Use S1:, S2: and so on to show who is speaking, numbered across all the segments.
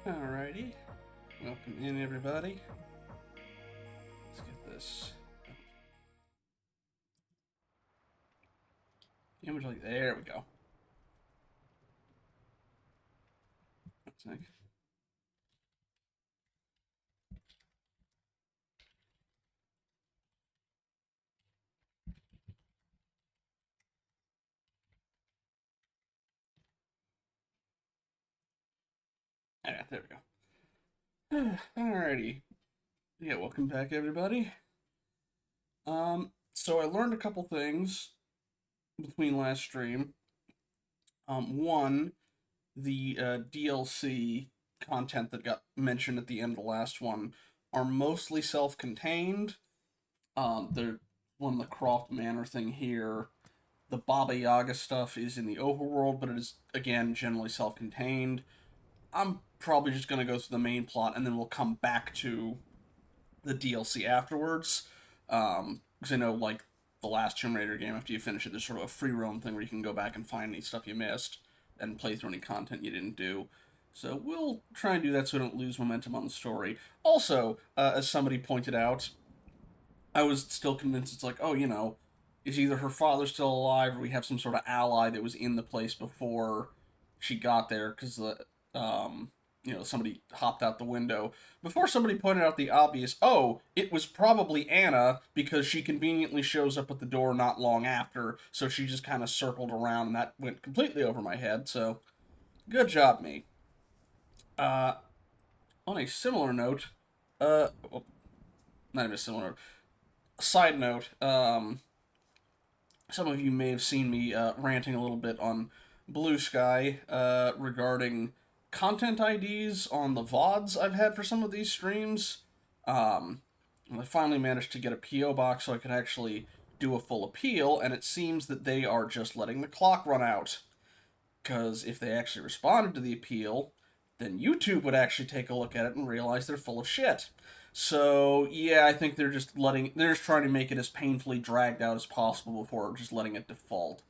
S1: Alrighty. Welcome in, everybody. Let's get this. Image like there we go. That's nice. Alright, there we go. Alrighty. Yeah, welcome back, everybody. So I learned a couple things between last stream. One, the DLC content that got mentioned at the end of the last one are mostly self-contained. They're one of the Croft Manor thing here. The Baba Yaga stuff is in the overworld, but it is, again, generally self-contained. I'm probably just going to go through the main plot, and then we'll come back to the DLC afterwards. Because I know, like, the last Tomb Raider game, after you finish it, there's sort of a free roam thing where you can go back and find any stuff you missed and play through any content you didn't do. So we'll try and do that so we don't lose momentum on the story. Also, as somebody pointed out, I was still convinced it's like, oh, is either her father still alive or we have some sort of ally that was in the place before she got there because somebody hopped out the window. Before somebody pointed out the obvious, oh, it was probably Anna because she conveniently shows up at the door not long after, so she just kind of circled around and that went completely over my head, so good job, me. Uh, on a similar note, well, not even a similar note, side note, some of you may have seen me ranting a little bit on Blue Sky regarding content IDs on the VODs I've had for some of these streams. I finally managed to get a P.O. box so I could actually do a full appeal, and it seems that they are just letting the clock run out. Because if they actually responded to the appeal, then YouTube would actually take a look at it and realize they're full of shit. So yeah, I think they're just trying to make it as painfully dragged out as possible before just letting it default.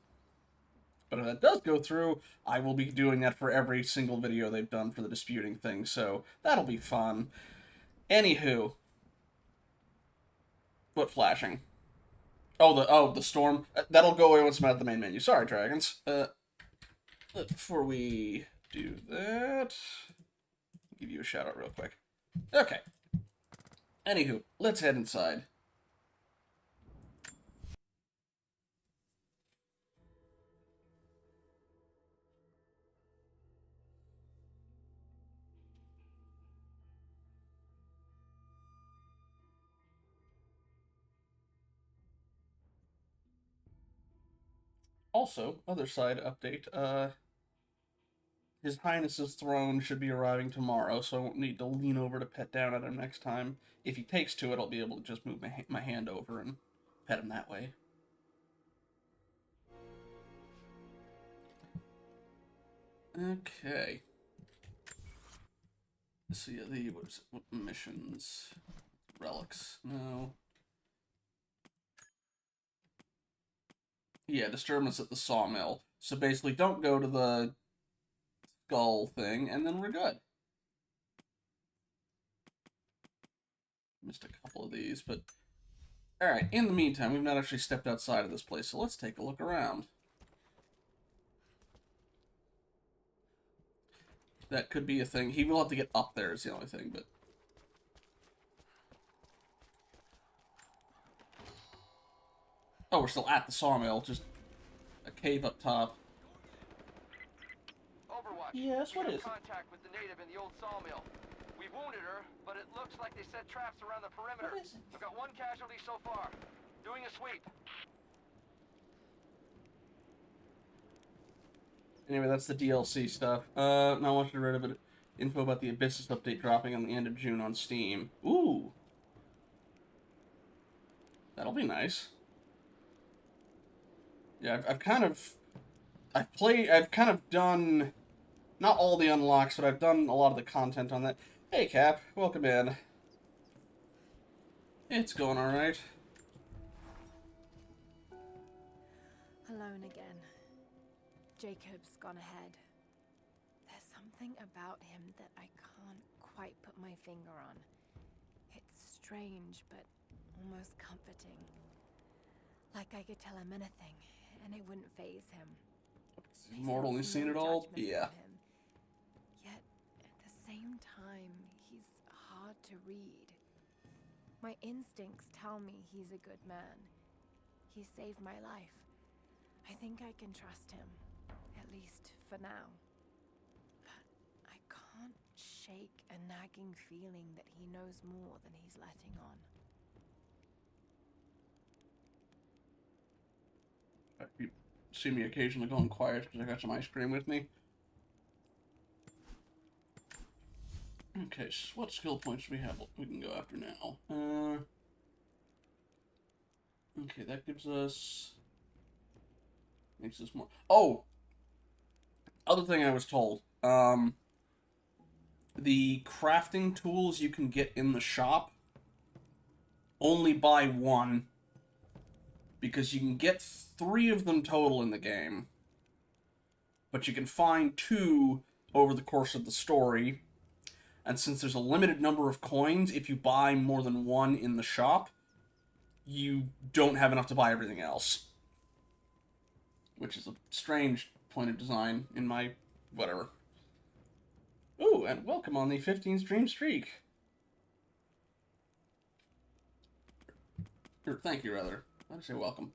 S1: But if that does go through, I will be doing that for every single video they've done for the disputing thing, so that'll be fun. Anywho, what flashing? The storm. That'll go away once I'm at the main menu. Sorry, dragons. Before we do that, I'll give you a shout out real quick. Okay. Anywho, let's head inside. Also, other side update, His Highness's throne should be arriving tomorrow, so I won't need to lean over to pet down at him next time. If he takes to it, I'll be able to just move my hand over and pet him that way. Okay. Let's see, what missions? Relics. No. Yeah, disturbance at the sawmill. So basically, don't go to the skull thing, and then we're good. Missed a couple of these, but... Alright, in the meantime, we've not actually stepped outside of this place, so let's take a look around. That could be a thing. He will have to get up there is the only thing, but... Oh, we're still at the sawmill, just a cave up top.
S2: Overwatch.
S1: Yes, what is it?
S2: Contact with the native in the old sawmill. We've wounded her, but it looks like they set traps around the perimeter.
S1: What is it?
S2: I've got one casualty so far. Doing a sweep.
S1: Anyway, that's the DLC stuff. Now I want you to read a bit of info about the Abyssus update dropping on the end of June on Steam. Ooh. That'll be nice. Yeah, I've kind of done, not all the unlocks, but I've done a lot of the content on that. Hey, Cap, welcome in. It's going alright.
S3: Alone again. Jacob's gone ahead. There's something something about him that I can't quite put my finger on. It's strange, but almost comforting. Like I could tell him anything, and it wouldn't faze him.
S1: He's mortally seen it all? Yeah.
S3: Yet, at the same time, he's hard to read. My instincts tell me he's a good man. He saved my life. I think I can trust him, at least for now. But I can't shake a nagging feeling that he knows more than he's letting on.
S1: You see me occasionally going quiet because I got some ice cream with me. Okay, so what skill points do we have we can go after now? Okay, that gives us... makes us more... Oh! Other thing I was told. The crafting tools you can get in the shop, only buy one. Because you can get 3 of them total in the game. But you can find 2 over the course of the story. And since there's a limited number of coins, if you buy more than 1 in the shop, you don't have enough to buy everything else. Which is a strange point of design in my... whatever. Ooh, and welcome on the 15 stream streak. Or thank you, rather. I'd say welcome.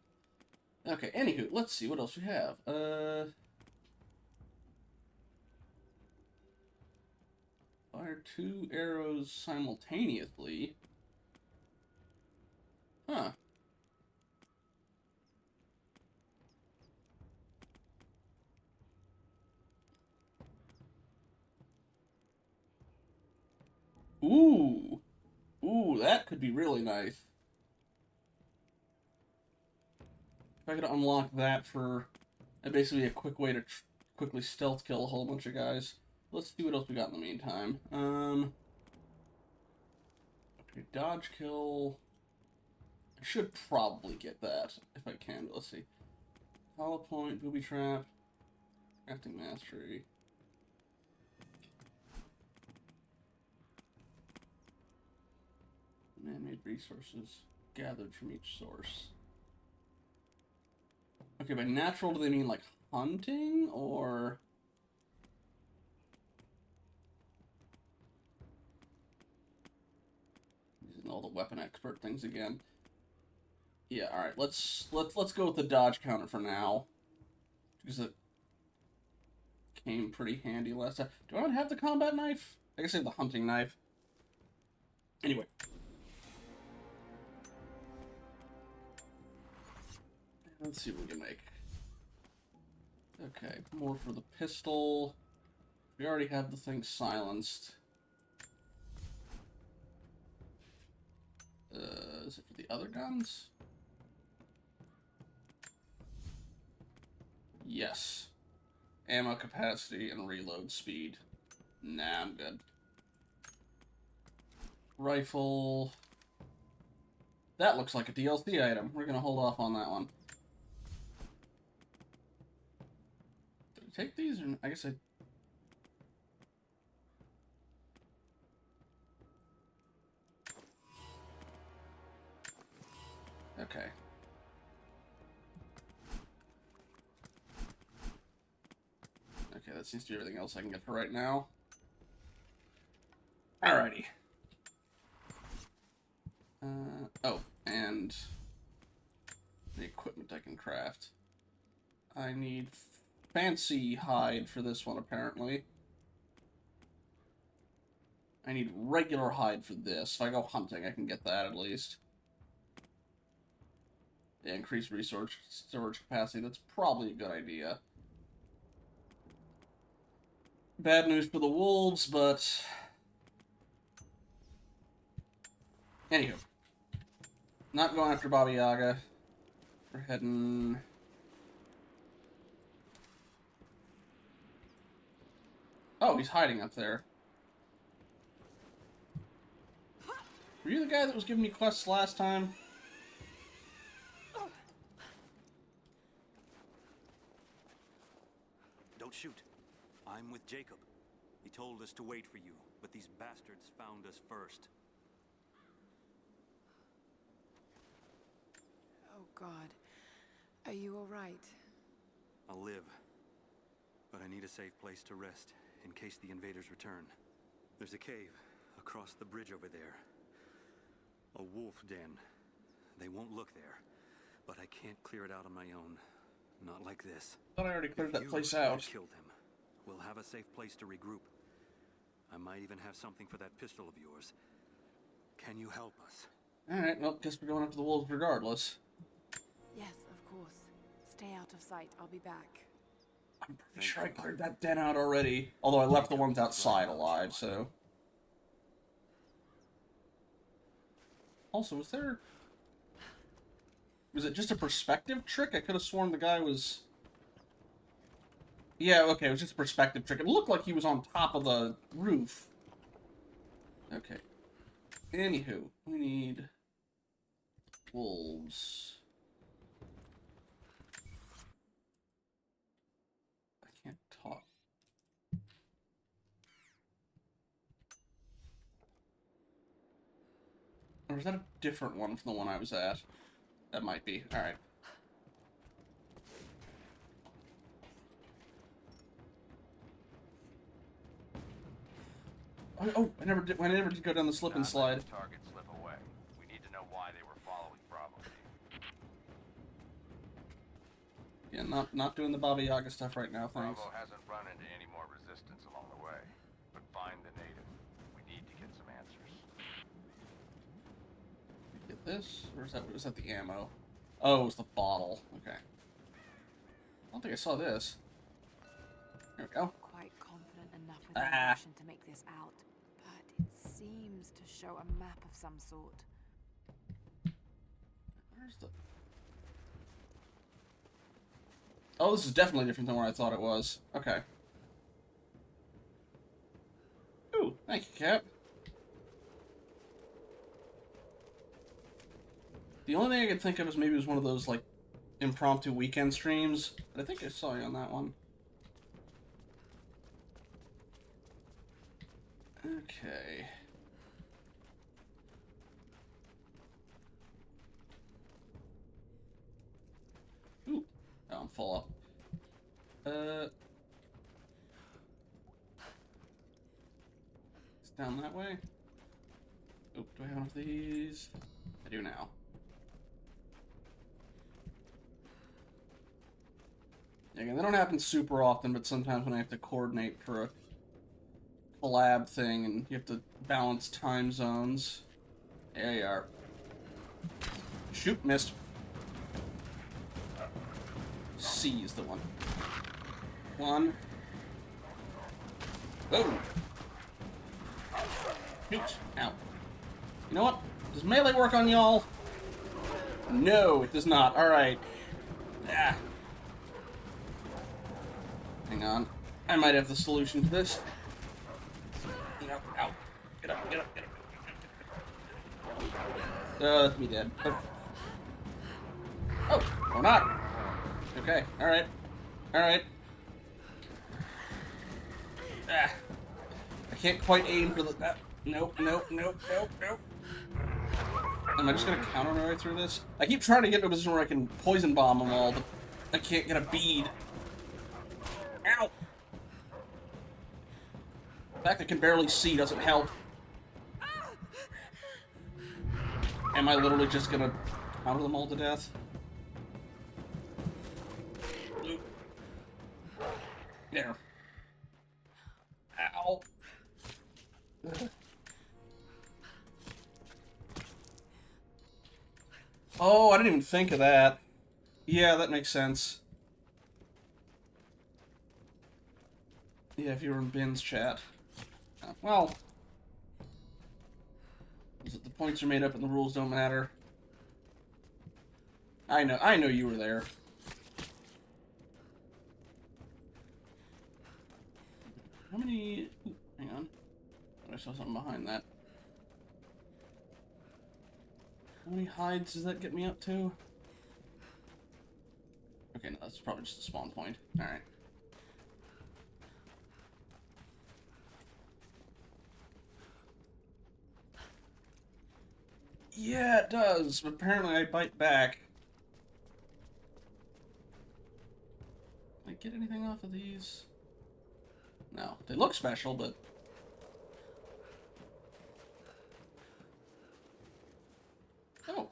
S1: Okay, anywho, let's see what else we have. Fire 2 arrows simultaneously. Huh. Ooh. Ooh, that could be really nice. If I could unlock that for basically a quick way to quickly stealth kill a whole bunch of guys. Let's see what else we got in the meantime. Okay, dodge kill. I should probably get that if I can, but let's see. Hollow point, booby trap, crafting mastery. Man-made resources gathered from each source. Okay, by natural, do they mean like hunting or? Using all the weapon expert things again. Yeah, all right. Let's go with the dodge counter for now, because it came pretty handy last time. Do I not have the combat knife? I guess I have the hunting knife. Anyway. Let's see what we can make. Okay, more for the pistol. We already have the thing silenced. Is it for the other guns? Yes. Ammo capacity and reload speed. Nah, I'm good. Rifle. That looks like a DLC item. We're gonna hold off on that one. Did I take these? Or I guess I... Okay. Okay, that seems to be everything else I can get for right now. Alrighty. Oh, and the equipment I can craft. I need fancy hide for this one, apparently. I need regular hide for this. If I go hunting, I can get that at least. Yeah, increased resource storage capacity. That's probably a good idea. Bad news for the wolves, but... Anywho. Not going after Baba Yaga. We're heading... Oh, he's hiding up there. Were you the guy that was giving me quests last time?
S4: Don't shoot. I'm with Jacob. He told us to wait for you, but these bastards found us first.
S3: Oh, God. Are you all right?
S4: I'll live, but I need a safe place to rest in case the invaders return. There's a cave across the bridge over there. A wolf den. They won't look there, but I can't clear it out on my own. Not like this.
S1: I thought I already cleared
S4: If
S1: that
S4: you
S1: place out.
S4: killed him, we'll have a safe place to regroup. I might even have something for that pistol of yours. Can you help us?
S1: Alright, well, guess we're going after the wolves regardless.
S3: Yes, of course. Stay out of sight. I'll be back.
S1: I'm pretty sure I cleared that den out already. Although I left the ones outside alive, so... Also, was it just a perspective trick? I could have sworn the guy was... Yeah, okay, it was just a perspective trick. It looked like he was on top of the roof. Okay. Anywho, we need... wolves. I can't talk. Or is that a different one from the one I was at? That might be. Alright. Oh, I never did go down the slip and slide.
S2: Not letting the target slip away. We need to know why they were following Bravo.
S1: Yeah, not doing the Baba Yaga stuff right now, thanks.
S2: Bravo hasn't run into any more resistance along the way. But find the native. We need to get some answers.
S1: Get this? Or was that the ammo? Oh, it was the bottle. Okay. I don't think I saw this. There we go.
S3: Not quite confident enough with my mission to make this out, but it seems to show a map of some sort.
S1: Where's the... Oh, this is definitely different than where I thought it was. Okay. Ooh, thank you, Cap. The only thing I could think of is maybe it was one of those, like, impromptu weekend streams. But I think I saw you on that one. Okay. Ooh. Oh, I'm full up. It's down that way. Oh, do I have one of these? I do now. Again, they don't happen super often, but sometimes when I have to coordinate for a collab thing and you have to balance time zones. There you are. Shoot, missed. C is the one. One. Boom. Shoot. Ow. You know what? Does melee work on y'all? No, it does not. Alright. Ah. Hang on. I might have the solution to this. Ow, ow. Get up, get up, get up. That's me dead. Oh, or not. Okay, alright. Alright. Ah. I can't quite aim for the... Nope, nope, nope, nope, nope. Am I just gonna counter my way through this? I keep trying to get to a position where I can poison bomb them all, but I can't get a bead. Ow! The fact I can barely see doesn't help. Am I literally just gonna counter them all to death? There. Ow. Ugh. Oh, I didn't even think of that. Yeah, that makes sense. Yeah, if you were in Ben's chat. Well, is it the points are made up and the rules don't matter? I know you were there. How many... Ooh, hang on. I saw something behind that. How many hides does that get me up to? Okay, no, that's probably just a spawn point. Alright. Yeah, it does. But apparently I bite back. Can I get anything off of these? No. They look special, but... Oh.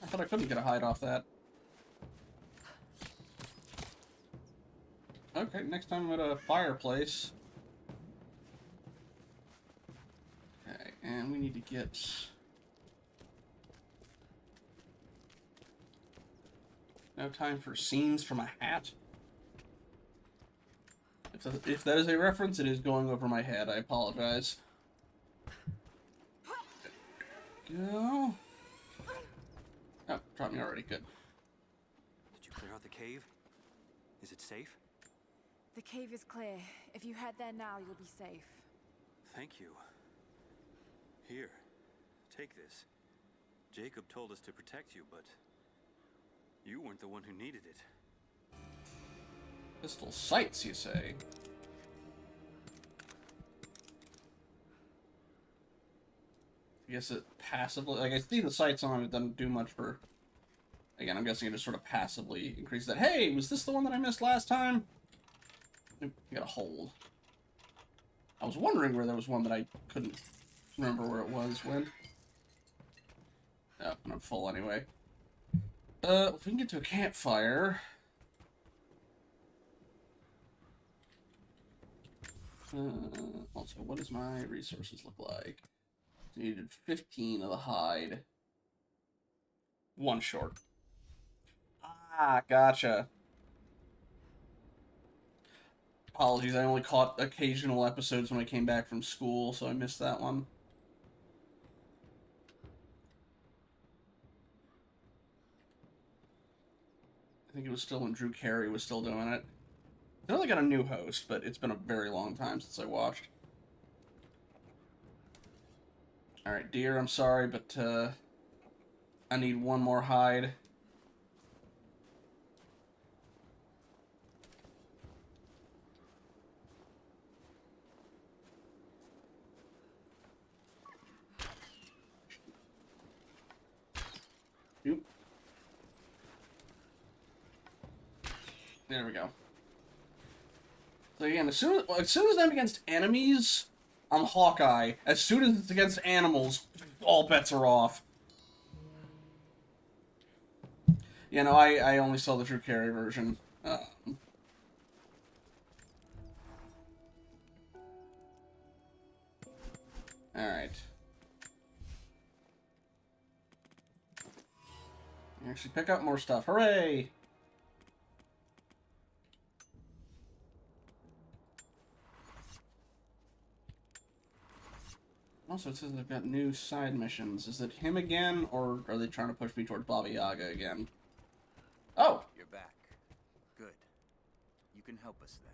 S1: I thought I couldn't get a hide off that. Okay, next time I'm at a fireplace. Okay, and we need to get... No time for scenes from a hat. If that is a reference, it is going over my head. I apologize. Go. Oh, dropped me already. Good.
S4: Did you clear out the cave? Is it safe?
S3: The cave is clear. If you head there now, you'll be safe.
S4: Thank you. Here, take this. Jacob told us to protect you, but you weren't the one who needed it.
S1: Pistol sights, you say? I guess it passively... Like, I see the sights on it, doesn't do much for... Again, I'm guessing it just sort of passively increases that. Hey, was this the one that I missed last time? Oop, I got a hold. I was wondering where there was one that I couldn't remember where it was when. Oh, and I'm full anyway. If we can get to a campfire... also, what does my resources look like? Needed 15 of the hide. One short. Ah, gotcha. Apologies, I only caught occasional episodes when I came back from school, so I missed that one. I think it was still when Drew Carey was still doing it. I know they got a new host, but it's been a very long time since I watched. Alright, dear, I'm sorry, but I need one more hide. Oop. There we go. So again, as soon as I'm against enemies, I'm Hawkeye. As soon as it's against animals, all bets are off. You know, I only saw the Drew Carey version. Alright. Actually pick up more stuff. Hooray! Also, it says they've got new side missions. Is it him again, or are they trying to push me towards Baba Yaga again? Oh!
S5: You're back. Good. You can help us then.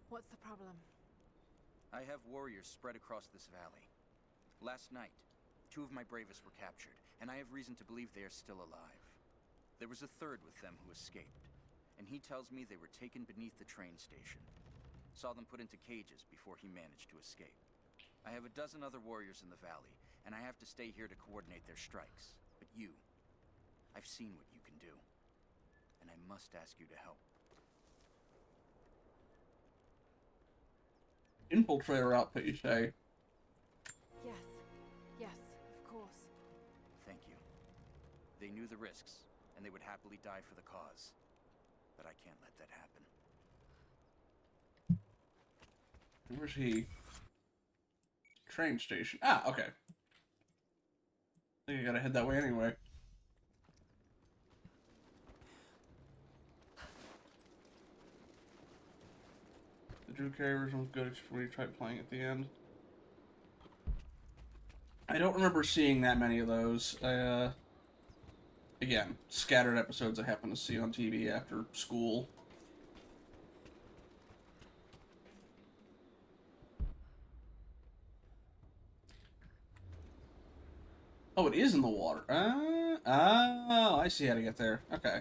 S3: What's the problem?
S5: I have warriors spread across this valley. Last night, 2 of my bravest were captured, and I have reason to believe they are still alive. There was a third with them who escaped, and he tells me they were taken beneath the train station. Saw them put into cages before he managed to escape. I have a dozen other warriors in the valley, and I have to stay here to coordinate their strikes. But you, I've seen what you can do, and I must ask you to help.
S1: Infiltrator outfit, you say?
S3: Yes, of course.
S5: Thank you. They knew the risks, and they would happily die for the cause. But I can't let that happen.
S1: Where's he? Train station. Ah, okay. I think I gotta head that way anyway. The Drew Carey version was good when you tried playing at the end. I don't remember seeing that many of those. Again, scattered episodes I happen to see on TV after school. Oh, it is in the water. Oh, I see how to get there. Okay.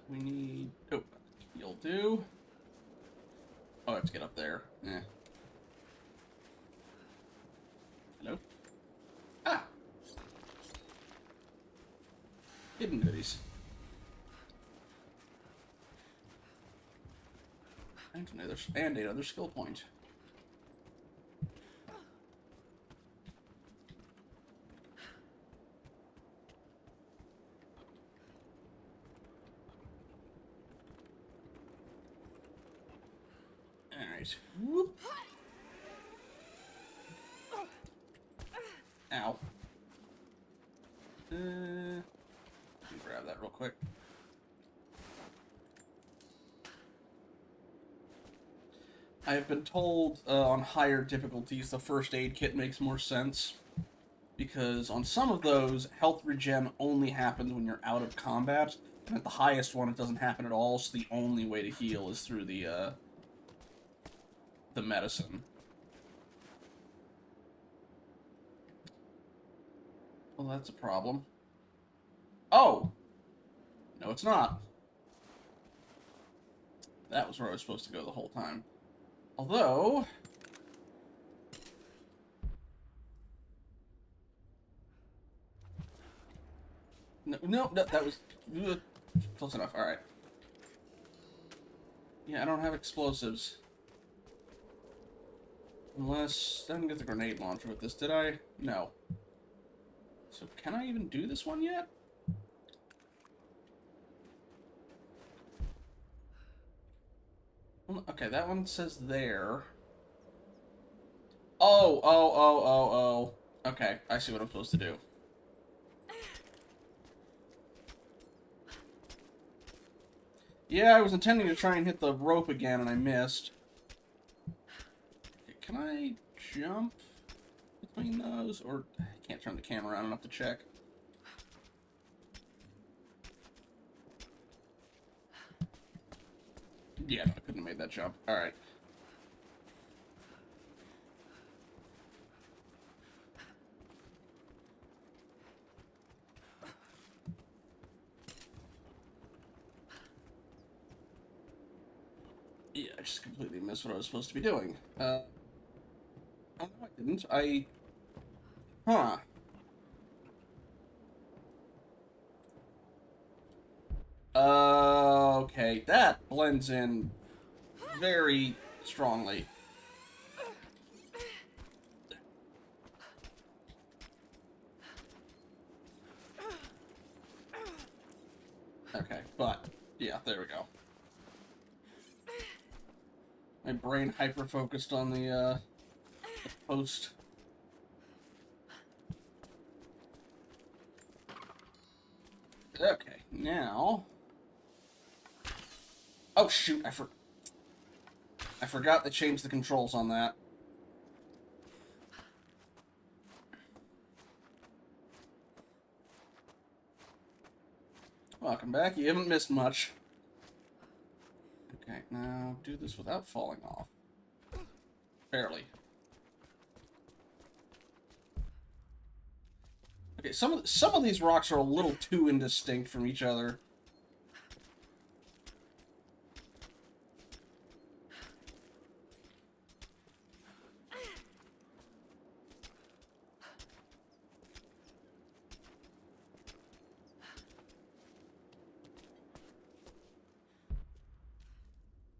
S1: We need... Oh, you'll do. Oh, I have to get up there. Eh. Hello? Ah! Hidden goodies. And another skill point. Alright. Whoop. Ow. Let me grab that real quick. I have been told on higher difficulties the first aid kit makes more sense. Because on some of those, health regen only happens when you're out of combat. And at the highest one, it doesn't happen at all, so the only way to heal is through the medicine. Well, that's a problem. Oh! No, it's not. That was where I was supposed to go the whole time. Although... No, that was... Close enough, alright. Yeah, I don't have explosives. Unless... I didn't get the grenade launcher with this, did I? No. So, can I even do this one yet? Well, okay, that one says there. Oh. Okay, I see what I'm supposed to do. Yeah, I was intending to try and hit the rope again, and I missed. Okay, can I jump between those? Or I can't turn the camera around enough to check. Yeah, no, I couldn't have made that jump. Alright. Yeah, I just completely missed what I was supposed to be doing. Oh, no, I didn't. Huh. Okay, that blends in very strongly. Okay, but, yeah, there we go. My brain hyper-focused on the post. Okay, now... Oh, shoot, I forgot to change the controls on that. Welcome back, you haven't missed much. Okay, now do this without falling off. Barely. Okay, some of these rocks are a little too indistinct from each other.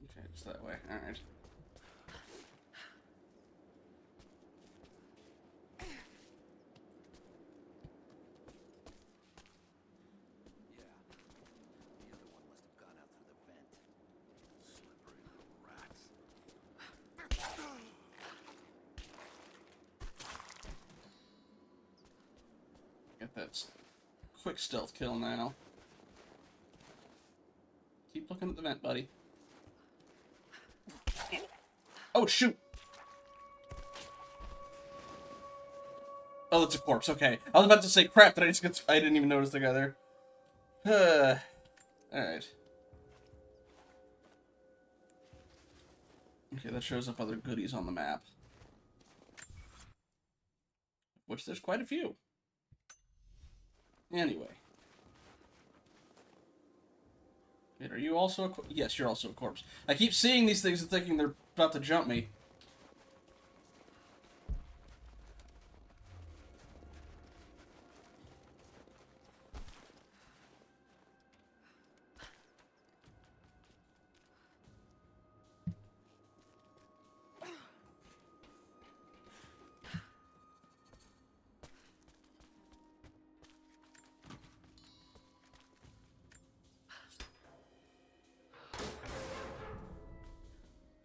S1: Okay, just that way. Alright. Get that quick stealth kill now. Keep looking at the vent, buddy. Oh, shoot! Oh, that's a corpse. Okay. I was about to say, crap, I didn't even notice the guy there. Alright. Okay, that shows up other goodies on the map. Which there's quite a few. Anyway. Wait, are you also a corpse? Yes, you're also a corpse. I keep seeing these things and thinking they're about to jump me.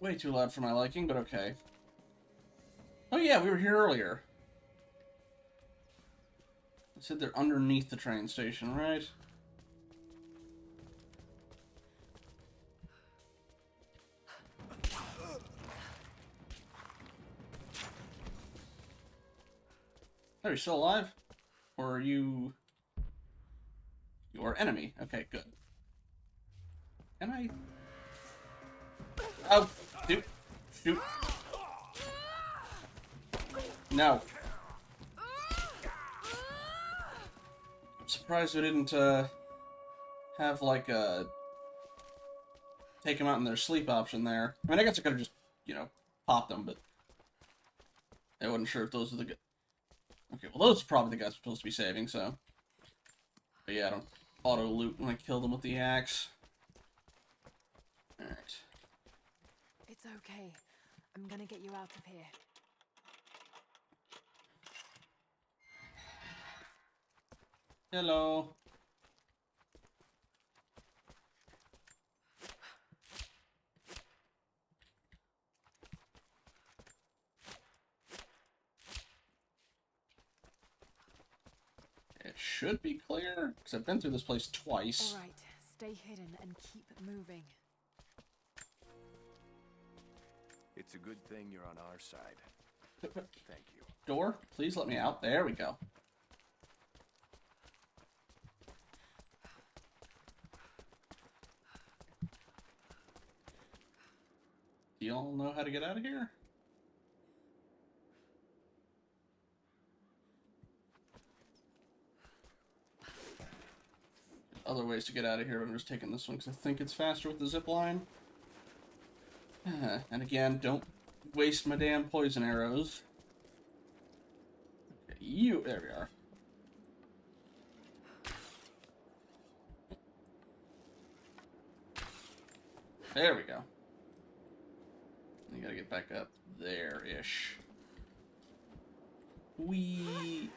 S1: Way too loud for my liking, but okay. Oh yeah, we were here earlier. I said they're underneath the train station, right? Are you still alive? Or are you... your enemy? Okay, good. Can I... oh! Shoot! Shoot! No. I'm surprised we didn't, have, like, a... take them out in their sleep option there. I mean, I guess I could've just, you know, popped them, but... I wasn't sure if those were the... okay, well, those are probably the guys we're supposed to be saving, so... but yeah, I don't auto-loot when I kill them with the axe. Alright.
S3: It's okay. I'm gonna get you out of here.
S1: Hello. It should be clear, because I've been through this place twice.
S3: All right, stay hidden and keep moving.
S6: It's a good thing you're on our side. Thank you.
S1: Door, please let me out. There we go. Do y'all know how to get out of here? Other ways to get out of here, but I'm just taking this one because I think it's faster with the zip line. And again, don't waste my damn poison arrows. Okay, you, there we are. There we go. You gotta get back up there-ish. Wee.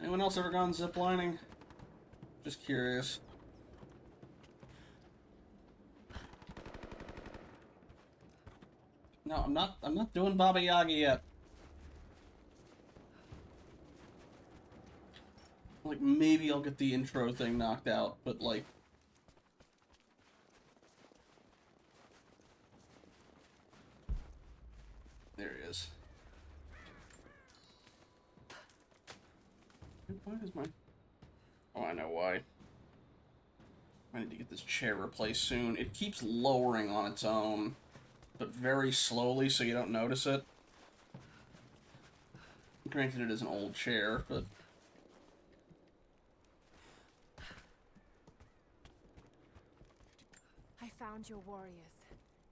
S1: Anyone else ever gone ziplining? Just curious. No, I'm not doing Baba Yaga yet. Like, maybe I'll get the intro thing knocked out, but like... there he is. Why is my... oh, I know why. I need to get this chair replaced soon. It keeps lowering on its own, but very slowly so you don't notice it. Granted, it is an old chair, but...
S3: I found your warriors.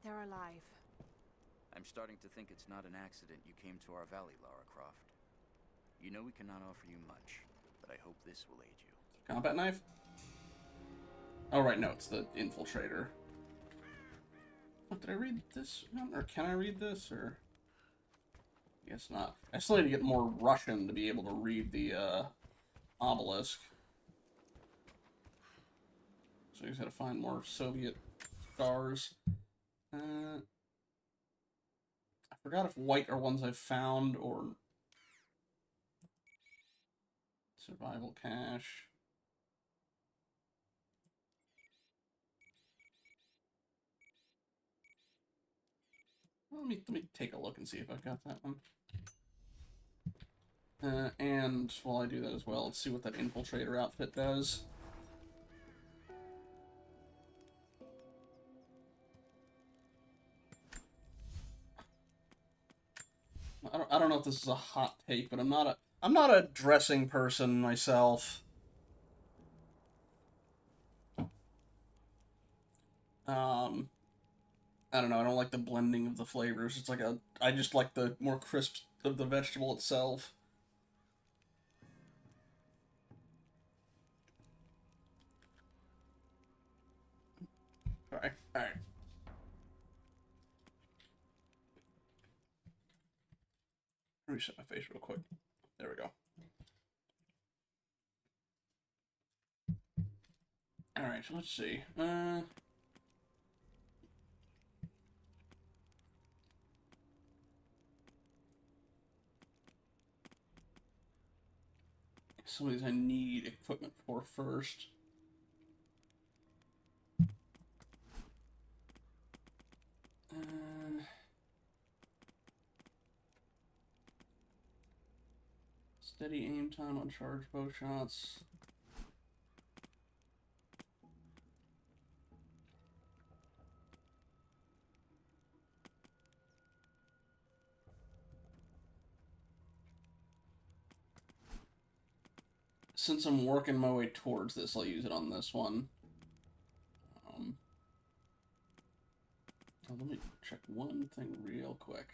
S3: They're alive.
S5: I'm starting to think it's not an accident you came to our valley, Lara Croft. You know we cannot offer you much, but I hope this will aid you.
S1: Combat knife? Oh, right, no, it's the infiltrator. Oh, did I read this one? Or can I read this? Or... I guess not. I still need to get more Russian to be able to read the, obelisk. So I just gotta find more Soviet stars. I forgot if white are ones I've found, or... survival cache. Let me take a look and see if I've got that one. And while I do that as well, let's see what that infiltrator outfit does. I don't know if this is a hot take, but I'm not a dressing person myself. I don't know. I don't like the blending of the flavors. It's like I just like the more crisp of the vegetable itself. All right, all right. Reset my face real quick. There we go. All right, so let's see. Some of these I need equipment for first. Steady aim time on charged bow shots. Since I'm working my way towards this, I'll use it on this one. Let me check one thing real quick.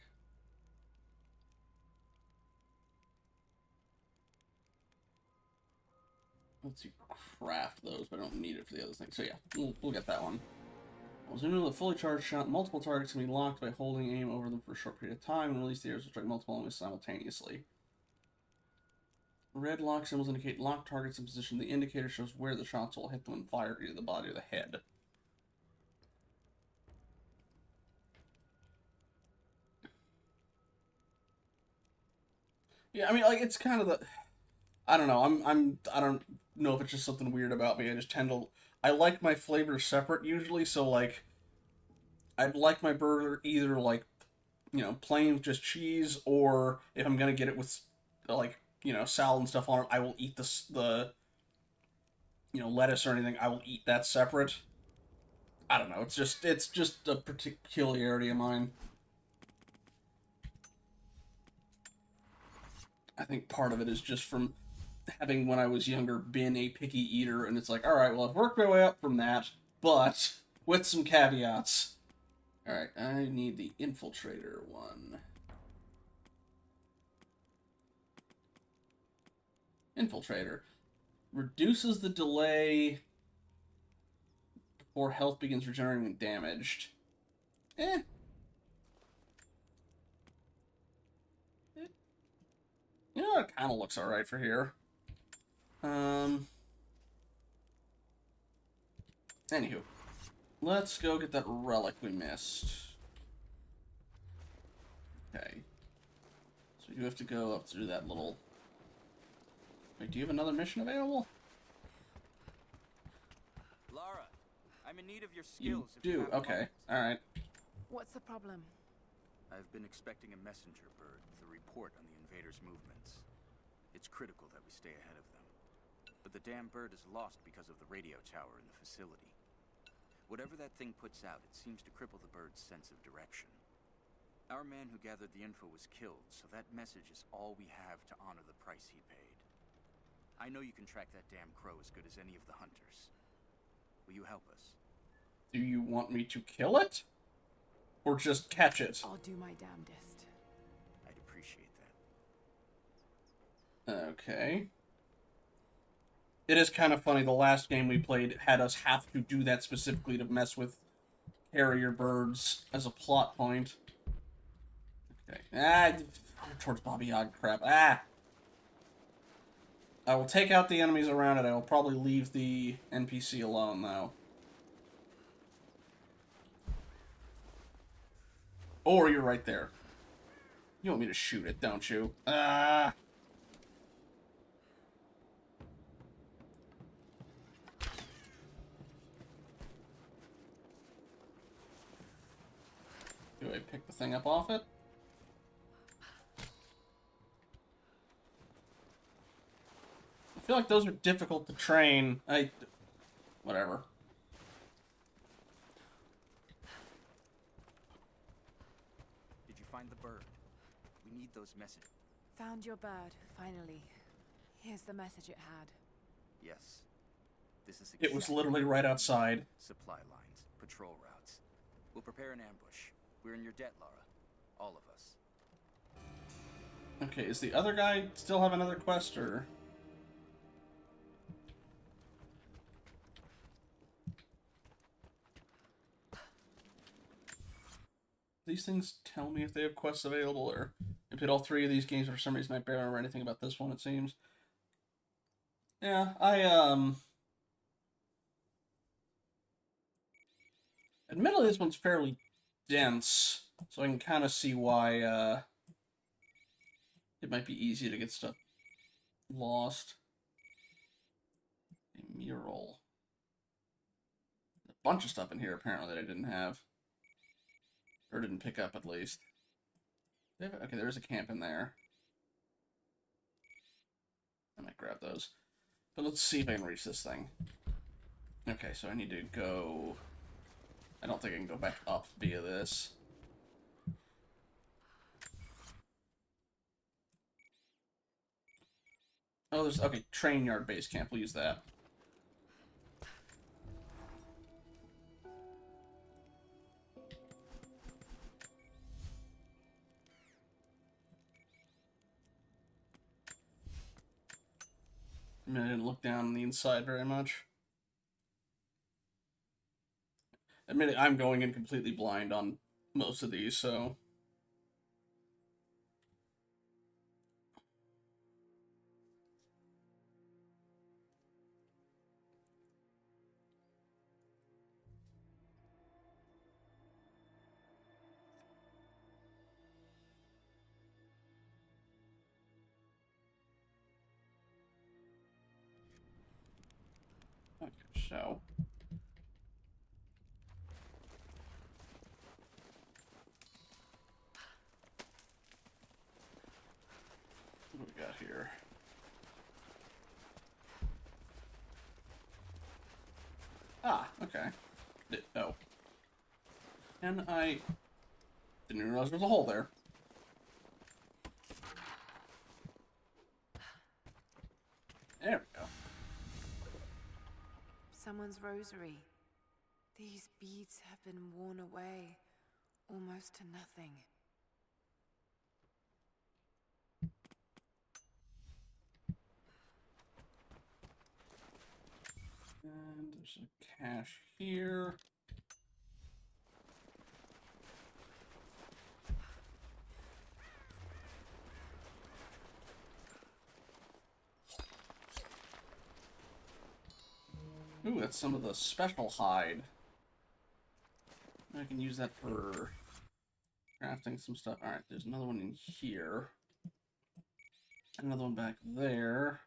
S1: Let's see, craft those, but I don't need it for the other thing. So yeah, we'll get that one. Well, zoom into the fully charged shot. Multiple targets can be locked by holding aim over them for a short period of time and release the arrows to strike multiple enemies simultaneously. Red lock symbols indicate locked targets in position. The indicator shows where the shots will hit them and fire either the body or the head. Yeah, I mean, like, it's kind of the... I don't know. I don't know if it's just something weird about me. I just tend to... I like my flavors separate usually, so, like, I'd like my burger either, like, you know, plain with just cheese, or if I'm gonna get it with, like, you know, salad and stuff on it, I will eat the you know, lettuce or anything. I will eat that separate. I don't know. It's just a peculiarity of mine. I think part of it is just from having, when I was younger, been a picky eater, and it's like, all right, well, I've worked my way up from that, but with some caveats. All right, I need the infiltrator one. Infiltrator reduces the delay before health begins regenerating when damaged. Eh. You know, it kind of looks all right for here. Anywho, let's go get that relic we missed. Okay. So you have to go up through that little... Wait, do you have another mission available?
S5: Lara, I'm in need of your
S1: You
S5: skills.
S1: do? Okay. Alright.
S3: What's the problem?
S5: I've been expecting a messenger bird with a report on the invaders' movements. It's critical that we stay ahead of them. But the damn bird is lost because of the radio tower in the facility. Whatever that thing puts out, it seems to cripple the bird's sense of direction. Our man who gathered the info was killed, so that message is all we have to honor the price he paid. I know you can track that damn crow as good as any of the hunters. Will you help us?
S1: Do you want me to kill it? Or just catch it?
S3: I'll do my damnedest.
S5: I'd appreciate that.
S1: Okay. It is kind of funny, the last game we played had us have to do that specifically to mess with carrier birds as a plot point. Okay. Towards Bobby Yaga crap. I will take out the enemies around it. I will probably leave the NPC alone, though. Or you're right there. You want me to shoot it, don't you? Do I pick the thing up off it? I feel like those are difficult to train. Whatever.
S5: Did you find the bird? We need those messages.
S3: Found your bird, finally. Here's the message it had.
S5: Yes. This is
S1: It was
S5: exactly
S1: literally right outside.
S5: supply lines, patrol routes. We'll prepare an ambush. We're in your debt, Lara. All of us.
S1: Okay, is the other guy still have another quest, or... These things tell me if they have quests available, or I played all three of these games, but for some reason I barely remember anything about this one, it seems. Yeah, admittedly, this one's fairly dense, so I can kind of see why, it might be easy to get stuff lost. A mural. A bunch of stuff in here, apparently, that I didn't have. Or didn't pick up, at least. Okay, there's a camp in there. I might grab those. But let's see if I can reach this thing. Okay, so I need to go... I don't think I can go back up via this. Oh, there's... Okay, train yard base camp. We'll use that. I mean, I didn't look down on the inside very much. Admittedly, I'm going in completely blind on most of these, so... Okay, so... What do we got here? Ah, okay. Oh. And I didn't even realize there was a hole there. There we go.
S3: Someone's rosary. These beads have been worn away, almost to nothing.
S1: And there's a cache here. Ooh, that's some of the special hide. I can use that for crafting some stuff. Alright, there's another one in here. Another one back there.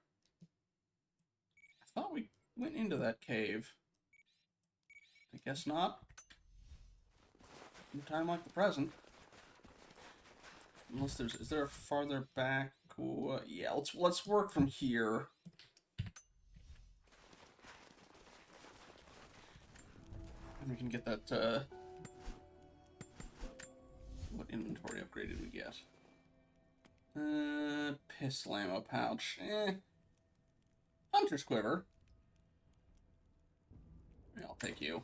S1: I thought we went into that cave. I guess not. In a time like the present. Unless there's... Is there a farther back? Yeah, let's work from here. And we can get that, what inventory upgrade did we get? Pistol ammo pouch. Hunter's quiver. Yeah, I'll take you.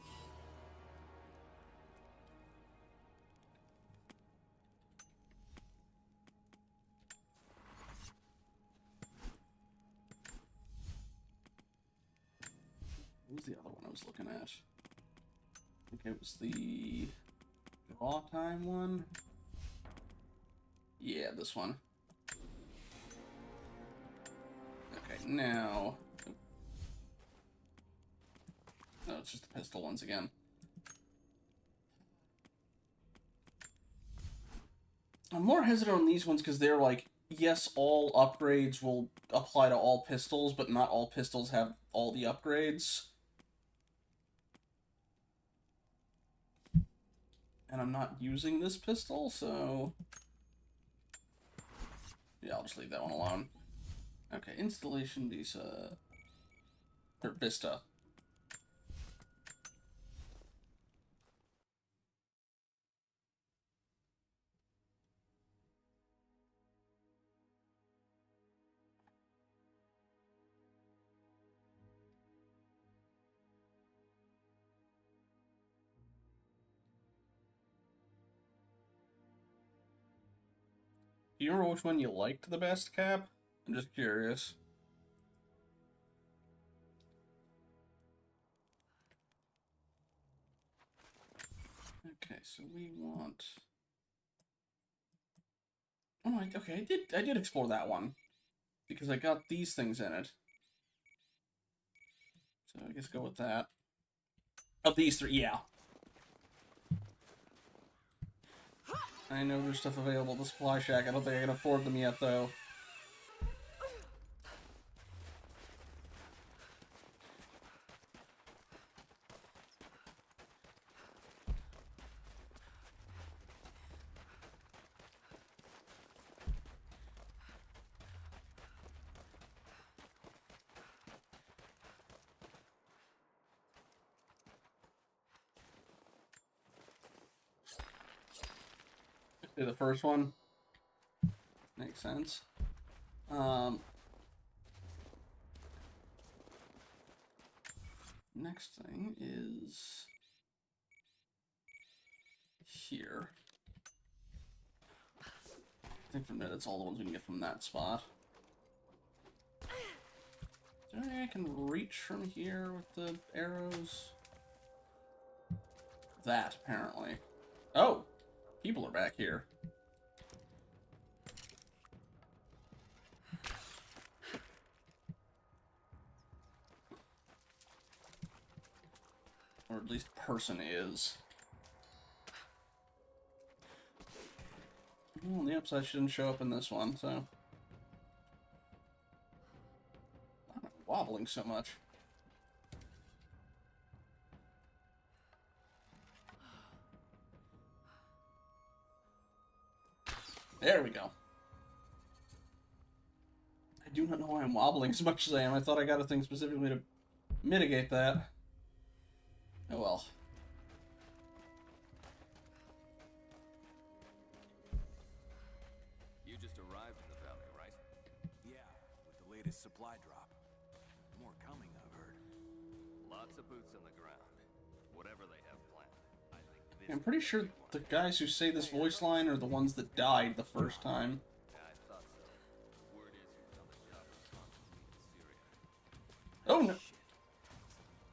S1: What was the other one I was looking at? I think it was the draw time one. Yeah, this one. Okay, now... No, it's just the pistol ones again. I'm more hesitant on these ones because they're like, yes, all upgrades will apply to all pistols, but not all pistols have all the upgrades. And I'm not using this pistol, so... Yeah, I'll just leave that one alone. Okay, installation visa... Or Vista. Do you remember which one you liked the best, Cap? I'm just curious. Okay, so we want... Oh, okay, I did explore that one. Because I got these things in it. So I guess go with that. Of these three, yeah. I know there's stuff available at the supply shack. I don't think I can afford them yet, though. Do the first one. Makes sense. Next thing is here. I think from there, that's all the ones we can get from that spot. Is there anything I can reach from here with the arrows? That, apparently. Oh! People are back here. Or at least person is. Well, on the upside, she didn't show up in this one, so... Why am I wobbling so much? There we go. I do not know why I'm wobbling as much as I am. I thought I got a thing specifically to mitigate that. Oh well.
S6: You just arrived in the valley, right? Yeah, with the latest supply drop. More coming, I've heard.
S2: Lots of boots on the ground. Whatever they have planned. I think this
S1: I'm pretty sure the guys who say this voice line are the ones that died the first time.
S2: Yeah, I thought so. The word is he was on the job with Constantine in Syria.
S1: Oh no!
S6: Shit.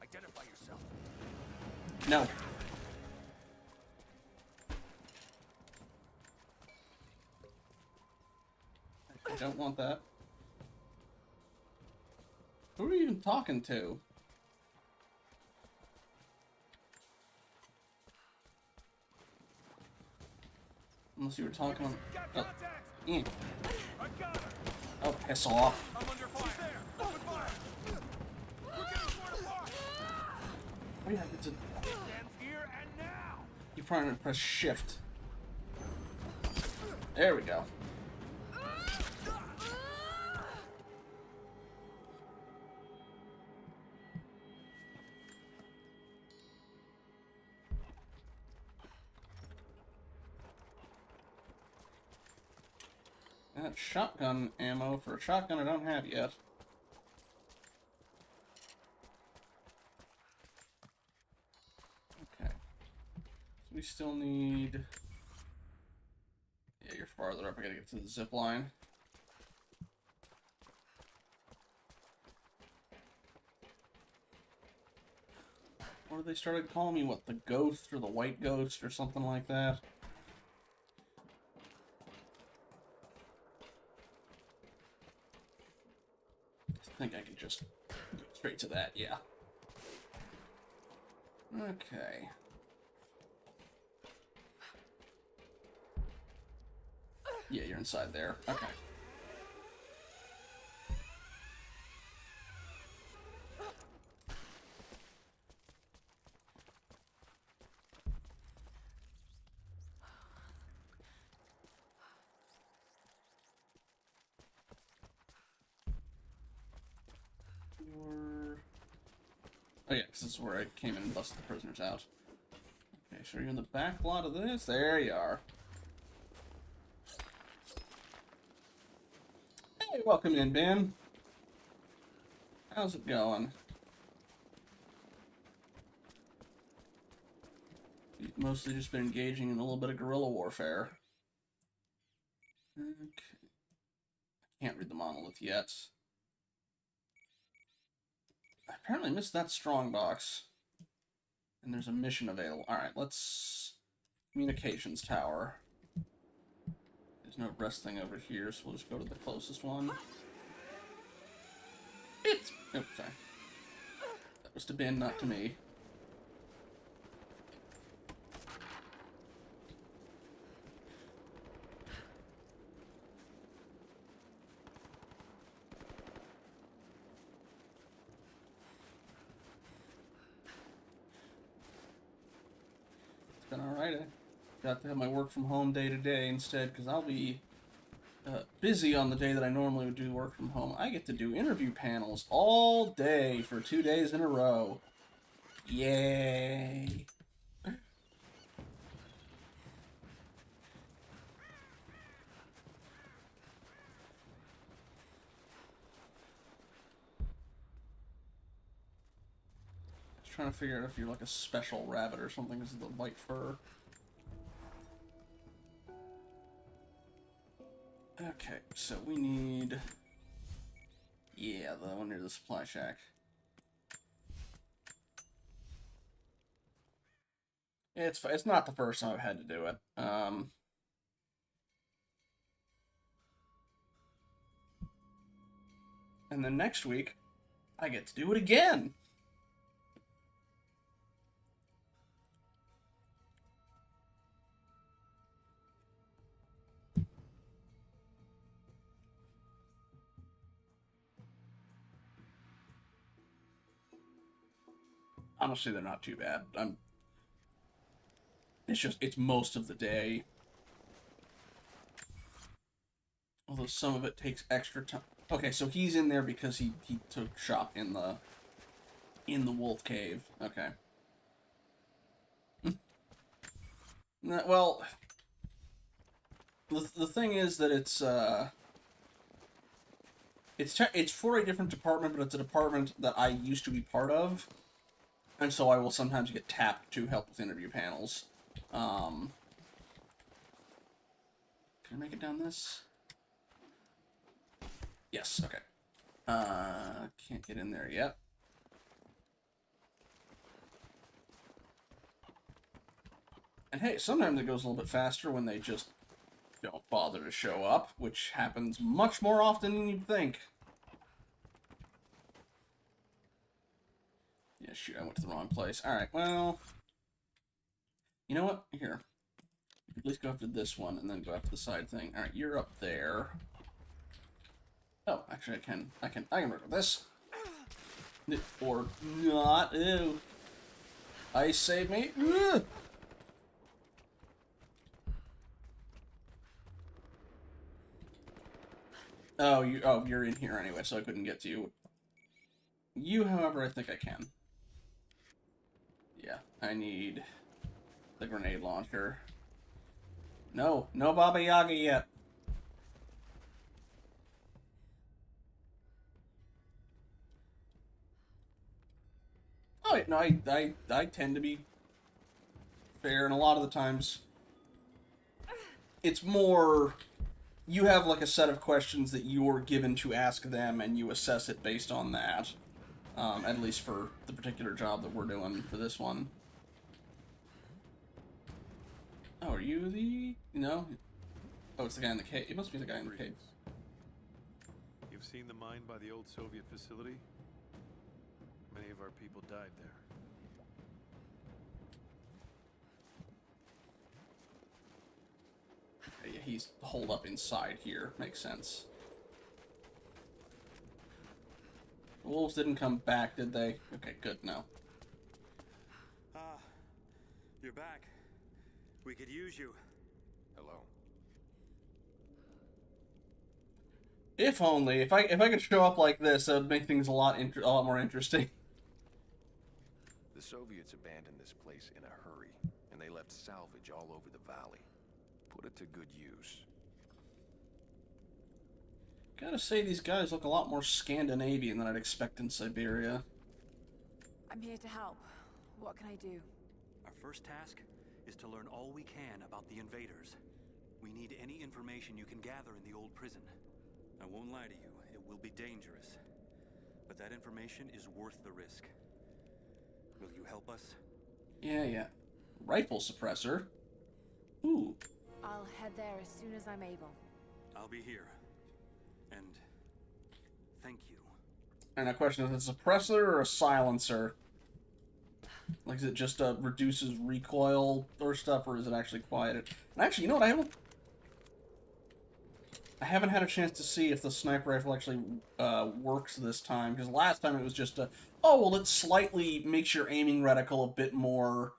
S6: Identify yourself.
S1: No. I don't want that. Who are you even talking to? Unless you were talking on... Oh. Eh.
S6: I got her.
S1: Oh, piss off.
S6: I'm under fire. She's there. Open fire. We're getting torn apart.
S1: Oh yeah, it's a...
S6: Stands here and now.
S1: You probably want to press shift. There we go. That shotgun ammo for a shotgun I don't have yet. Okay. So we still need... Yeah, you're farther up. I gotta get to the zip line. Or they started calling me, what, the ghost or the white ghost or something like that? I think I can just go straight to that, yeah. Okay. Yeah, you're inside there. Okay. Oh yeah, because this is where I came in and busted the prisoners out. Okay, so you're in the back lot of this? There you are. Hey, welcome in, Ben. How's it going? You've mostly just been engaging in a little bit of guerrilla warfare. Okay. Can't read the monolith yet. I apparently missed that strong box. And there's a mission available. Alright, let's... Communications tower. There's no rest thing over here, so we'll just go to the closest one. It's... Oh, sorry. That was to Ben, not to me. It's been alright. I got to have my work from home day to day instead, because I'll be busy on the day that I normally would do work from home. I get to do interview panels all day for 2 days in a row. Yay! Just trying to figure out if you're like a special rabbit or something because of the white fur. Okay, so we need... Yeah, the one near the supply shack. It's not the first time I've had to do it. And then next week, I get to do it again. Honestly, they're not too bad. It's most of the day. Although some of it takes extra time. Okay, so he's in there because he took shop in the wolf cave. Okay. Well, the thing is that it's for a different department, but it's a department that I used to be part of, and so I will sometimes get tapped to help with interview panels. Can I make it down this? Yes, okay. Can't get in there yet. And hey, sometimes it goes a little bit faster when they just don't bother to show up, which happens much more often than you'd think. Yeah, shoot, I went to the wrong place. Alright, well... You know what? Here. At least go after this one, and then go after the side thing. Alright, you're up there. Oh, actually, I can work with this. Or not. Ew. Ice save me. Ugh. Oh, you're in here anyway, so I couldn't get to you. You, however, I think I can. Yeah, I need the grenade launcher. No Baba Yaga yet. Oh, no, I tend to be fair, and a lot of the times it's more you have like a set of questions that you're given to ask them, and you assess it based on that. At least for the particular job that we're doing for this one. Oh, are you the... No? Oh, it's the guy in the cave. It must be the guy in the cave.
S7: You've seen the mine by the old Soviet facility? Many of our people died there.
S1: Yeah, he's holed up inside here. Makes sense. The wolves didn't come back, did they? Okay, good, no.
S4: You're back. We could use you.
S5: Hello.
S1: If only. If I could show up like this, that would make things a lot more interesting.
S8: The Soviets abandoned this place in a hurry, and they left salvage all over the valley. Put it to good use.
S1: Gotta say, these guys look a lot more Scandinavian than I'd expect in Siberia.
S3: I'm here to help. What can I do?
S4: Our first task is to learn all we can about the invaders. We need any information you can gather in the old prison. I won't lie to you, it will be dangerous. But that information is worth the risk. Will you help us?
S1: Yeah. Rifle suppressor. Ooh.
S3: I'll head there as soon as I'm able.
S4: I'll be here. And thank you.
S1: And a question, is it a suppressor or a silencer? Like, is it just reduces recoil or stuff, or is it actually quieted? And actually, you know what? I haven't had a chance to see if the sniper rifle actually works this time, because last time it was just oh, well, it slightly makes your aiming reticle a bit more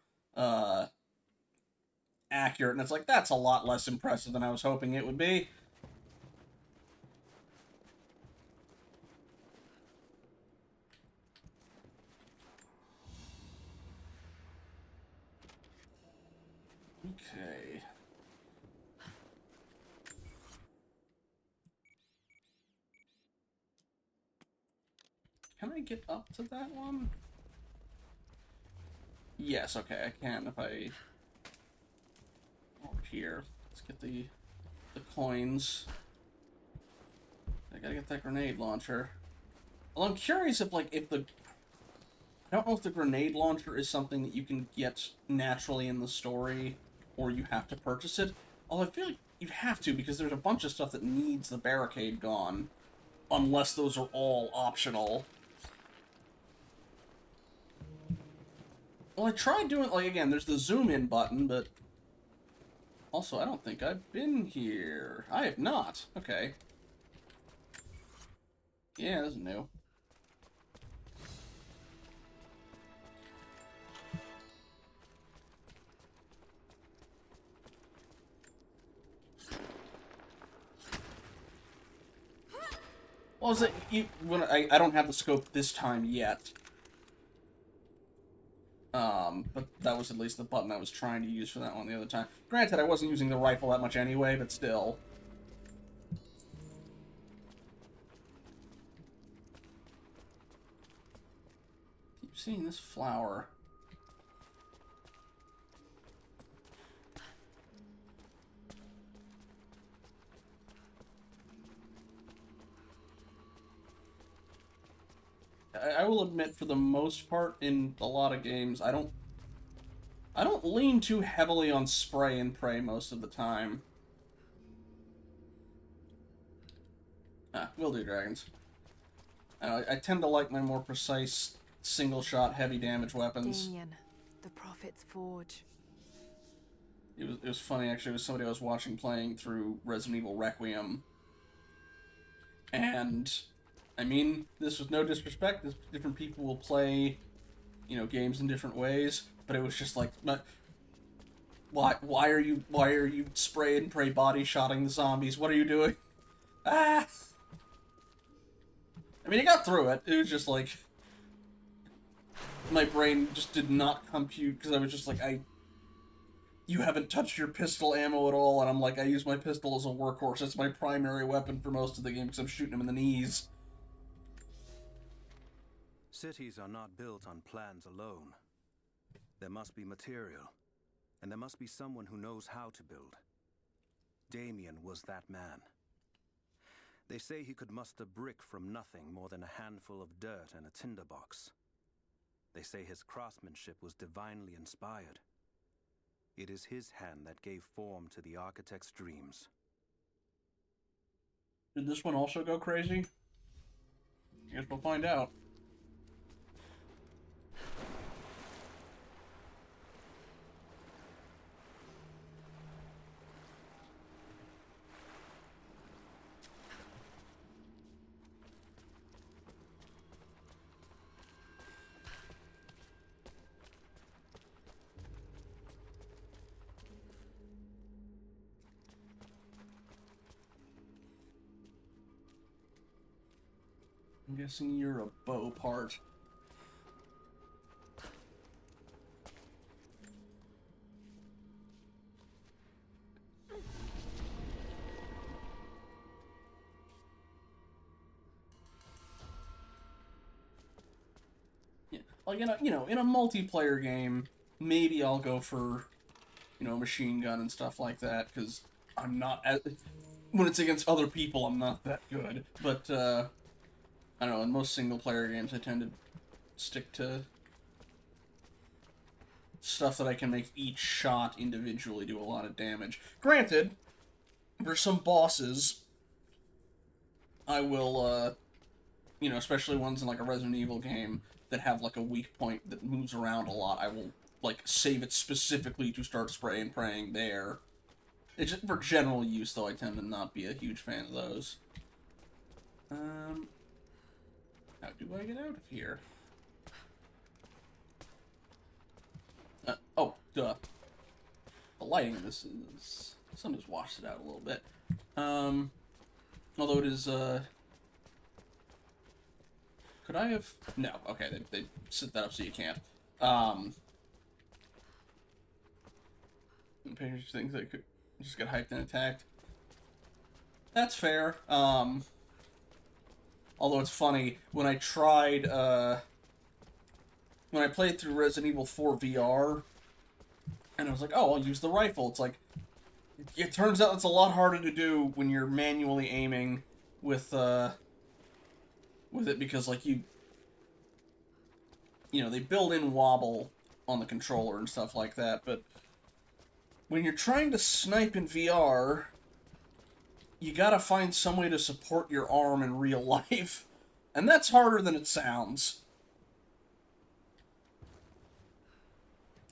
S1: accurate, and it's like, that's a lot less impressive than I was hoping it would be. Okay. Can I get up to that one? Yes, okay, I can if I... Over here. Let's get the coins. I gotta get that grenade launcher. Well, I'm curious if, like, if the... I don't know if the grenade launcher is something that you can get naturally in the story, or you have to purchase it. Although I feel like you'd have to, because there's a bunch of stuff that needs the barricade gone. Unless those are all optional. Well, I tried doing, like, again, there's the zoom in button, but... Also, I don't think I've been here. I have not. Okay. Yeah, this is new. Well, is it, when I don't have the scope this time yet. But that was at least the button I was trying to use for that one the other time. Granted, I wasn't using the rifle that much anyway, but still. Keep seeing this flower. I will admit, for the most part, in a lot of games, I don't lean too heavily on spray and pray most of the time. Will do, dragons. I tend to like my more precise, single-shot, heavy damage weapons.
S3: Damien, the Prophet's Forge.
S1: It was funny, actually. It was somebody I was watching playing through Resident Evil Requiem. And, I mean, this was no disrespect. Different people will play, you know, games in different ways. But it was just like, why are you spray and pray body shotting the zombies? What are you doing? Ah! I mean, I got through it. It was just like, my brain just did not compute, because I was just like, you haven't touched your pistol ammo at all, and I'm like, I use my pistol as a workhorse. It's my primary weapon for most of the game, because I'm shooting him in the knees.
S4: Cities are not built on plans alone. There must be material, and there must be someone who knows how to build. Damien was that man. They say he could muster brick from nothing more than a handful of dirt and a tinderbox. They say his craftsmanship was divinely inspired. It is his hand that gave form to the architect's dreams.
S1: Did this one also go crazy? I guess we'll find out. I'm guessing you're a bow part. Yeah, like in a multiplayer game, maybe I'll go for, you know, machine gun and stuff like that, because I'm not as, when it's against other people, I'm not that good. But I don't know. In most single player games, I tend to stick to stuff that I can make each shot individually do a lot of damage. Granted, for some bosses, I will, you know, especially ones in like a Resident Evil game that have like a weak point that moves around a lot, I will like save it specifically to start spraying and praying there. It's just for general use, though. I tend to not be a huge fan of those. How do I get out of here? Oh, duh. The lighting of this is... Some just washed it out a little bit. Although it is, could I have... No, okay, they set that up so you can't. Things that could just get hyped and attacked. That's fair. Although it's funny, when I tried, when I played through Resident Evil 4 VR, and I was like, oh, I'll use the rifle. It's like, it turns out it's a lot harder to do when you're manually aiming with it, because, like, you know, they build in wobble on the controller and stuff like that, but when you're trying to snipe in VR, you gotta find some way to support your arm in real life, and that's harder than it sounds.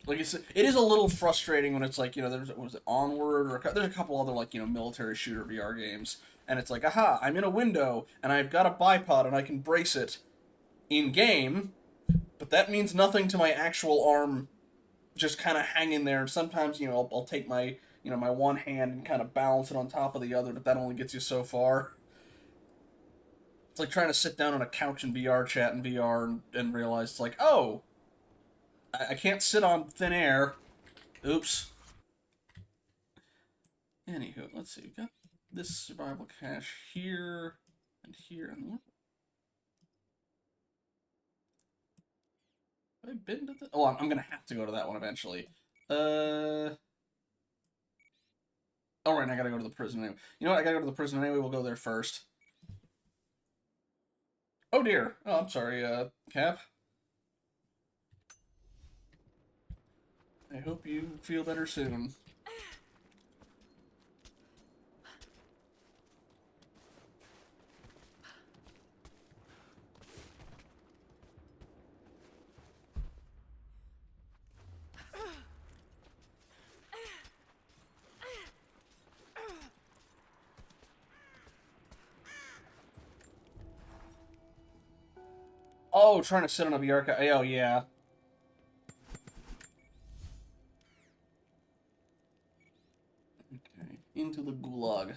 S1: Like I said, it is a little frustrating when it's like, you know, there's, what was it, Onward, or there's a couple other, like, you know, military shooter VR games, and it's like, aha, I'm in a window, and I've got a bipod, and I can brace it in-game, but that means nothing to my actual arm just kind of hanging there, and sometimes, you know, I'll take my, you know, my one hand and kind of balance it on top of the other, but that only gets you so far. It's like trying to sit down on a couch in VR, chat in VR, and realize it's like, oh, I can't sit on thin air. Oops. Anywho, let's see. We've got this survival cache here, and here, and what? Have I been to the... Oh, I'm gonna have to go to that one eventually. Oh, right, I gotta go to the prison anyway. You know what? I gotta go to the prison anyway. We'll go there first. Oh, dear. Oh, I'm sorry, Cap. I hope you feel better soon. Oh, trying to sit on a VR couch. Oh, yeah. Okay, into the gulag.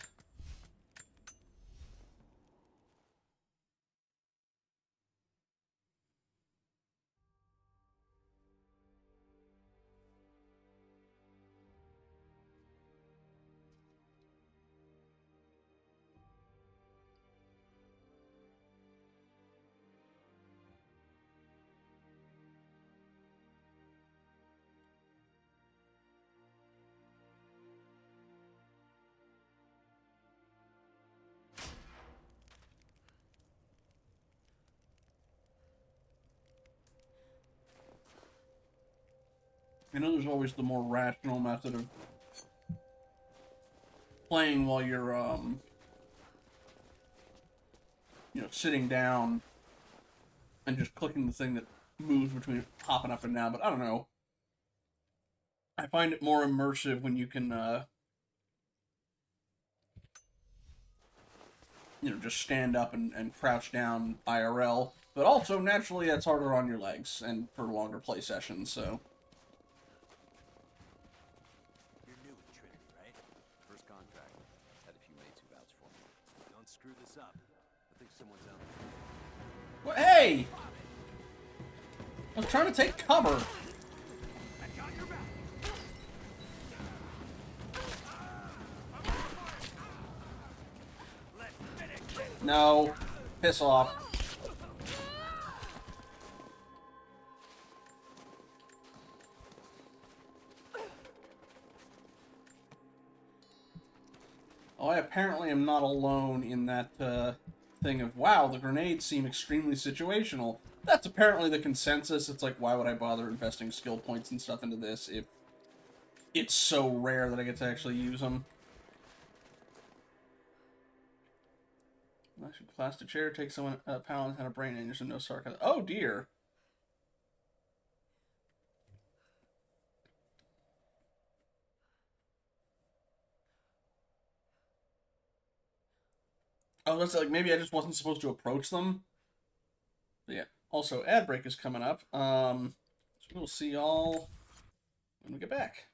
S1: I know there's always the more rational method of playing while you're, you know, sitting down and just clicking the thing that moves between popping up and down, but I don't know. I find it more immersive when you can, you know, just stand up and crouch down IRL, but also, naturally, that's harder on your legs and for longer play sessions, so...
S6: You're new with Trinity, right?
S8: First contract. Had a few mates who vouched for me.
S6: Don't screw this up. I think someone's out there.
S1: Well, hey! I was trying to take cover!
S6: I got your back. Let's finish this.
S1: No. Piss off. Oh, I apparently am not alone in that thing of, wow, the grenades seem extremely situational. That's apparently the consensus. It's like, why would I bother investing skill points and stuff into this if it's so rare that I get to actually use them? Plastic chair takes someone paladin had a brain aneurysm, no sarcasm. Oh dear. I was gonna say, like, maybe I just wasn't supposed to approach them. But yeah. Also, ad break is coming up. So we'll see y'all when we get back.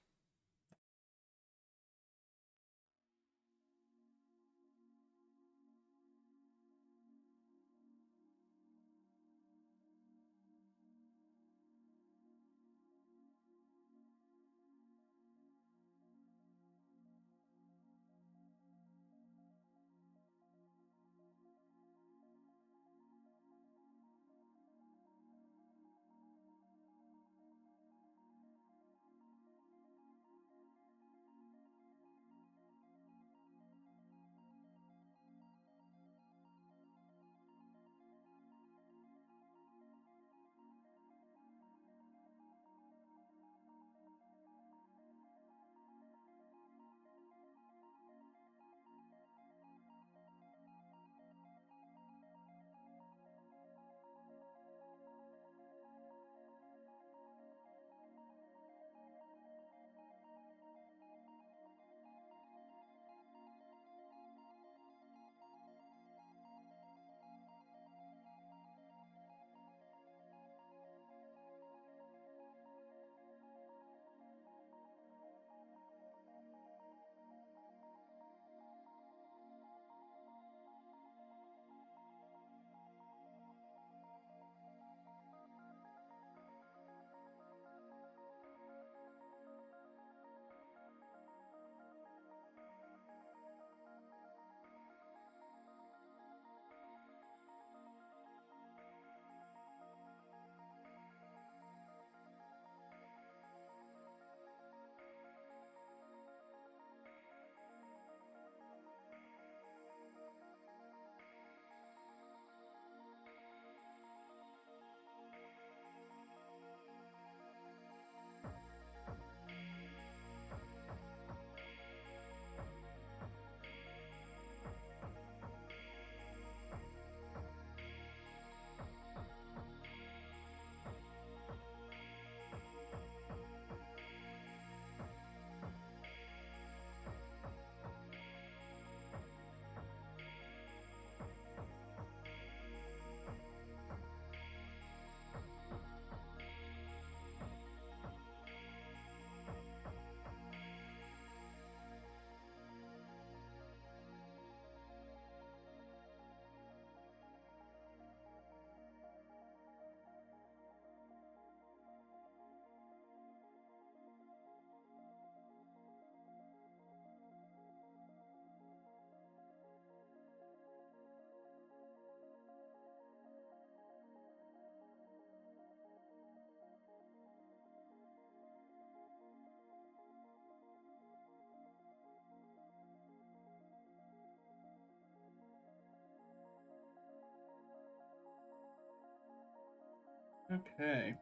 S1: Okay.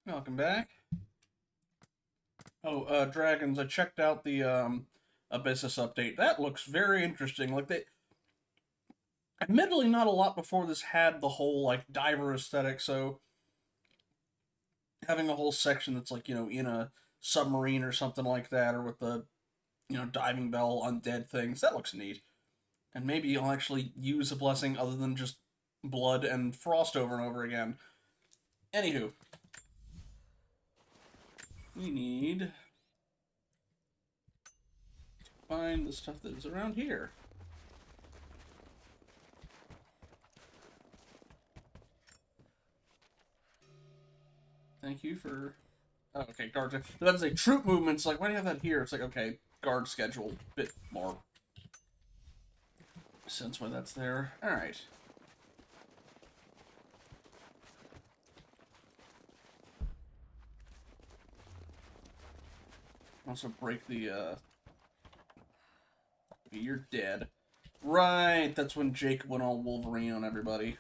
S1: Welcome back. Oh, Dragons, I checked out the Abyssus update. That looks very interesting. Like, they admittedly not a lot before this had the whole like diver aesthetic, so having a whole section that's like, in a submarine or something like that, or with the, diving bell undead things, that looks neat. And maybe you'll actually use a blessing other than just blood and frost over and over again. Anywho, we need to find the stuff that is around here. Thank you for... Oh, okay, guard... That's a troop movements. Like, why do you have that here? It's like, okay, guard schedule. Bit more sense why that's there. Alright. Also break the You're dead. Right, that's when Jacob went all Wolverine on everybody.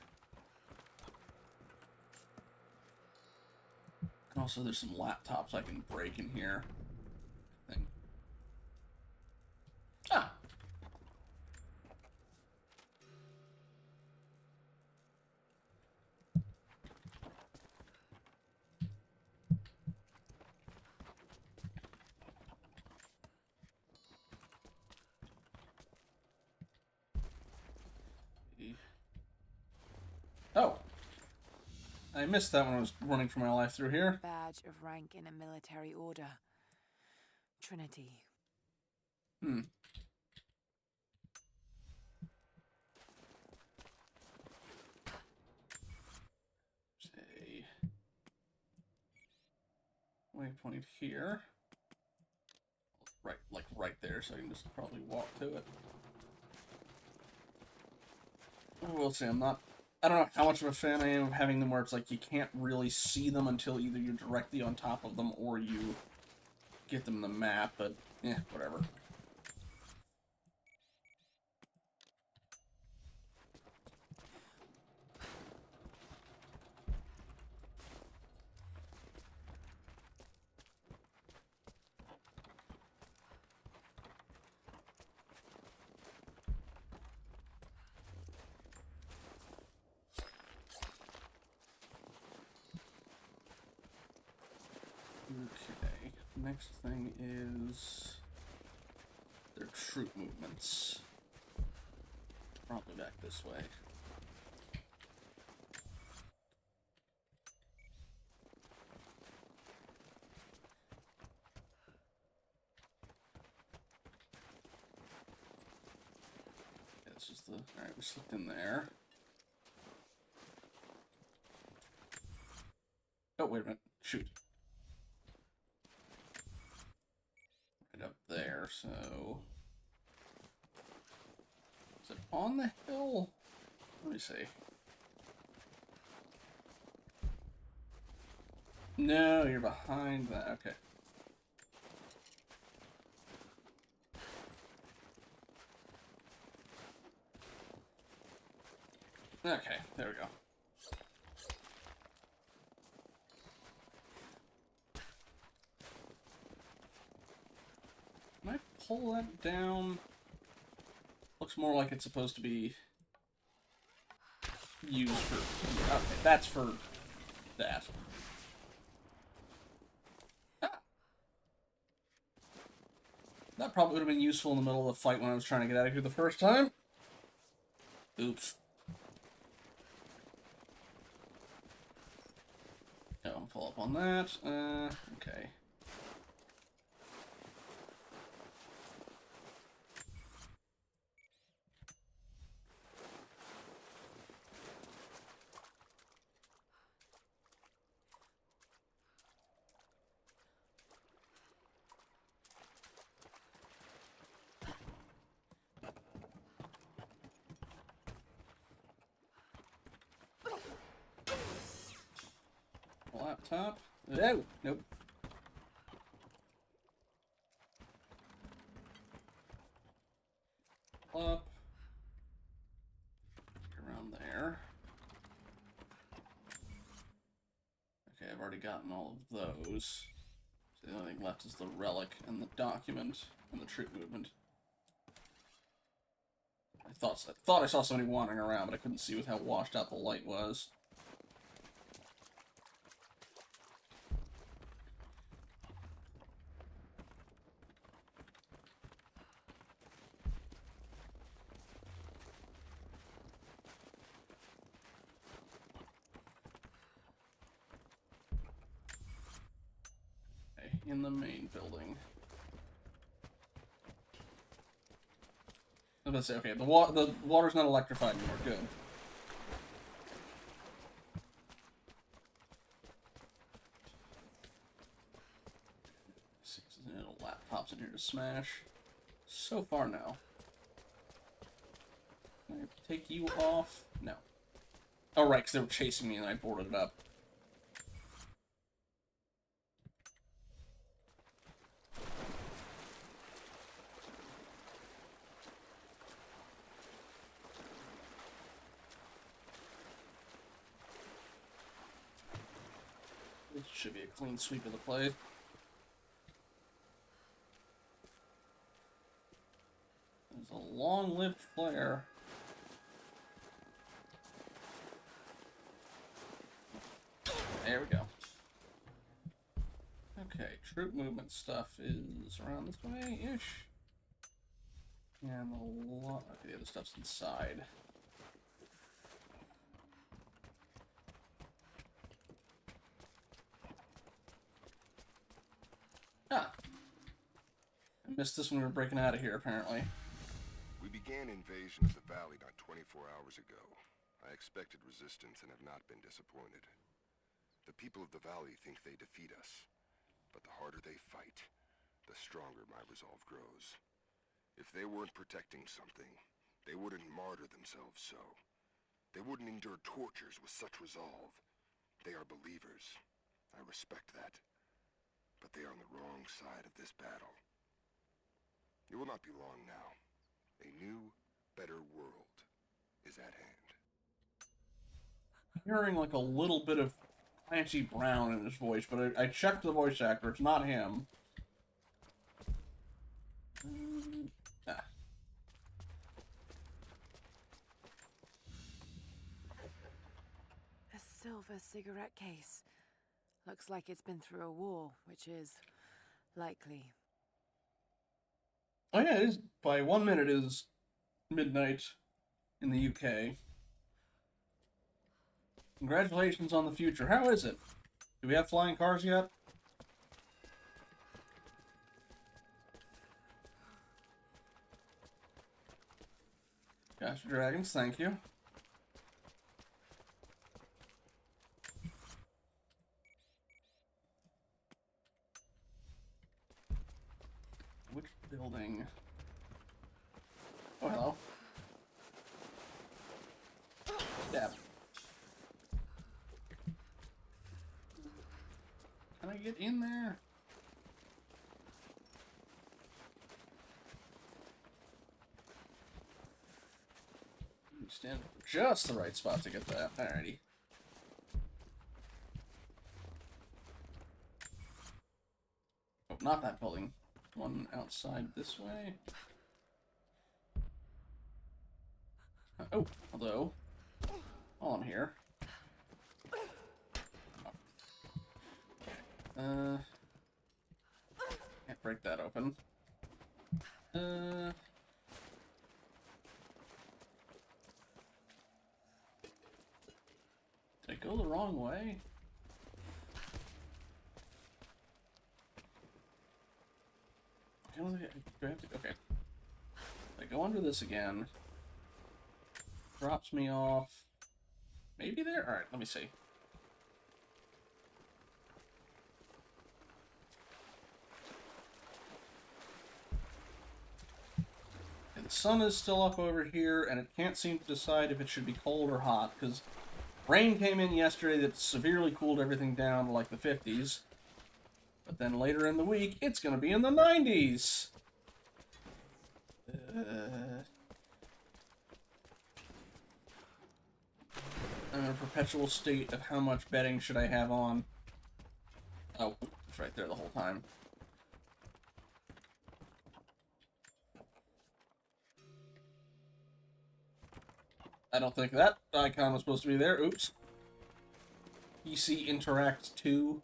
S1: And also, there's some laptops I can break in here. I think. Ah! Oh! I missed that when I was running for my life through here.
S3: Badge of rank in a military order. Trinity.
S1: Hmm. Say. Waypoint here. Right, like right there, so I can just probably walk to it. We'll see, I don't know how much of a fan I am of having them where it's like you can't really see them until either you're directly on top of them or you get them in the map, but whatever. Okay, next thing is their troop movements. Probably back this way. Okay, this is the... Alright, we slipped in there. Oh, wait a minute. Shoot. Right up there, so... Is it on the hill? Let me see. No, you're behind that. Okay. Okay, there we go. Can I pull that down? Looks more like it's supposed to be used for... Okay, that's for that. Ah. That probably would have been useful in the middle of the fight when I was trying to get out of here the first time. Oops. Oh, I'll pull up on that. Okay. Laptop. Oh, nope. Up. Around there. Okay, I've already gotten all of those. So the only thing left is the relic and the document and the troop movement. I thought I saw somebody wandering around, but I couldn't see with how washed out the light was. Okay, in the main building. I was about to say, okay, the water's not electrified anymore. Good. See, there's little laptops in here to smash. So far, no. Can I take you off? No. Oh, right, because they were chasing me and I boarded it up. Should be a clean sweep of the place. There's a long-lived flare. There we go. Okay, troop movement stuff is around this way-ish. And a lot... Okay, the other stuff's inside. Ah! I missed this when we were breaking out of here, apparently.
S9: We began invasion of the valley not 24 hours ago. I expected resistance and have not been disappointed. The people of the valley think they defeat us. But the harder they fight, the stronger my resolve grows. If they weren't protecting something, they wouldn't martyr themselves so. They wouldn't endure tortures with such resolve. They are believers. I respect that. But they are on the wrong side of this battle. It will not be long now. A new, better world is at hand.
S1: I'm hearing like a little bit of Clancy Brown in his voice, but I checked the voice actor. It's not him. Ah.
S3: A silver cigarette case. Looks like it's been through a war, which is likely.
S1: Oh yeah, it is. By 1 minute is midnight in the UK. Congratulations on the future. How is it? Do we have flying cars yet? Gotcha, dragons, thank you. Which building? Oh, hello. Stab. Can I get in there? Stand just the right spot to get that. Alrighty. Oh, not that building. One outside this way. Oh, hello. While I'm here. Can't break that open. Did I go the wrong way? Do I have to? Okay. I go under this again. Drops me off. Maybe there? Alright, let me see. And the sun is still up over here, and it can't seem to decide if it should be cold or hot, because rain came in yesterday that severely cooled everything down to like the 50s. But then later in the week, it's going to be in the 90s. I'm in a perpetual state of how much betting should I have on. Oh, it's right there the whole time. I don't think that icon was supposed to be there. Oops. PC Interact 2.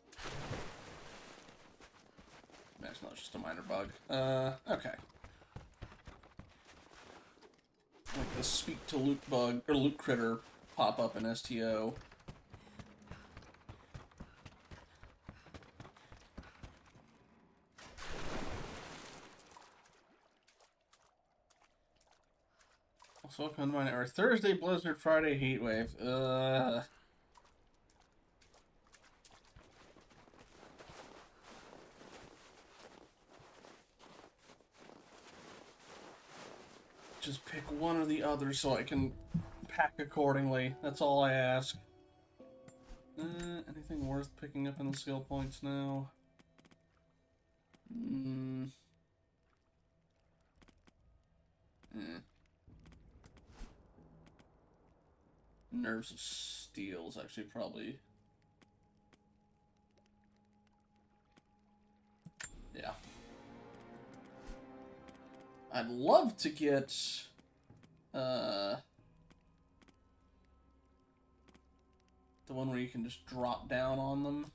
S1: That's not just a minor bug. Okay. Like the speak to loot bug, or loot critter pop up in STO. Also, welcome to our Thursday Blizzard, Friday Heatwave. Just pick one or the other so I can pack accordingly. That's all I ask. Anything worth picking up in the skill points now? Nerves of Steel is actually probably I'd love to get the one where you can just drop down on them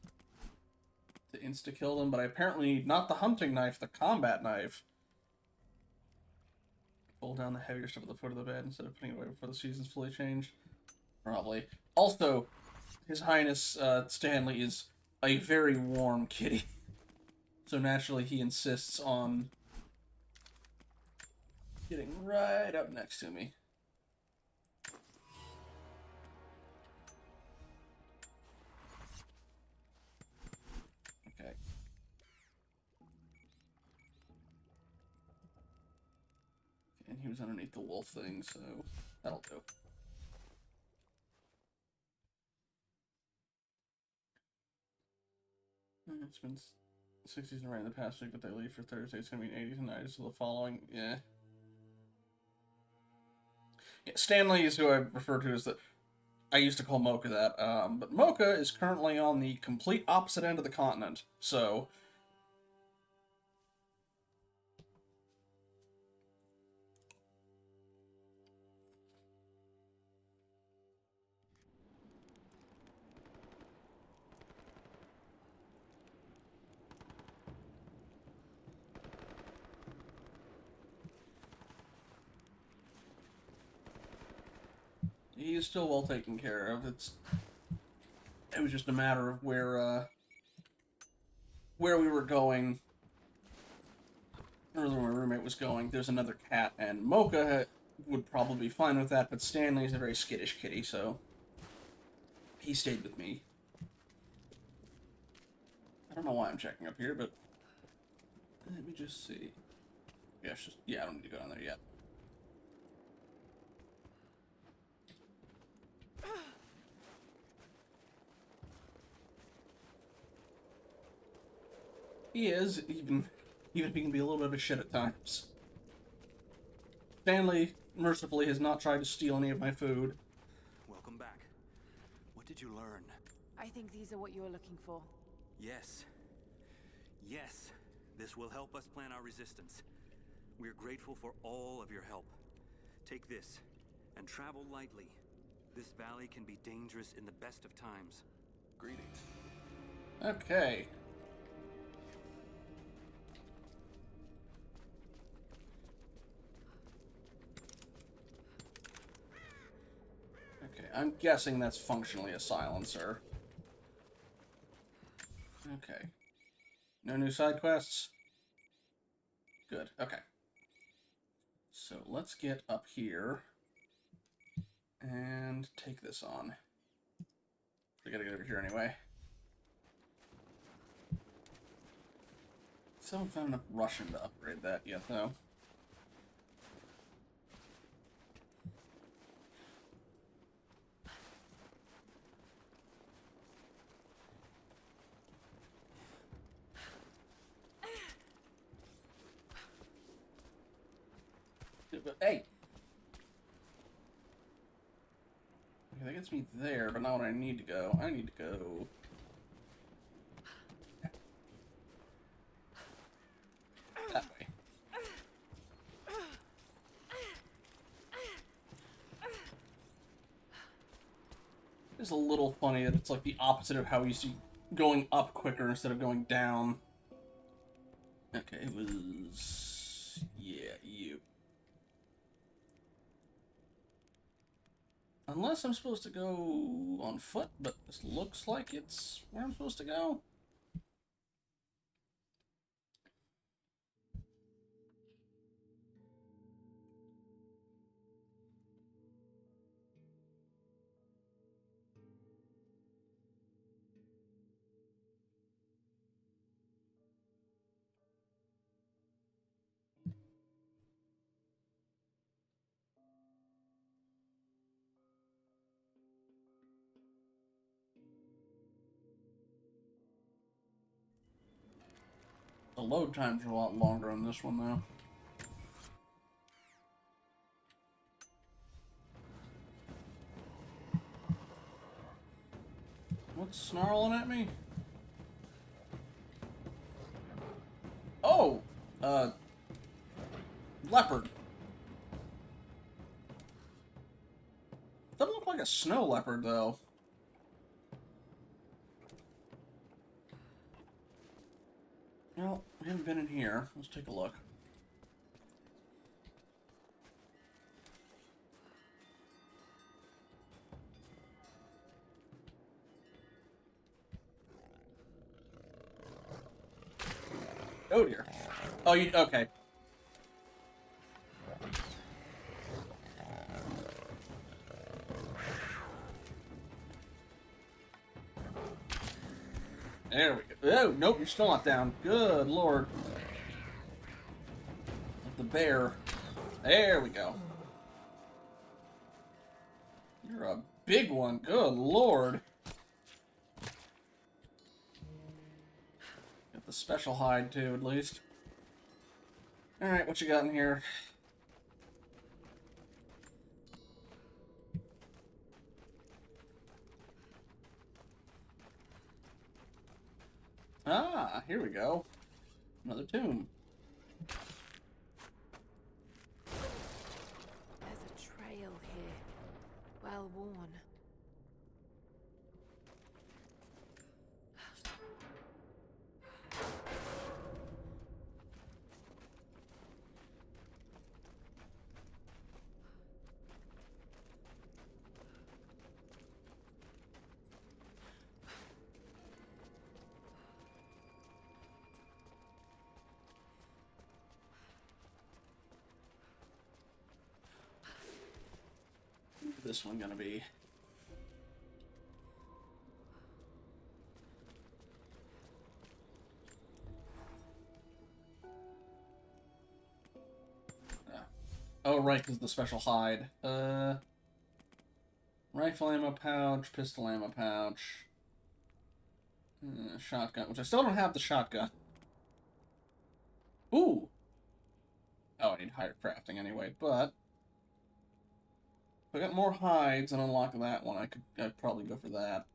S1: to insta-kill them, but I apparently need not the hunting knife, the combat knife. Pull down the heavier stuff at the foot of the bed instead of putting it away before the season's fully changed. Probably. Also, His Highness Stanley is a very warm kitty. So naturally he insists on getting right up next to me. Okay. And he was underneath the wolf thing, so that'll do. It's been 60s and right in the past week, but they leave for Thursday. It's going to be 80s and 90s for the following. Yeah. Stanley is who I refer to as the... I used to call Mocha that. But Mocha is currently on the complete opposite end of the continent. So... he is still well taken care of. It was just a matter of where we were going, or where my roommate was going. There's another cat, and Mocha would probably be fine with that, but Stanley's a very skittish kitty, so he stayed with me. I don't know why I'm checking up here, but let me just see. Yeah, I don't need to go down there yet. He is, even if he can be a little bit of a shit at times. Stanley, mercifully, has not tried to steal any of my food.
S4: Welcome back. What did you learn?
S3: I think these are what you're looking for.
S4: Yes. Yes. This will help us plan our resistance. We're grateful for all of your help. Take this, and travel lightly. This valley can be dangerous in the best of times.
S8: Greetings.
S1: Okay. Okay, I'm guessing that's functionally a silencer. Okay. No new side quests? Good, okay. So let's get up here and take this on. We gotta get over here anyway. Still haven't found enough Russian to upgrade that yet, though. But, hey! Okay, that gets me there, but not where I need to go. I need to go... that way. It's a little funny that it's like the opposite of how you see going up quicker instead of going down. Okay, it was... yeah, you. Unless I'm supposed to go on foot, but this looks like it's where I'm supposed to go. The load times are a lot longer on this one, though. What's snarling at me? Oh! Leopard. Doesn't look like a snow leopard, though. Well, we haven't been in here. Let's take a look. Oh dear. Oh, you okay? There we go. Oh, nope, you're still not down. Good lord. The bear. There we go. You're a big one. Good lord. Got the special hide, too, at least. Alright, what you got in here? Ah, here we go. Another tomb.
S3: There's a trail here, well worn.
S1: Who's this one gonna be? Oh, right, because the special hide. Rifle ammo pouch, pistol ammo pouch, shotgun, which I still don't have the shotgun. Ooh! Oh, I need higher crafting anyway, but if I got more hides and unlock that one, I'd probably go for that.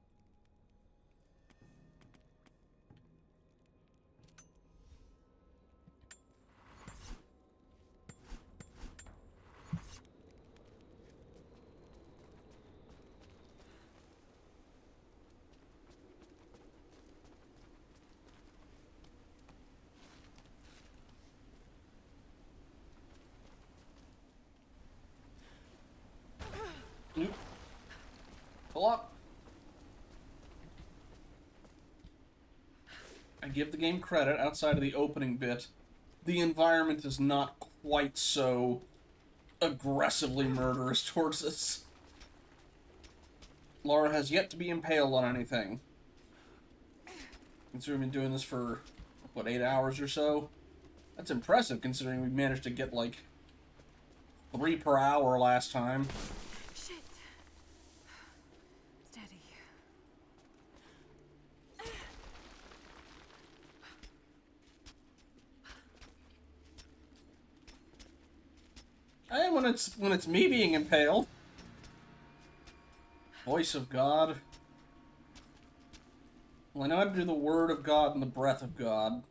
S1: Nope. Pull up. I give the game credit, outside of the opening bit, the environment is not quite so aggressively murderous towards us. Laura has yet to be impaled on anything. Considering we've been doing this for, what, 8 hours or so? That's impressive, considering we managed to get, like, 3 per hour last time.
S3: Shit. Steady.
S1: And when it's me being impaled. Voice of God. Well, I know how to do the Word of God and the Breath of God.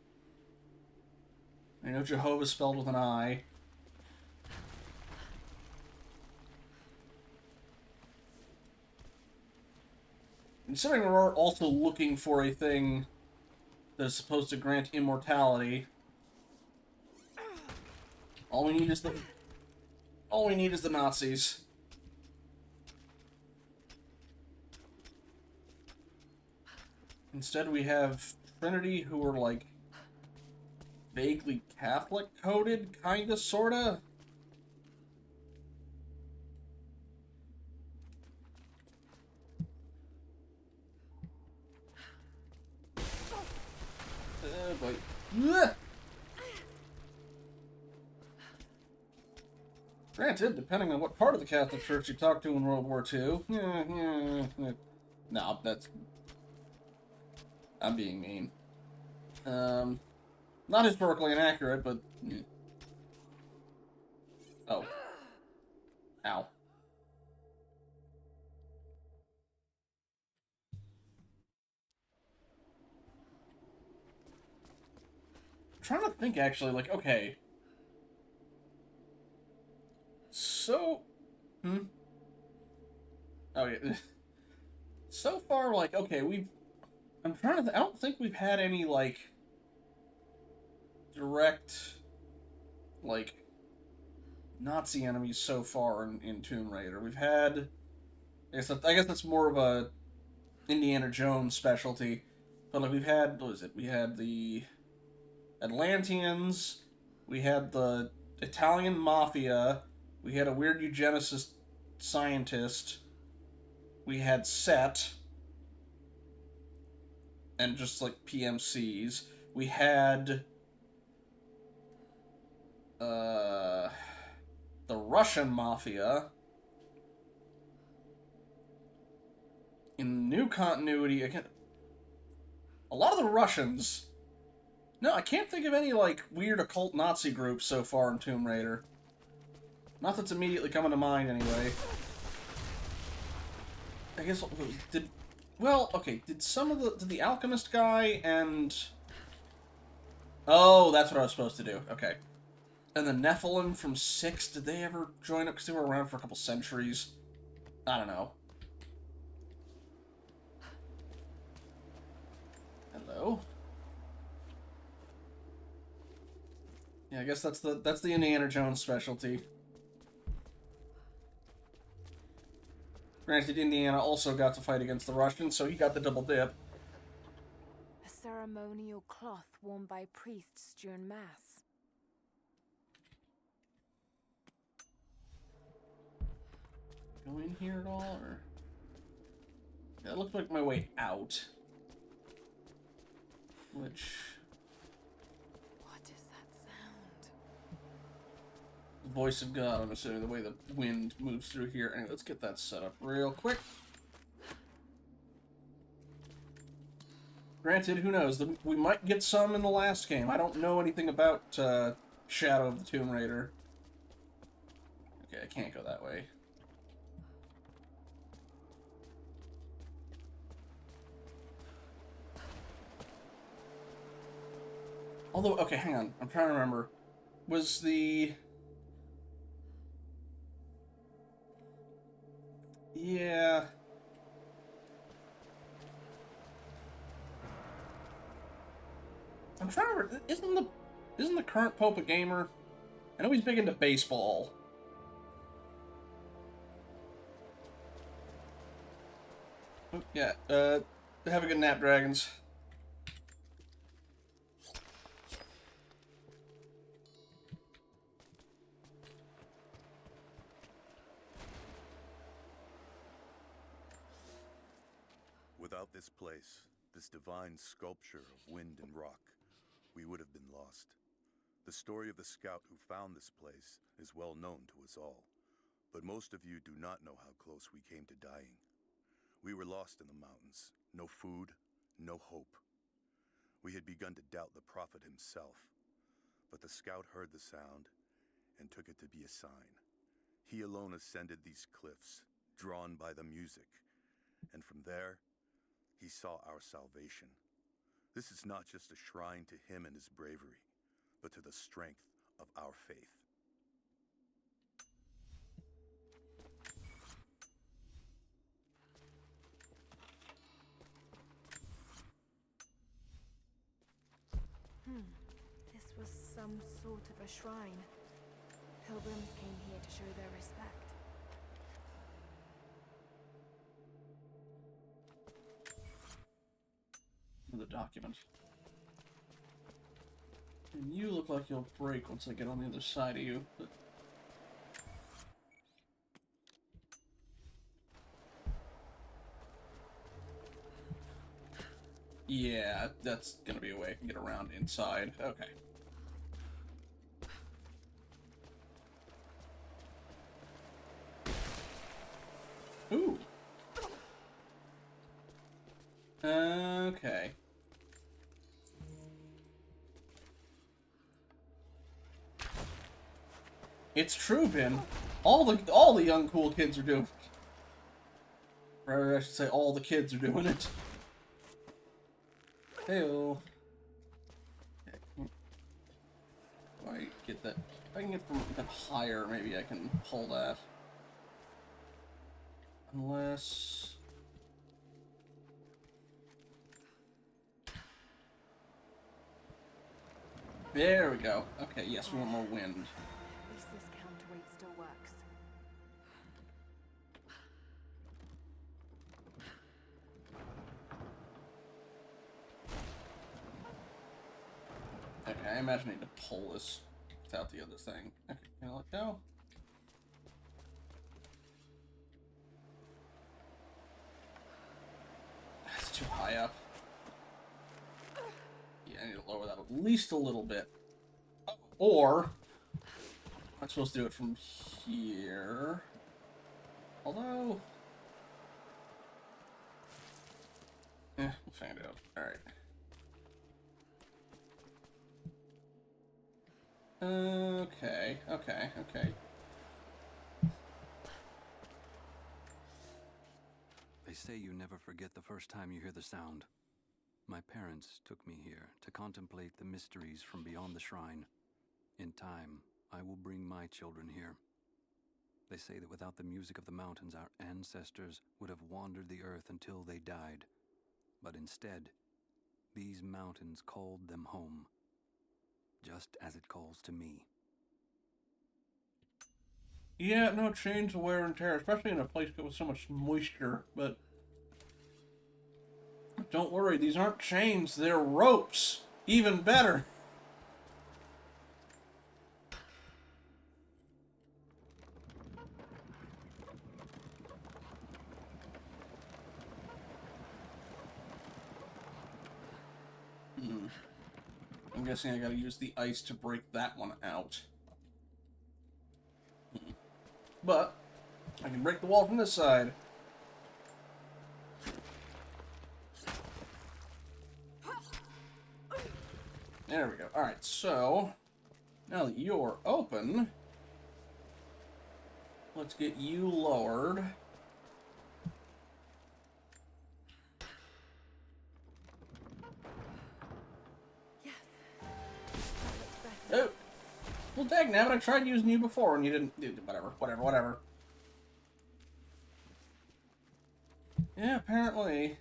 S1: I know Jehovah's spelled with an I. Considering we're also looking for a thing that is supposed to grant immortality, all we need is the Nazis. Instead, we have Trinity, who are like vaguely Catholic coded, kinda, sorta. But ugh. Granted, depending on what part of the Catholic Church you talk to in World War II, no, I'm being mean. Not historically inaccurate, but oh, ow. I'm trying to think, actually, like, okay. so... Okay. So far, like, okay, I'm trying to... I don't think we've had any, like... direct... like... Nazi enemies so far in Tomb Raider. We've had... I guess that's more of a Indiana Jones specialty. But, like, we've had... What was it? We had the Atlanteans. We had the Italian Mafia. We had a weird eugenicist scientist. We had Set. And just, like, PMCs. We had... the Russian Mafia. In new continuity, again, a lot of the Russians... No, I can't think of any, like, weird occult Nazi groups so far in Tomb Raider. Not that's immediately coming to mind, anyway. I guess, well, okay, did the Alchemist guy and... Oh, that's what I was supposed to do, okay. And the Nephilim from 6, did they ever join up? Because they were around for a couple centuries. I don't know. Hello? Yeah, I guess that's the Indiana Jones specialty. Granted, Indiana also got to fight against the Russians, so he got the double dip.
S3: A ceremonial cloth worn by priests during Mass.
S1: Go in here at all, or... Yeah, it looked like my way out. Which...
S3: What is that sound?
S1: The voice of God, I'm assuming, the way the wind moves through here. Anyway, let's get that set up real quick. Granted, who knows? We might get some in the last game. I don't know anything about Shadow of the Tomb Raider. Okay, I can't go that way. Although, okay, hang on. I'm trying to remember. Was the... Yeah... I'm trying to remember. Isn't the current Pope a gamer? I know he's big into baseball. Oh, yeah, have a good nap, dragons.
S4: Without this place, this divine sculpture of wind and rock, we would have been lost. The story of the scout who found this place is well known to us all, but most of you do not know how close we came to dying. We were lost in the mountains, no food, no hope. We had begun to doubt the prophet himself, but the scout heard the sound and took it to be a sign. He alone ascended these cliffs, drawn by the music, and from there, he saw our salvation. This is not just a shrine to him and his bravery, but to the strength of our faith.
S3: This was some sort of a shrine. Pilgrims came here to show their respect.
S1: The document. And you look like you'll break once I get on the other side of you, but... Yeah, that's gonna be a way I can get around inside. Okay. Ooh. Okay. It's true, Ben. All the young cool kids are doing it. Or I should say all the kids are doing it. Heyo. Okay. Do I I get that. If I can get from even higher, maybe I can pull that. Unless... There we go. Okay, yes, we want more wind.
S3: At least this counterweight still works.
S1: Okay, I imagine I need to pull this without the other thing. Okay, can I let go? That's too high up. Yeah, I need to lower that at least a little bit. Or, I'm supposed to do it from here. Although... we'll find out. Alright. Okay.
S4: They say you never forget the first time you hear the sound. My parents took me here to contemplate the mysteries from beyond the shrine. In time, I will bring my children here. They say that without the music of the mountains, our ancestors would have wandered the earth until they died. But instead, these mountains called them home, just as it calls to me.
S1: Yeah, no, change the wear and tear, especially in a place with so much moisture, but... Don't worry, these aren't chains, they're ropes! Even better! I'm guessing I gotta use the ice to break that one out. But, I can break the wall from this side. There we go. Alright, so, now that you're open, let's get you lowered.
S3: Yes.
S1: Oh! Well, dagnabbit, I tried using you before and you didn't... Whatever. Yeah, apparently...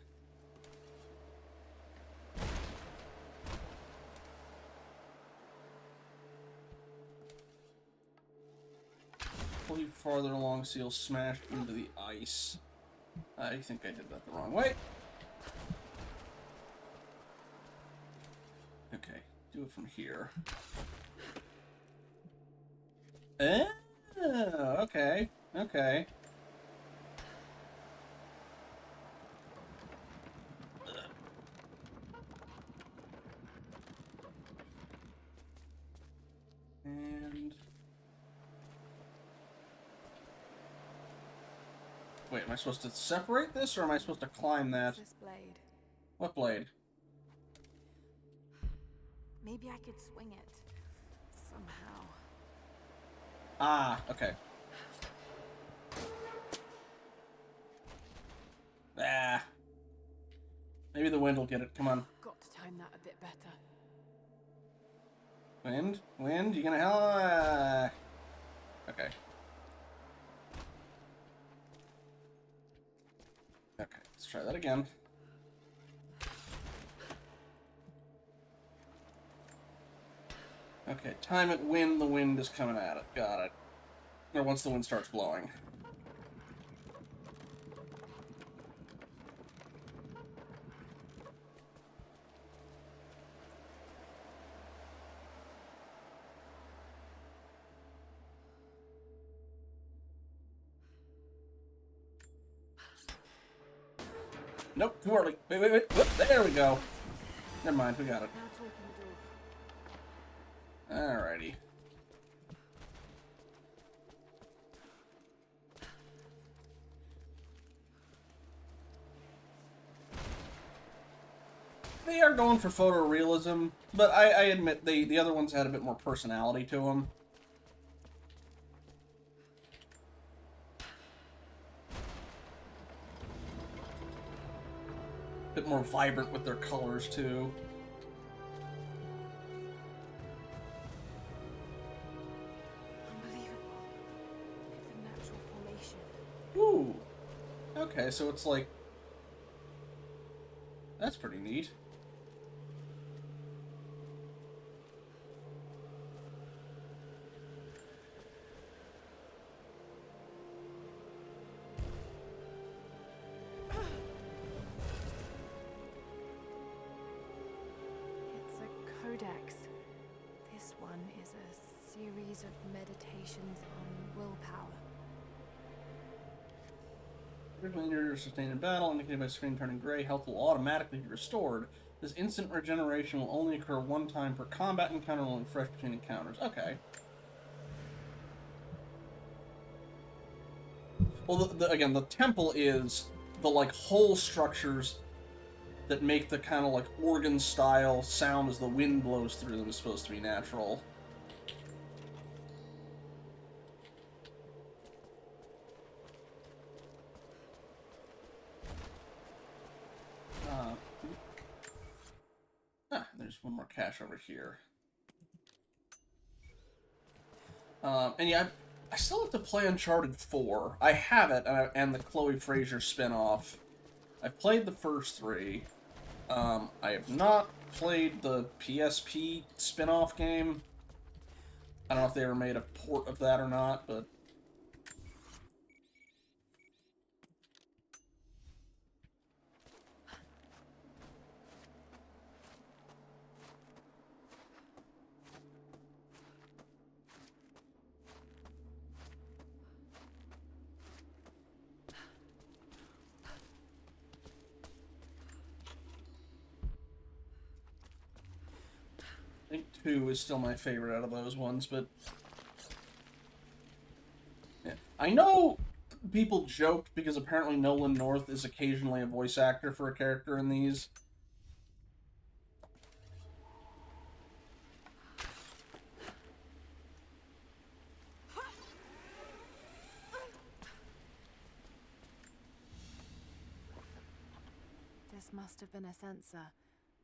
S1: Pull you farther along so you'll smash into the ice. I think I did that the wrong way. Okay, do it from here. Oh, okay. And... Wait, am I supposed to separate this, or am I supposed to climb that?
S3: This blade.
S1: What blade?
S3: Maybe I could swing it. Somehow.
S1: Ah, okay. Ah. Maybe the wind will get it. Come on.
S3: Got to time that a bit better.
S1: Wind, you gonna help? Okay. Okay, let's try that again. Okay, time it when the wind is coming at it. Got it. Or once the wind starts blowing. Nope, too early. Wait. Whoop, there we go. Never mind, we got it.
S3: Now to open the door.
S1: Alrighty. They are going for photorealism, but I admit the other ones had a bit more personality to them. A bit more vibrant with their colors, too. Okay, so it's like... That's pretty neat.
S3: It's a codex. This one is a series of meditations on willpower.
S1: Originally injured or sustained in battle, indicated by screen turning gray, health will automatically be restored. This instant regeneration will only occur one time per combat encounter and will refresh between encounters. Okay. Well, again, the temple is the, like, whole structures that make the kind of, like, organ-style sound as the wind blows through them is supposed to be natural. There's one more cache over here. And yeah, I still have to play Uncharted 4. I have it, and the Chloe Fraser spin-off. I've played the first 3. I have not played the PSP spin-off game. I don't know if they ever made a port of that or not, but... I think 2 is still my favorite out of those ones, but... Yeah. I know people joked because apparently Nolan North is occasionally a voice actor for a character in these.
S3: This must have been a censer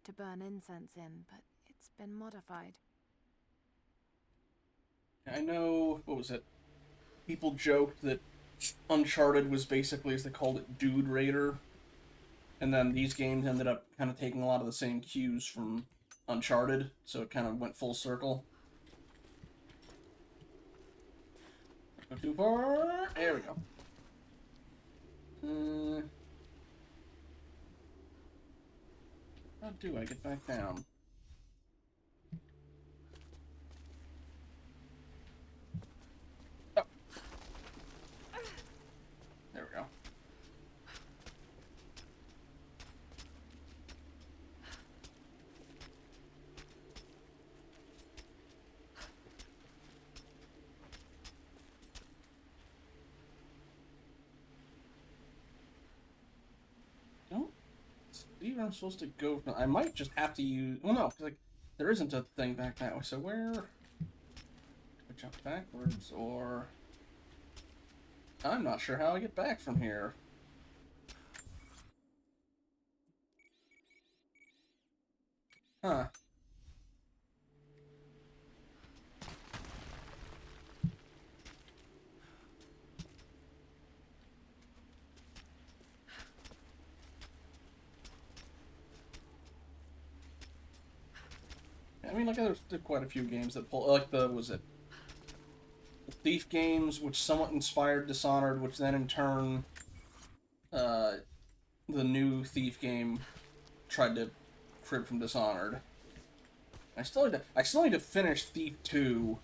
S3: to burn incense in, but it's been modified.
S1: I know, what was it? People joked that Uncharted was basically, as they called it, Dude Raider. And then these games ended up kind of taking a lot of the same cues from Uncharted, so it kind of went full circle. Not too far. There we go. How do I get back down? Oh. There we go. Don't see where I'm supposed to go. I might just have to use... Well, no, because like, there isn't a thing back that way. So where... Do I jump backwards, or... I'm not sure how I get back from here. Huh. I mean, like, there's quite a few games that pull... Like, was it... The Thief games, which somewhat inspired Dishonored, which then in turn... the new Thief game tried to crib from Dishonored. I still need to finish Thief 2.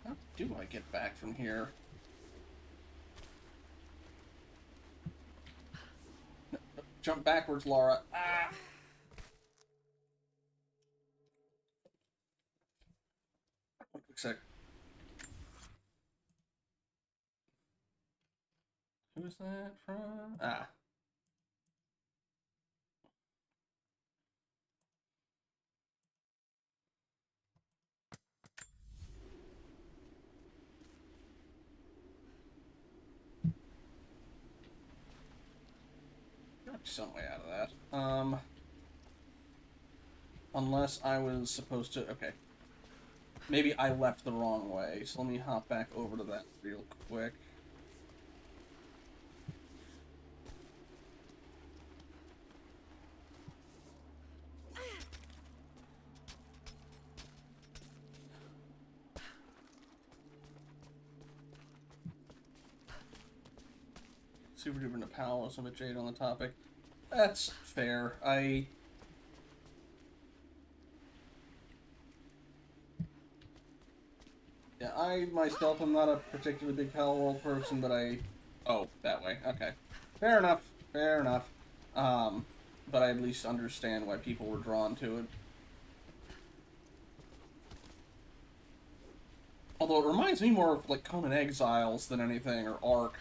S1: How do I get back from here? No, jump backwards, Laura. Ah! One quick sec. Who is that from? Ah. Got some way out of that. Unless I was supposed to... Okay. Maybe I left the wrong way, so let me hop back over to that real quick. Super duper Nepal with some jade on the topic. That's fair. Yeah, I myself am not a particularly big Pal World person, but oh, that way. Okay. Fair enough. Fair enough. But I at least understand why people were drawn to it. Although it reminds me more of like Conan Exiles than anything, or Ark.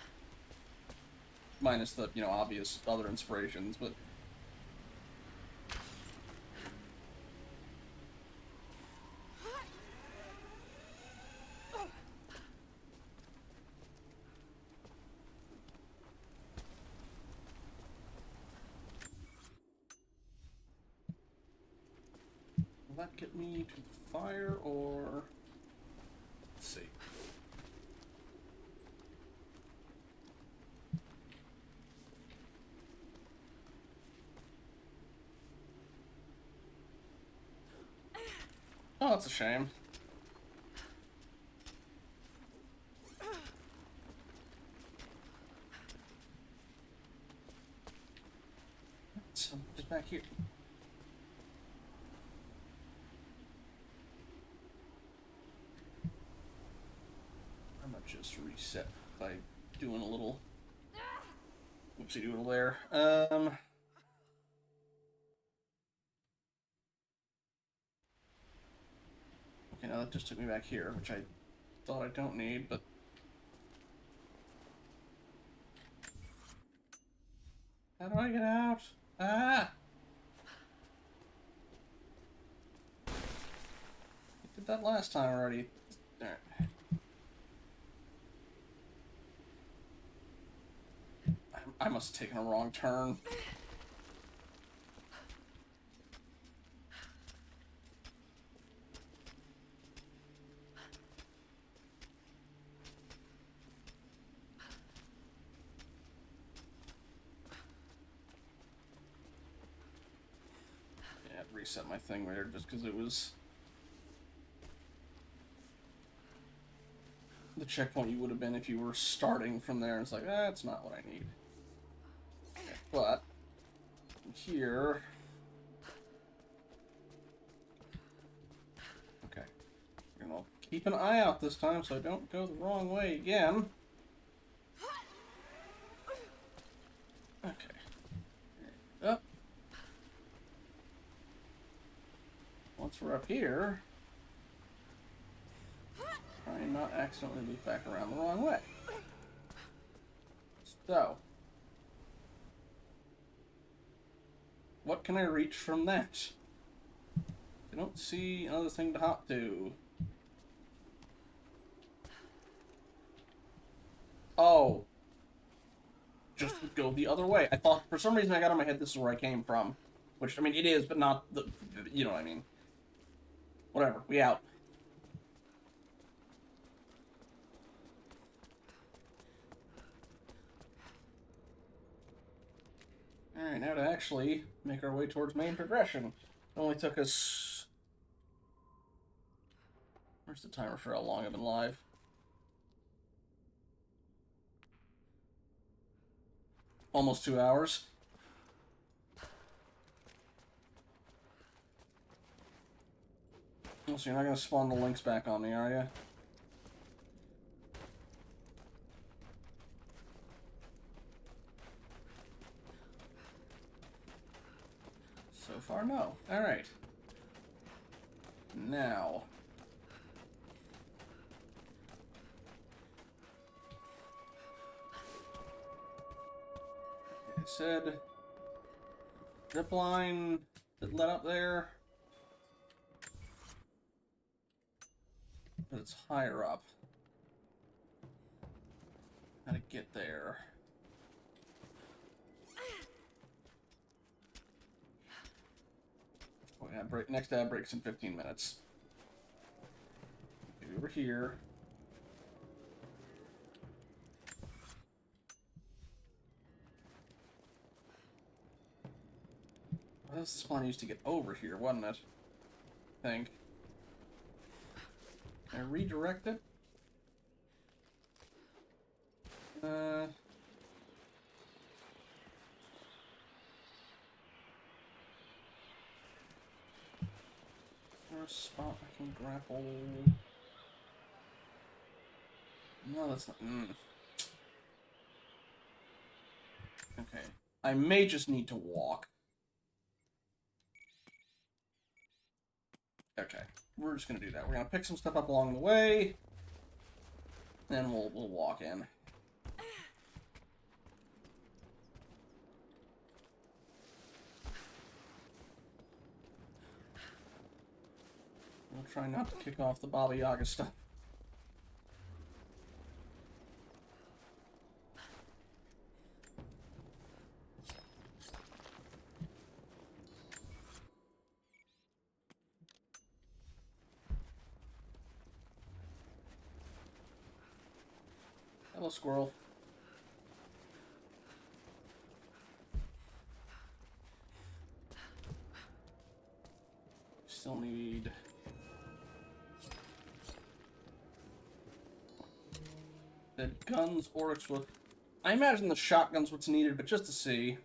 S1: Minus the, obvious other inspirations, but... Will that get me to the fire, or... Let's see. Oh, that's a shame. So, just back here. I'm gonna just reset by doing a little whoopsie doodle there. Okay, now that just took me back here, which I thought I don't need, but... How do I get out? Ah! I did that last time already. Alright. I must have taken a wrong turn. Yeah, I'd reset my thing there just because it was the checkpoint you would have been if you were starting from there. It's like, that's not what I need. Okay, but here, okay, we're gonna keep an eye out this time so I don't go the wrong way again. Okay, up. Once we're up here, try and not accidentally loop back around the wrong way. So, what can I reach from that? I don't see another thing to hop to. Oh. Just go the other way. I thought, for some reason I got in my head this is where I came from. Which, I mean, it is, but not the... You know what I mean. Whatever, we out. Alright, now to actually make our way towards main progression. It only took us... Where's the timer for how long I've been live? Almost 2 hours. Oh, so you're not going to spawn the links back on me, are you? So far, no. Alright. Now... Like I said... Drip line that led up there... But it's higher up. How to get there? Oh, Next ad break's in 15 minutes. Maybe over here. Well, this is the plan I used to get over here, wasn't it? I think. Can I redirect it? A spot I can grapple. No, that's not. Okay. I may just need to walk. Okay. We're just gonna do that. We're gonna pick some stuff up along the way. Then we'll walk in. We'll try not to kick off the Baba Yaga stuff. Hello, squirrel. Still need... the guns, Oryx with... I imagine the shotgun's what's needed, but just to see.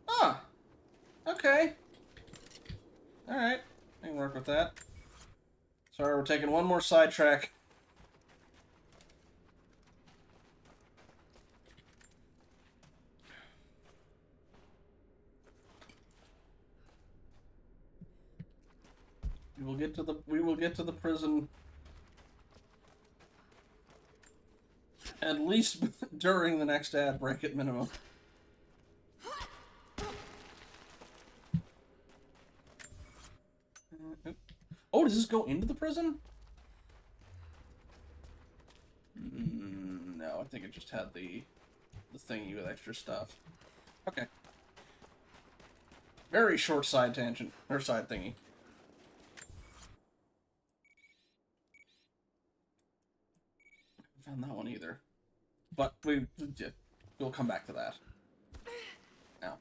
S1: Ah! Okay. Alright. I can work with that. Sorry, we're taking one more sidetrack. We will get to the prison at least during the next ad break at minimum. Oh, does this go into the prison? No, I think it just had the thingy with extra stuff. Okay. Very short side tangent, or side thingy. Found that one either. But we'll come back to that. Now.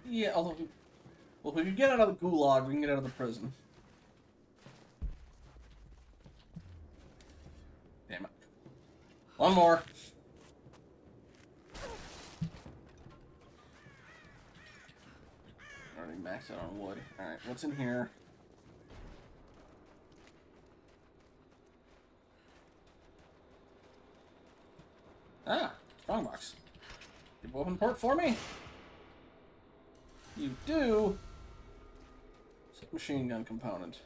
S1: Yeah, although... Well, if we can get out of the gulag, we can get out of the prison. Damn it. One more. Already maxed out on wood. Alright, what's in here? Ah, strongbox. You open port for me? You do. Machine gun component.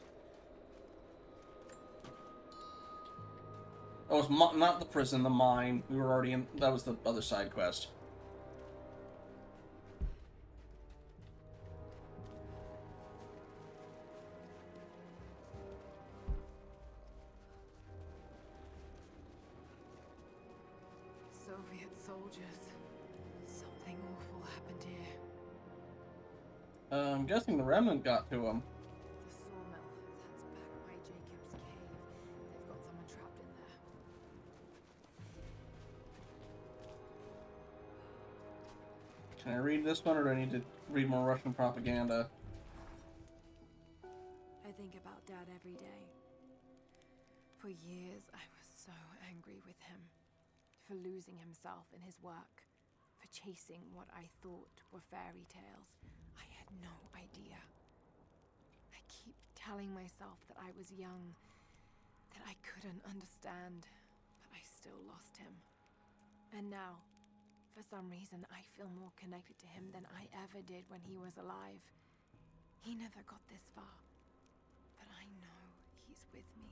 S1: Oh, it's not the prison, the mine. We were already in. That was the other side quest.
S3: Soviet soldiers. Something awful happened here.
S1: I'm guessing the Remnant got to him.
S3: The sawmill. That's back by Jacob's cave. They've got someone trapped in there.
S1: Can I read this one, or do I need to read more Russian propaganda?
S3: I think about Dad every day. For years, I was so angry with him. For losing himself in his work. For chasing what I thought were fairy tales. I had no idea. I keep telling myself that I was young, that I couldn't understand, but I still lost him. And now, for some reason, I feel more connected to him than I ever did when he was alive. He never got this far, but I know he's with me.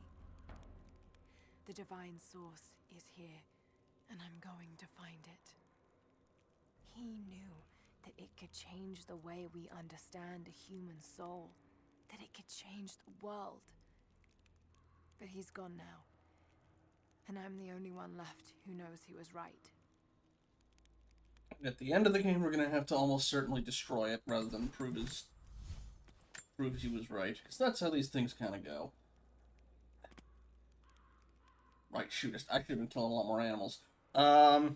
S3: The divine source is here, and I'm going to find it. He knew that that it could change the way we understand a human soul, that it could change the world. But he's gone now, and I'm the only one left who knows he was right.
S1: At the end of the game, we're gonna have to almost certainly destroy it rather than prove he was right, because that's how these things kind of go. Right, shoot, I should have been killing a lot more animals. Yeah.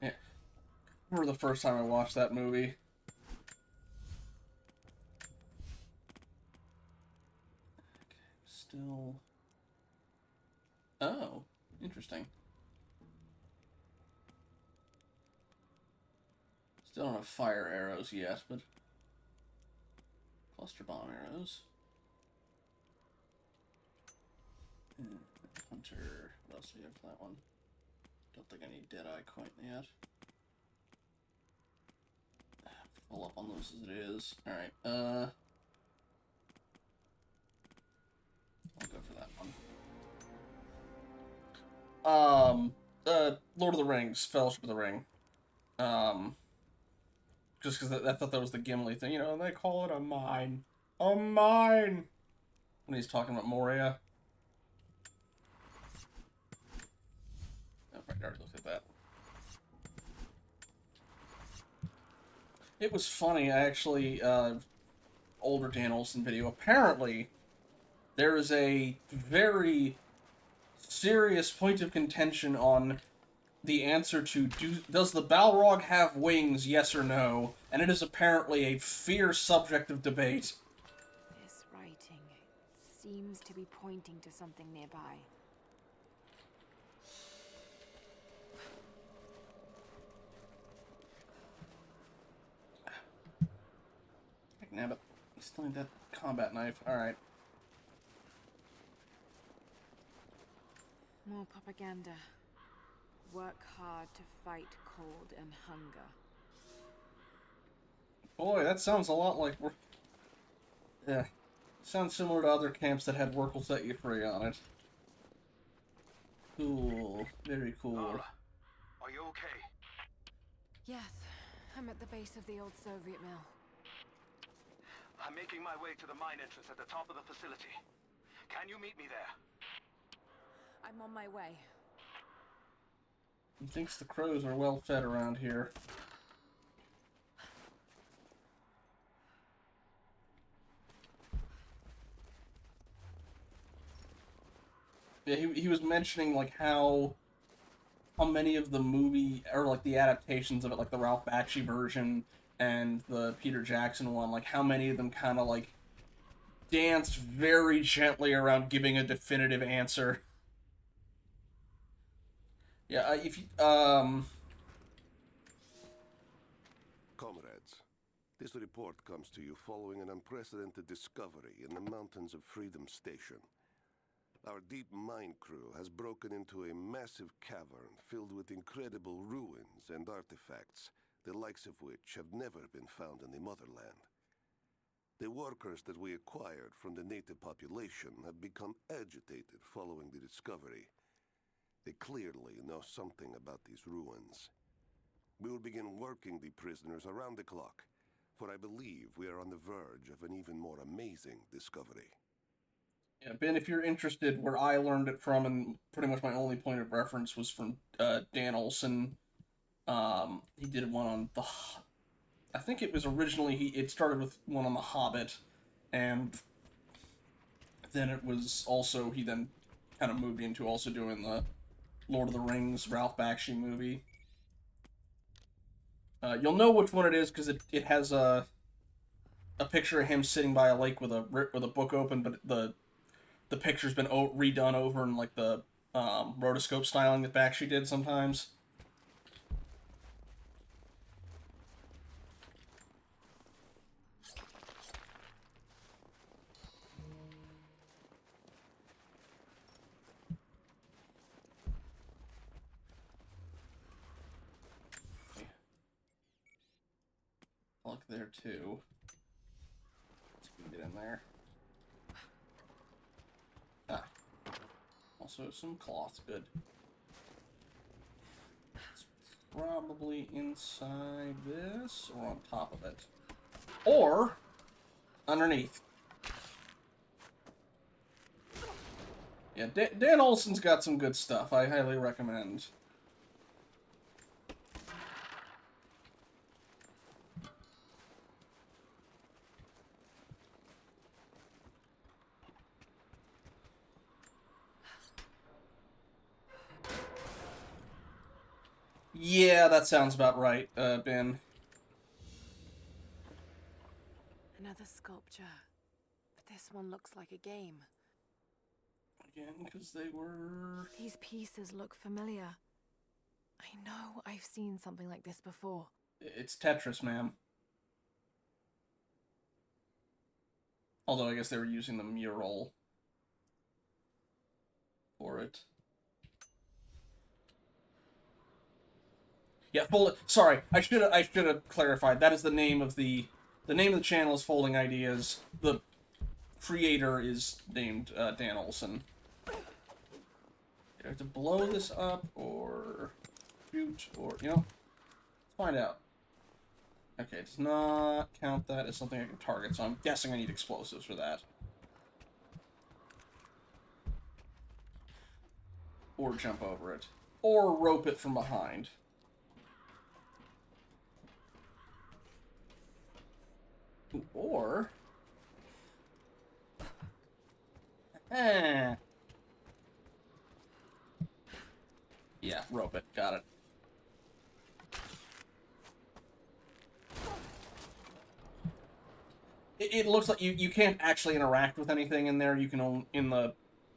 S1: I remember the first time I watched that movie. Okay, still... Oh, interesting. Still don't have fire arrows yet, but... Cluster bomb arrows. Hunter. What else do we have for that one? Don't think I need Deadeye quite yet. Full up on those as it is. Alright, I'll go for that one. Lord of the Rings, Fellowship of the Ring. Just because I thought that was the Gimli thing, you know, and they call it a mine. A mine! When he's talking about Moria. Oh, right, I already looked at that. It was funny, I actually, older Dan Olsen video. Apparently, there is a very serious point of contention on the answer to does the Balrog have wings, yes or no? And it is apparently a fierce subject of debate.
S3: This writing seems to be pointing to something nearby.
S1: Nab it. Still need that combat knife. Alright.
S3: More propaganda. Work hard to fight cold and hunger.
S1: Boy, that sounds a lot like we're... Yeah. Sounds similar to other camps that had work will set you free on it. Cool. Very cool.
S2: Are you okay?
S3: Yes, I'm at the base of the old Soviet mill.
S2: I'm making my way to the mine entrance at the top of the facility. Can you meet me there?
S3: I'm on my way.
S1: He thinks the crows are well fed around here. Yeah, he was mentioning, like, how many of the movie, or, like, the adaptations of it, like the Ralph Bakshi version and the Peter Jackson one, like, how many of them kind of, like, danced very gently around giving a definitive answer. Yeah, if you,
S10: Comrades, this report comes to you following an unprecedented discovery in the mountains of Freedom Station. Our deep mine crew has broken into a massive cavern filled with incredible ruins and artifacts, the likes of which have never been found in the motherland. The workers that we acquired from the native population have become agitated following the discovery. They clearly know something about these ruins. We will begin working the prisoners around the clock, for I believe we are on the verge of an even more amazing discovery.
S1: yeah, Ben, if you're interested, where I learned it from, and pretty much my only point of reference was from Dan Olsen. He did one on the... I think it was originally, it started with one on The Hobbit, and then it was also, he then kind of moved into also doing the Lord of the Rings, Ralph Bakshi movie. You'll know which one it is because it has a picture of him sitting by a lake with a book open, but the picture's been redone over in like the rotoscope styling that Bakshi did sometimes. Look there too. Let's see if we can get in there. Ah. Also some cloth, good. probably inside this, or on top of it. Or underneath. Yeah, Dan Olsen's got some good stuff. I highly recommend. Yeah, that sounds about right, Ben.
S3: Another sculpture. But this one looks like a game.
S1: Again, because they were...
S3: These pieces look familiar. I know I've seen something like this before.
S1: It's Tetris, ma'am. Although I guess they were using the mural for it. Yeah, sorry, I should have clarified. That is the name of the name of the channel is Folding Ideas. The creator is named Dan Olsen. Do I have to blow this up or shoot or let's find out. Okay, it does not count that as something I can target, so I'm guessing I need explosives for that. Or jump over it. Or rope it from behind. Or... Yeah, rope it. Got it. It looks like you can't actually interact with anything in there. You can only, in the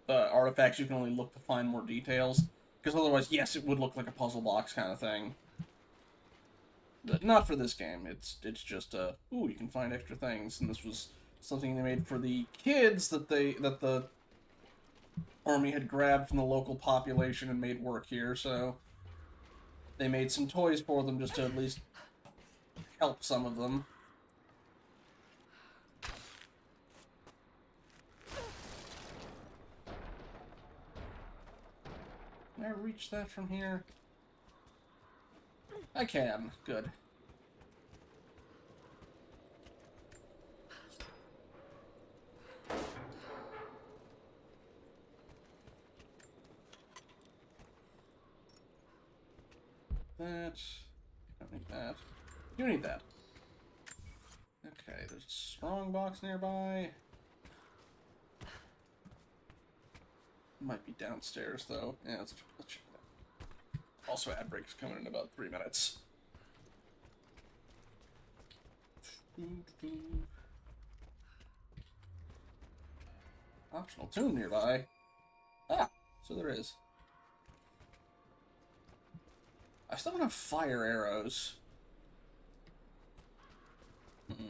S1: artifacts, you can only look to find more details. Because otherwise, yes, it would look like a puzzle box kind of thing. But not for this game. It's just ooh, you can find extra things, and this was something they made for the kids that the army had grabbed from the local population and made work here. So they made some toys for them just to at least help some of them. Can I reach that from here? I can. Good. That. Don't need that. Do need that. Okay, there's a strong box nearby. Might be downstairs, though. Yeah, let's check that. Also, ad break is coming in about 3 minutes. Optional tomb nearby. Ah, so there is. I still don't have fire arrows. Okay,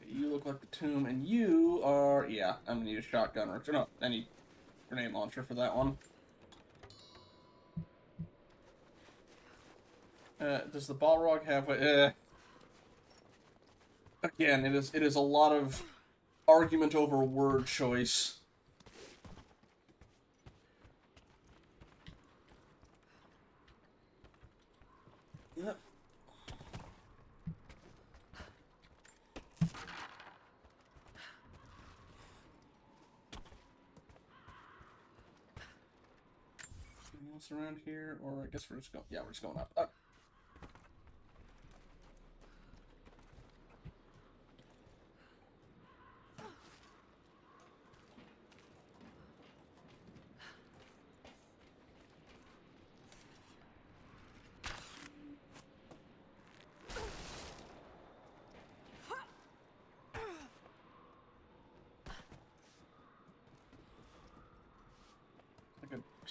S1: you look like the tomb, and you are... Yeah, I'm gonna need a shotgun, or no, I need grenade launcher for that one. Does the Balrog have a... Again, it is a lot of argument over word choice. Yep. Anything else around here? Or I guess we're just going... Yeah, we're just going up. Up.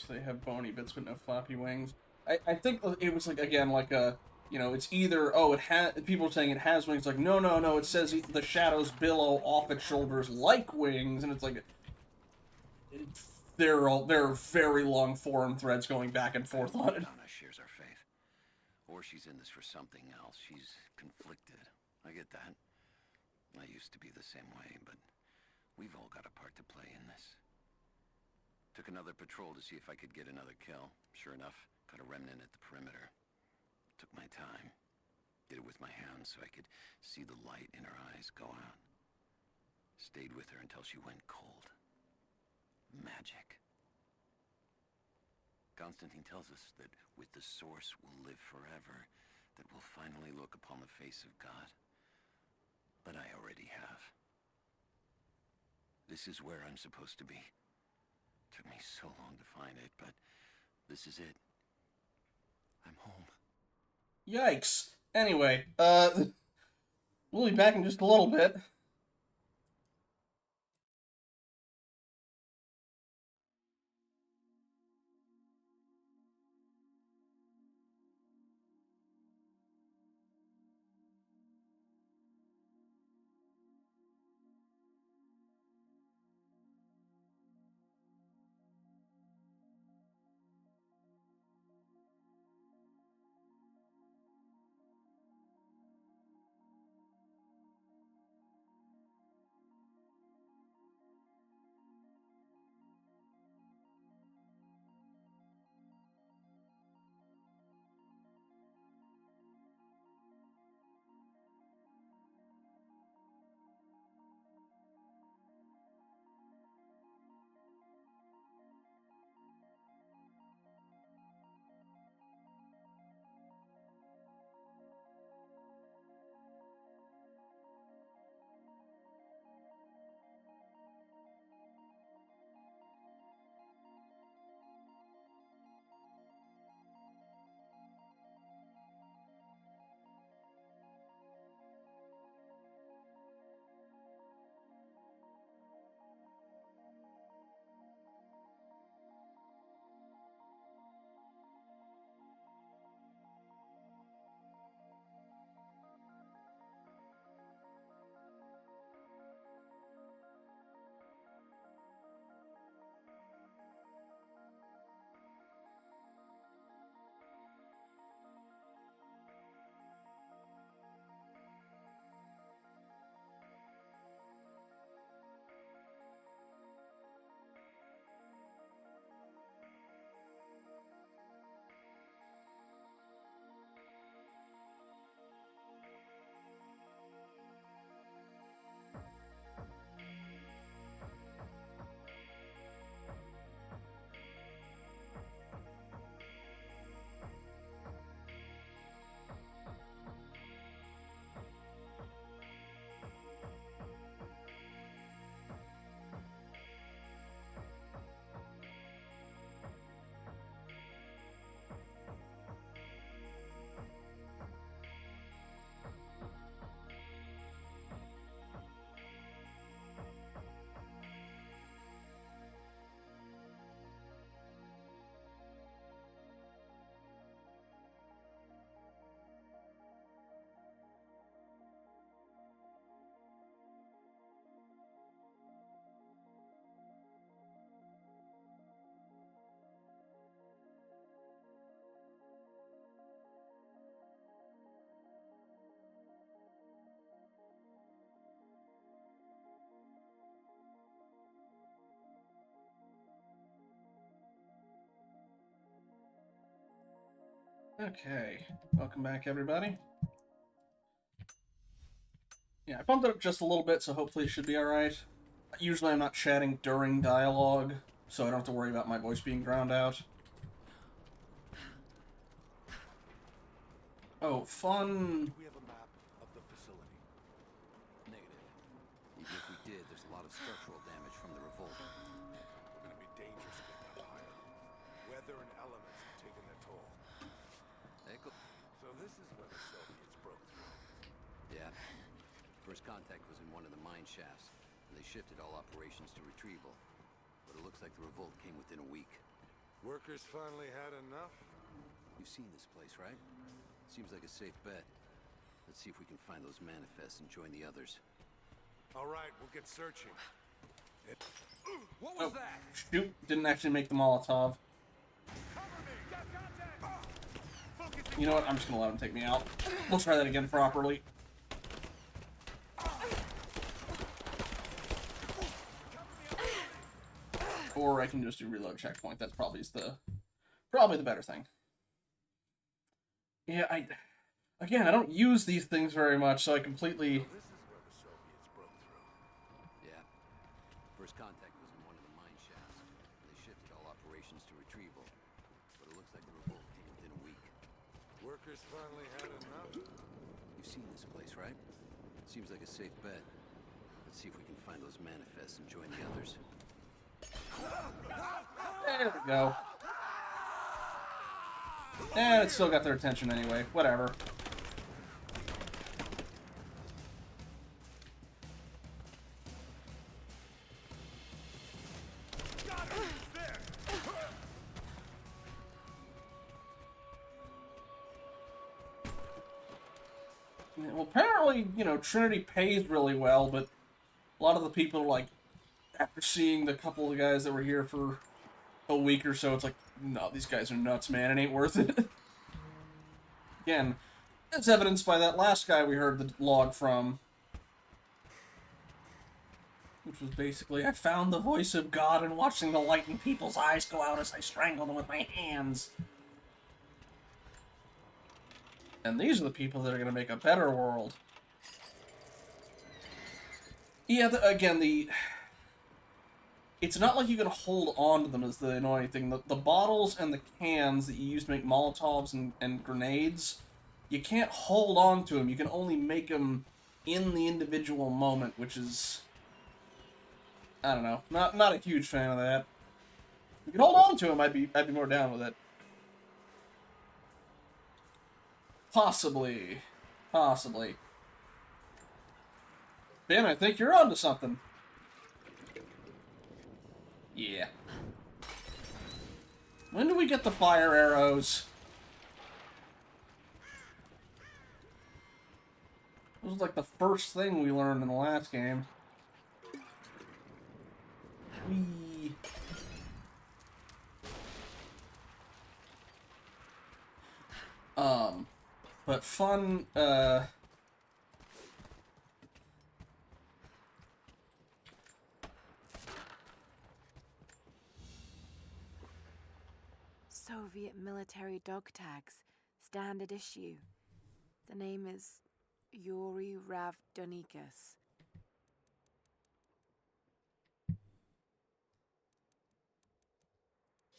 S1: They have bony bits but no floppy wings. I think it was like, again, like a, it's either, oh, it has, people are saying it has wings, like, no, it says the shadows billow off its shoulders like wings, and it's like, there are very long forum threads going back and forth on it.
S11: Donna shares our faith. Or she's in this for something else. She's conflicted. I get that. I used to be the same way, but we've all got a part to play in this. another patrol to see if I could get another kill. Sure enough, caught a remnant at the perimeter. Took my time. Did it with my hands so I could see the light in her eyes go out. Stayed with her until she went cold. Magic. Constantine tells us that with the Source we'll live forever, that we'll finally look upon the face of God. But I already have. This is where I'm supposed to be. Took me so long to find it, but this is it. I'm home.
S1: Yikes. Anyway, we'll be back in just a little bit. Okay, welcome back, everybody. Yeah, I bumped it up just a little bit, so hopefully it should be alright. Usually I'm not chatting during dialogue, so I don't have to worry about my voice being drowned out. Oh, fun!
S6: We have a map of the facility.
S11: Negative. Even if we did, there's a lot of structural damage from the revolt.
S6: We're gonna be dangerous to get that higher. Weather and elements have taken their toll.
S11: Echo.
S6: So this is where the Soviets broke through.
S11: Yeah. First contact was in one of the mine shafts, and they shifted all operations to retrieval. But it looks like the revolt came within a week.
S6: Workers finally had enough?
S11: You've seen this place, right? Seems like a safe bet. Let's see if we can find those manifests and join the others.
S6: All right, we'll get searching.
S5: What was that?
S1: Shoot, didn't actually make the Molotov. You know what, I'm just gonna let him take me out. We'll try that again properly. Or I can just do reload checkpoint. That's probably the better thing. Yeah, I don't use these things very much, so I completely...
S6: This is where the Soviets broke through.
S11: Yeah. First contact was in one of the mine shafts. They shifted all operations to retrieval. But it looks like the revolt came within a week.
S6: Workers finally had enough.
S11: You've seen this place, right? Seems like a safe bet. Let's see if we can find those manifests and join the others.
S1: There we go. And it still got their attention anyway. Whatever. Well, apparently, you know, Trinity pays really well, but a lot of the people, like, after seeing the couple of guys that were here for a week or so, it's like, no, these guys are nuts, man. It ain't worth it. Again, as evidenced by that last guy we heard the log from. Which was basically, I found the voice of God and watching the light in people's eyes go out as I strangled them with my hands. And these are the people that are going to make a better world. Yeah, it's not like you can hold on to them is the annoying thing. The bottles and the cans that you use to make Molotovs and grenades, you can't hold on to them. You can only make them in the individual moment, which is... I don't know. Not a huge fan of that. If you can hold on to them, I'd be more down with it. Possibly. Ben, I think you're onto something. Yeah. When do we get the fire arrows? This was like the first thing we learned in the last game. Whee. But fun,
S3: Soviet military dog tags, standard issue. The name is Yuri Ravdonikas.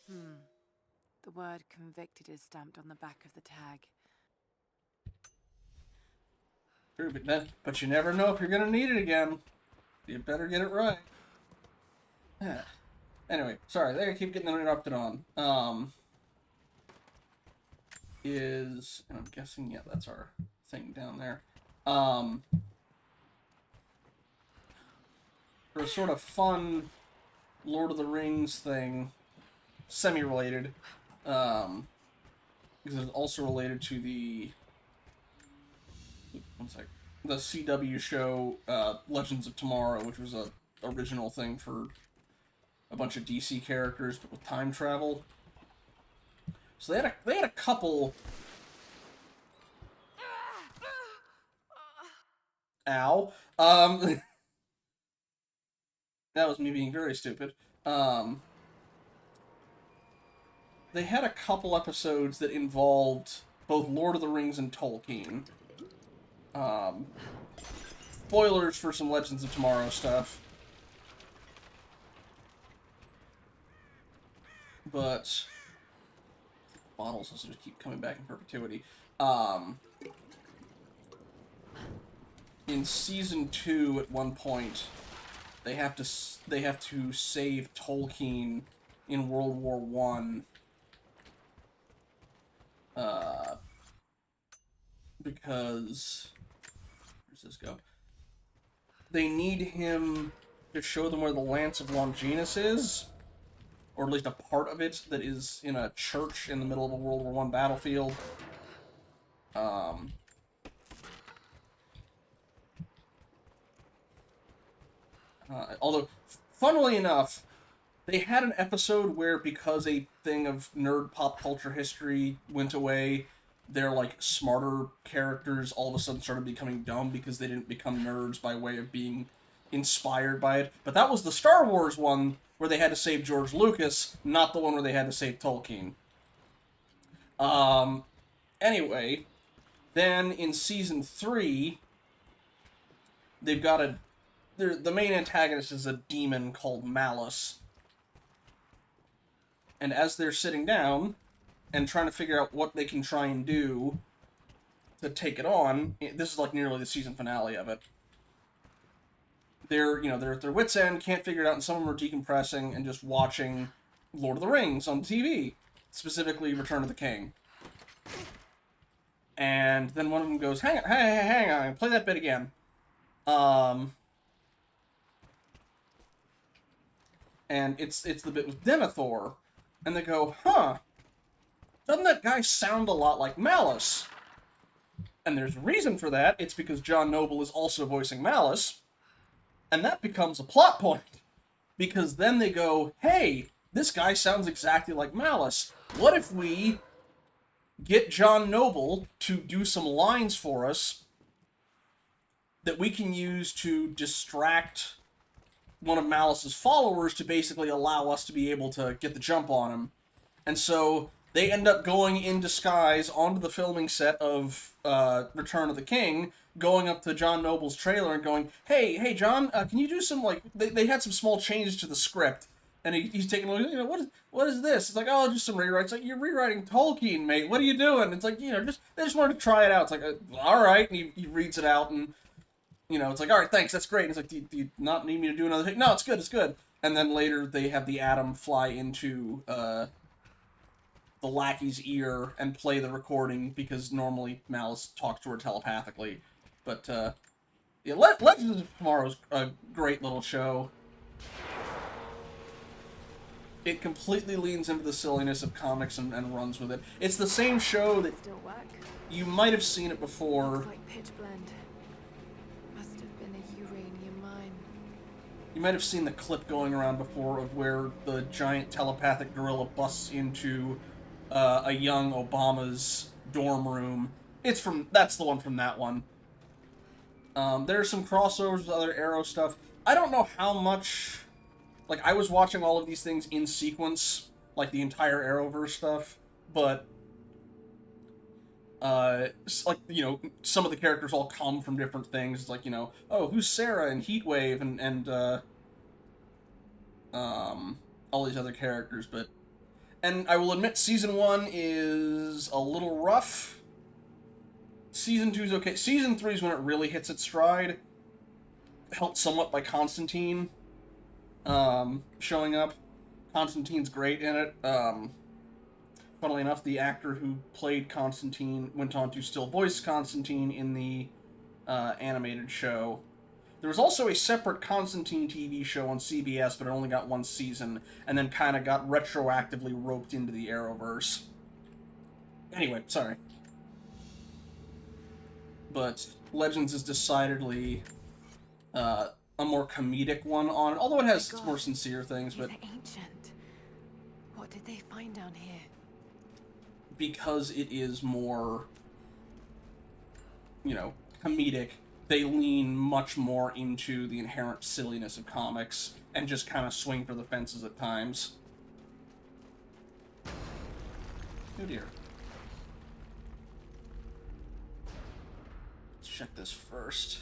S3: The word convicted is stamped on the back of the tag.
S1: True, but you never know if you're gonna need it again. You better get it right. Anyway, sorry, I keep getting interrupted on. And I'm guessing, yeah, that's our thing down there. For a sort of fun Lord of the Rings thing, semi-related, because it's also related to the CW show Legends of Tomorrow, which was a original thing for a bunch of DC characters, but with time travel. So they had a couple. Ow. That was me being very stupid. They had a couple episodes that involved both Lord of the Rings and Tolkien. Spoilers for some Legends of Tomorrow stuff. But bottles also just keep coming back in perpetuity. In season 2, at one point, they have to save Tolkien in World War One. Because where's this go? They need him to show them where the Lance of Longinus is, or at least a part of it that is in a church in the middle of a World War One battlefield. Although, funnily enough, they had an episode where, because a thing of nerd pop culture history went away, their, like, smarter characters all of a sudden started becoming dumb because they didn't become nerds by way of being inspired by it. But that was the Star Wars one where they had to save George Lucas, not the one where they had to save Tolkien. Anyway, then in season 3, they've got the main antagonist is a demon called Malice. And as they're sitting down and trying to figure out what they can try and do to take it on, this is like nearly the season finale of it. They're at their wits' end, can't figure it out, and some of them are decompressing and just watching Lord of the Rings on TV, specifically Return of the King. And then one of them goes, hang on, play that bit again. And it's the bit with Denethor. And they go, doesn't that guy sound a lot like Malice? And there's a reason for that. It's because John Noble is also voicing Malice. And that becomes a plot point. Because then they go, hey, this guy sounds exactly like Malice. What if we get John Noble to do some lines for us that we can use to distract one of Malice's followers to basically allow us to be able to get the jump on him. And so they end up going in disguise onto the filming set of Return of the King, going up to John Noble's trailer and going, hey, John, can you do some, like, they had some small changes to the script, and he's taking a look, what is this? It's like, oh, just some rewrites. It's like, you're rewriting Tolkien, mate, what are you doing? It's like, they just wanted to try it out. It's like, alright, and he reads it out, and, it's like, alright, thanks, that's great. And it's like, do you not need me to do another thing? No, it's good. And then later they have the Atom fly into, the lackey's ear and play the recording, because normally Malice talks to her telepathically. But, Legends of Tomorrow's a great little show. It completely leans into the silliness of comics and runs with it. It's the same show that
S3: Still work.
S1: you might have seen it before.
S3: Looks like pitch blend. Must have been a uranium mine.
S1: You might have seen the clip going around before of where the giant telepathic gorilla busts into a young Obama's dorm room. That's the one from that one. There's some crossovers with other Arrow stuff. I don't know how much... Like, I was watching all of these things in sequence, like the entire Arrowverse stuff, but... some of the characters all come from different things. It's like, oh, who's Sarah and Heatwave and all these other characters, but... And I will admit, Season 1 is a little rough. Season 2 is okay. Season 3 is when it really hits its stride. Helped somewhat by Constantine showing up. Constantine's great in it. Funnily enough, the actor who played Constantine went on to still voice Constantine in the animated show. There was also a separate Constantine TV show on CBS, but it only got one season, and then kind of got retroactively roped into the Arrowverse. Anyway, sorry. But Legends is decidedly a more comedic one on it, although it has more sincere things, but...
S3: These are ancient. What did they find down here?
S1: Because it is more, comedic, they lean much more into the inherent silliness of comics and just kind of swing for the fences at times. Oh dear. Let's check this first.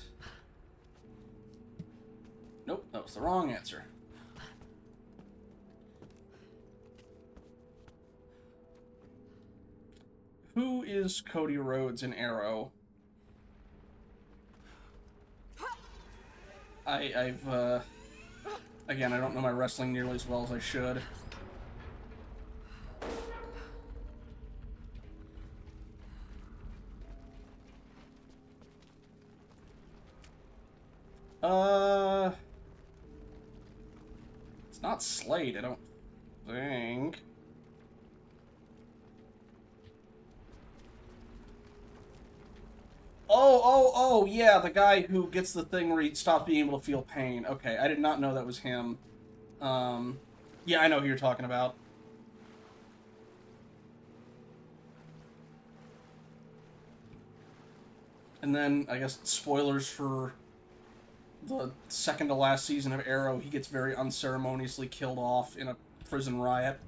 S1: Nope, that was the wrong answer. Who is Cody Rhodes in Arrow? Again, I don't know my wrestling nearly as well as I should. It's not Slade, I don't think. Oh, yeah, the guy who gets the thing where he stops being able to feel pain. Okay, I did not know that was him. Yeah, I know who you're talking about. And then, I guess, spoilers for the second to last season of Arrow, he gets very unceremoniously killed off in a prison riot.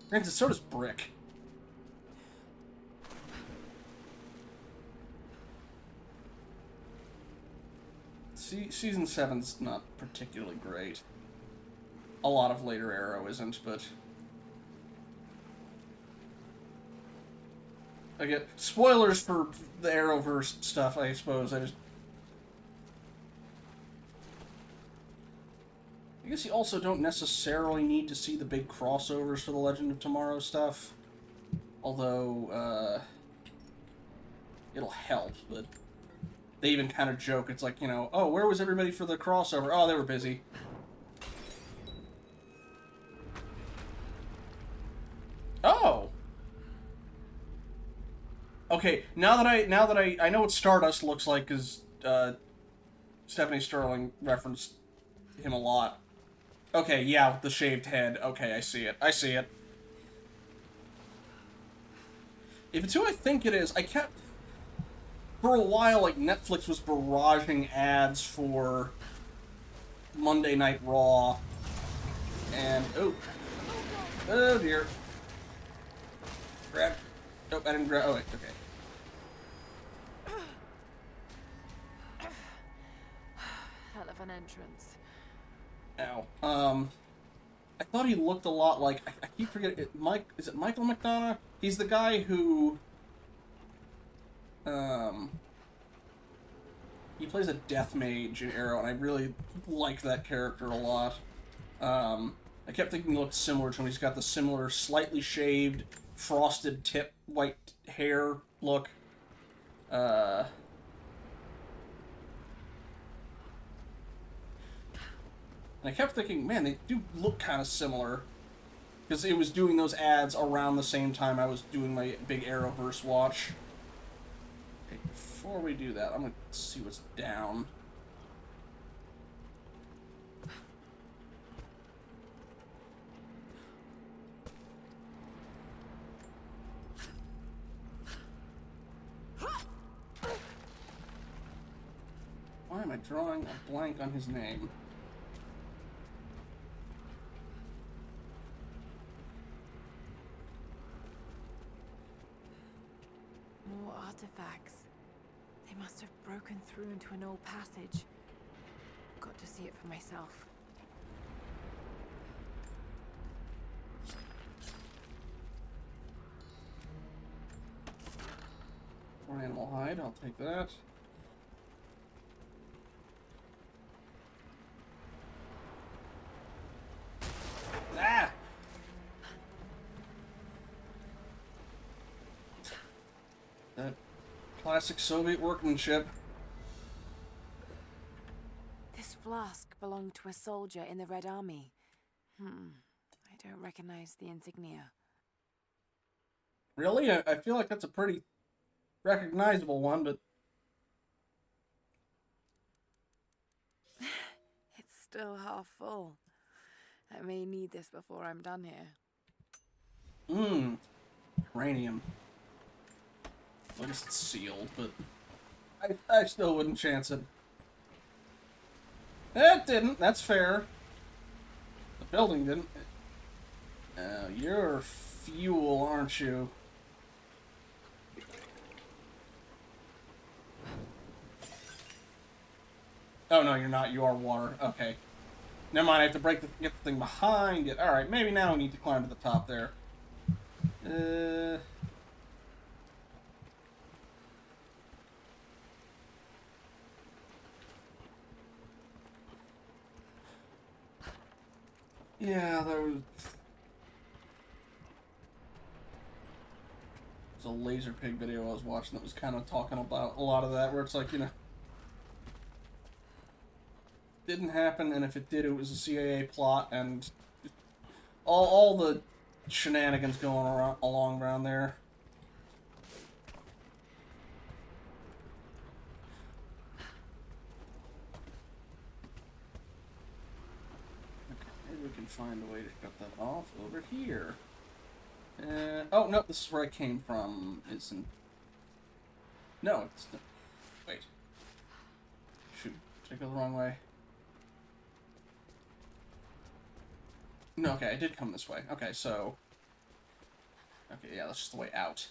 S1: Granted, so does Brick. Season 7's not particularly great. A lot of later Arrow isn't, but... Again, spoilers for the Arrowverse stuff, I suppose. I guess you also don't necessarily need to see the big crossovers for the Legend of Tomorrow stuff. Although, it'll help, but... They even kind of joke, it's like, you know, oh, where was everybody for the crossover? Oh, they were busy. Oh! Okay, now that I know what Stardust looks like, because, Stephanie Sterling referenced him a lot. Okay, yeah, with the shaved head. Okay, I see it. I see it. If it's who I think it is, I kept... For a while, like, Netflix was barraging ads for Monday Night Raw. And, oh. Oh, dear. Grab. Nope, I didn't grab. Oh, wait, okay.
S3: Hell of an entrance.
S1: Ow. I thought he looked a lot like... I keep forgetting... Is it Michael McDonough? He's the guy who... He plays a death mage in Arrow, and I really like that character a lot. I kept thinking he looked similar to him. He's got the similar, slightly shaved, frosted tip, white hair look. And I kept thinking, man, they do look kind of similar. Because it was doing those ads around the same time I was doing my big Arrowverse watch. Okay, before we do that, I'm going to see what's down. Why am I drawing a blank on his name?
S3: More artifacts. They must have broken through into an old passage. Got to see it for myself.
S1: Or animal hide, I'll take that. Ah! That classic Soviet workmanship.
S3: This flask belonged to a soldier in the Red Army. I don't recognize the insignia.
S1: Really? I feel like that's a pretty recognizable one, but...
S3: It's still half full. I may need this before I'm done here.
S1: Uranium. Well, I guess it's sealed, but... I still wouldn't chance it. It didn't. That's fair. The building didn't. You're fuel, aren't you? Oh, no, you're not. You are water. Okay. Never mind, I have to get the thing behind it. Alright, maybe now we need to climb to the top there. Yeah, there was a Laser Pig video I was watching that was kind of talking about a lot of that, where it's like, you know, didn't happen, and if it did, it was a CIA plot, and all the shenanigans going along around there. Okay, maybe we can find a way to cut that off over here. Oh, no, this is where I came from. No, it's... Wait. Did I go the wrong way? No, okay, I did come this way. Okay, so... Okay, yeah, that's just the way out.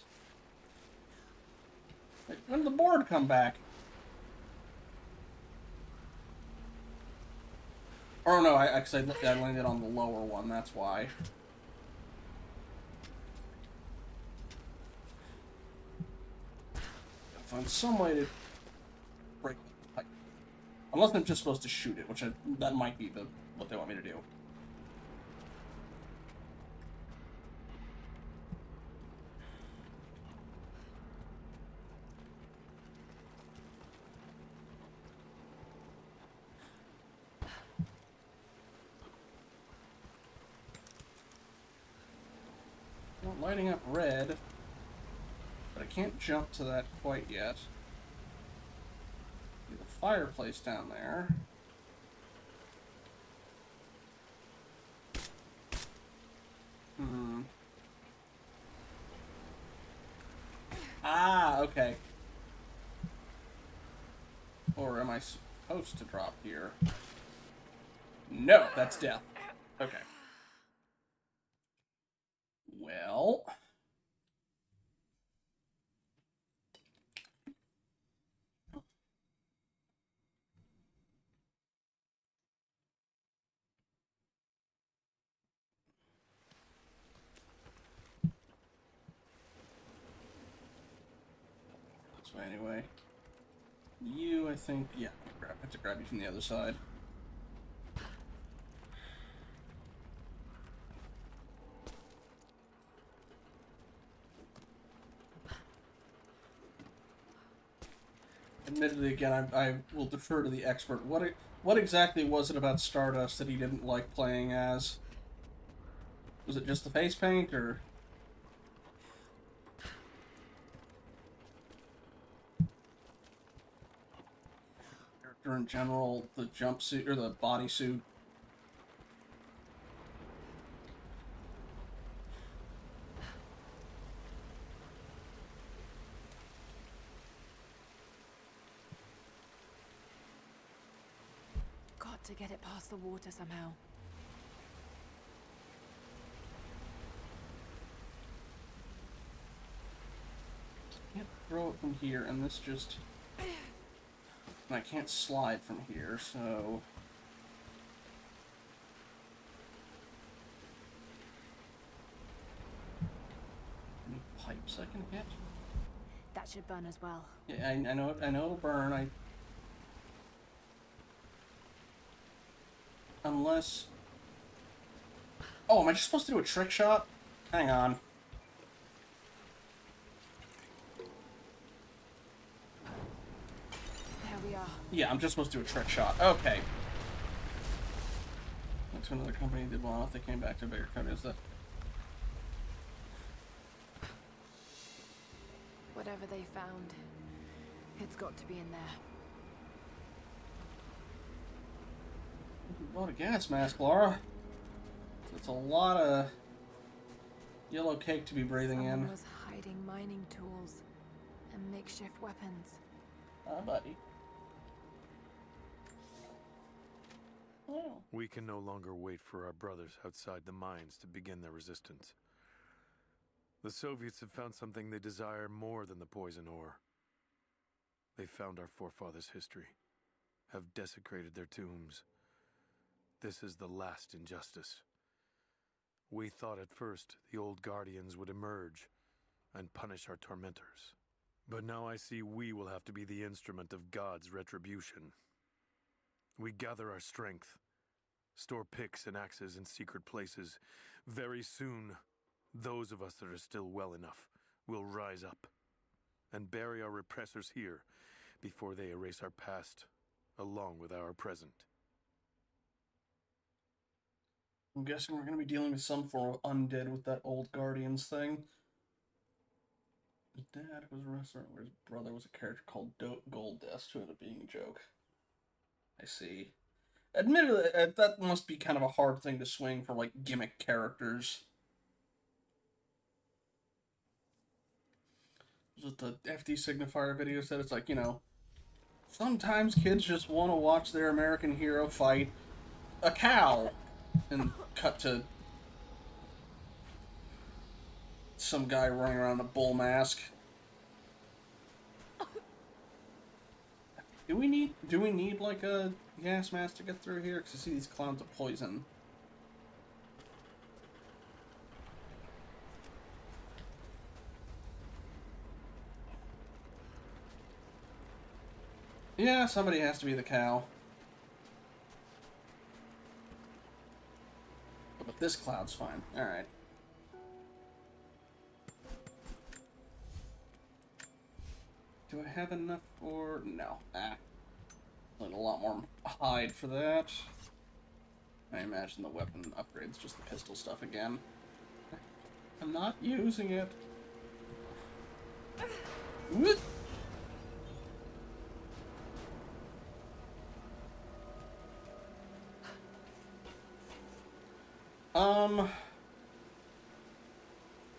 S1: Wait, when did the board come back? Or no, I landed on the lower one, that's why. Gotta find some way to break the pipe. Unless I'm just supposed to shoot it, which that might be what they want me to do. Well, lighting up red, but I can't jump to that quite yet. There's a fireplace down there. Ah, okay. Or am I supposed to drop here? No, that's death. Okay. Well... This way anyway. You, I think... Yeah, I have to grab you from the other side. Admittedly, again, I will defer to the expert. What exactly was it about Stardust that he didn't like playing as? Was it just the face paint, or...? Character in general, the jumpsuit, or the bodysuit?
S3: Got to get it past the water somehow.
S1: Can't throw it from here, and this just... And I can't slide from here, so... Any pipes I can hit?
S3: That should burn as well.
S1: Yeah, I know it'll burn. Unless... Oh, am I just supposed to do a trick shot? Hang on.
S3: There we are.
S1: Yeah, I'm just supposed to do a trick shot. Okay. Went to another company, did well enough, they came back to a bigger company. Is that...
S3: Whatever they found, it's got to be in there.
S1: A lot of gas mask, Laura. It's a lot of yellow cake to be breathing
S3: Someone
S1: in.
S3: was hiding mining tools and makeshift weapons.
S1: Buddy. Oh.
S7: We can no longer wait for our brothers outside the mines to begin their resistance. The Soviets have found something they desire more than the poison ore. They found our forefathers' history, have desecrated their tombs. This is the last injustice. We thought at first the old guardians would emerge and punish our tormentors. But now I see we will have to be the instrument of God's retribution. We gather our strength, store picks and axes in secret places. Very soon, those of us that are still well enough will rise up and bury our repressors here before they erase our past along with our present.
S1: I'm guessing we're going to be dealing with some form of undead with that old Guardians thing. His dad was a wrestler, where his brother was a character called Gold Dust, who ended up being a joke. I see. Admittedly, that must be kind of a hard thing to swing for, like, gimmick characters. Was it the FD Signifier video said? It's like, you know, Sometimes kids just want to watch their American hero fight a cow and cut to some guy running around in a bull mask. Do we need like a gas mask to get through here? Because I see these clouds of poison. Yeah, somebody has to be the cow. But this cloud's fine. Alright. Do I have enough for... No. Need a lot more hide for that. I imagine the weapon upgrade's just the pistol stuff again. I'm not using it. What?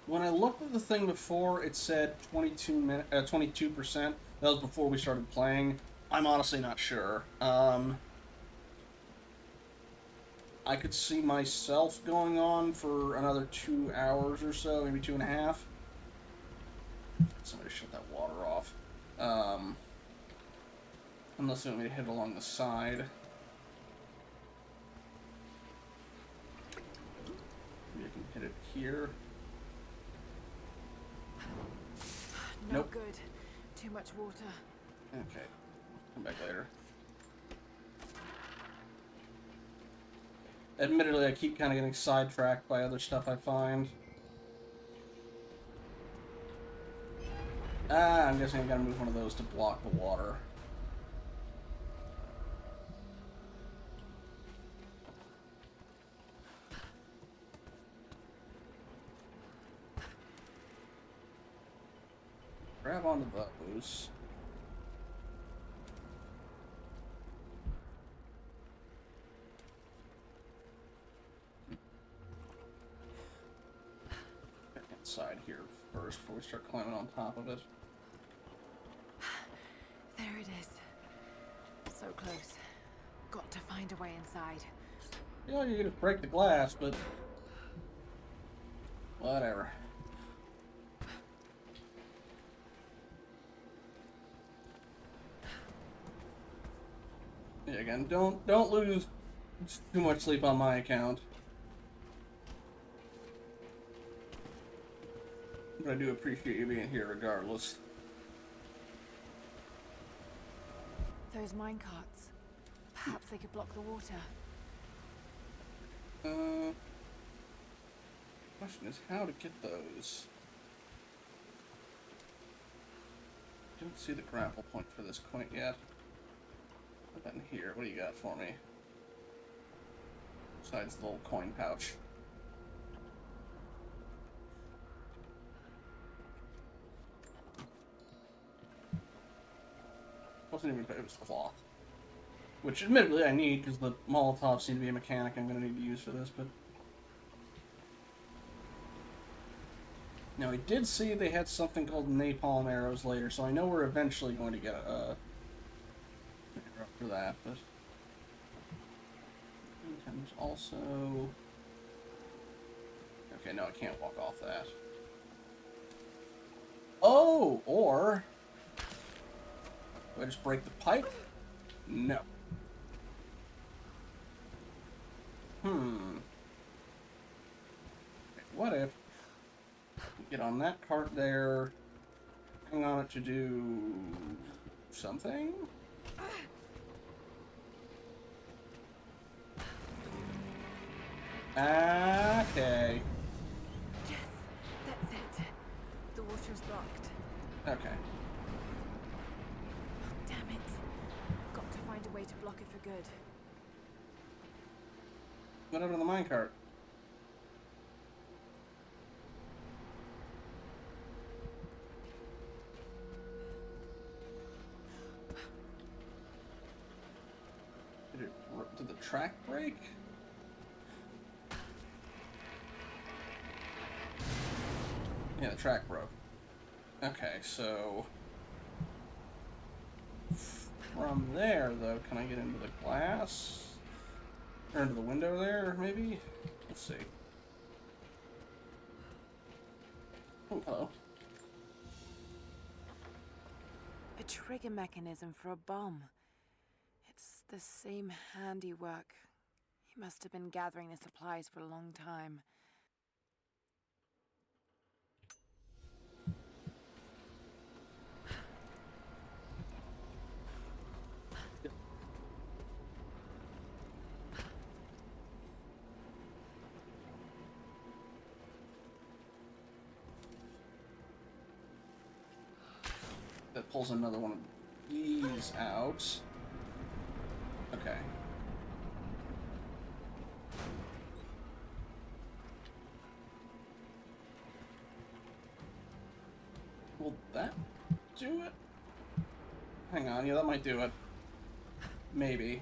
S1: When I looked at the thing before, it said 22%. That was before we started playing. I'm honestly not sure. I could see myself going on for another 2 hours or so, maybe 2.5. Somebody shut that water off. Unless they want me to hit along the side. Maybe I can hit it here.
S3: No
S1: Nope.
S3: good. Too much water.
S1: Okay. Come back later. Admittedly, I keep kind of getting sidetracked by other stuff I find. I'm guessing I gotta move one of those to block the water. Grab onto those. Get inside here first before we start climbing on top of it.
S3: There it is. So close. Got to find a way inside.
S1: Yeah, you can just break the glass, but... whatever. Yeah, again, don't lose too much sleep on my account. But I do appreciate you being here regardless.
S3: Those minecarts. Perhaps they could block the water.
S1: Question is how to get those. Don't see the grapple point for this quite yet. Put that in here. What do you got for me? Besides the little coin pouch. Wasn't even, it was cloth. Which, admittedly, I need, because the Molotovs seem to be a mechanic I'm going to need to use for this, but... Now, I did see they had something called napalm arrows later, so I know we're eventually going to get a... arrow for that, but... And there's also... Okay, no, I can't walk off that. Oh! Or... do I just break the pipe? No. What if we get on that cart there, hang on it to do something? Okay.
S3: Yes, that's it. The water's blocked.
S1: Okay.
S3: Damn it. Got to find a way to block it for good.
S1: What happened to the minecart? Did the track break? Yeah, the track broke. Okay, so... from there, though. Can I get into the glass? Or into the window there, maybe? Let's see. Oh, hello.
S12: A trigger mechanism for a bomb. It's the same handiwork. He must have been gathering the supplies for a long time.
S1: That pulls another one of these out. Okay. Will that do it? Hang on, yeah, that might do it. Maybe.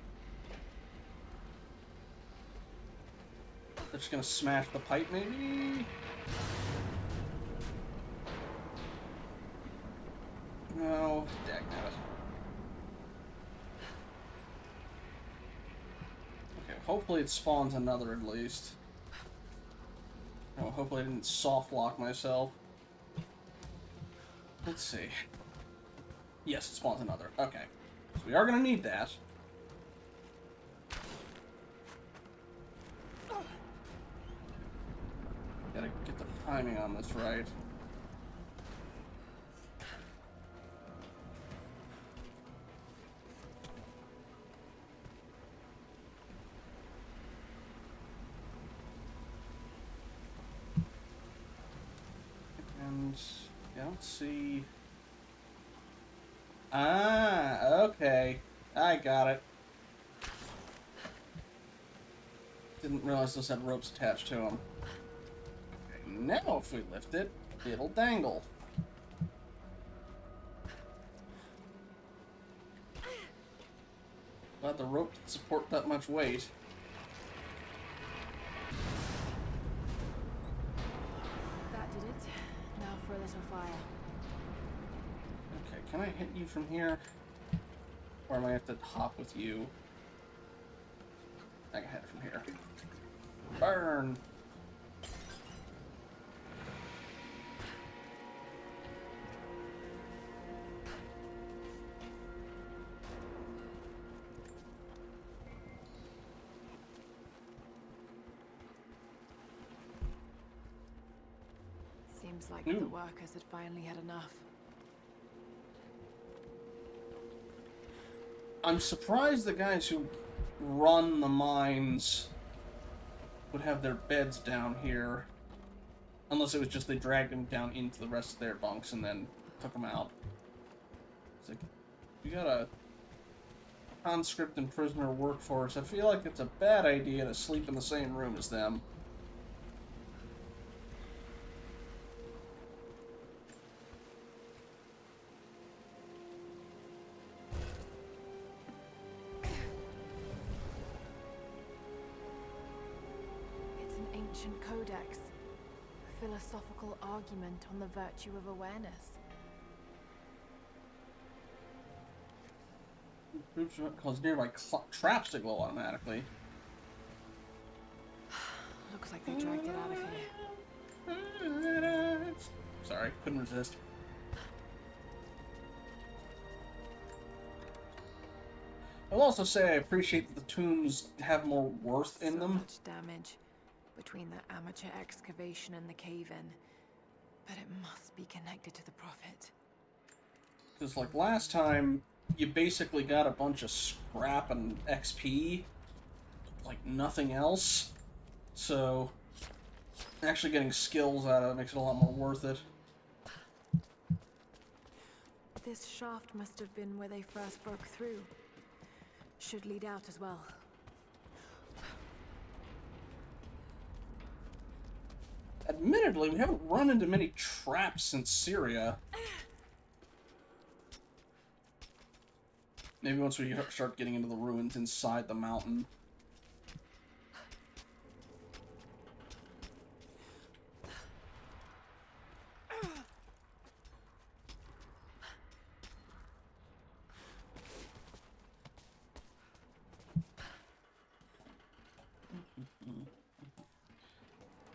S1: They're just gonna smash the pipe, maybe? No, dagnabbit. Okay, hopefully it spawns another at least. Oh, hopefully I didn't soft lock myself. Let's see. Yes, it spawns another. Okay. So we are gonna need that. Gotta get the timing on this right. And yeah, let's see. Ah, okay. I got it. Didn't realize those had ropes attached to them. Okay, now if we lift it, it'll dangle. Glad the rope can support that much weight.
S12: That did it. Now for a little fire.
S1: Okay, can I hit you from here? Or am I have to hop with you? I can hit it from here. Burn!
S12: Seems like
S1: Ooh.
S12: the workers had finally had enough.
S1: I'm surprised the guys who run the mines would have their beds down here. Unless it was just they dragged them down into the rest of their bunks and then took them out. It's like, you got a conscript and prisoner workforce. I feel like it's a bad idea to sleep in the same room as them.
S12: It's an ancient codex. A philosophical argument on the virtue of awareness.
S1: Cause nearby traps to glow automatically.
S12: Looks like they dragged it out of here.
S1: Sorry, couldn't resist. I'll also say I appreciate that the tombs have more worth in
S12: So
S1: them.
S12: much damage between the amateur excavation and the cave-in. But it must be connected to the Prophet.
S1: Because, like, last time, you basically got a bunch of scrap and XP. Like, nothing else. So, actually getting skills out of it makes it a lot more worth it.
S12: This shaft must have been where they first broke through. Should lead out as well.
S1: Admittedly, we haven't run into many traps since Syria. Maybe once we start getting into the ruins inside the mountain.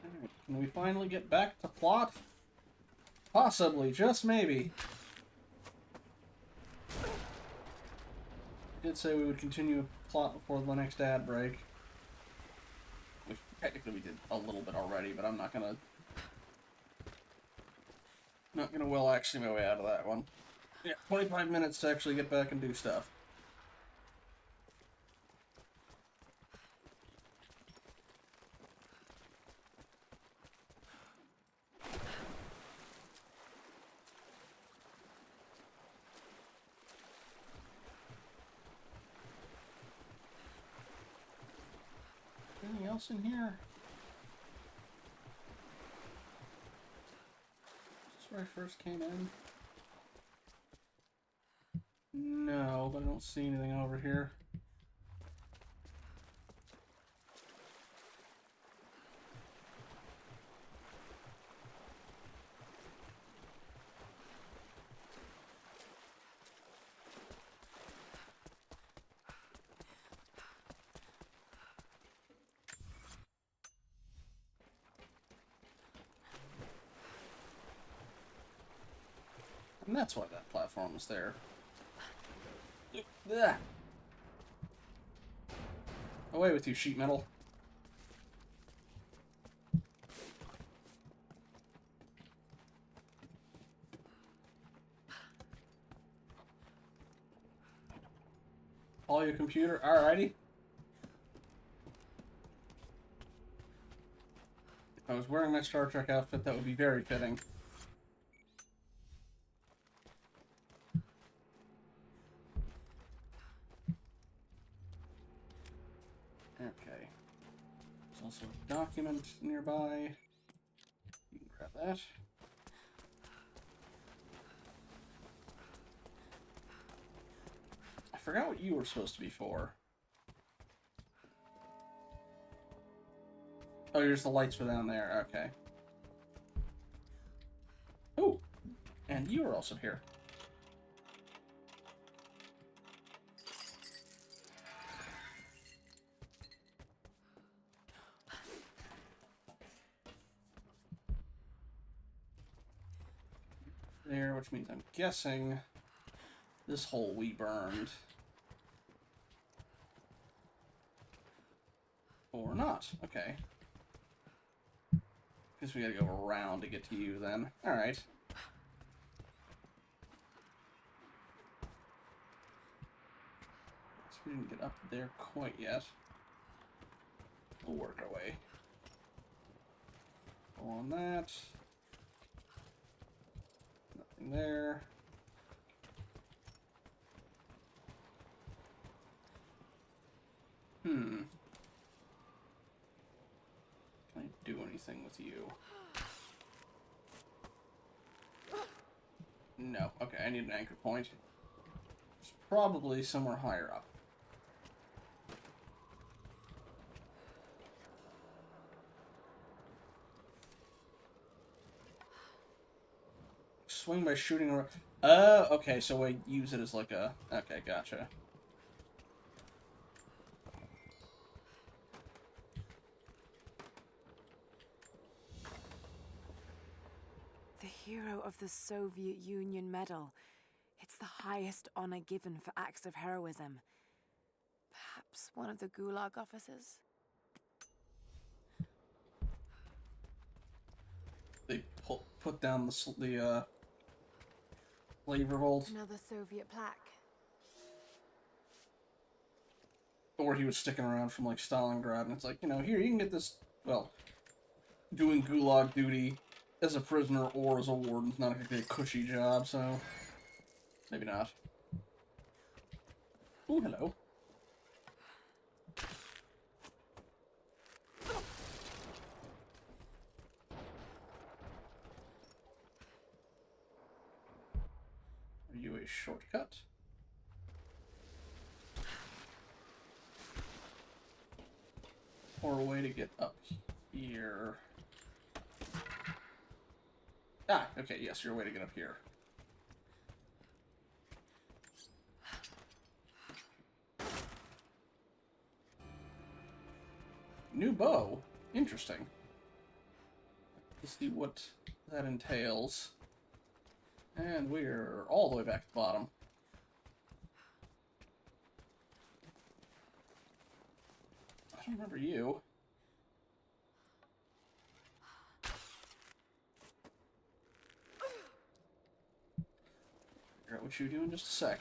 S1: Alright, can we finally get back to plot? Possibly, just maybe. I did say we would continue plot before the next ad break. Which technically we did a little bit already, but I'm not gonna well actually my way out of that one. Yeah, 25 minutes to actually get back and do stuff. Anything else in here? Is this where I first came in? No, but I don't see anything over here. And that's why that platform was there. Ugh. Away with you, sheet metal. All your computer, alrighty. If I was wearing my Star Trek outfit, that would be very fitting. Okay. There's also a document nearby. You can grab that. I forgot what you were supposed to be for. Oh, here's the lights for down there. Okay. Oh, and you were also here. There, which means I'm guessing this hole we burned. Or not. Okay. Guess we gotta go around to get to you then. Alright. Guess we didn't get up there quite yet. We'll work our way. Go on that. Nothing there. Can I do anything with you? No. Okay, I need an anchor point. It's probably somewhere higher up. Swing by shooting around. Okay, so I use it as like a... Okay, gotcha.
S12: The Hero of the Soviet Union Medal. It's the highest honor given for acts of heroism. Perhaps one of the Gulag officers?
S1: They put down the flavor hold.
S3: Another Soviet plaque.
S1: Or he was sticking around from, like, Stalingrad, and it's like, you know, here, you can get this, well, doing Gulag duty as a prisoner or as a warden's not a cushy job, so maybe not. Ooh, hello. Are you a shortcut? Or a way to get up here? Ah, okay, yes, you're a way to get up here. New bow. Interesting. Let's see what that entails. And we're all the way back to the bottom. I don't remember you. Figure out what you do in just a sec.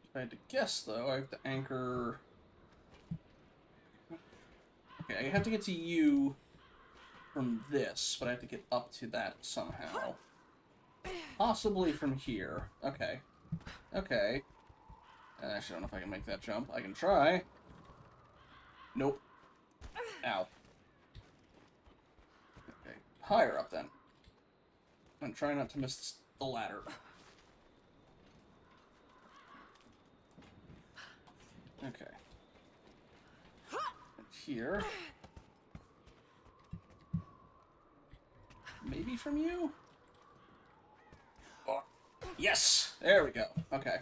S1: If I had to guess, though, I have to anchor... Okay, I have to get to you from this, but I have to get up to that somehow. Possibly from here. Okay. Okay. I actually don't know if I can make that jump. I can try. Nope. Ow. Okay. Higher up, then. I'm trying not to miss the ladder. Okay. And here. Maybe from you? Oh. Yes! There we go. Okay.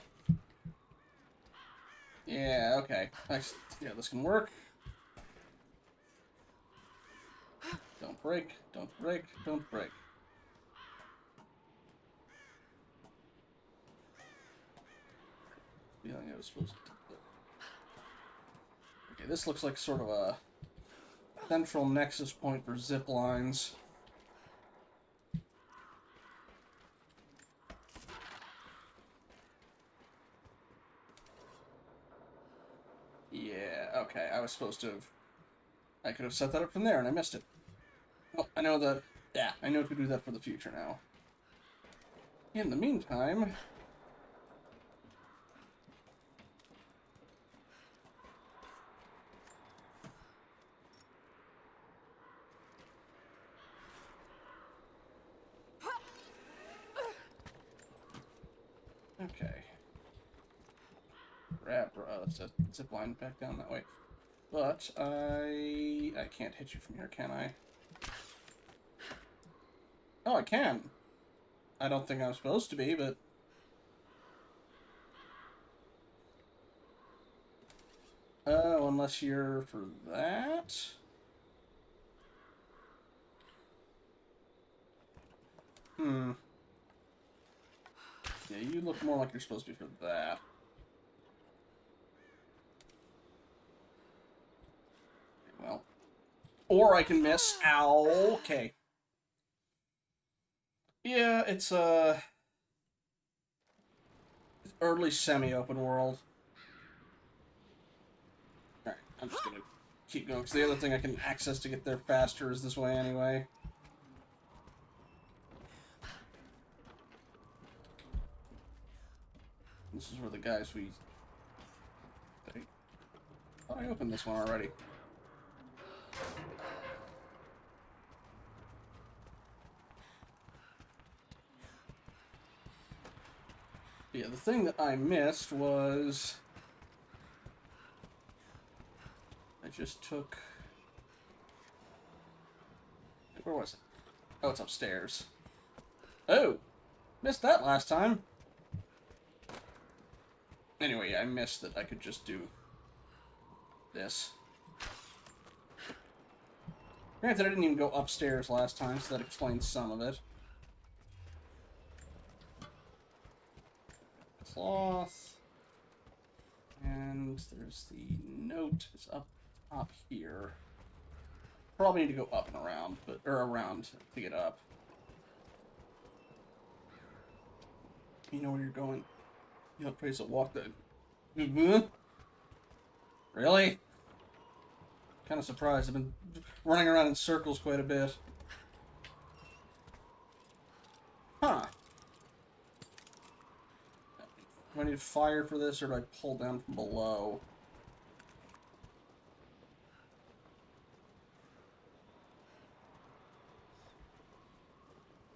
S1: Yeah, okay. Nice. Yeah, this can work. Don't break. Don't break. Don't break. Feeling I was supposed to... Okay, this looks like sort of a central nexus point for zip lines. Yeah, okay, I was supposed to have... I could have set that up from there, and I missed it. Well, I know that... Yeah, I know to do that for the future now. In the meantime... Okay. Grab, let's zip line back down that way. But I can't hit you from here, can I? Oh, I can. I don't think I'm supposed to be, but... Oh, unless you're for that? Hmm. Yeah, you look more like you're supposed to be for that. Well. Or I can miss. Ow. Okay. Yeah, it's early semi-open world. Alright, I'm just gonna keep going, because the other thing I can access to get there faster is this way anyway. This is where the guys we... I thought I opened this one already. Yeah, the thing that I missed was... I just took... Where was it? Oh, it's upstairs. Oh! Missed that last time. Anyway, yeah, I missed that I could just do this. Granted, I didn't even go upstairs last time, so that explains some of it. Cloth. And there's the note is up top here. Probably need to go up and around, but or around to get up. You know where you're going. You don't place a walk that. Really? Kind of surprised. I've been running around in circles quite a bit. Huh. Do I need fire for this, or do I pull down from below?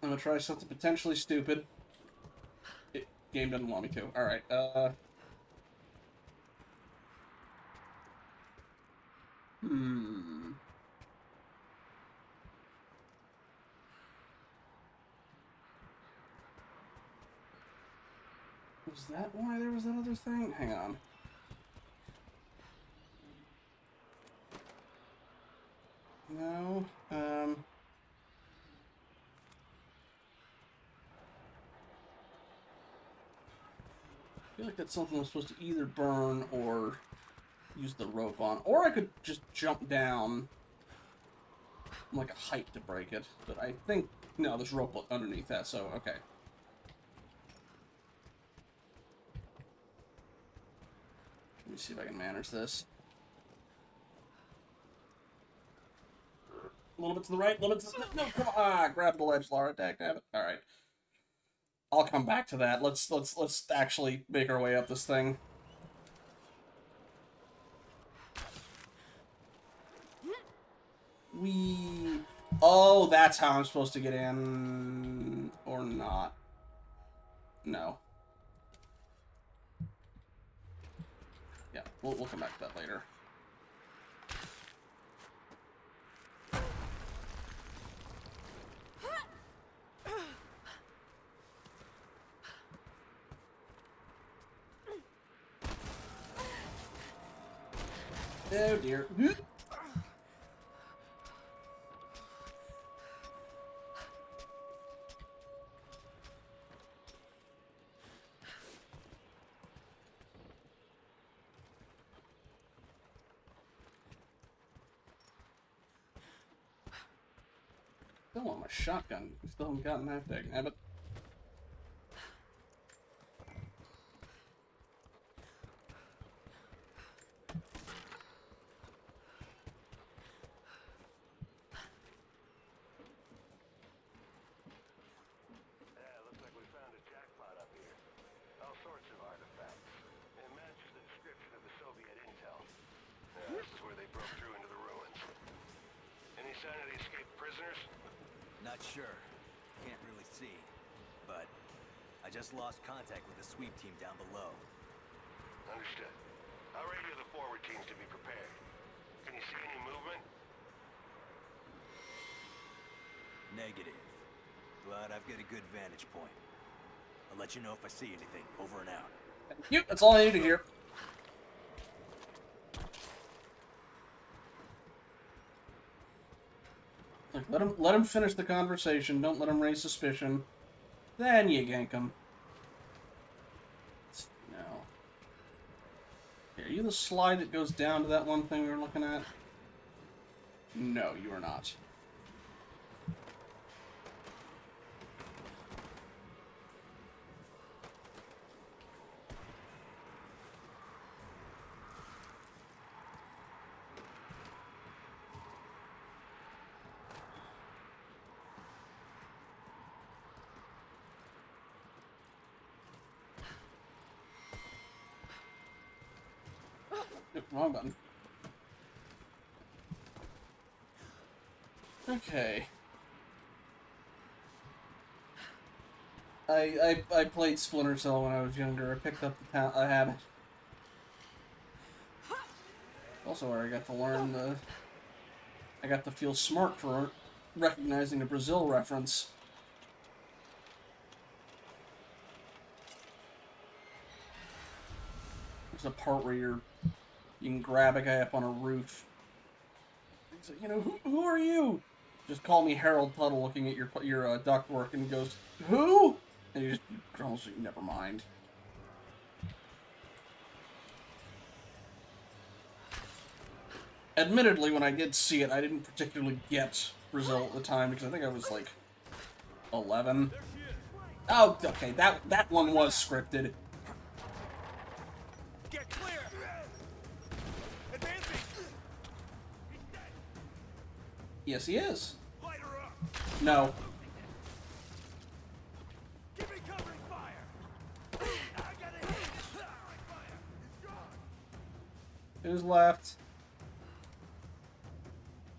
S1: I'm gonna try something potentially stupid. Game doesn't want me to. Alright, Hmm. Was that why there was that other thing? Hang on. No. I feel like that's something I'm supposed to either burn or use the rope on. Or I could just jump down from like a height to break it. But I think... No, there's rope underneath that, so okay. Let me see if I can manage this. A little bit to the right, a little bit to the... No, come on! Ah, grab the ledge, Lara. Dagnabbit. Alright. I'll come back to that. Let's actually make our way up this thing. Oh, that's how I'm supposed to get in... Or not. No. Yeah, we'll come back to that later. Oh dear. Still want my shotgun. Still haven't gotten that thing. But
S6: Not sure. Can't really see. But I just lost contact with the sweep team down below.
S9: Understood. I'll radio the forward teams to be prepared. Can you see any movement?
S6: Negative. But I've got a good vantage point. I'll let you know if I see anything. Over and out.
S1: thank you. That's all I need to hear. Like, let him finish the conversation. Don't let him raise suspicion. Then you gank him. No. Are you the slide that goes down to that one thing we were looking at? No, you are not. Wrong button. Okay. I played Splinter Cell when I was younger. I picked up a habit. Also where I got to learn I got to feel smart for recognizing a Brazil reference. There's a part where you can grab a guy up on a roof. He's like, you know, who are you? Just call me Harold Tuttle, looking at your ductwork, and he goes, who? And you just almost like, never mind. Admittedly, when I did see it, I didn't particularly get Brazil at the time because I think I was like 11. Oh, okay, that one was scripted.
S6: Get clear! Advancing!
S1: Yes, he is.
S6: Light her up!
S1: No.
S6: Give me covering fire! I got a hit! Fire! It's gone!
S1: Who's left?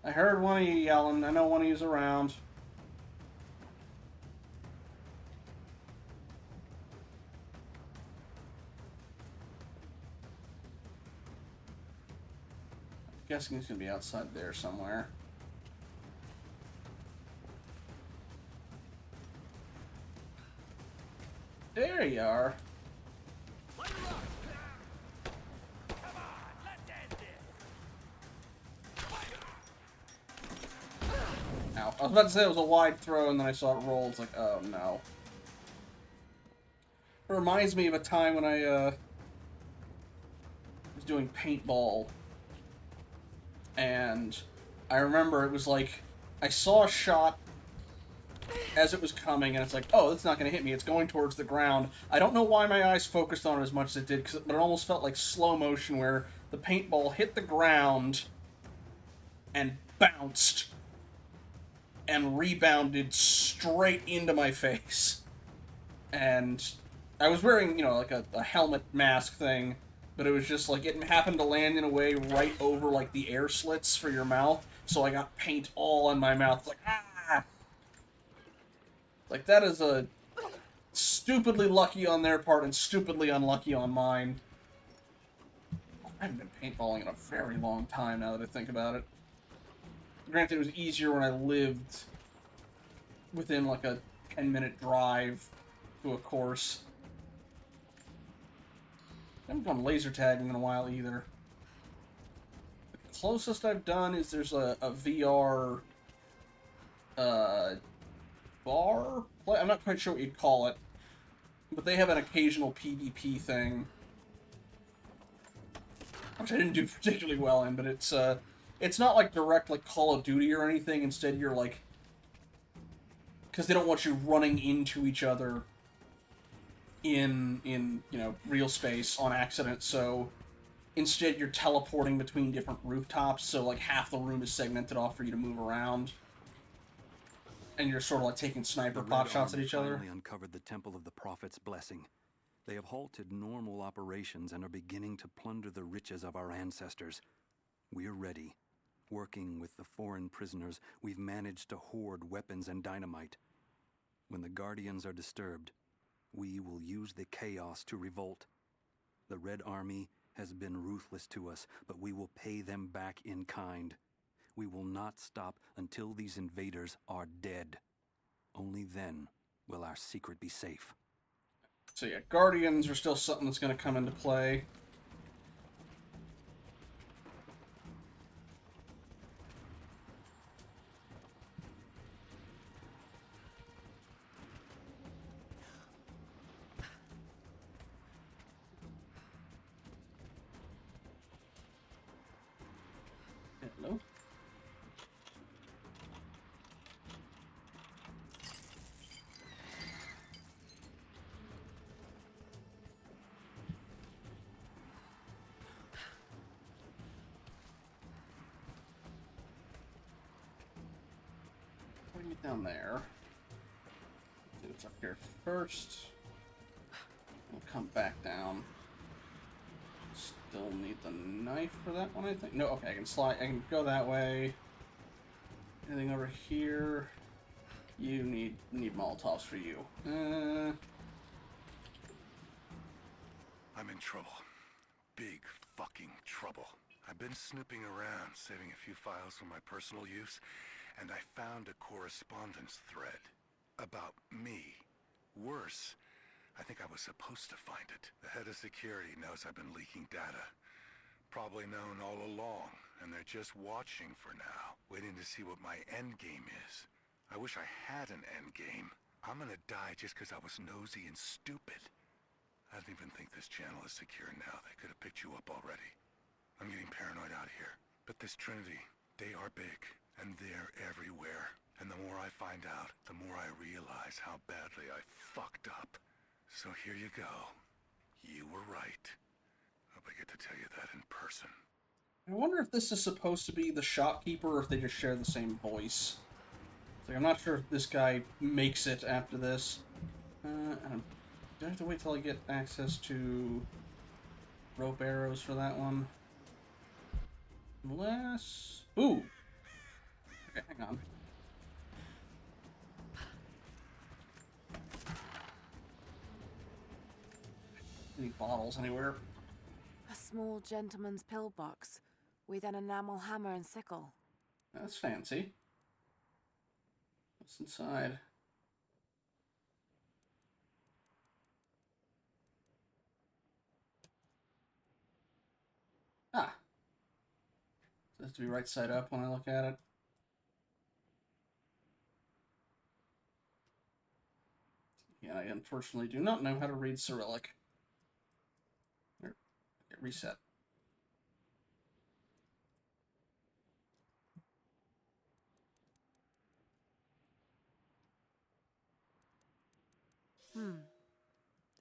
S1: I heard one of you yelling. I know one of you's around. Guessing he's gonna be outside there somewhere. There you are. Ow. I was about to say it was a wide throw, and then I saw it roll. It's like, oh no. It reminds me of a time when I was doing paintball, and I remember it was like I saw a shot as it was coming, and it's like, oh, it's not going to hit me. It's going towards the ground. I don't know why my eyes focused on it as much as it did, but it almost felt like slow motion where the paintball hit the ground and bounced and rebounded straight into my face. And I was wearing, you know, like a helmet mask thing, but it was just like it happened to land in a way right over like the air slits for your mouth, so I got paint all in my mouth. It's like, ah! Like, that is a stupidly lucky on their part and stupidly unlucky on mine. I haven't been paintballing in a very long time now that I think about it. Granted, it was easier when I lived within like a 10-minute drive to a course. I haven't done laser tagging in a while either. The closest I've done is there's a VR bar? I'm not quite sure what you'd call it, but they have an occasional PvP thing, which I didn't do particularly well in, but it's not like direct like Call of Duty or anything. Instead, you're like, because they don't want you running into each other in you know, real space on accident, so instead you're teleporting between different rooftops, so like half the room is segmented off for you to move around. And you're sort of like taking sniper pot shots at each other.
S4: Finally uncovered the Temple of the Prophet's blessing. They have halted normal operations and are beginning to plunder the riches of our ancestors. We're ready. Working with the foreign prisoners, we've managed to hoard weapons and dynamite. When the Guardians are disturbed, we will use the chaos to revolt. The Red Army has been ruthless to us, but we will pay them back in kind. We will not stop until these invaders are dead. Only then will our secret be safe.
S1: So yeah, Guardians are still something that's going to come into play. Hello. Bring it down there. See what's up here first. We'll come back down. Still need the knife for that one, I think. No, okay, I can slide. I can go that way. Anything over here? You need Molotovs for you.
S8: I'm in trouble. Big fucking trouble. I've been snooping around, saving a few files for my personal use, and I found a correspondence thread about me. Worse, I think I was supposed to find it. The head of security knows I've been leaking data. Probably known all along, and they're just watching for now, waiting to see what my endgame is. I wish I had an endgame. I'm gonna die just because I was nosy and stupid. I don't even think this channel is secure now. They could have picked you up already. I'm getting paranoid out here. But this Trinity, they are big, and they're everywhere. And the more I find out, the more I realize how badly I fucked up. So here you go. You were right. Hope I get to tell you that in person.
S1: I wonder if this is supposed to be the shopkeeper or if they just share the same voice. It's like, I'm not sure if this guy makes it after this. Do I have to wait till I get access to rope arrows for that one? Unless... Ooh! Okay, hang on. Any bottles anywhere?
S12: A small gentleman's pillbox. with an enamel hammer and sickle.
S1: That's fancy. What's inside? Ah. It has to be right side up when I look at it. Yeah, I unfortunately do not know how to read Cyrillic. Here, reset.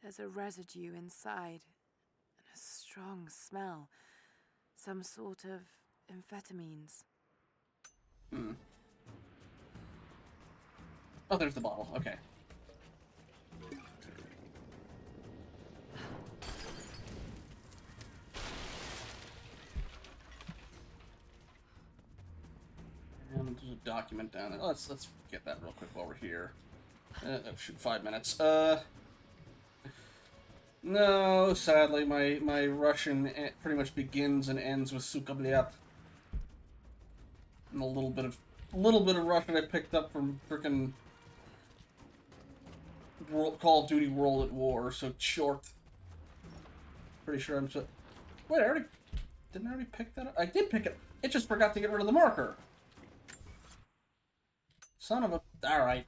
S12: There's a residue inside, and a strong smell. Some sort of amphetamines.
S1: Oh, there's the bottle. Okay. And there's a document down there. Let's get that real quick while we're here. Oh, shoot, 5 minutes. No, sadly, my Russian pretty much begins and ends with Sukabliat. And a little bit of Russian I picked up from frickin' Call of Duty World at War, so short. Pretty sure I'm so. Wait, didn't I already pick that up? I did pick it. It just forgot to get rid of the marker. Son of a. All right.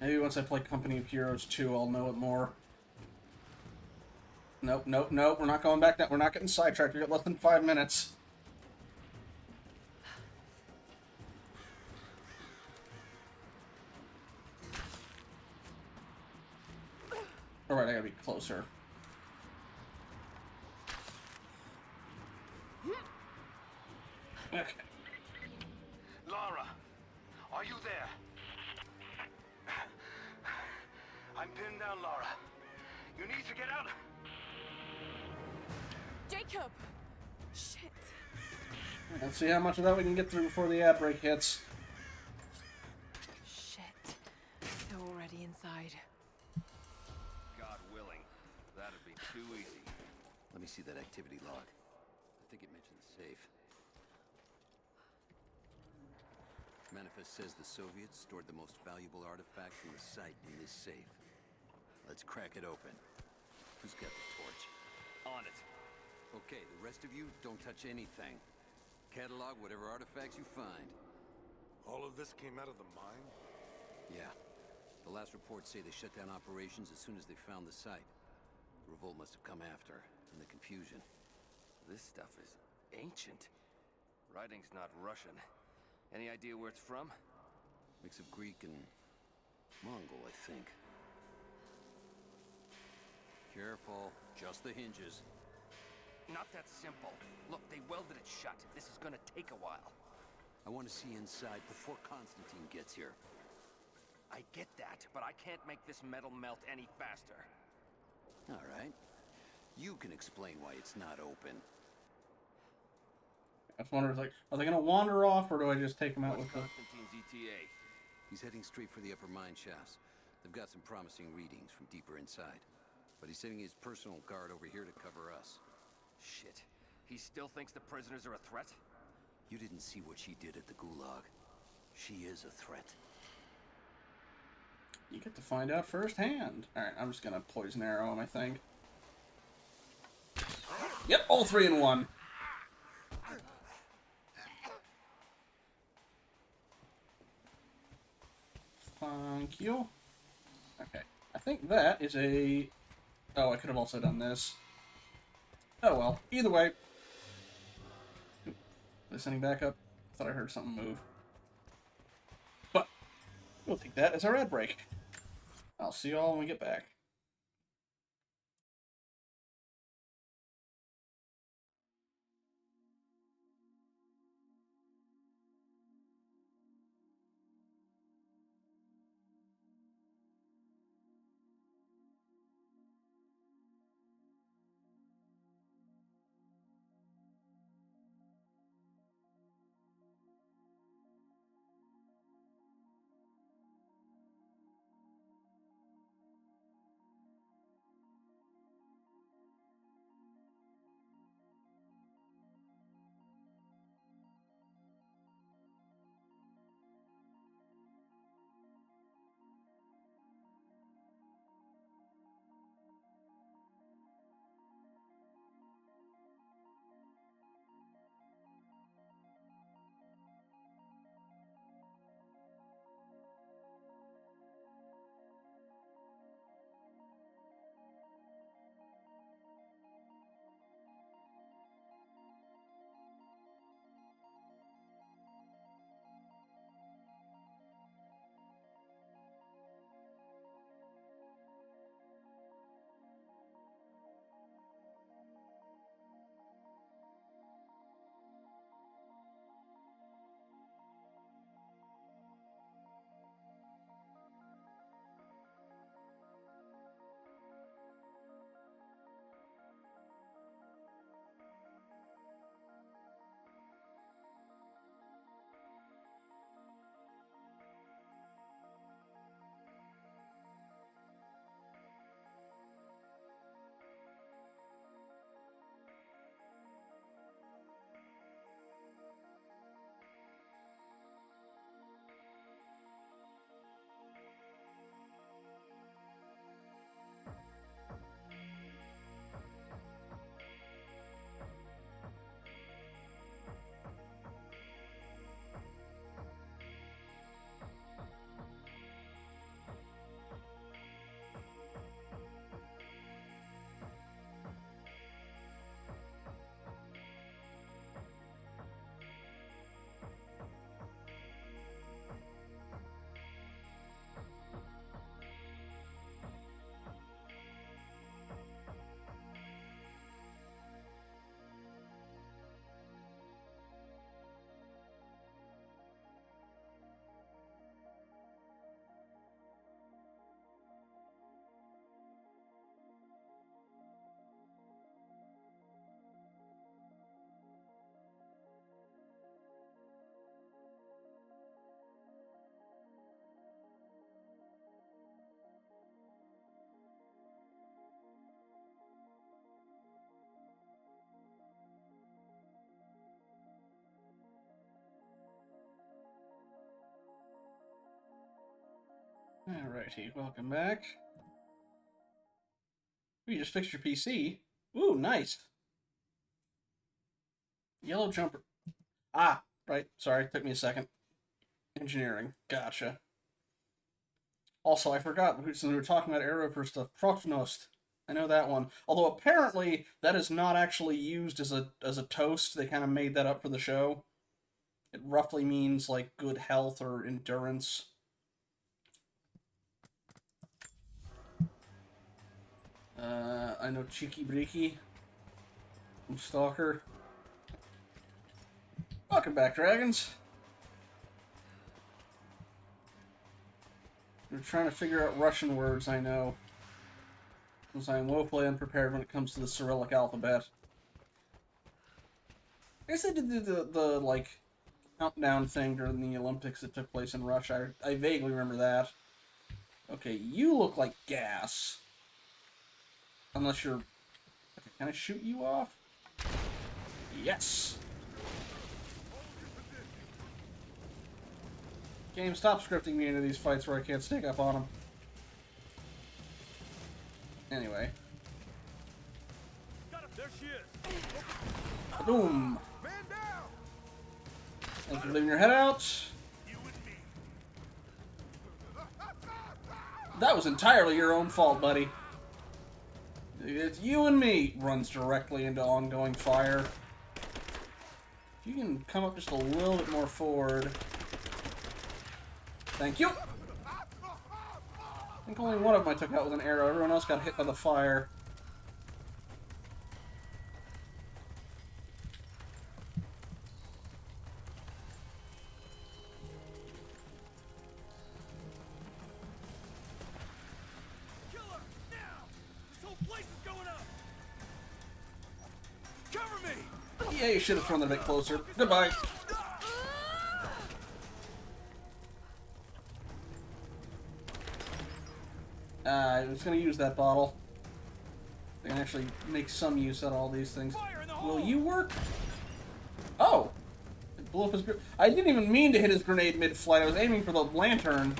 S1: Maybe once I play Company of Heroes 2, I'll know it more. Nope, nope, nope. We're not going back. We're not getting sidetracked. We got less than 5 minutes. Alright, I gotta be closer. Okay.
S8: Lara, are you there? I'm pinned down, Lara. You need to get out.
S3: Jacob! Shit.
S1: Let's see how much of that we can get through before the ad break hits.
S12: Shit. They're already inside.
S5: God willing, that'd be too easy.
S11: Let me see that activity log. I think it mentioned the safe. Manifest says the Soviets stored the most valuable artifact from the site in this safe. Let's crack it open. Who's got the torch?
S5: On it.
S11: Okay, the rest of you, don't touch anything. Catalog whatever artifacts you find.
S10: All of this came out of the mine?
S11: Yeah. The last reports say they shut down operations as soon as they found the site. The revolt must have come after, in the confusion.
S5: This stuff is ancient. Writing's not Russian. Any idea where it's from?
S11: Mix of Greek and Mongol, I think. Careful, just the hinges.
S5: Not that simple. Look, they welded it shut. This is gonna take a while.
S11: I want to see inside before Constantine gets here.
S5: I get that, but I can't make this metal melt any faster.
S11: All right. You can explain why it's not open.
S1: I just wonder, like, are they gonna wander off, or do I just take them out
S5: What's
S1: with the...
S5: Constantine's ETA?
S11: He's heading straight for the upper mine shafts. They've got some promising readings from deeper inside. But he's sending his personal guard over here to cover us.
S5: Shit. He still thinks the prisoners are a threat?
S11: You didn't see what she did at the Gulag. She is a threat.
S1: You get to find out firsthand. Alright, I'm just gonna poison arrow him, I think. Yep, all 3 in 1. Thank you. Okay. I think that is a... Oh, I could have also done this. Oh well. Either way. Listening back up. Thought I heard something move. But we'll take that as our ad break. I'll see you all when we get back. Alrighty, welcome back. Ooh, you just fixed your PC. Ooh, nice. Yellow jumper. Ah, right. Sorry, took me a second. Engineering. Gotcha. Also, I forgot, since we were talking about Arrowverse stuff, Prognost. I know that one. Although apparently that is not actually used as a toast. They kind of made that up for the show. It roughly means like good health or endurance. I know Cheeky Breaky from Stalker. Welcome back, dragons. We're trying to figure out Russian words, I know. Since I am woefully unprepared when it comes to the Cyrillic alphabet. I guess they did the like, countdown thing during the Olympics that took place in Russia. I vaguely remember that. Okay, you look like gas. Unless you're... Okay, can I shoot you off? Yes! Game, stop scripting me into these fights where I can't sneak up on them. Anyway.
S6: There she is.
S1: Boom! Thanks for leaving your head out. That was entirely your own fault, buddy. It's you and me. Runs directly into ongoing fire. If you can come up just a little bit more forward. Thank you. I think only one of them I took out with an arrow. Everyone else got hit by the fire. Yeah, you should have thrown that a bit closer. Goodbye. I was going to use that bottle. I can actually make some use out of all these things. Will you work? Oh! It blew up his... I didn't even mean to hit his grenade mid-flight. I was aiming for the lantern.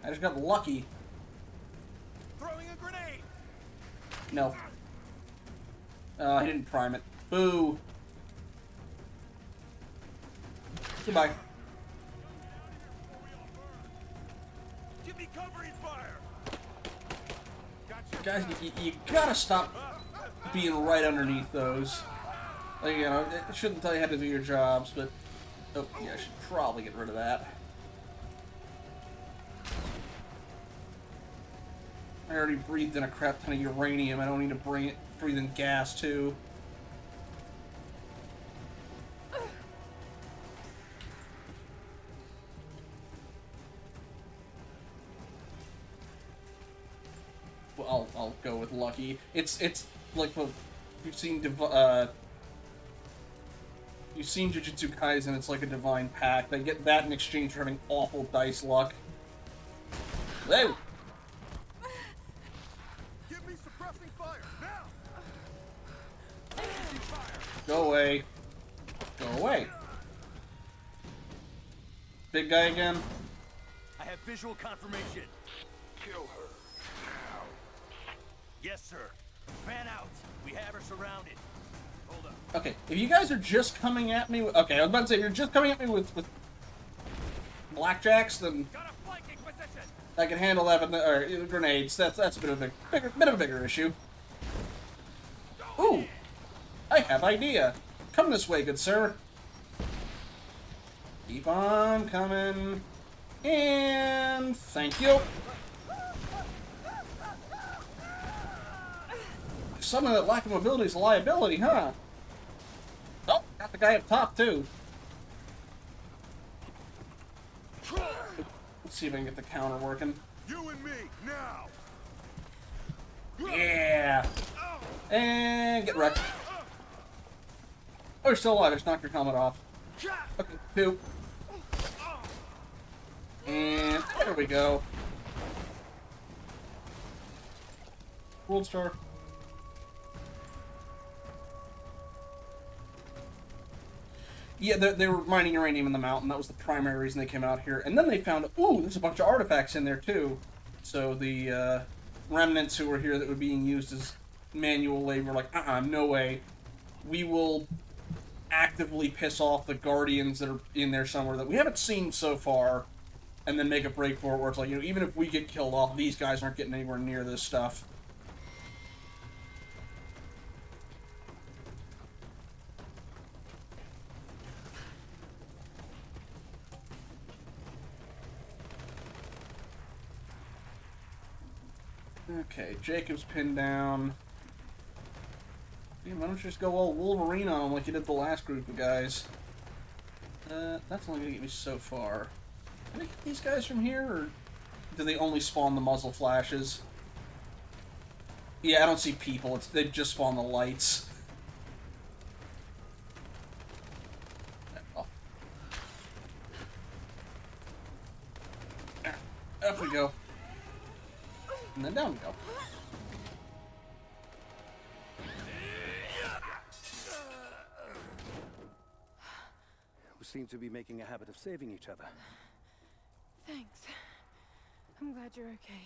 S1: I just got lucky.
S6: Throwing a grenade.
S1: No. I didn't prime it. Boo! Goodbye.
S6: Give me covering fire.
S1: Guys, you gotta stop being right underneath those. Like, you know, it shouldn't tell you how to do your jobs, but... Oh, yeah, I should probably get rid of that. I already breathed in a crap ton of uranium. I don't need to breathe in gas, too. Well, I'll go with lucky. It's like the you've seen Jujutsu Kaisen. It's like a divine pact. They get that in exchange for having awful dice luck. Whoa!
S6: Give me suppressing fire now.
S1: Go away. Go away. Big guy again.
S6: I have visual confirmation.
S9: Kill her.
S6: Yes, sir. Fan out. We have her surrounded. Hold up.
S1: Okay, if you guys are just coming at me with... Okay, I was about to say, if you're just coming at me with blackjacks, then...
S6: Got a flanking position.
S1: I can handle that, but or grenades. That's a bit of a bigger issue. Ooh! I have idea. Come this way, good sir. Keep on coming. And... Thank you. Suddenly that lack of mobility is a liability, huh? Oh, got the guy up top, too. Let's see if I can get the counter working.
S6: You and me, now!
S1: Yeah! And get wrecked. Oh, you're still alive. I just knocked your helmet off. Okay, 2. And there we go. World Star. Yeah, they were mining uranium in the mountain. That was the primary reason they came out here. And then they found, ooh, there's a bunch of artifacts in there, too. So the remnants who were here that were being used as manual labor were like, no way. We will actively piss off the guardians that are in there somewhere that we haven't seen so far, and then make a break for it where it's like, even if we get killed off, these guys aren't getting anywhere near this stuff. Okay, Jacob's pinned down. Why don't you just go all Wolverine on him like you did the last group of guys? That's only gonna get me so far. Can I get these guys from here, or do they only spawn the muzzle flashes? Yeah, I don't see people. They just spawn the lights. Oh. Up we go. And then down we go.
S6: We seem to be making a habit of saving each other.
S3: Thanks. I'm glad you're okay.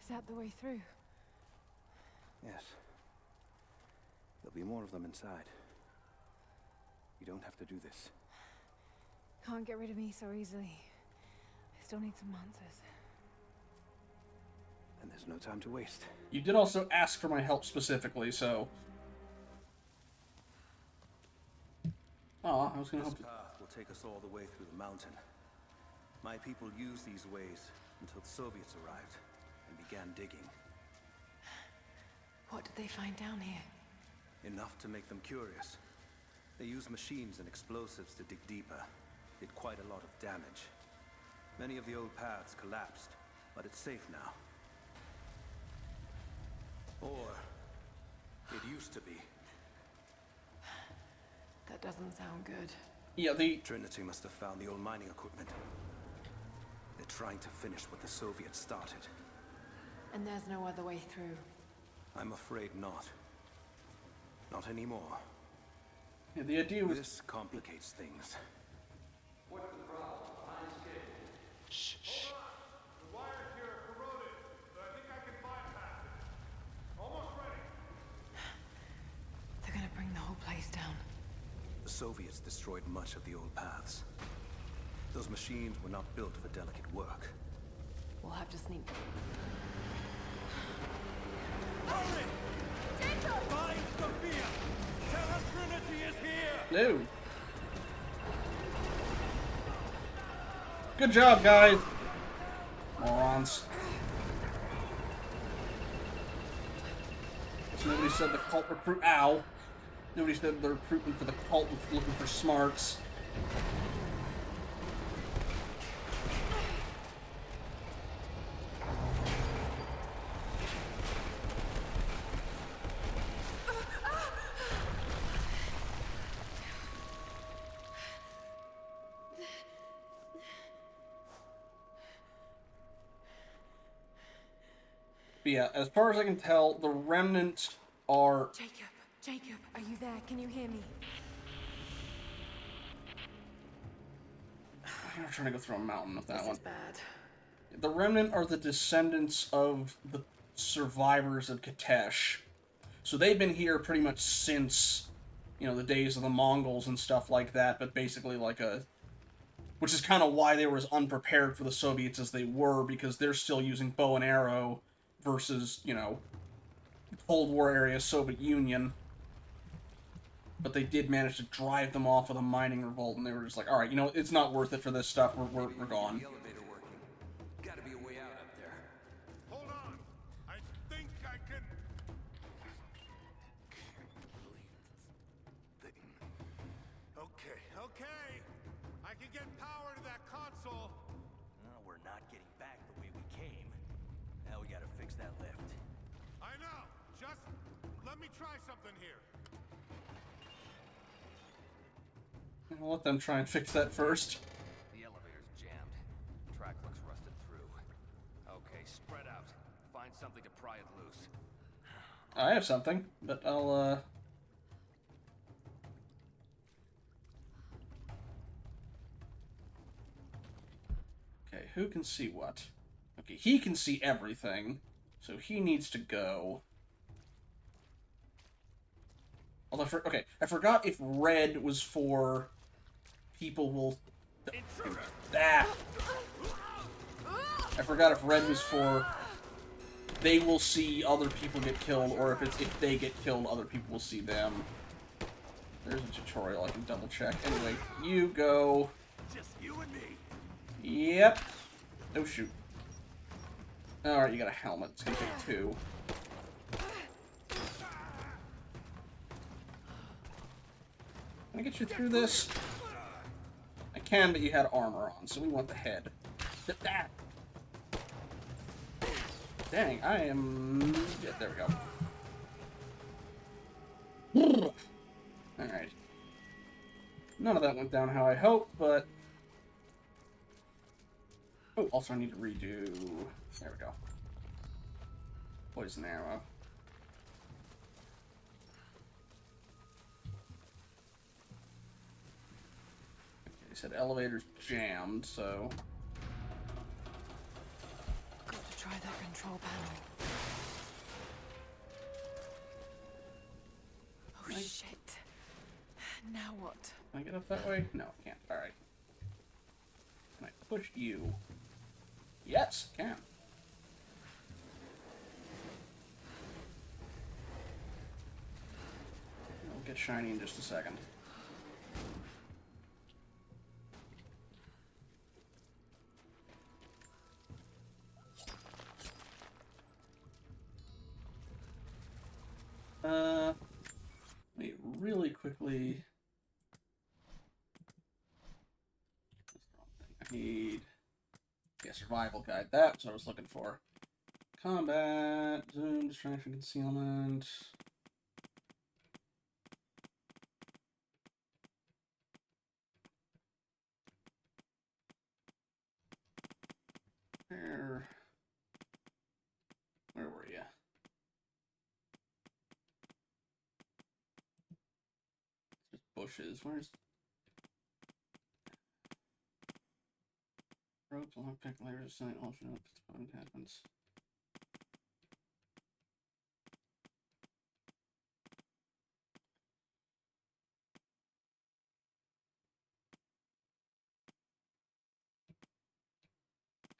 S3: Is that the way through?
S6: Yes. There'll be more of them inside. You don't have to do this.
S3: Can't get rid of me so easily. I still need some answers.
S6: And there's no time to waste.
S1: You did also ask for my help specifically, so... I was gonna
S6: This
S1: help.
S6: path will take us all the way through the mountain. My people used these ways until the Soviets arrived and began digging.
S3: What did they find down here?
S6: Enough to make them curious. They used machines and explosives to dig deeper. Did quite a lot of damage. Many of the old paths collapsed, but it's safe now. Or it used to be.
S3: That doesn't sound good.
S1: Yeah, the
S6: Trinity must have found the old mining equipment. They're trying to finish what the Soviets started.
S3: And there's no other way through.
S6: I'm afraid not. Not anymore.
S1: Yeah, the idea was...
S6: This complicates things.
S2: What's the problem? Behind schedule.
S1: Shh, shh.
S8: The wires here are corroded, but I think I can bypass it. Almost ready.
S3: They're gonna bring the whole place down.
S6: The Soviets destroyed much of the old paths. Those machines were not built for delicate work.
S3: We'll have to sneak.
S6: Hurry! Find Sophia! Tell her Trinity is here!
S1: No. Good job, guys. Morons. Nobody said the cult recruit. Ow. Nobody said the recruitment for the cult was looking for smarts. But yeah, as far as I can tell, the Remnant are...
S3: Jacob, are you there? Can you hear me?
S1: I'm trying to go through a mountain with that
S3: This
S1: one.
S3: is bad.
S1: The Remnant are the descendants of the survivors of Katesh. So they've been here pretty much since, the days of the Mongols and stuff like that, but basically which is kind of why they were as unprepared for the Soviets as they were, because they're still using bow and arrow versus, Cold War area Soviet Union. But they did manage to drive them off with a mining revolt, and they were just like, alright, it's not worth it for this stuff, we're gone.
S4: The elevator working. Gotta be a way out up there.
S8: Hold on. I think I can... Okay. I can get power to that console.
S6: No, we're not getting back the way we came. Now we gotta fix that lift.
S8: I know. Just let me try something here.
S1: I'll let them try and fix that first.
S2: The elevator's jammed. Track looks rusted through. Okay, spread out. Find something to pry it loose.
S1: I have something, but I'll, Okay, who can see what? Okay, he can see everything, so he needs to go. Although, okay, I forgot if red was for people will... Ah! I forgot if red was for they will see other people get killed, or if it's if they get killed, other people will see them. There's a tutorial I can double check. Anyway, you go.
S8: Just you and me.
S1: Yep. Oh, shoot. Alright, you got a helmet. It's gonna take 2. Can I get you through this? I can, but you had armor on, so we want the head. Ah. Dang, I am... Yeah, there we go. Alright. None of that went down how I hoped, but... Oh, also I need to redo... There we go. Poison arrow. He said elevator's jammed, so...
S12: Got to try that control panel. Oh, shit. Now what?
S1: Can I get up that way? No, I can't. Alright. Can I push you? Yes, I can. I'll get shiny in just a second. Wait, really quickly. I need... Yeah, survival guide. That's what I was looking for. Combat, zoom, distraction, concealment. Where were you? Just bushes. Where's... Ropes, lockpick, layers, sign, alternate, attachments.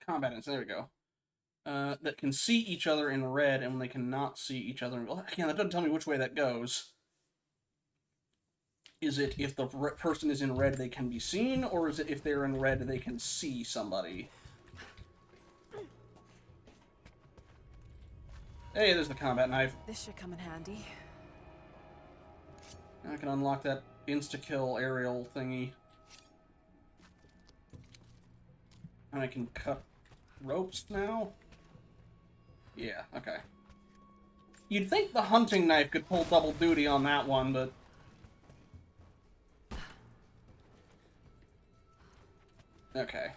S1: Combatants, there we go. That can see each other in red, and when they cannot see each other... Well, again, that doesn't tell me which way that goes. Is it if the person is in red, they can be seen, or is it if they're in red, they can see somebody? Hey, there's the combat knife.
S12: This should come in handy.
S1: I can unlock that insta-kill aerial thingy. And I can cut ropes now? Yeah, okay. You'd think the hunting knife could pull double duty on that one, but... Okay.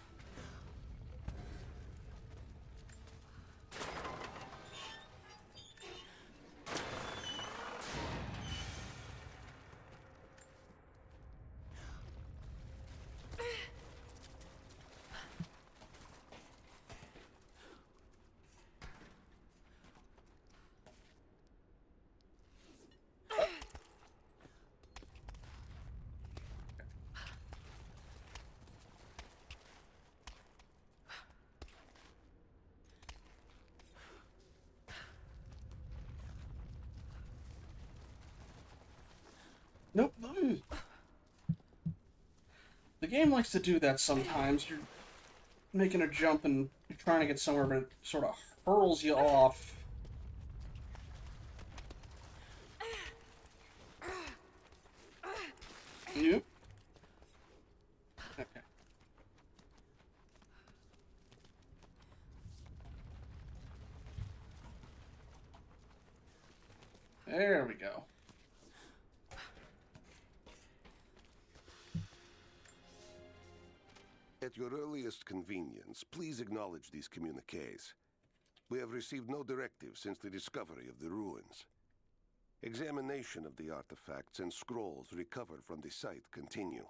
S1: Nope. The game likes to do that sometimes. You're making a jump and you're trying to get somewhere, but it sort of hurls you off. Yep. Okay. There we go.
S10: At your earliest convenience, please acknowledge these communiques. We have received no directive since the discovery of the ruins. Examination of the artifacts and scrolls recovered from the site continue.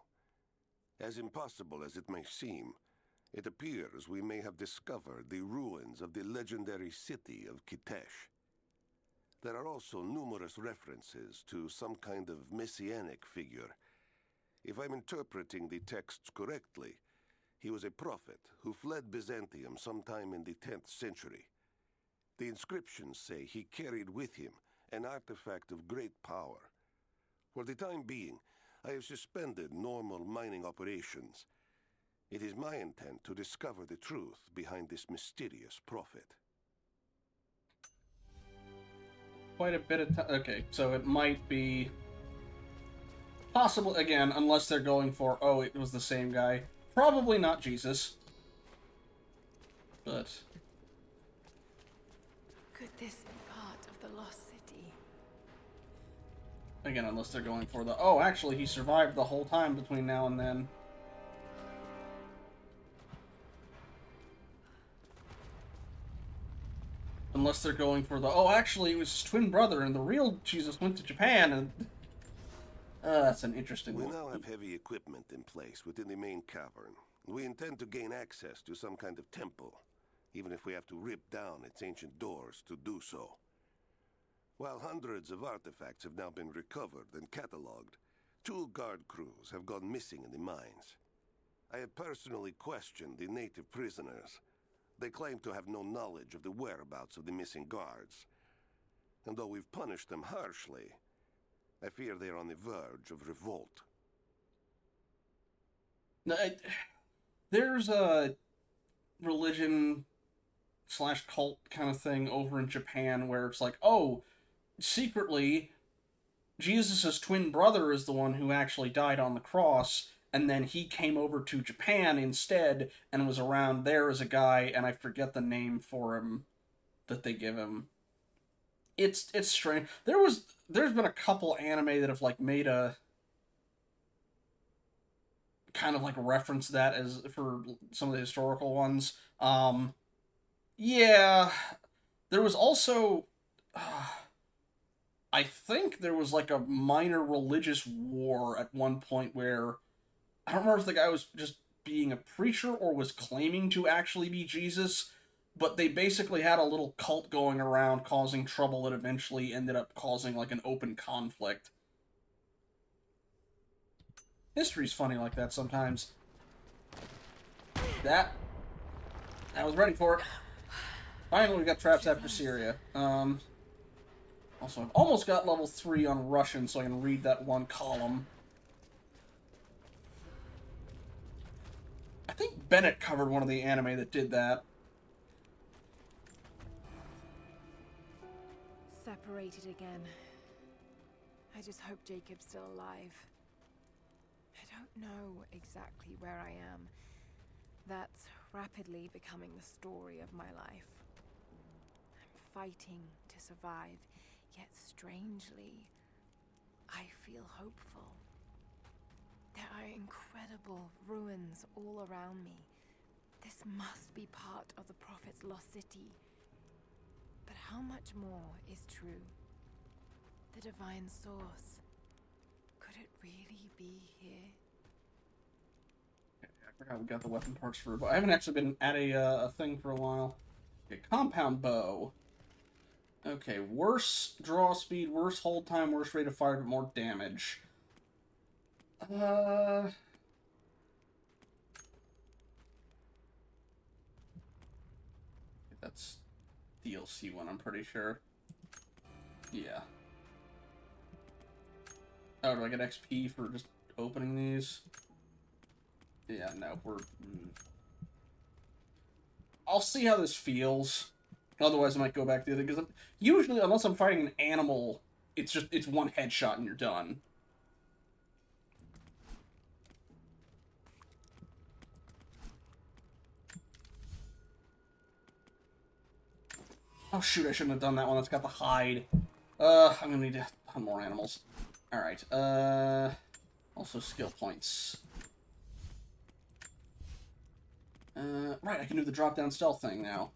S10: As impossible as it may seem, It appears we may have discovered the ruins of the legendary city of Kitesh. There are also numerous references to some kind of messianic figure. If I'm interpreting the texts correctly, he was a prophet who fled Byzantium sometime in the 10th century. The inscriptions say he carried with him an artifact of great power. For the time being, I have suspended normal mining operations. It is my intent to discover the truth behind this mysterious prophet.
S1: Quite a bit of time. Okay, so it might be possible again, unless they're going for, oh, it was the same guy. Probably not Jesus. But
S3: Could this be part of the lost city?
S1: again, unless they're going for the, oh, actually, he survived the whole time between now and then. Unless they're going for the, oh, actually, it was his twin brother, and the real Jesus went to Japan, and... that's an interesting
S10: We
S1: one.
S10: now have heavy equipment in place within the main cavern. We intend to gain access to some kind of temple, even if we have to rip down its ancient doors to do so. While hundreds of artifacts have now been recovered and cataloged, 2 guard crews have gone missing in the mines. I have personally questioned the native prisoners. They claim to have no knowledge of the whereabouts of the missing guards. And though we've punished them harshly, I fear they are on the verge of revolt.
S1: No, there's a religion / cult kind of thing over in Japan where it's like, oh, secretly, Jesus' twin brother is the one who actually died on the cross, and then he came over to Japan instead and was around there as a guy, and I forget the name for him that they give him. It's strange. There's been a couple anime that have like made a kind of like reference that as for some of the historical ones. Yeah, there was also I think there was like a minor religious war at one point where I don't remember if the guy was just being a preacher or was claiming to actually be Jesus, but they basically had a little cult going around causing trouble that eventually ended up causing like an open conflict. History's funny like that sometimes. I was ready for it. Finally, we got traps after Syria. Also, I've almost got level 3 on Russian, so I can read that one column. I think Bennett covered one of the anime that did that.
S12: Separated again. I just hope Jacob's still alive. I don't know exactly where I am. That's rapidly becoming the story of my life. I'm fighting to survive, yet strangely, I feel hopeful. There are incredible ruins all around me. This must be part of the Prophet's lost city. But how much more is true? The divine source. Could it really be here?
S1: I forgot we got the weapon parts for, but I haven't actually been at a thing for a while. Okay, compound bow. Okay, worse draw speed, worse hold time, worse rate of fire, but more damage. That's DLC one, I'm pretty sure. Yeah. Oh, do I get XP for just opening these? Yeah, no, I'll see how this feels. Otherwise, I might go back to the other, because usually, unless I'm fighting an animal, it's one headshot and you're done. Oh shoot, I shouldn't have done that one. That's got the hide. I'm gonna need to hunt more animals. Alright, also skill points. Right, I can do the drop-down stealth thing now.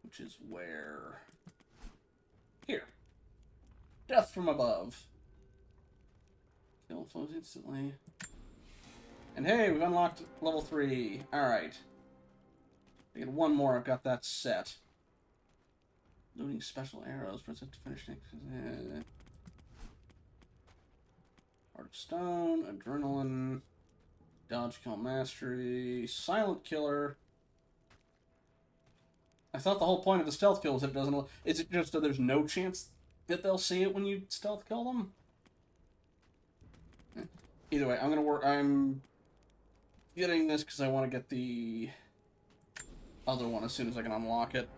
S1: Which is where... Here. Death from above. Kill flows instantly. And hey, we've unlocked level 3. Alright. I get one more, I've got that set. Looting special arrows, press it to finish next. Heart of Stone, Adrenaline, Dodge Kill Mastery, Silent Killer. I thought the whole point of the stealth kill was that it doesn't... Is it just that there's no chance that they'll see it when you stealth kill them? Either way, I'm getting this because I want to get the other one as soon as I can unlock it.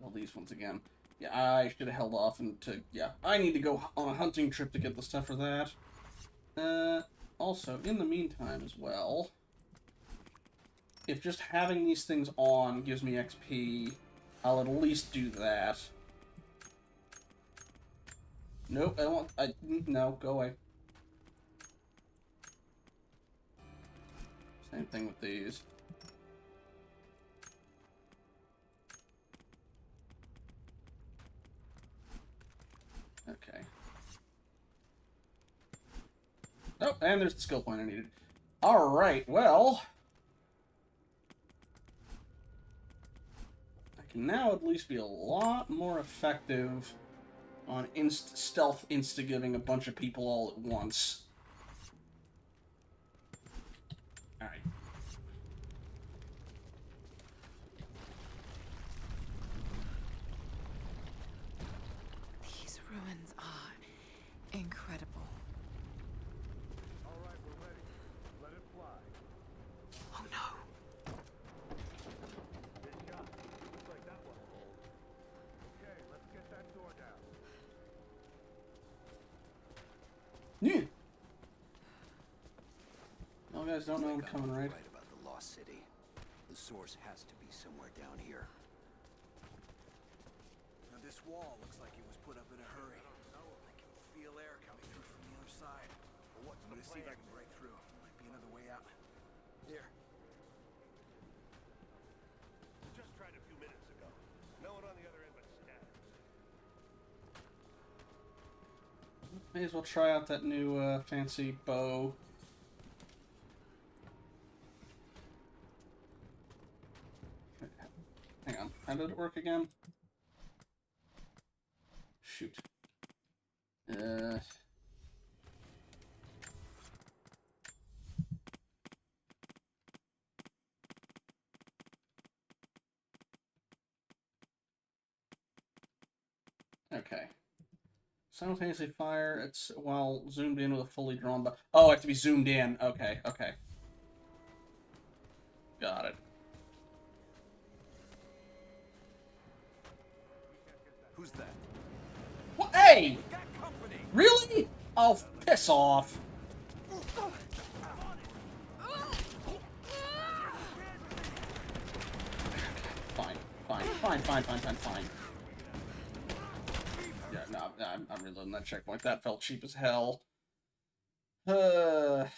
S1: All these ones again. Yeah, I should have held off into... Yeah, I need to go on a hunting trip to get the stuff for that. Also, in the meantime as well, if just having these things on gives me XP, I'll at least do that. Nope, no, go away. Same thing with these. Okay. Oh, and there's the skill point I needed. Alright, well... I can now at least be a lot more effective on stealth insta-giving a bunch of people all at once. Alright.
S12: These ruins are incredible.
S8: All right, we're ready. Let it fly.
S12: Oh no!
S8: Good shot. Looks like that one will hold. Okay, let's get that door down.
S1: Yeah. You guys don't know I'm coming, right?
S5: Right about the Lost City. The source has to be somewhere down here. Now this wall looks like it was put up in a hurry. I can feel air coming through from the other side. Well, I'm gonna see if I can break through. Might be another way out. Here.
S8: Just tried a few minutes ago. No one on the other end but static.
S1: May as well try out that new fancy bow. Hang on, how did it work again? Shoot. Okay. Simultaneously fire, it's while zoomed in with a fully drawn bow. Oh, I have to be zoomed in. Okay, okay. Got it.
S5: Who's that?
S1: What? Hey! Really? Oh, piss off. Fine. Yeah, no, I'm reloading that checkpoint. That felt cheap as hell.
S12: Oh no!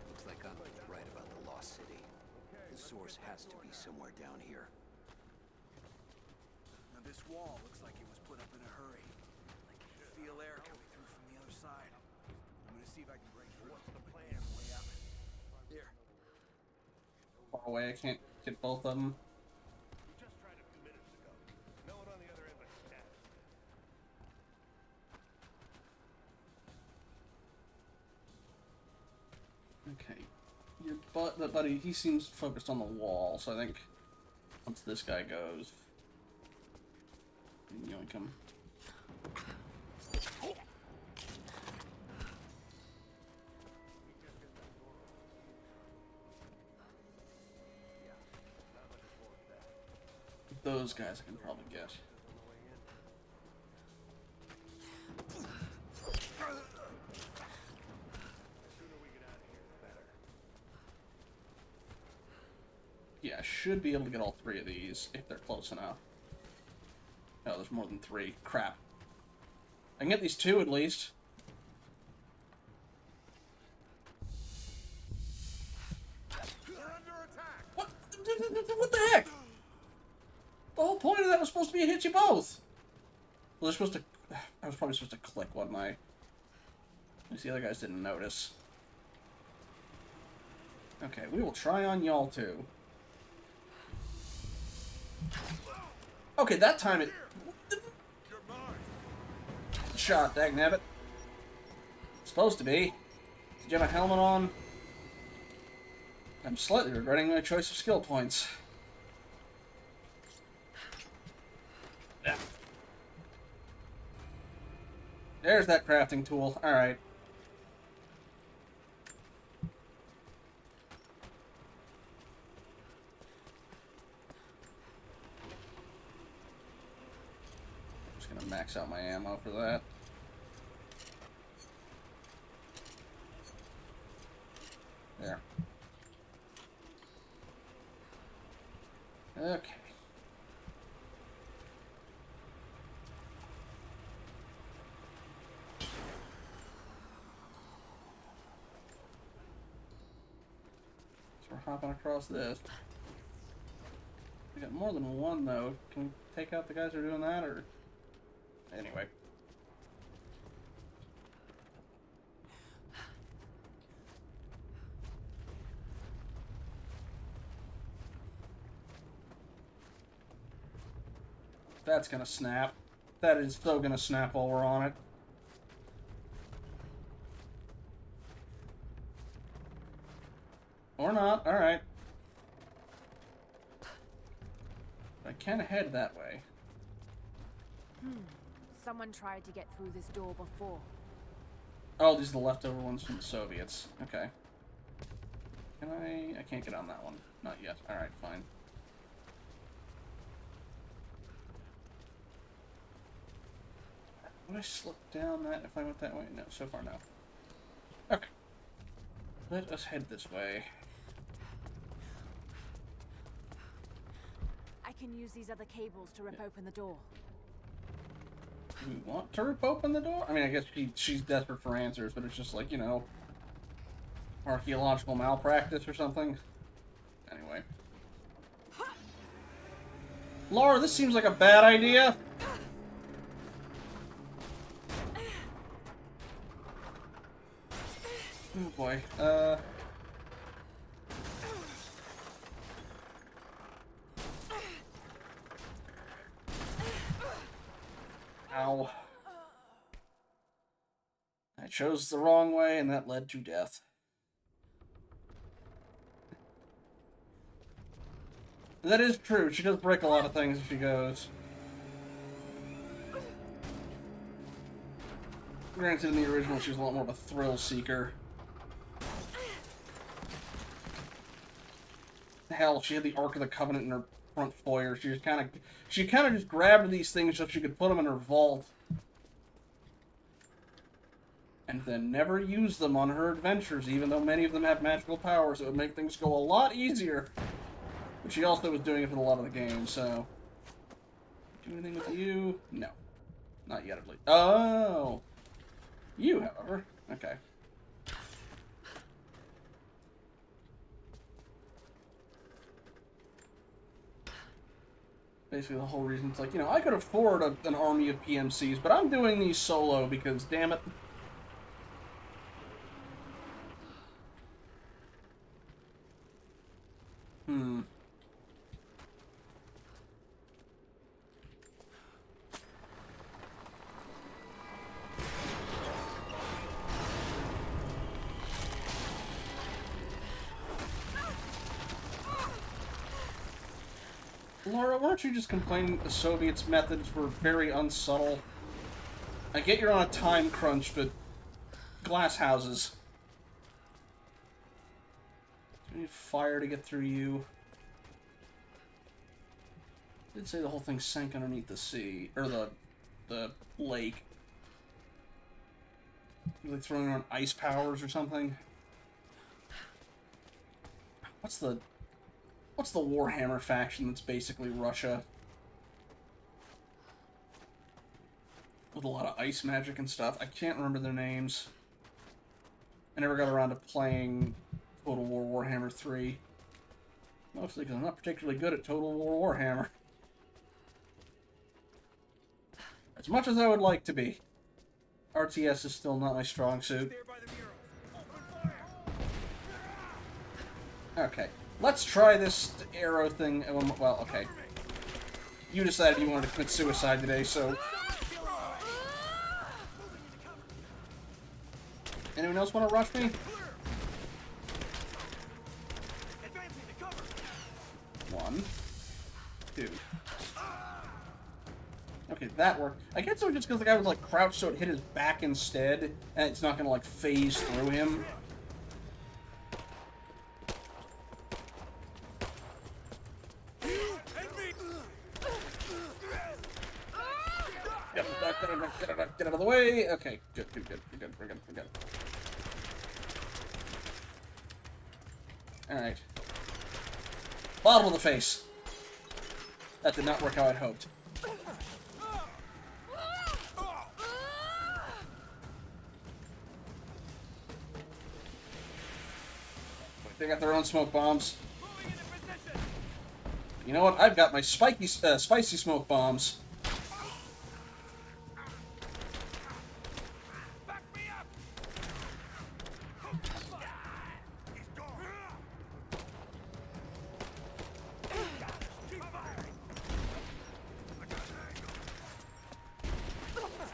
S5: Looks like I'm right about the Lost City. The source has to be somewhere down here. Now this wall looks like it was put up in a hurry. I can feel air coming through from the other side. I'm gonna see if I can break through. What's the plan? Way out. Here.
S1: Far away, I can't get both of them.
S8: Just tried a few minutes ago. No one on the other end but static.
S1: Okay. Your buddy, he seems focused on the wall, so I think once this guy goes, yoink him. Those guys I can probably get. Yeah, I should be able to get all three of these if they're close enough. Oh, there's more than three. Crap. I can get these two at least. What? What the heck? The whole point of that was supposed to be to hit you both. Well, they're supposed to... I was probably supposed to click, wasn't I? At least the other guys didn't notice. Okay, we will try on y'all too. Okay, that time it... Shot, dagnabbit. Supposed to be. Did you have a helmet on? I'm slightly regretting my choice of skill points. Yeah. There's that crafting tool. Alright. Just gonna max out my ammo for that. There. Okay. So we're hopping across this. We got more than one, though. Can we take out the guys who are doing that, or... Anyway. That's gonna snap. That is so gonna snap while we're on it. Or not, alright. I can head that way.
S3: Someone tried to get through this door before.
S1: Oh, these are the leftover ones from the Soviets. Okay. Can I can't get on that one. Not yet. Alright, fine. Would I slip down that if I went that way? No, so far no. Okay. Let us head this way.
S3: I can use these other cables to rip open the door.
S1: Do we want to rip open the door? I mean, I guess she's desperate for answers, but it's just like, you know, archaeological malpractice or something. Anyway. Laura, this seems like a bad idea. Oh boy. Ow. I chose the wrong way, and that led to death. That is true. She does break a lot of things as she goes. Granted, in the original, she was a lot more of a thrill seeker. Hell, she had the Ark of the Covenant in her front foyer. She kind of just grabbed these things so she could put them in her vault, and then never used them on her adventures, even though many of them have magical powers. It would make things go a lot easier. But she also was doing it for a lot of the games, so... Do anything with you? No. Not yet, I believe. Oh! You, however. Okay. Basically, the whole reason it's like, you know, I could afford an army of PMCs, but I'm doing these solo because, damn it. Laura, weren't you just complaining that the Soviets' methods were very unsubtle? I get you're on a time crunch, but... glass houses. Do we need fire to get through you? I did say the whole thing sank underneath the sea, or the lake. Like throwing around ice powers or something. What's the Warhammer faction that's basically Russia? with a lot of ice magic and stuff. I can't remember their names. I never got around to playing Total War Warhammer 3. Mostly because I'm not particularly good at Total War Warhammer. As much as I would like to be. RTS is still not my strong suit. Okay. Let's try this arrow thing. Well, okay. You decided you wanted to commit suicide today, so... Anyone else want to rush me? One. Two. Okay, that worked. I guess it was just because the guy was, like, crouched so it hit his back instead, and it's not gonna, like, phase through him. Get out of the way. Okay, good. We're good. Alright. Bottom of the face. That did not work how I'd hoped. They got their own smoke bombs. You know what? I've got my spicy smoke bombs.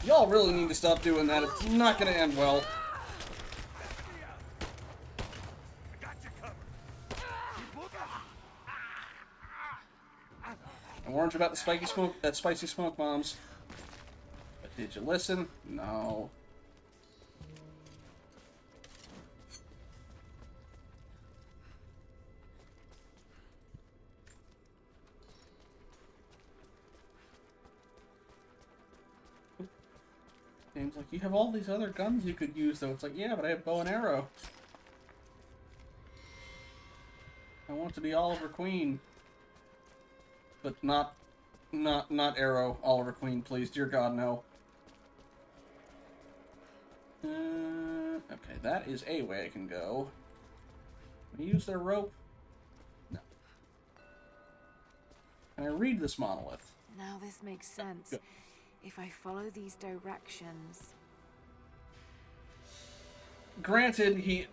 S1: Y'all really need to stop doing that. It's not going to end well. I warned you about the spicy smoke bombs. But did you listen? No. Game's like, you have all these other guns you could use, though. It's like, yeah, but I have bow and arrow. I want to be Oliver Queen. But not Arrow, Oliver Queen, please. Dear God, no. Okay, that is a way I can go. Can I use their rope? No. Can I read this monolith?
S12: Now this makes sense.
S1: Good.
S12: If I follow these directions...
S1: Granted,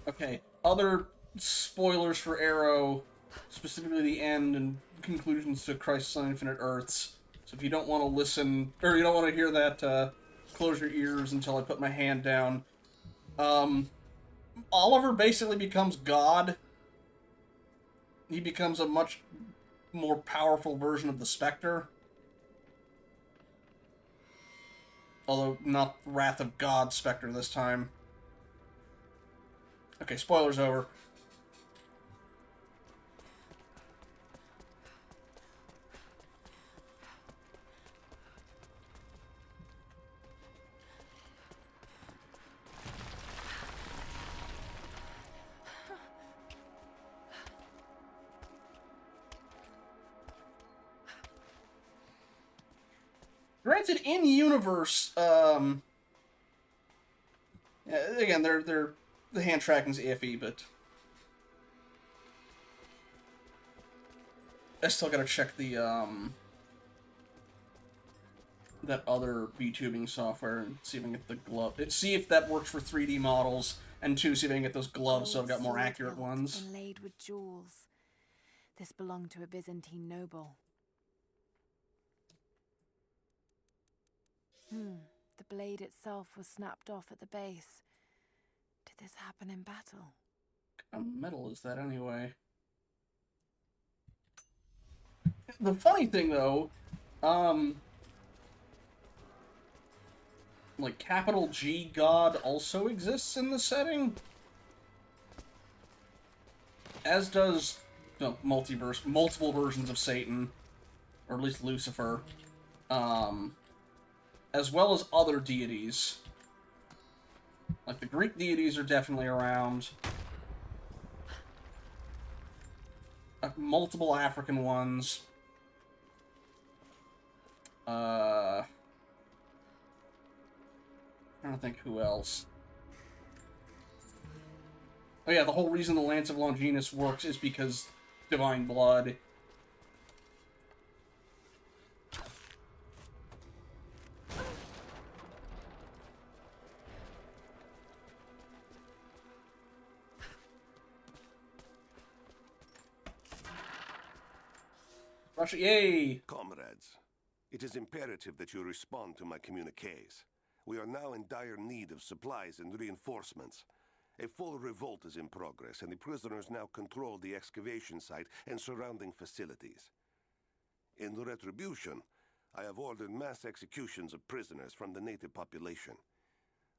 S1: okay, other spoilers for Arrow, specifically the end and conclusions to Crisis on Infinite Earths. So if you don't want to listen, or you don't want to hear that, close your ears until I put my hand down. Oliver basically becomes God. He becomes a much more powerful version of the Spectre. Although, not Wrath of God Spectre this time. Okay, spoilers over. Granted, in universe, again, the hand tracking's iffy, but I still gotta check the that other VTubing software and see if I can get the glove. See if that works for 3D models, and two, see if I can get those gloves so I've got more accurate ones.
S12: Inlaid with jewels. This belonged to a Byzantine noble. The blade itself was snapped off at the base. Did this happen in battle?
S1: What kind of metal is that anyway? The funny thing though, like capital G God also exists in the setting. As does multiple versions of Satan, or at least Lucifer. As well as other deities. Like, the Greek deities are definitely around. Multiple African ones. trying to think who else. Oh yeah, the whole reason the Lance of Longinus works is because divine blood. Russia, yay!
S10: Comrades, it is imperative that you respond to my communiques. We are now in dire need of supplies and reinforcements. A full revolt is in progress, and the prisoners now control the excavation site and surrounding facilities. In retribution, I have ordered mass executions of prisoners from the native population.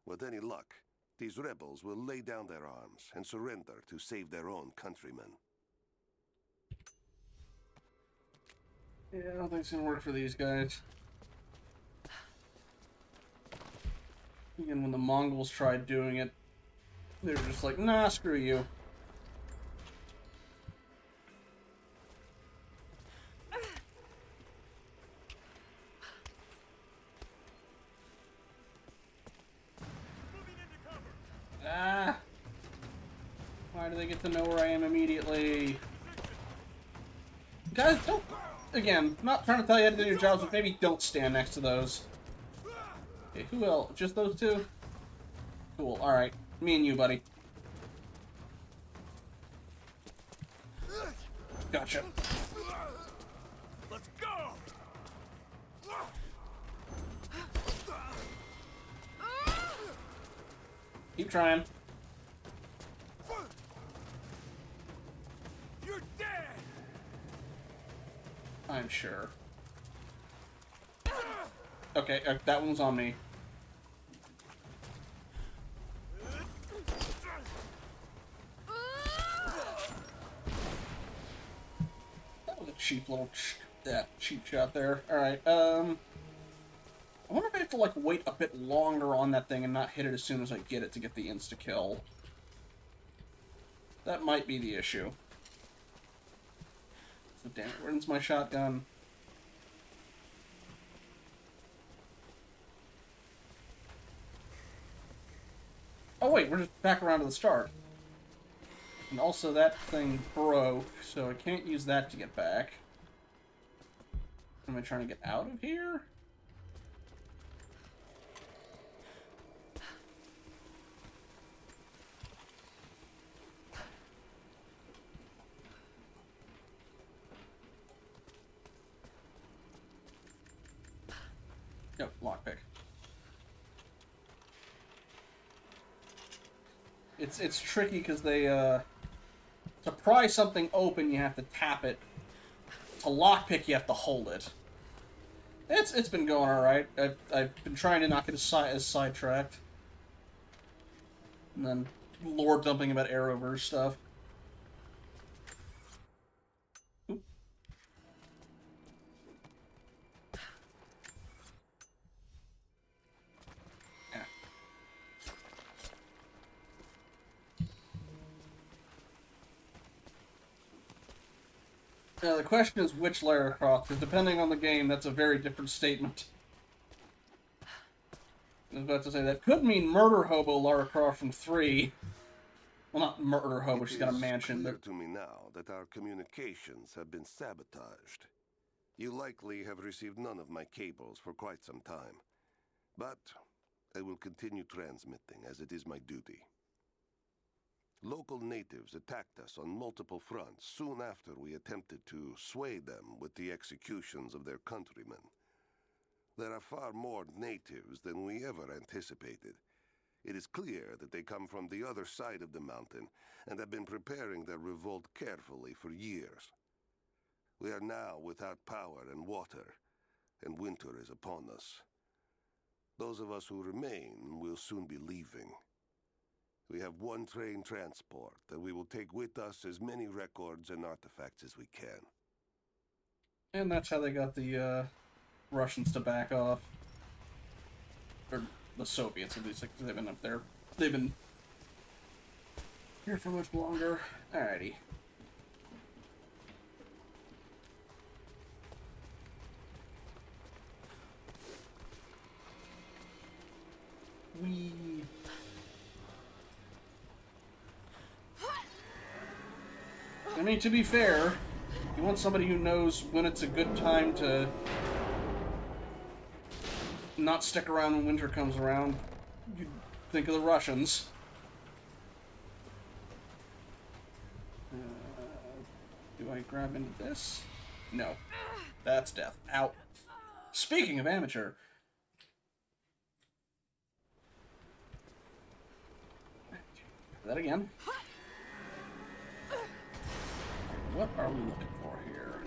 S10: With any luck, these rebels will lay down their arms and surrender to save their own countrymen.
S1: Yeah, I don't think it's gonna work for these guys. Even when the Mongols tried doing it, they were just like, nah, screw you. Ah! Why do they get to know where I am immediately? Guys, don't... Again, not trying to tell you how to do your jobs, but maybe don't stand next to those. Okay, who else? Just those two? Cool, alright. Me and you, buddy. Gotcha.
S2: Let's go!
S1: Keep trying.
S2: You're dead!
S1: I'm sure. Okay, that one's on me. That was a cheap little cheap shot there. Alright, I wonder if I have to, like, wait a bit longer on that thing and not hit it as soon as I get it to get the insta-kill. That might be the issue. So, damn it, where's my shotgun? Oh wait, we're just back around to the start. And also that thing broke, so I can't use that to get back. Am I trying to get out of here? Yep, lockpick. It's tricky because they, to pry something open, you have to tap it. To lockpick, you have to hold it. It's been going alright. I've been trying to not get as sidetracked. And then lore dumping about Arrowverse stuff. Oop. Yeah. Now the question is which Lara Croft, because depending on the game, that's a very different statement. I was about to say, that could mean Murder Hobo Lara Croft from 3. Well, not Murder Hobo, she's got a mansion.
S10: It is clear to me now that our communications have been sabotaged. You likely have received none of my cables for quite some time. But I will continue transmitting, as it is my duty. Local natives attacked us on multiple fronts soon after we attempted to sway them with the executions of their countrymen. There are far more natives than we ever anticipated. It is clear that they come from the other side of the mountain and have been preparing their revolt carefully for years. We are now without power and water, and winter is upon us. Those of us who remain will soon be leaving. We have one train transport that we will take with us as many records and artifacts as we can.
S1: And that's how they got the Russians to back off. Or the Soviets, at least, because they've been up there. They've been here for much longer. Alrighty. I mean, to be fair, you want somebody who knows when it's a good time to not stick around when winter comes around. You think of the Russians. Do I grab into this? No. That's death. Ow. Speaking of amateur. That again. What are we looking for here?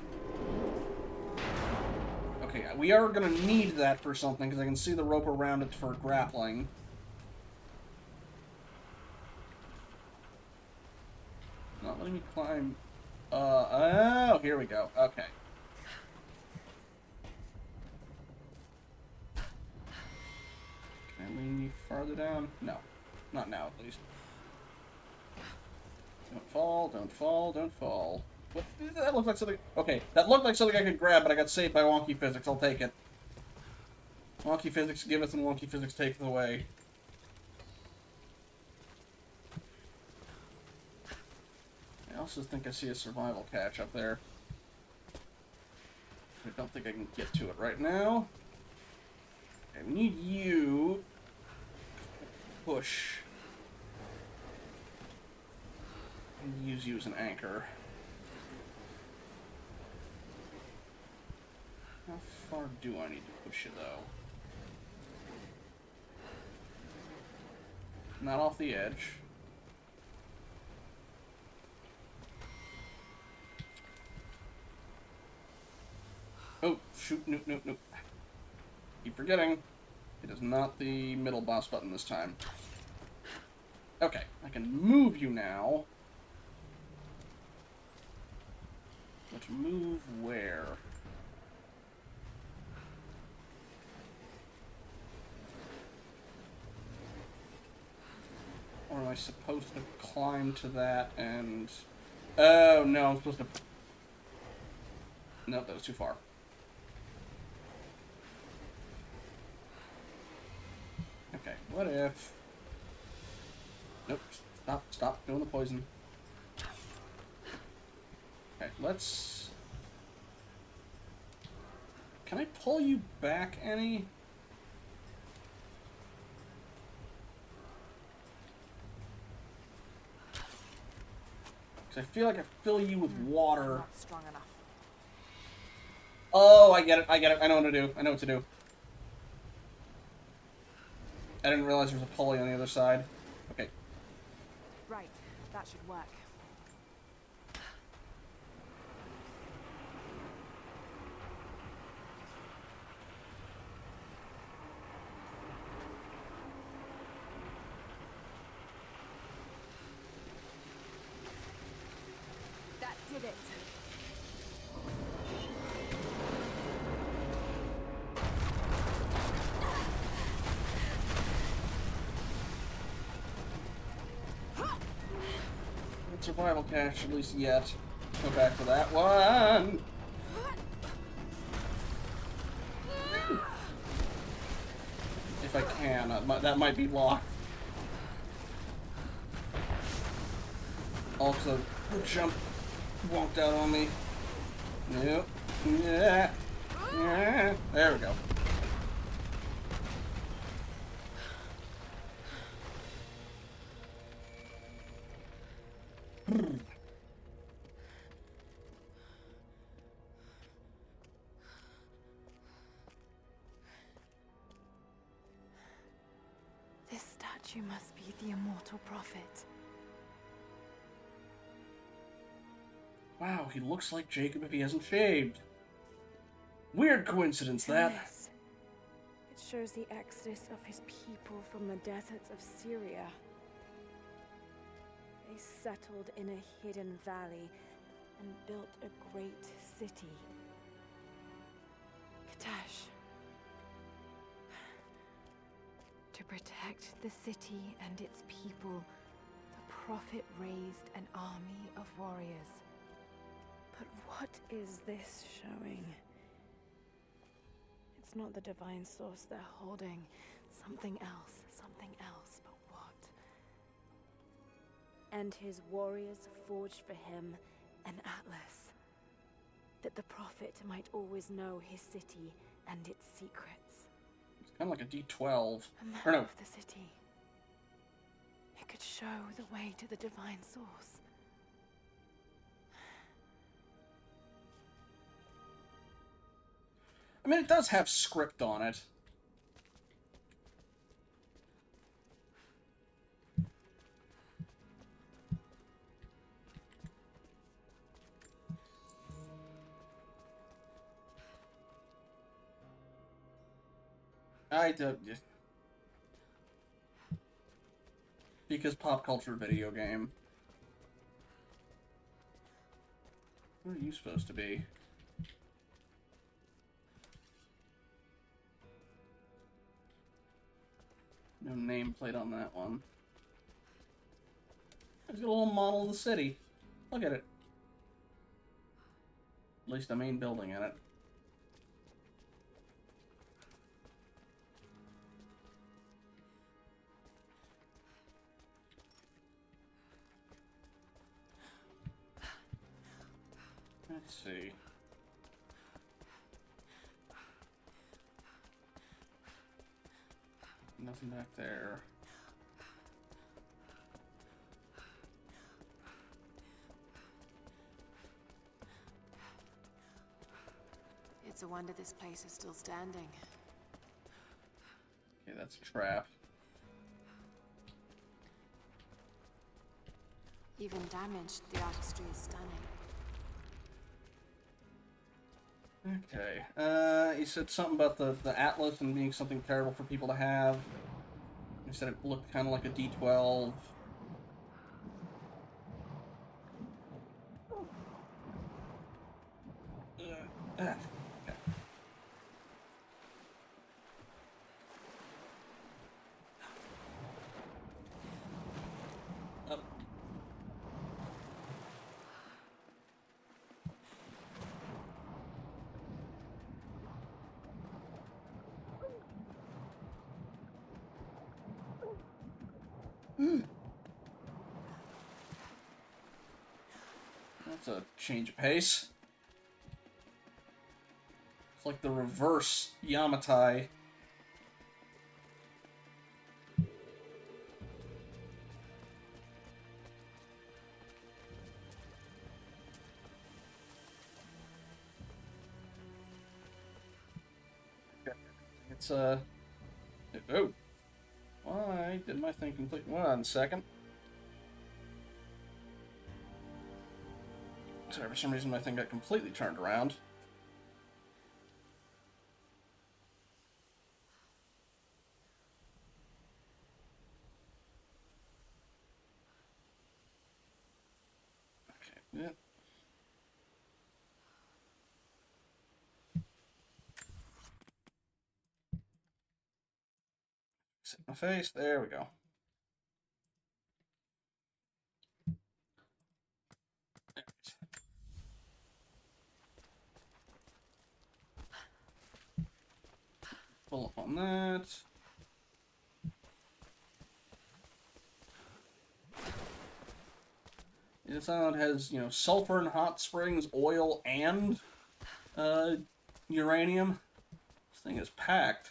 S1: Okay, we are going to need that for something, because I can see the rope around it for grappling. Not letting me climb. Oh, here we go. Okay. Can I lean you farther down? No. Not now, at least. Don't fall, don't fall, don't fall. What? That looked like something... Okay, that looked like something I could grab, but I got saved by wonky physics. I'll take it. Wonky physics giveth and wonky physics taketh away. I also think I see a survival catch up there. I don't think I can get to it right now. I need you to push. And use you as an anchor. How far do I need to push you, though? Not off the edge. Oh, shoot, nope, nope, nope. Keep forgetting. It is not the middle boss button this time. Okay, I can move you now. But move where? Or am I supposed to climb to that and... Oh, no, I'm supposed to... Nope, that was too far. Okay, what if... Nope, stop doing the poison. Okay, let's... Can I pull you back any? Because I feel like I fill you with water.
S12: Not strong enough.
S1: Oh, I get it, I know what to do. I know what to do. I didn't realize there was a pulley on the other side. Okay.
S12: Right, that should work. That did it.
S1: Survival cache, at least yet. Go back to that one. If I can, that might be locked. All because the jump wonked out on me. Nope. Yeah. Yeah. There we go.
S12: This statue must be the immortal prophet.
S1: Wow, he looks like Jacob if he hasn't shaved. Weird coincidence, that.
S12: This. It shows the exodus of his people from the deserts of Syria. They settled in a hidden valley and built a great city. Katash. To protect the city and its people, the prophet raised an army of warriors. But what is this showing? It's not the divine source they're holding. Something else, something
S3: something else, but what?
S12: And his warriors forged for him an atlas, that the Prophet might always know his city and its secrets.
S1: It's kind of like a D12.
S3: A map
S1: Or no,
S3: of the city. It could show the way to the divine source.
S1: I mean, it does have script on it. I do. Because pop culture video game. What are you supposed to be? No nameplate on that one. There's got a little model of the city. Look at it. At least the main building in it. Let's see. Nothing back there.
S3: It's a wonder this place is still standing.
S1: Okay, that's a trap.
S3: Even damaged, the artistry is stunning.
S1: Okay. You said something about the Atlas and being something terrible for people to have. You said it looked kind of like a D12. Okay. Up. That's a change of pace. It's like the reverse Yamatai. It's oh. Why did my thing complete? 1 second. Sorry, for some reason my thing got completely turned around. Okay, yeah. Set my face. There we go. Pull up on that. This island has, you know, sulfur and hot springs, oil, and uranium. This thing is packed.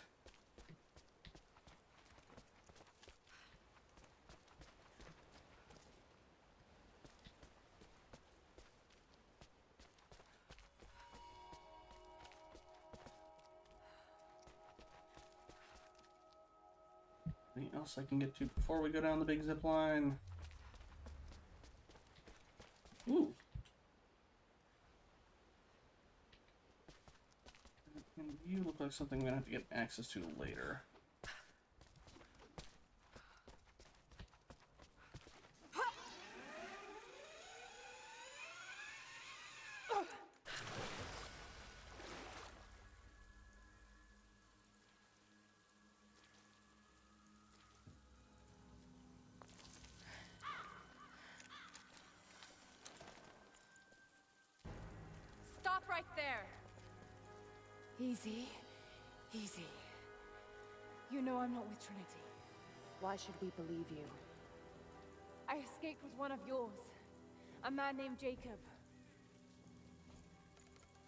S1: Anything else I can get to before we go down the big zip line? Ooh. And you look like something we're gonna have to get access to later.
S3: Stop right there! Easy. Easy. You know I'm not with Trinity. Why should we believe you? I escaped with one of yours. A man named Jacob.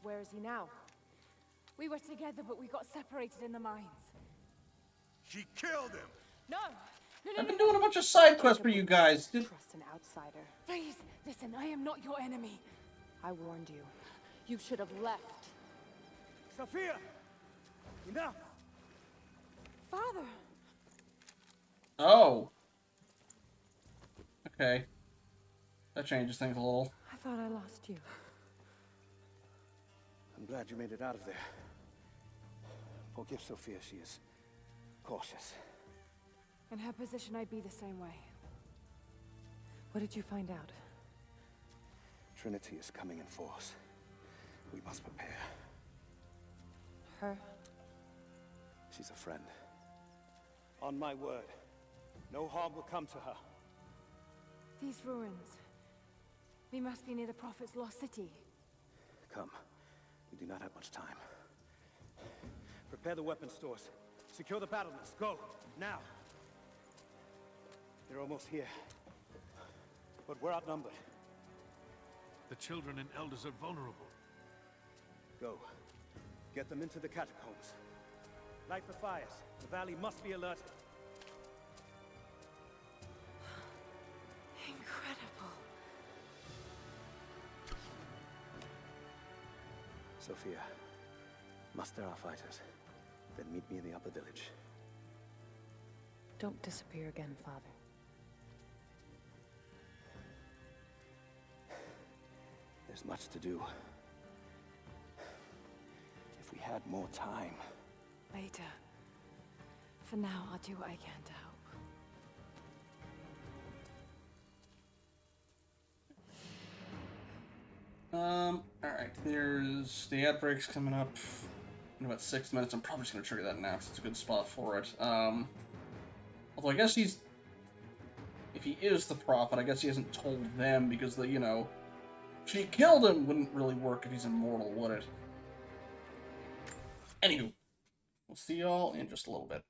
S3: Where is he now? We were together, but we got separated in the mines.
S8: She killed him!
S3: No! No, no,
S1: I've been
S3: no,
S1: doing a bunch of side quests for you guys.
S3: Trust an outsider. Please, listen, I am not your enemy. I warned you. You should have left.
S6: Sophia! Enough!
S3: Father!
S1: Oh. Okay. That changes things a little.
S3: I thought I lost you.
S6: I'm glad you made it out of there. Forgive Sophia, she is cautious.
S3: In her position, I'd be the same way. What did you find out?
S6: Trinity is coming in force. We must prepare.
S3: Her?
S6: She's a friend. On my word, no harm will come to her.
S3: These ruins. We must be near the Prophet's lost city.
S6: Come. We do not have much time. Prepare the weapon stores. Secure the battlements. Go! Now! They're almost here. But we're outnumbered.
S7: The children and elders are vulnerable.
S6: Go. Get them into the catacombs. Light the fires. The valley must be alerted.
S3: Incredible.
S6: Sophia, muster our fighters. Then meet me in the upper village.
S3: Don't disappear again, Father.
S6: There's much to do. If we had more time.
S3: Later. For now, I'll do what I can to help.
S1: Alright, there's the ad break's coming up in about 6 minutes. I'm probably just gonna trigger that now because it's a good spot for it. Although I guess if he is the prophet, I guess he hasn't told them because she killed him wouldn't really work if he's immortal, would it? Anywho, we'll see y'all in just a little bit.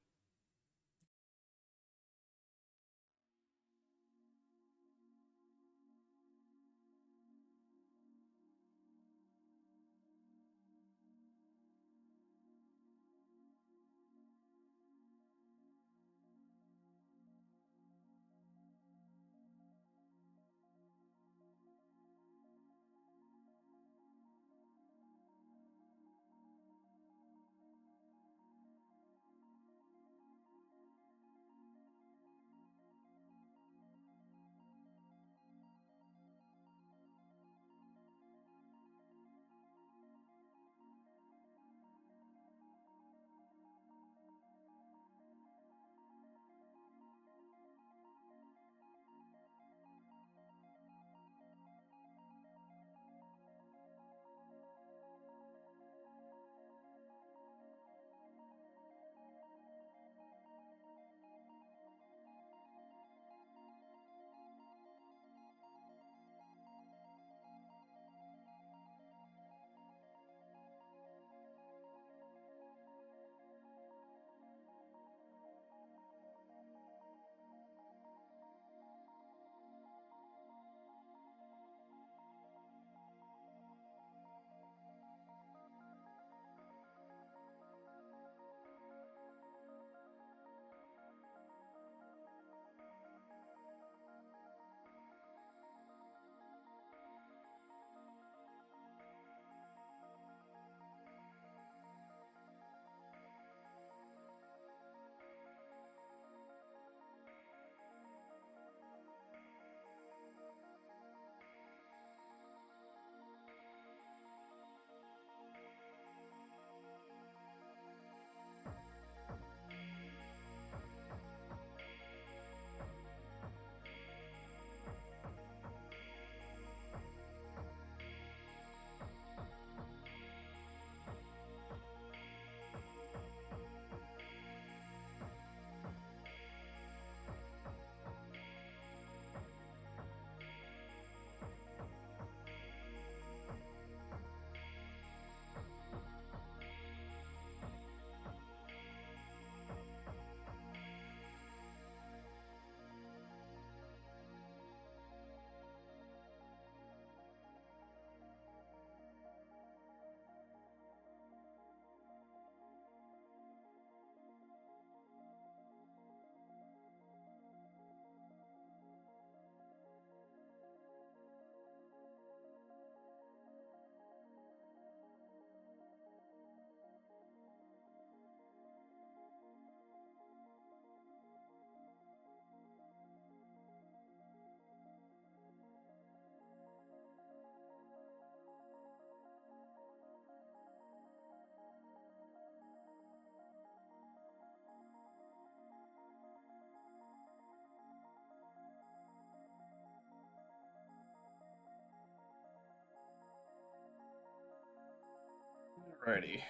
S1: Alrighty.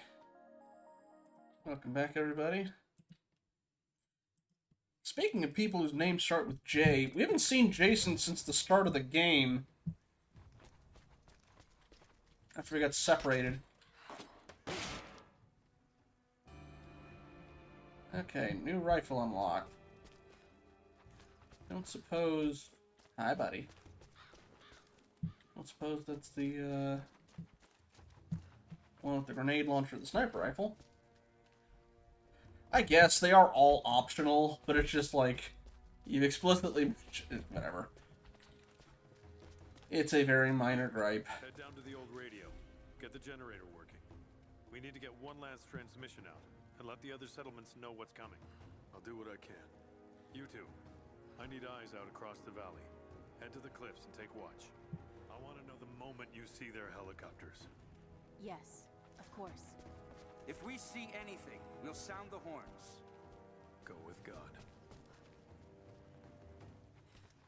S1: Welcome back, everybody. Speaking of people whose names start with J, we haven't seen Jason since the start of the game. After we got separated. Okay, new rifle unlocked. Don't suppose... Hi, buddy. Don't suppose that's the, one with the grenade launcher and the sniper rifle. I guess they are all optional, but it's just like... You've explicitly... Whatever. It's a very minor gripe.
S7: Head down to the old radio. Get the generator working. We need to get one last transmission out, and let the other settlements know what's coming. I'll do what I can. You two. I need eyes out across the valley. Head to the cliffs and take watch. I want to know the moment you see their helicopters.
S3: Yes, of course.
S5: If we see anything, we'll sound the horns.
S7: Go with God.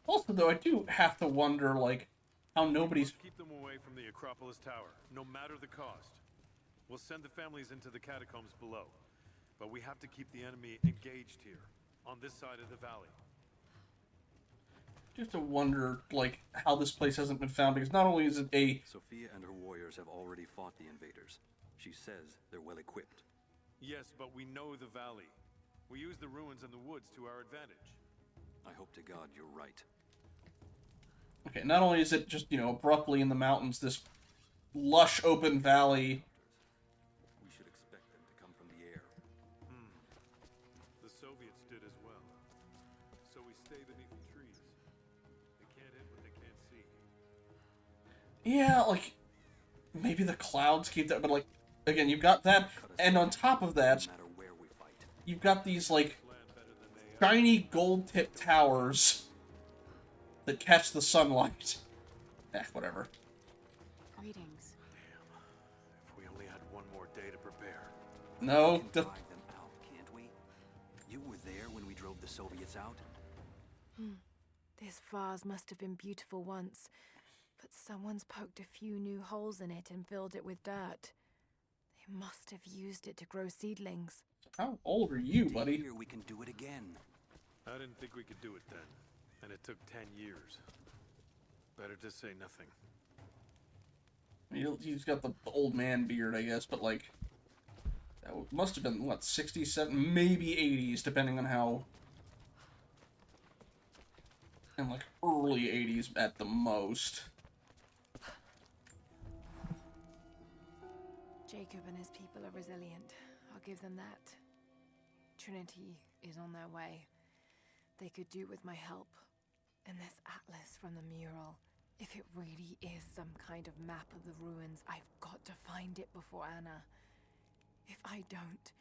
S1: Also, though, I do have to wonder, like, how nobody's...
S7: Keep them away from the Acropolis Tower, no matter the cost. We'll send the families into the catacombs below, but we have to keep the enemy engaged here, on this side of the valley.
S1: I have to wonder, like, how this place hasn't been found, because not only is it a...
S4: Sophia and her warriors have already fought the invaders. She says they're well equipped.
S7: Yes, but we know the valley. We use the ruins and the woods to our advantage.
S4: I hope to God you're right.
S1: Okay, not only is it just, you know, abruptly in the mountains, this lush open valley...
S4: We should expect them to come from the air.
S7: The Soviets did as well. So we stay beneath the trees. They can't hit what they can't see.
S1: Yeah, like, maybe the clouds keep that, but, like, again, you've got that, and on top of that, you've got these, like, shiny gold-tipped towers that catch the sunlight. Whatever.
S3: Greetings.
S7: Damn. If we only had one more day to prepare.
S1: No,
S4: We can drive them out, can't we? You were there when we drove the Soviets out?
S3: This vase must have been beautiful once, but someone's poked a few new holes in it and filled it with dirt. They must have used it to grow seedlings.
S1: How old are you, buddy?
S4: Here we can do it again.
S7: I didn't think we could do it then. And it took 10 years. Better to say nothing.
S1: He's got the old man beard, I guess, but, like... That must have been, what, 67, maybe 80s, depending on how... And, like, early 80s at the most.
S3: Jacob and his people are resilient. I'll give them that. Trinity is on their way. They could do with my help. And this atlas from the mural. If it really is some kind of map of the ruins, I've got to find it before Anna. If I don't,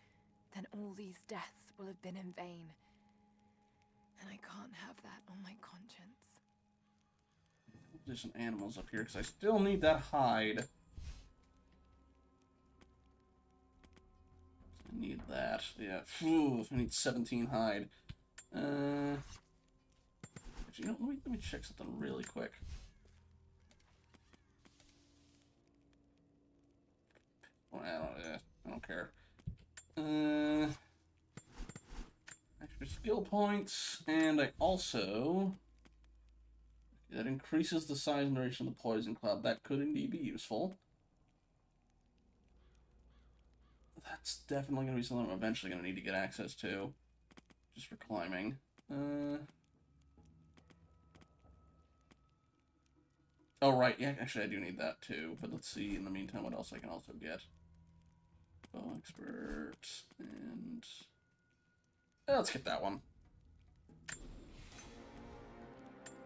S3: then all these deaths will have been in vain. And I can't have that on my conscience.
S1: There's some animals up here, because I still need that hide. I need that. Yeah. Phew, I need 17 hide. Actually, you know, let me check something really quick. Well, I don't care. Extra skill points, and I also... That increases the size and duration of the poison cloud. That could indeed be useful. That's definitely going to be something I'm eventually going to need to get access to. Just for climbing. Oh, right. Yeah, actually, I do need that, too. But let's see, in the meantime, what else I can also get. Bow expert, and... let's get that one.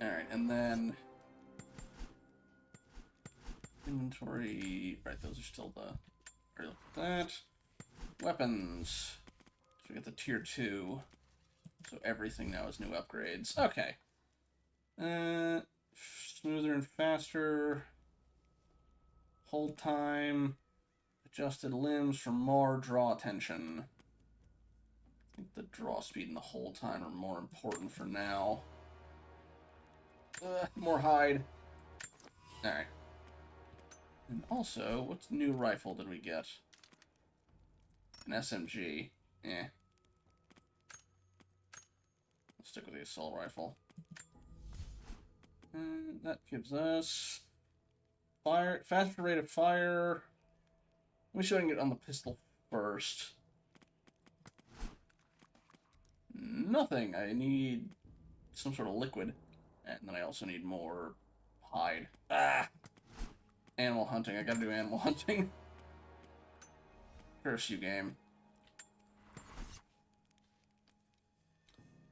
S1: Alright, and then... Inventory... Right, those are still the... Alright, look at that. Weapons. So we got the tier 2. So everything now is new upgrades. Okay. Smoother and faster. Hold time. Adjusted limbs for more draw attention. I think the draw speed and the hold time are more important for now. More hide. Alright. And also, what new rifle did we get? An SMG. Eh. Let's stick with the assault rifle. And that gives us fire, faster rate of fire. Let me see if I can get on the pistol first. Nothing. I need some sort of liquid. And then I also need more hide. Ah! Animal hunting. I gotta do animal hunting. Curse you, game.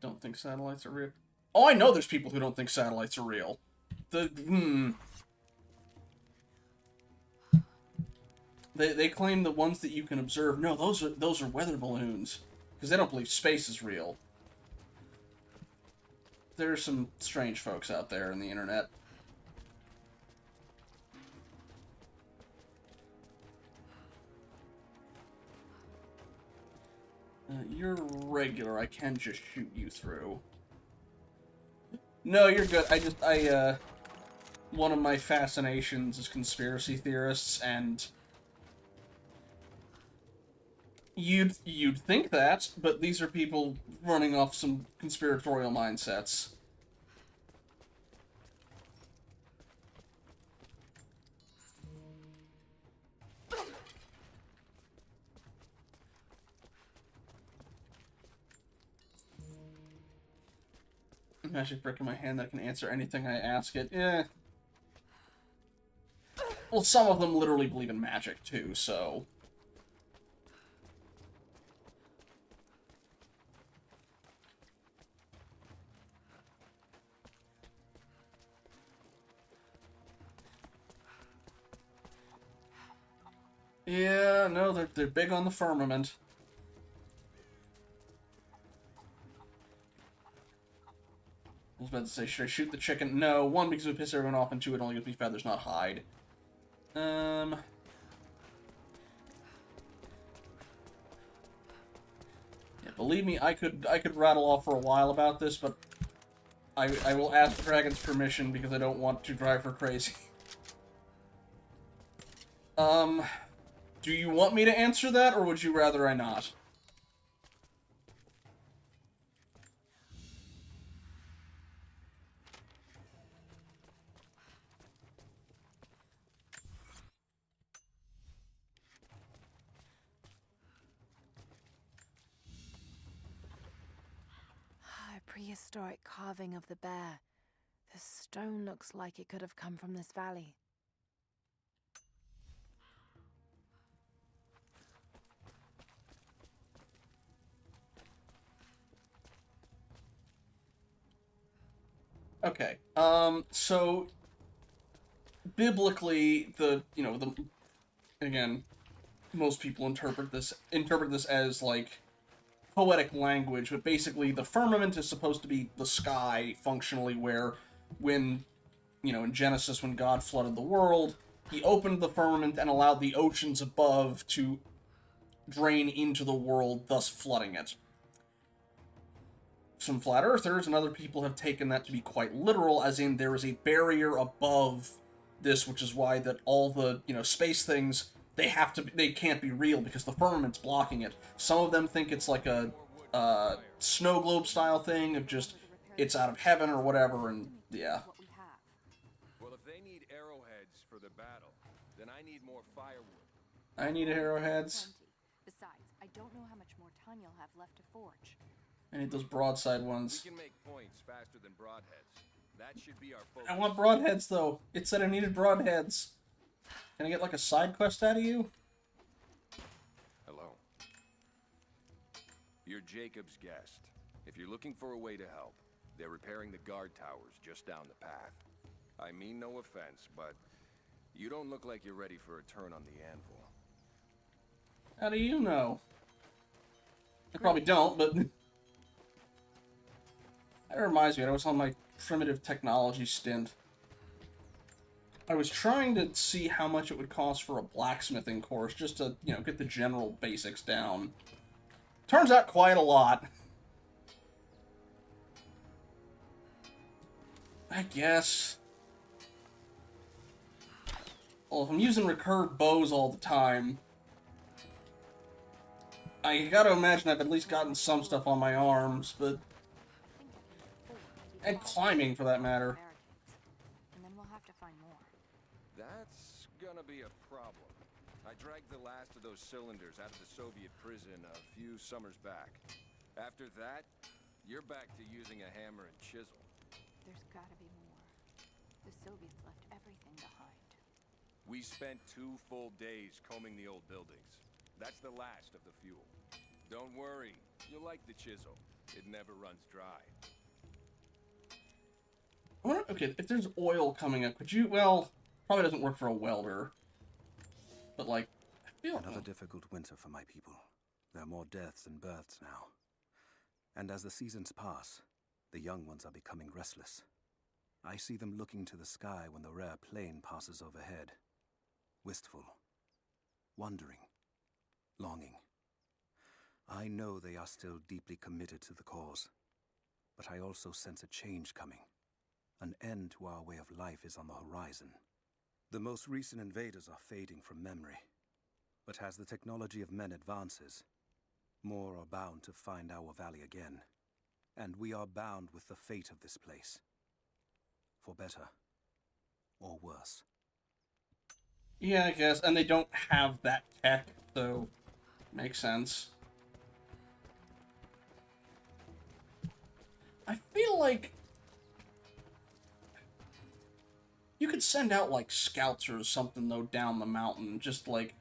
S1: Don't think satellites are real. Oh, I know there's people who don't think satellites are real. They claim the ones that you can observe. No, those are weather balloons. Because they don't believe space is real. There are some strange folks out there in the internet. You're regular. I can just shoot you through. No, you're good. One of my fascinations is conspiracy theorists, and you'd think that, but these are people running off some conspiratorial mindsets. Magic brick in my hand that can answer anything I ask it. Eh. Well, some of them literally believe in magic, too, so... Yeah, no, they're big on the firmament. I was about to say, should I shoot the chicken? No, one, because it would piss everyone off, and two, it only gives me feathers, not hide. Yeah, believe me, I could rattle off for a while about this, but I will ask the dragon's permission because I don't want to drive her crazy. Do you want me to answer that, or would you rather I not?
S3: A prehistoric carving of the bear. The stone looks like it could have come from this valley.
S1: Okay. So biblically, again, most people interpret this as like poetic language, but basically the firmament is supposed to be the sky functionally, where when, in Genesis, when God flooded the world, he opened the firmament and allowed the oceans above to drain into the world, thus flooding it. Some flat earthers and other people have taken that to be quite literal, as in there is a barrier above this, which is why that all the, space things, they can't be real because the firmament's blocking it. Some of them think it's like a snow globe style thing of just, it's out of heaven or whatever, and yeah.
S2: Well, if they need arrowheads for the battle, then I need more firewood.
S1: I need arrowheads.
S13: Besides, I don't know how much more time you'll have left to forge.
S1: I need those broadside ones.
S2: We can make points faster than broadheads. That should be our focus.
S1: I want broadheads, though. It said I needed broadheads. Can I get, like, a side quest out of you?
S2: Hello. You're Jacob's guest. If you're looking for a way to help, they're repairing the guard towers just down the path. I mean no offense, but you don't look like you're ready for a turn on the anvil.
S1: How do you know? I probably don't, but... That reminds me, I was on my primitive technology stint. I was trying to see how much it would cost for a blacksmithing course, just to, get the general basics down. Turns out quite a lot. I guess. Well, if I'm using recurved bows all the time, I gotta imagine I've at least gotten some stuff on my arms, but... And climbing, for that matter.
S13: And then we'll have to find more.
S2: That's gonna be a problem. I dragged the last of those cylinders out of the Soviet prison a few summers back. After that, you're back to using a hammer and chisel.
S13: There's gotta be more. The Soviets left everything behind.
S2: We spent 2 full days combing the old buildings. That's the last of the fuel. Don't worry, you'll like the chisel. It never runs dry.
S1: Okay, if there's oil coming up, could you, well, probably doesn't work for a welder. But, like, I feel...
S6: Another difficult winter for my people. There are more deaths than births now. And as the seasons pass, the young ones are becoming restless. I see them looking to the sky when the rare plane passes overhead. Wistful. Wondering. Longing. I know they are still deeply committed to the cause. But I also sense a change coming. An end to our way of life is on the horizon. The most recent invaders are fading from memory. But as the technology of men advances, more are bound to find our valley again. And we are bound with the fate of this place. For better or worse.
S1: Yeah, I guess. And they don't have that tech, so makes sense. I feel like you could send out, like, scouts or something, though, down the mountain. Just, like,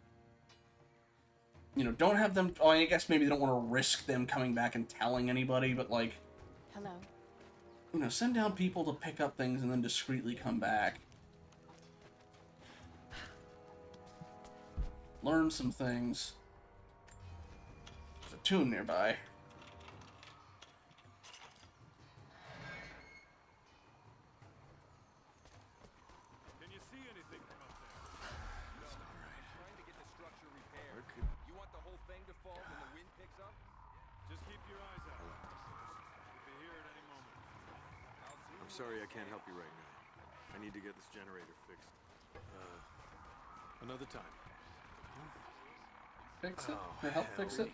S1: you know, don't have them... Oh, I guess maybe they don't want to risk them coming back and telling anybody, but, like...
S13: Hello.
S1: You know, send down people to pick up things and then discreetly come back. Learn some things. There's a tomb nearby.
S7: Can you see anything from up there?
S2: That's not right. I'm trying to get the structure repaired. You want the whole thing to fall when the wind picks up?
S7: Just keep your eyes out. We'll be here at any moment.
S2: I'm
S7: sorry I can't help you right now. I need to get this generator fixed. Another time.
S1: Fix it? Or help fix it?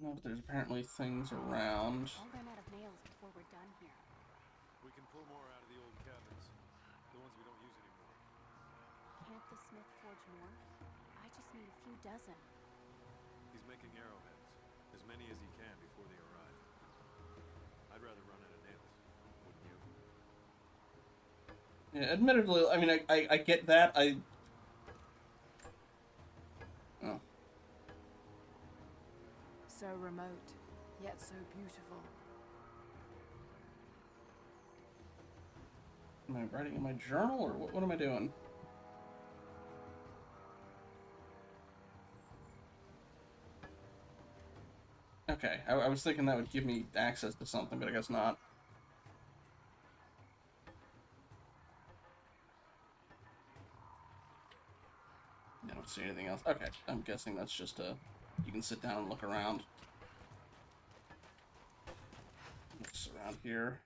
S1: No, but there's apparently things around.
S13: I'll run out of nails before we're done here.
S7: We can pull more out of the old cabins. The ones we don't use anymore.
S13: Can't the smith forge more? I just need a few dozen.
S7: He's making arrowheads. As many as he can before they arrive. I'd rather run out of nails. Wouldn't you?
S1: Yeah, admittedly, I mean, I get that. Oh.
S12: So remote, yet so beautiful.
S1: Am I writing in my journal, or what am I doing? Okay, I was thinking that would give me access to something, but I guess not. I don't see anything else. Okay, I'm guessing that's just you can sit down and look around. Looks around here.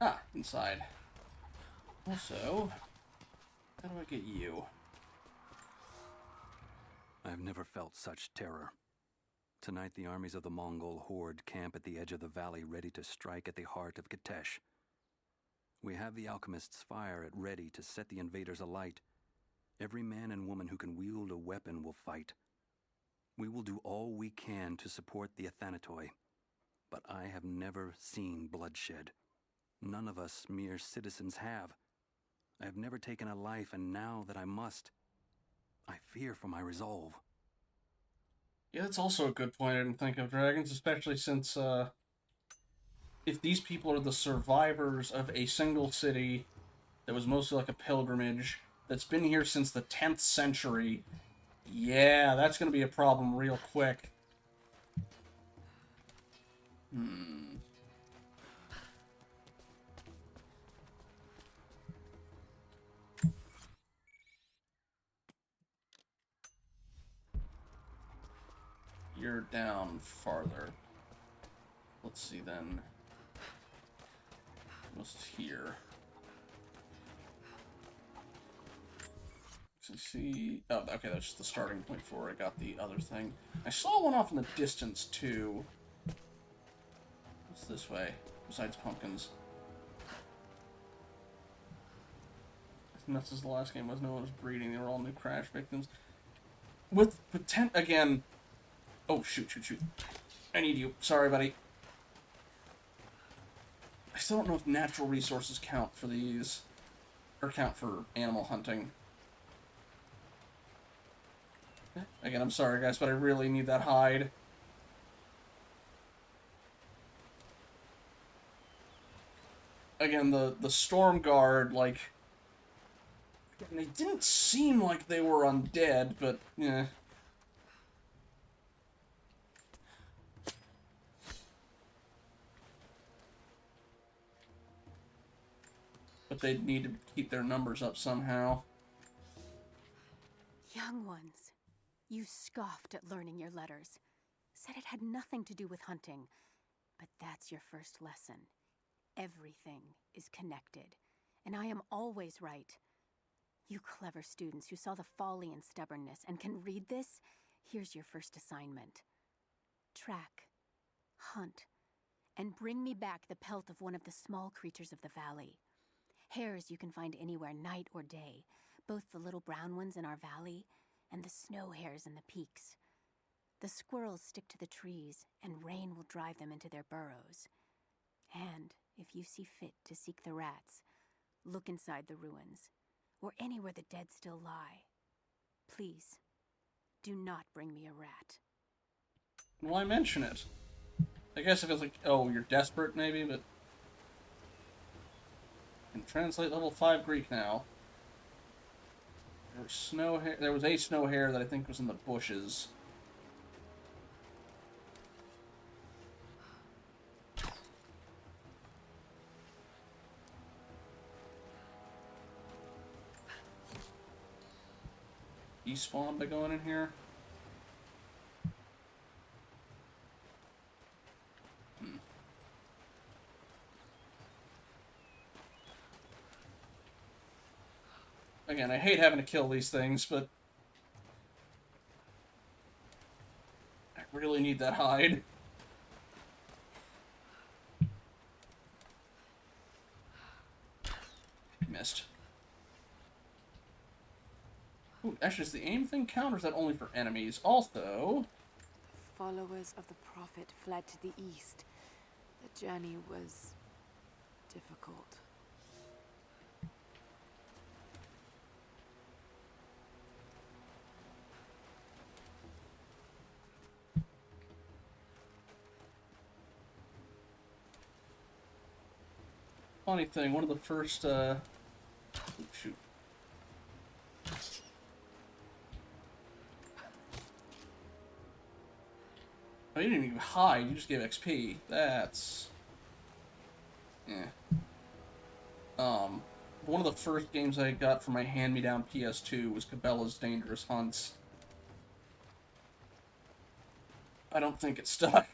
S1: Ah, inside. Also, how do I get you?
S6: I have never felt such terror. Tonight the armies of the Mongol horde camp at the edge of the valley, ready to strike at the heart of Kitesh. We have the alchemist's fire at ready to set the invaders alight. Every man and woman who can wield a weapon will fight. We will do all we can to support the Athanatoi, but I have never seen bloodshed. None of us mere citizens have. I have never taken a life, and now that I must, I fear for my resolve.
S1: Yeah, that's also a good point I didn't think of, Dragons, especially since, if these people are the survivors of a single city that was mostly like a pilgrimage, that's been here since the 10th century, yeah, that's gonna be a problem real quick. You're down farther. Let's see then. Almost here. So see... Oh, okay, that's just the starting point for it. I got the other thing. I saw one off in the distance, too. What's this way? Besides pumpkins. As nuts as the last game was, no one was breeding. They were all new crash victims. With again... Oh, shoot. I need you. Sorry, buddy. I still don't know if natural resources count for these. Or count for animal hunting. Again, I'm sorry, guys, but I really need that hide. Again, the Storm Guard, like... They didn't seem like they were undead, but, yeah. But they'd need to keep their numbers up somehow.
S13: Young ones, you scoffed at learning your letters. Said it had nothing to do with hunting. But that's your first lesson. Everything is connected. And I am always right. You clever students who saw the folly and stubbornness and can read this, here's your first assignment. Track, hunt, and bring me back the pelt of one of the small creatures of the valley. Hares you can find anywhere, night or day, both the little brown ones in our valley and the snow hares in the peaks. The squirrels stick to the trees, and rain will drive them into their burrows. And if you see fit to seek the rats, look inside the ruins, or anywhere the dead still lie. Please, do not bring me a rat.
S1: Why mention it? I guess if it's like, oh, you're desperate, maybe, but... I can translate level 5 Greek now. There was a snow hare that I think was in the bushes. Despawn by going in here? Again, I hate having to kill these things, but... I really need that hide. Missed. Ooh, actually, does the aim thing count, or is that only for enemies? Also...
S12: The followers of the Prophet fled to the east. The journey was... difficult.
S1: Funny thing, one of the first, oh, shoot. Oh, you didn't even hide, you just gave XP. That's... yeah. One of the first games I got for my hand-me-down PS2 was Cabela's Dangerous Hunts. I don't think it stuck.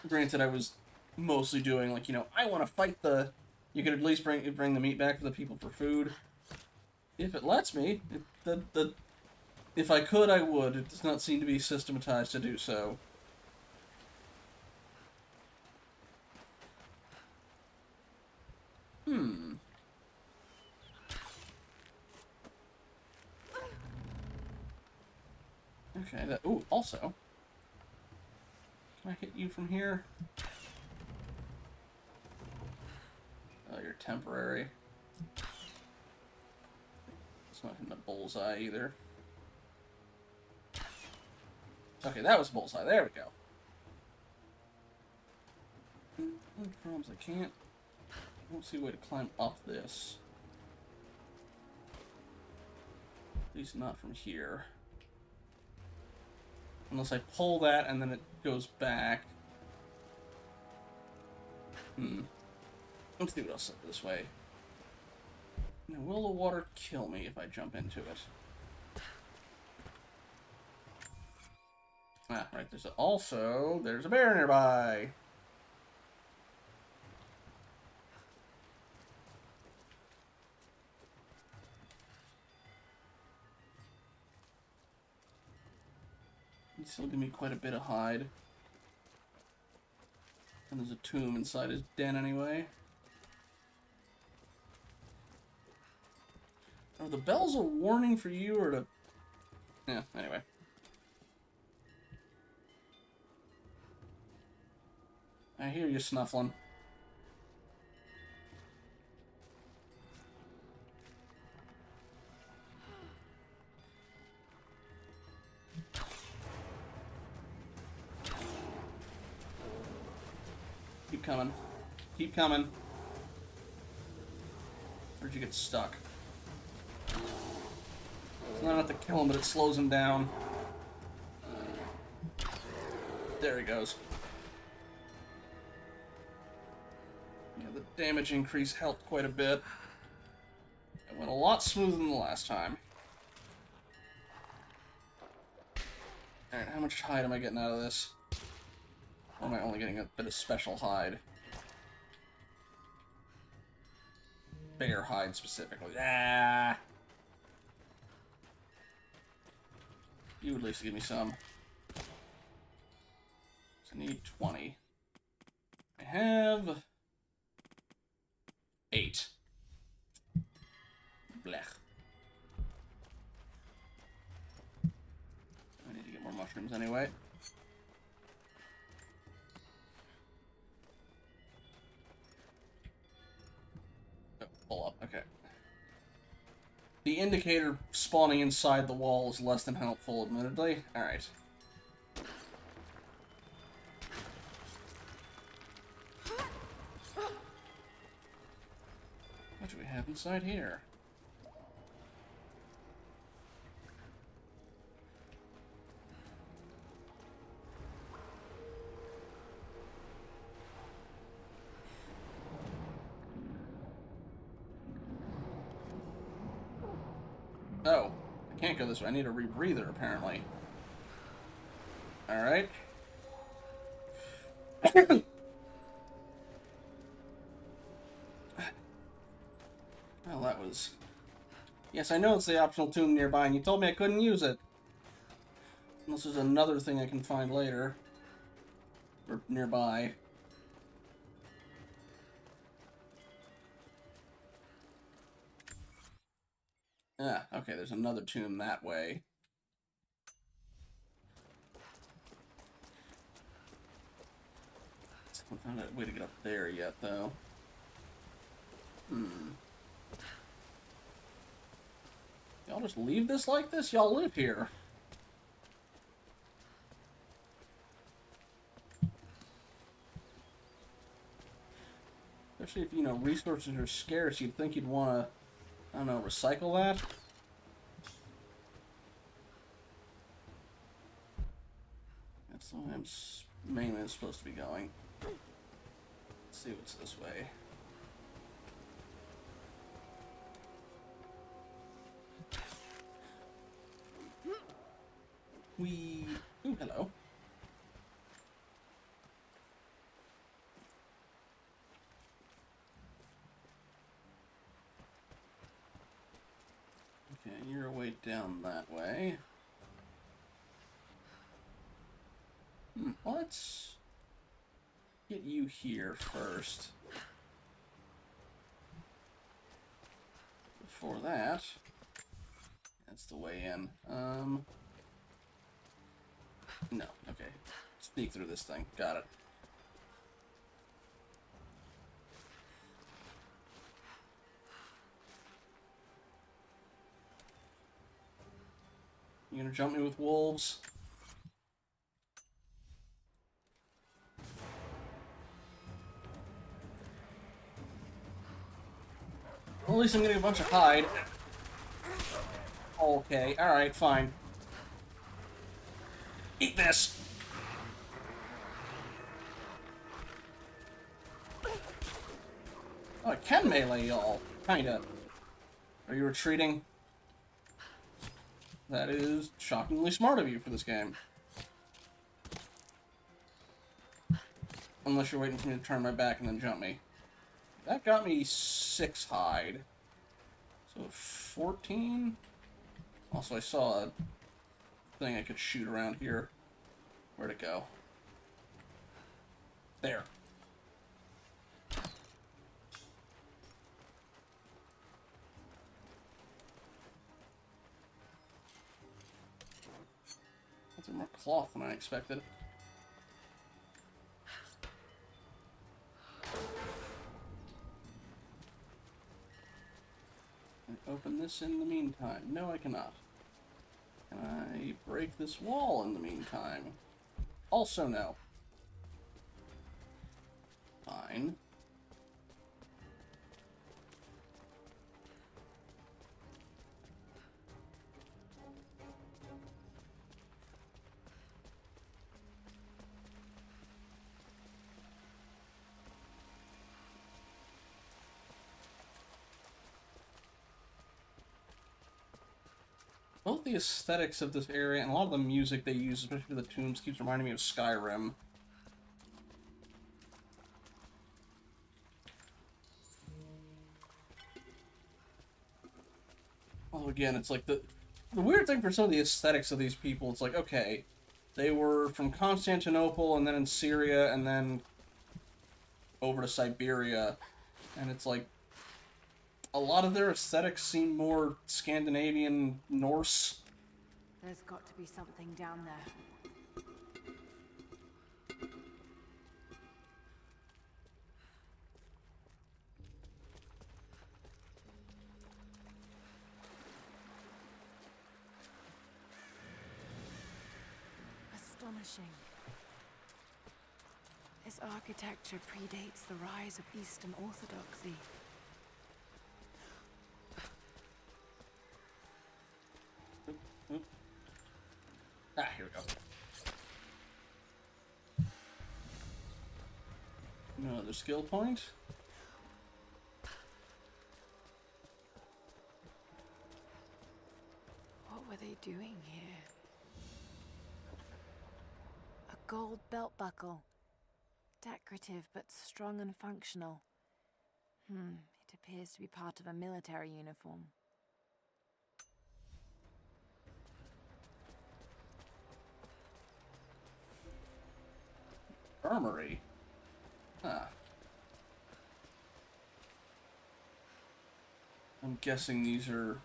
S1: Granted, I was mostly doing, like, you know, I want to fight the... You could at least bring the meat back to the people for food. If it lets me. If I could, I would. It does not seem to be systematized to do so. Okay, that... Ooh, also... Can I hit you from here? Oh, you're temporary. It's not hitting a bullseye either. Okay, that was a bullseye. There we go. No problems. I can't... I don't see a way to climb up this. At least not from here. Unless I pull that and then it goes back. Let's see what else this way. Now, will the water kill me if I jump into it? Ah, right, there's a bear nearby! still give me quite a bit of hide. And there's a tomb inside his den anyway. Are the bells a warning for you or to... Yeah, anyway. I hear you snuffling. Keep coming. Keep coming. Where'd you get stuck? It's not enough to kill him, but it slows him down. There he goes. Yeah, the damage increase helped quite a bit. It went a lot smoother than the last time. Alright, how much hide am I getting out of this? Or am I only getting a bit of special hide? Bear hide specifically. Ah! You would at least give me some. So I need 20. I have 8. Blech. I need to get more mushrooms anyway. Oh, pull up, okay. The indicator spawning inside the wall is less than helpful, admittedly. Alright. What do we have inside here? Oh, I can't go this way. I need a rebreather, apparently. Alright. Well, that was... Yes, I know it's the optional tomb nearby, and you told me I couldn't use it. Unless there's another thing I can find later. Or nearby. Ah, okay, there's another tomb that way. Haven't found a way to get up there yet, though. Y'all just leave this like this? Y'all live here. Especially if, you know, resources are scarce, you'd think you'd want to, I don't know, recycle that? That's the way I'm mainly supposed to be going. Let's see what's this way. Ooh, hello. Okay, you're way down that way. Let's get you here first. Before that, that's the way in. No, okay. Sneak through this thing. Got it. You gonna jump me with wolves? Well, at least I'm getting a bunch of hide. Okay, alright, fine. Eat this! Oh, I can melee y'all. Kinda. Are you retreating? That is shockingly smart of you for this game. Unless you're waiting for me to turn my back and then jump me. That got me 6 hide. So 14? Also, I saw a thing I could shoot around here. Where'd it go? There. That's more cloth than I expected. Can I open this in the meantime? No, I cannot. Can I break this wall in the meantime? Also no. Fine. Both the aesthetics of this area and a lot of the music they use, especially for the tombs, keeps reminding me of Skyrim. Although again, it's like the weird thing for some of the aesthetics of these people, it's like, okay, they were from Constantinople and then in Syria and then over to Siberia, and it's like a lot of their aesthetics seem more Scandinavian, Norse.
S12: There's got to be something down there. Astonishing. This architecture predates the rise of Eastern Orthodoxy.
S1: Ah, here we go. Another skill point.
S12: What were they doing here? A gold belt buckle. Decorative but strong and functional. It appears to be part of a military uniform.
S1: Armory. Huh. I'm guessing these are,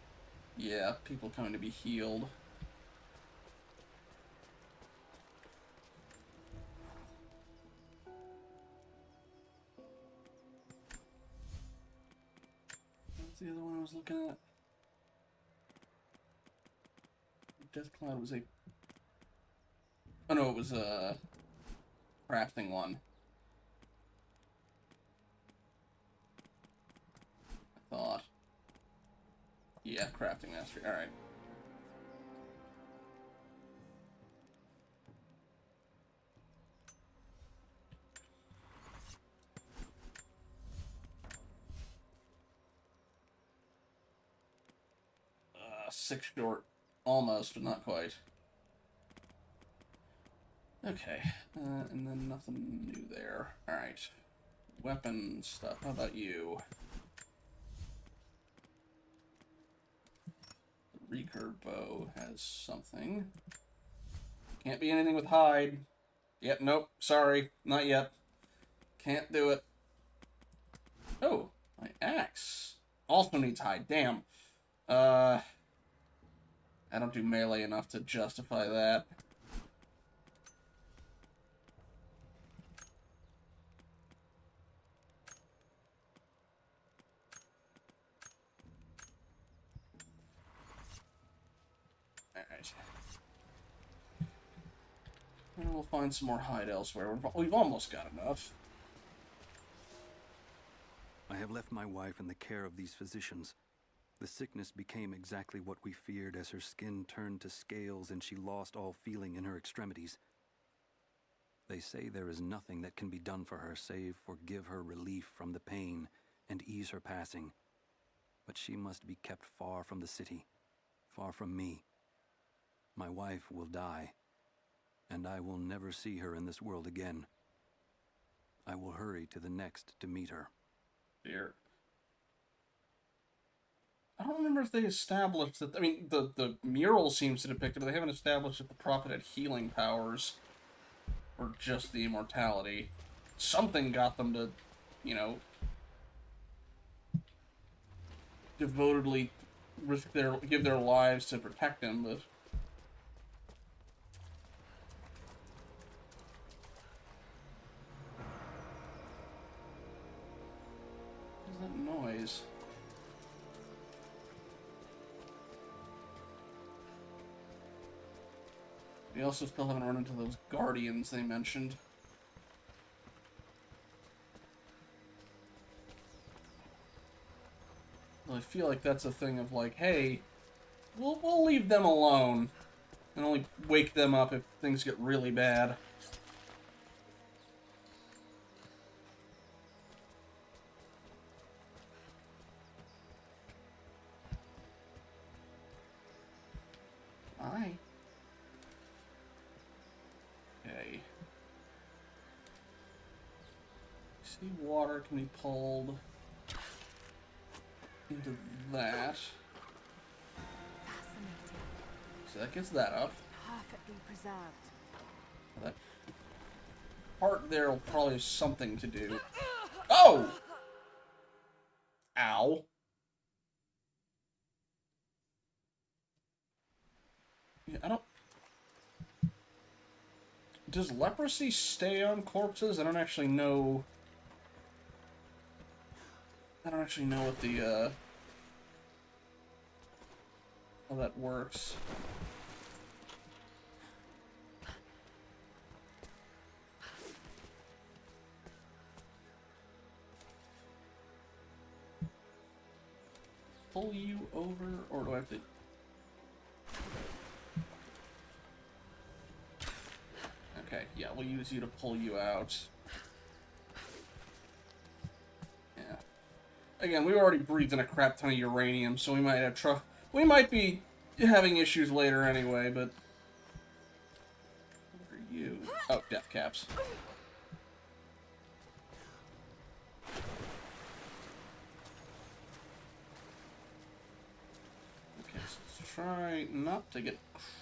S1: yeah, people coming to be healed. What's the other one I was looking at? Death Cloud was a... Oh no, it was a crafting one. I thought. Yeah, crafting mastery. Alright. Six short. Almost, but not quite. Okay. And then nothing new there. Alright. Weapon stuff. How about you? The recurve bow has something. Can't be anything with hide. Yep, nope. Sorry. Not yet. Can't do it. Oh, my axe. Also needs hide. Damn. I don't do melee enough to justify that. Alright. And we'll find some more hide elsewhere. We've almost got enough.
S4: I have left my wife in the care of these physicians. The sickness became exactly what we feared as her skin turned to scales and she lost all feeling in her extremities. They say there is nothing that can be done for her save for give her relief from the pain and ease her passing. But she must be kept far from the city, far from me. My wife will die, and I will never see her in this world again. I will hurry to the next to meet her.
S1: Dear. I don't remember if they established that. I mean, the mural seems to depict it, but they haven't established that the prophet had healing powers. or just the immortality. Something got them to, you know, devotedly give their lives to protect him, but... What is that noise? We also still haven't run into those guardians they mentioned. Well, I feel like that's a thing of like, hey, we'll leave them alone and only wake them up if things get really bad. Aye. Okay. See, water can be pulled into that.
S3: Fascinating.
S1: So that gets that up.
S3: Perfectly preserved.
S1: That part there will probably have something to do. Oh! Ow. Yeah, I don't... Does leprosy stay on corpses? I don't actually know... I don't actually know what the, how that works. Pull you over, or do I have to... Okay, yeah, we'll use you to pull you out. Yeah. Again, we already breathed in a crap ton of uranium, so we might have we might be having issues later anyway, but... What are you? Oh, death caps. Okay, so let's try not to get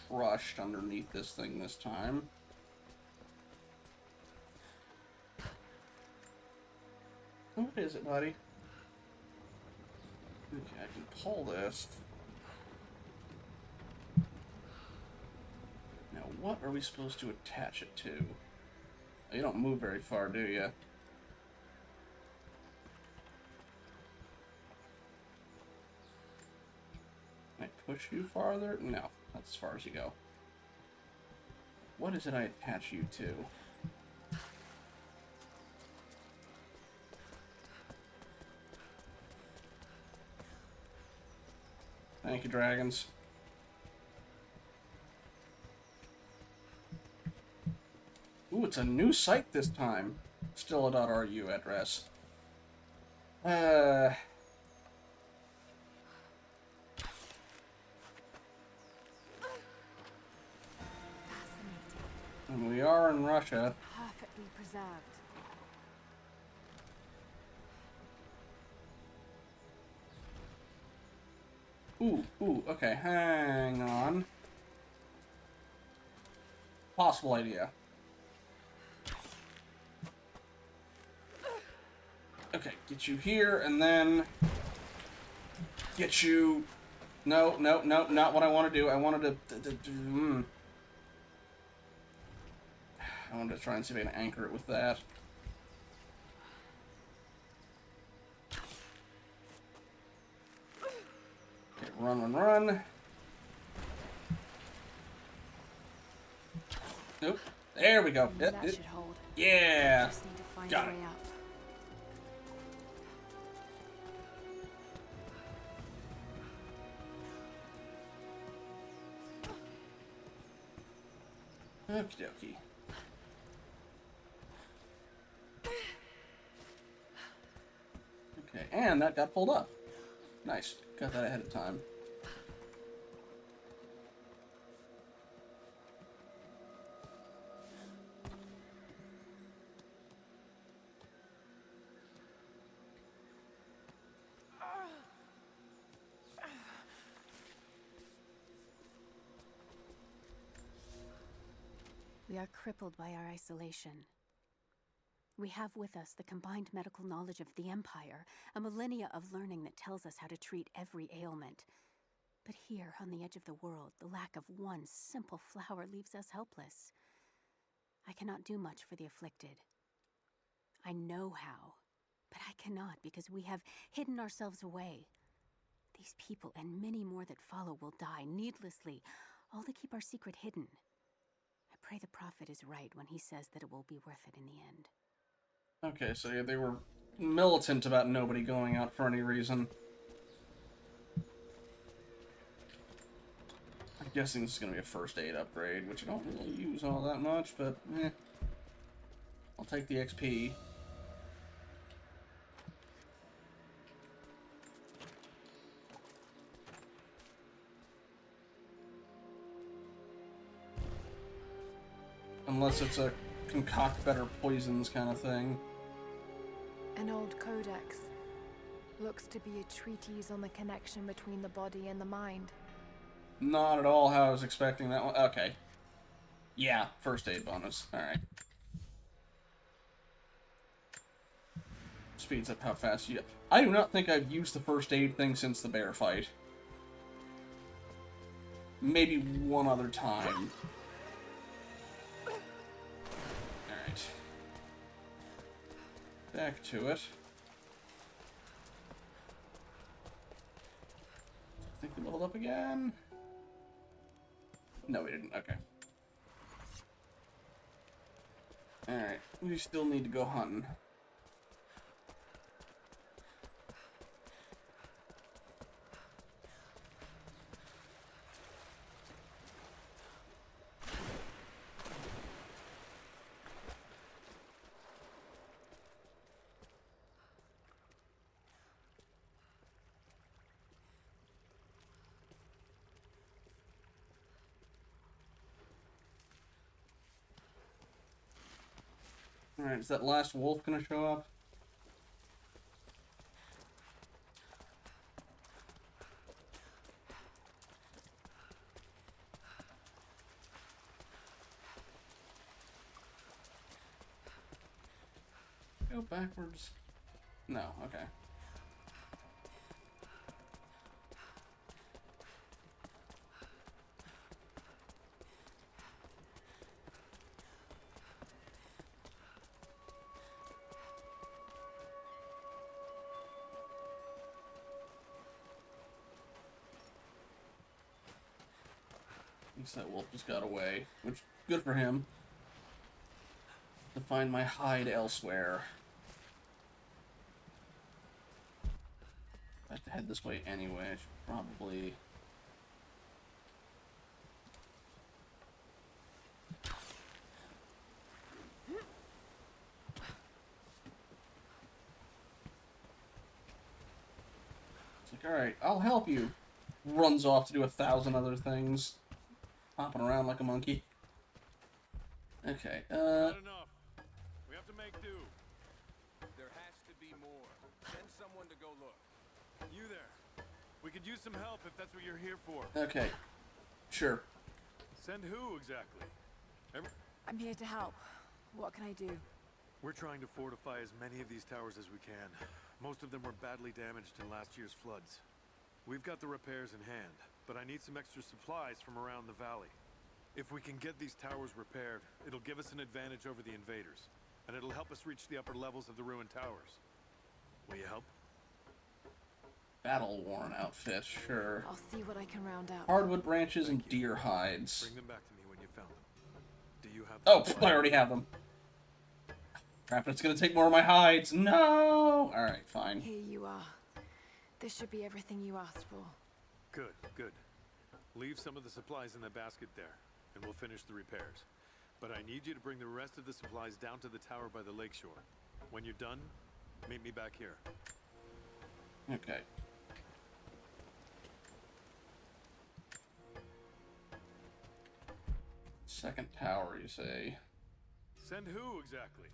S1: crushed underneath this thing this time. What is it, buddy? Okay, I can pull this. Now, what are we supposed to attach it to? You don't move very far, do you? Can I push you farther? No, that's as far as you go. What is it I attach you to? Thank you, dragons. Ooh, it's a new site this time. Still a .ru address. And we are in Russia.
S3: Perfectly preserved.
S1: Ooh, okay, hang on. Possible idea. Okay, get you here, and then... Get you... No, not what I want to do. I wanted to... I wanted to try and see if I can anchor it with that. Okay, run. Nope. There we go.
S3: That should hold.
S1: Yeah.
S3: Just need to find
S1: Got
S3: a
S1: it.
S3: way up.
S1: Okie dokie. Okay, and that got pulled up. Nice. Got that ahead of time.
S13: We are crippled by our isolation. We have with us the combined medical knowledge of the Empire, a millennia of learning that tells us how to treat every ailment. But here, on the edge of the world, the lack of one simple flower leaves us helpless. I cannot do much for the afflicted. I know how, but I cannot because we have hidden ourselves away. These people and many more that follow will die needlessly, all to keep our secret hidden. I pray the prophet is right when he says that it will be worth it in the end.
S1: Okay, so yeah, they were militant about nobody going out for any reason. I'm guessing this is going to be a first aid upgrade, which I don't really use all that much, but eh. I'll take the XP. Unless it's a concoct better poisons kind of thing.
S3: An old codex. Looks to be a treatise on the connection between the body and the mind.
S1: Not at all how I was expecting that one. Okay. Yeah, first aid bonus. Alright. Speeds up how fast you... I do not think I've used the first aid thing since the bear fight. Maybe one other time. Alright. Back to it. I think we leveled up again. No, we didn't. Okay. Alright. We still need to go hunting. Alright, is that last wolf gonna show up? Go backwards. No, okay. At least that wolf just got away, which good for him. To find my hide elsewhere. I have to head this way anyway. I should probably... It's like, alright, I'll help you. Runs off to do 1,000 other things. Hopping around like a monkey. Okay,
S7: Not enough. We have to make do.
S2: There has to be more. Send someone to go look.
S7: You there. We could use some help if that's what you're here for.
S1: Okay. Sure.
S7: Send who, exactly?
S3: I'm here to help. What can I do?
S7: We're trying to fortify as many of these towers as we can. Most of them were badly damaged in last year's floods. We've got the repairs in hand, but I need some extra supplies from around the valley. If we can get these towers repaired, it'll give us an advantage over the invaders, and it'll help us reach the upper levels of the ruined towers. Will you help?
S1: Battle-worn outfit, sure.
S3: I'll see what I can round up.
S1: Hardwood branches and deer hides.
S7: Bring them back to me when you found them. Do you have
S1: Oh, I already have them. Crap, it's gonna take more of my hides. No! Alright, fine.
S3: Here you are. This should be everything you asked for.
S7: Good, good. Leave some of the supplies in the basket there, and we'll finish the repairs. But I need you to bring the rest of the supplies down to the tower by the lakeshore. When you're done, meet me back here.
S1: Okay. Second tower, you say?
S7: Send who, exactly?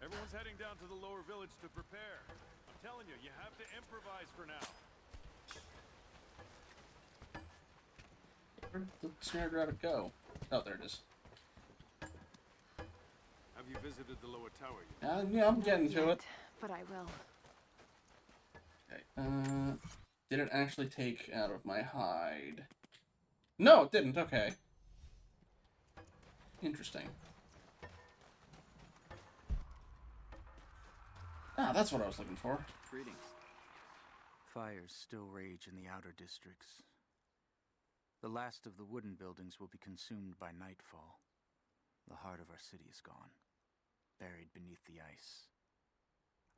S7: Everyone's heading down to the lower village to prepare. I'm telling you, you have to improvise for now.
S1: Where did the snare drive go? Oh, there it is.
S7: Have you visited the lower tower yet?
S1: Yeah, I'm getting to it.
S12: But I will.
S1: Okay, did it actually take out of my hide? No, it didn't. Okay. Interesting. Ah, that's what I was looking for.
S5: Greetings. Fires still rage in the outer districts. The last of the wooden buildings will be consumed by nightfall. The heart of our city is gone, buried beneath the ice.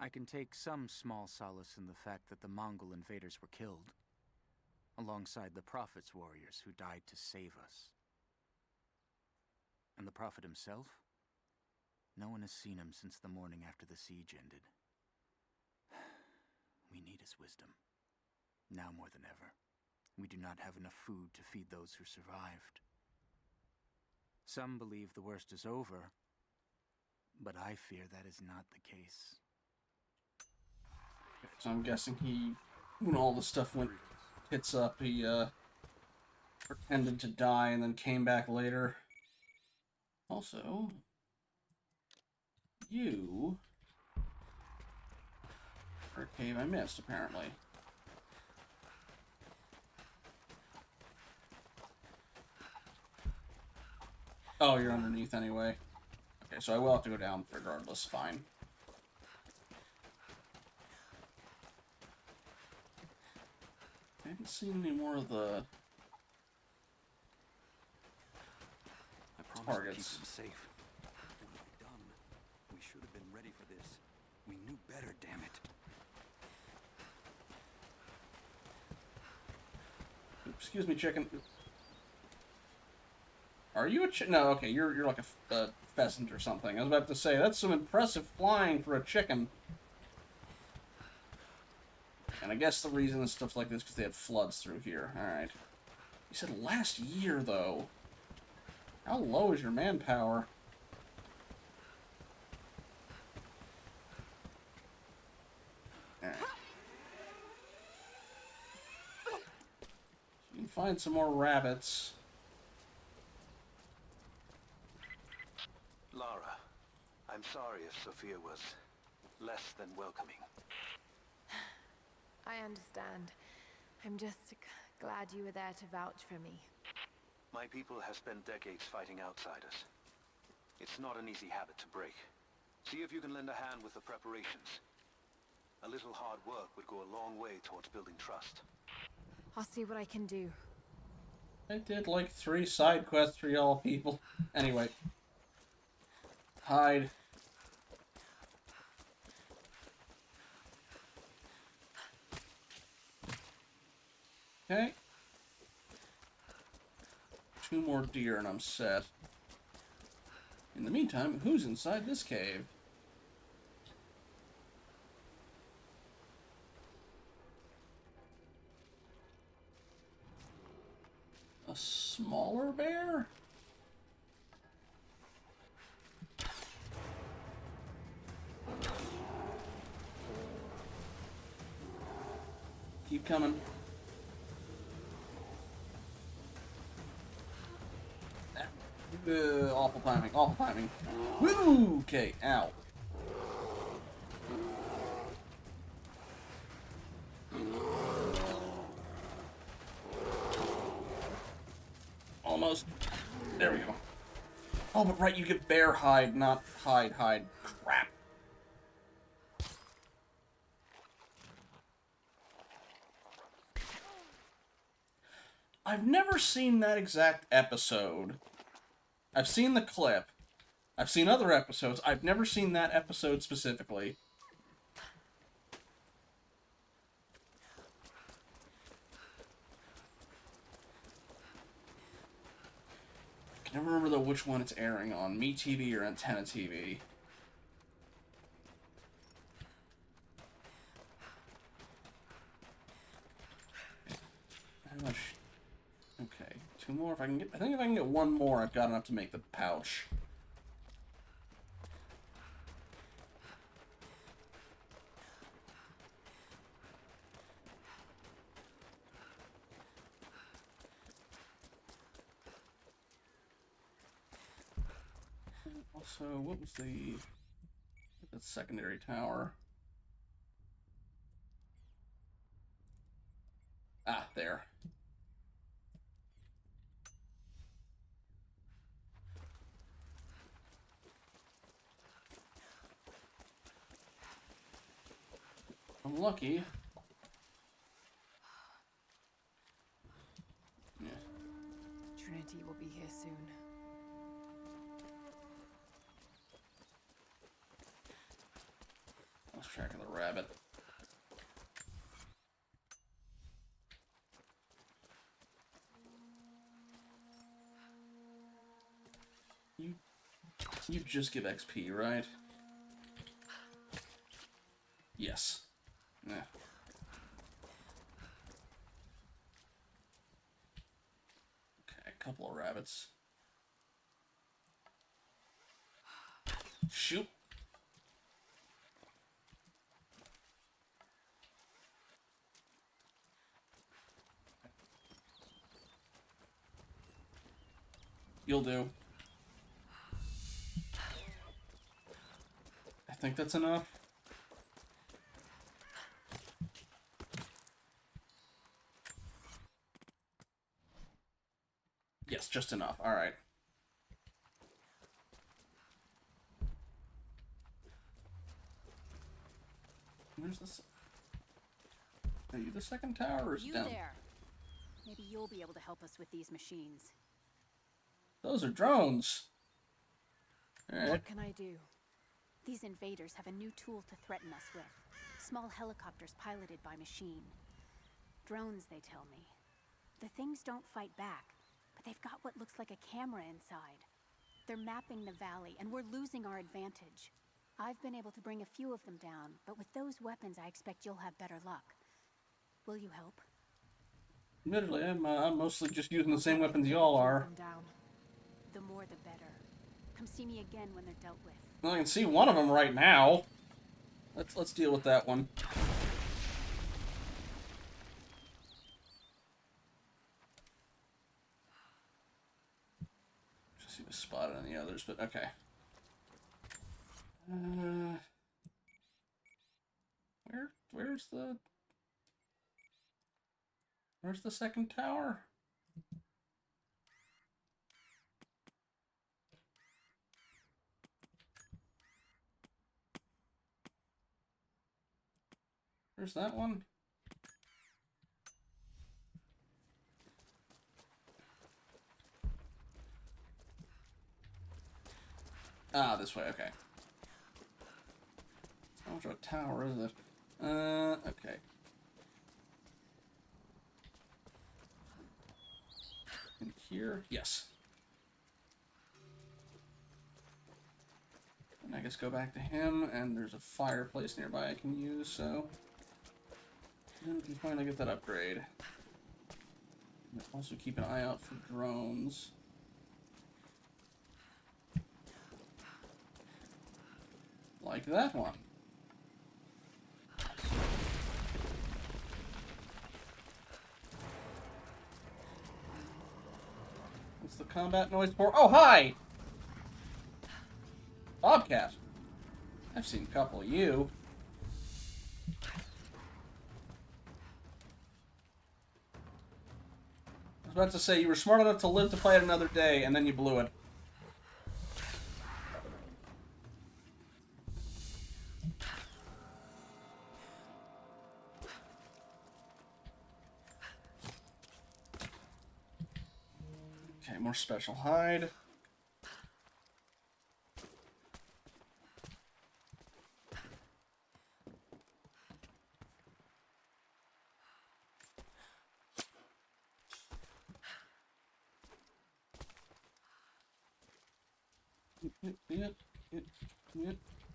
S5: I can take some small solace in the fact that the Mongol invaders were killed, alongside the Prophet's warriors who died to save us. And the Prophet himself? No one has seen him since the morning after the siege ended. We need his wisdom, now more than ever. We do not have enough food to feed those who survived. Some believe the worst is over, but I fear that is not the case.
S1: So I'm guessing when all the stuff went hits up, he pretended to die and then came back later. Also, you are a cave I missed, apparently. Oh, you're underneath anyway. Okay, so I will have to go down regardless. Fine. I haven't seen any more of the targets.
S4: To keep them safe. What have we done? We should have been ready for this. We knew better, damn it.
S1: Excuse me, chicken. Are you a chicken? No, okay, you're like a pheasant or something. I was about to say, that's some impressive flying for a chicken. And I guess the reason this stuff's like this is because they had floods through here. Alright. You said last year, though. How low is your manpower? Alright. You can find some more rabbits.
S4: Lara, I'm sorry if Sophia was less than welcoming.
S12: I understand. I'm just glad you were there to vouch for me.
S4: My people have spent decades fighting outsiders. It's not an easy habit to break. See if you can lend a hand with the preparations. A little hard work would go a long way towards building trust.
S12: I'll see what I can do.
S1: I did like 3 side quests for y'all people. Anyway. Hide. Okay. 2 more deer and I'm set. In the meantime, who's inside this cave? A smaller bear? Keep coming. Awful timing, awful timing. Woo! Okay, ow. Almost. There we go. Oh, but right, you get bear hide, not hide. Crap. I've never seen that exact episode. I've seen the clip. I've seen other episodes. I've never seen that episode specifically. I can never remember though which one it's airing on. MeTV or Antenna TV. How much? Okay, 2 more if I can get. I think if I can get 1 more, I've got enough to make the pouch. Also, what was the secondary tower? Ah, there. I'm lucky. Yeah.
S12: Trinity will be here soon.
S1: Lost track of the rabbit. You just give XP, right? Yes. Yeah. Okay, a couple of rabbits. Shoot. You'll do. I think that's enough. Yes, just enough. Alright. Where's this? Are you the second tower or is it down?
S13: There. Maybe you'll be able to help us with these machines.
S1: Those are drones. Alright.
S12: What can I do?
S13: These invaders have a new tool to threaten us with. Small helicopters piloted by machine. Drones, they tell me. The things don't fight back, but they've got what looks like a camera inside. They're mapping the valley, and we're losing our advantage. I've been able to bring a few of them down, but with those weapons, I expect you'll have better luck. Will you help?
S1: Admittedly, I'm mostly just using the same weapons y'all are.
S12: Down.
S13: The more the better. Come see me again when they're dealt with.
S1: Well, I can see one of them right now. Let's deal with that one. Just see if I spotted any others, but okay. Where's the second tower? Where's that one? Ah, this way, okay. How much of a tower is it? Okay. In here? Yes. And I guess go back to him, and there's a fireplace nearby I can use, so... then we can finally get that upgrade. And also keep an eye out for drones. Like that one. What's the combat noise for? Oh, hi! Bobcat. I've seen a couple of you. I was about to say, you were smart enough to live to fight another day, and then you blew it. Okay, more special hide.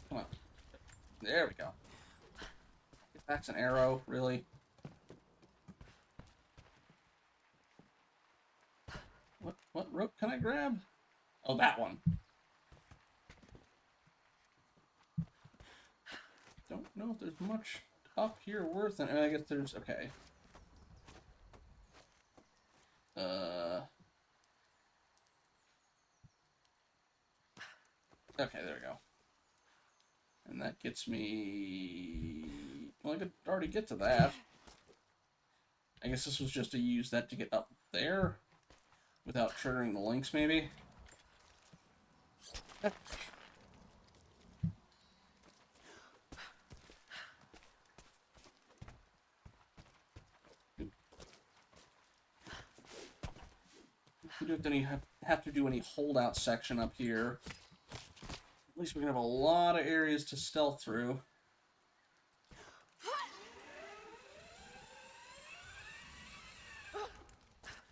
S1: Come on. There we go. That's an arrow, really. What rope can I grab? Oh, that one. Don't know if there's much up here worth it. I guess there's... okay. that gets me... Well, I could already get to that. I guess this was just to use that to get up there without triggering the links, maybe? We don't have to do any holdout section up here. At least we're gonna have a lot of areas to stealth through.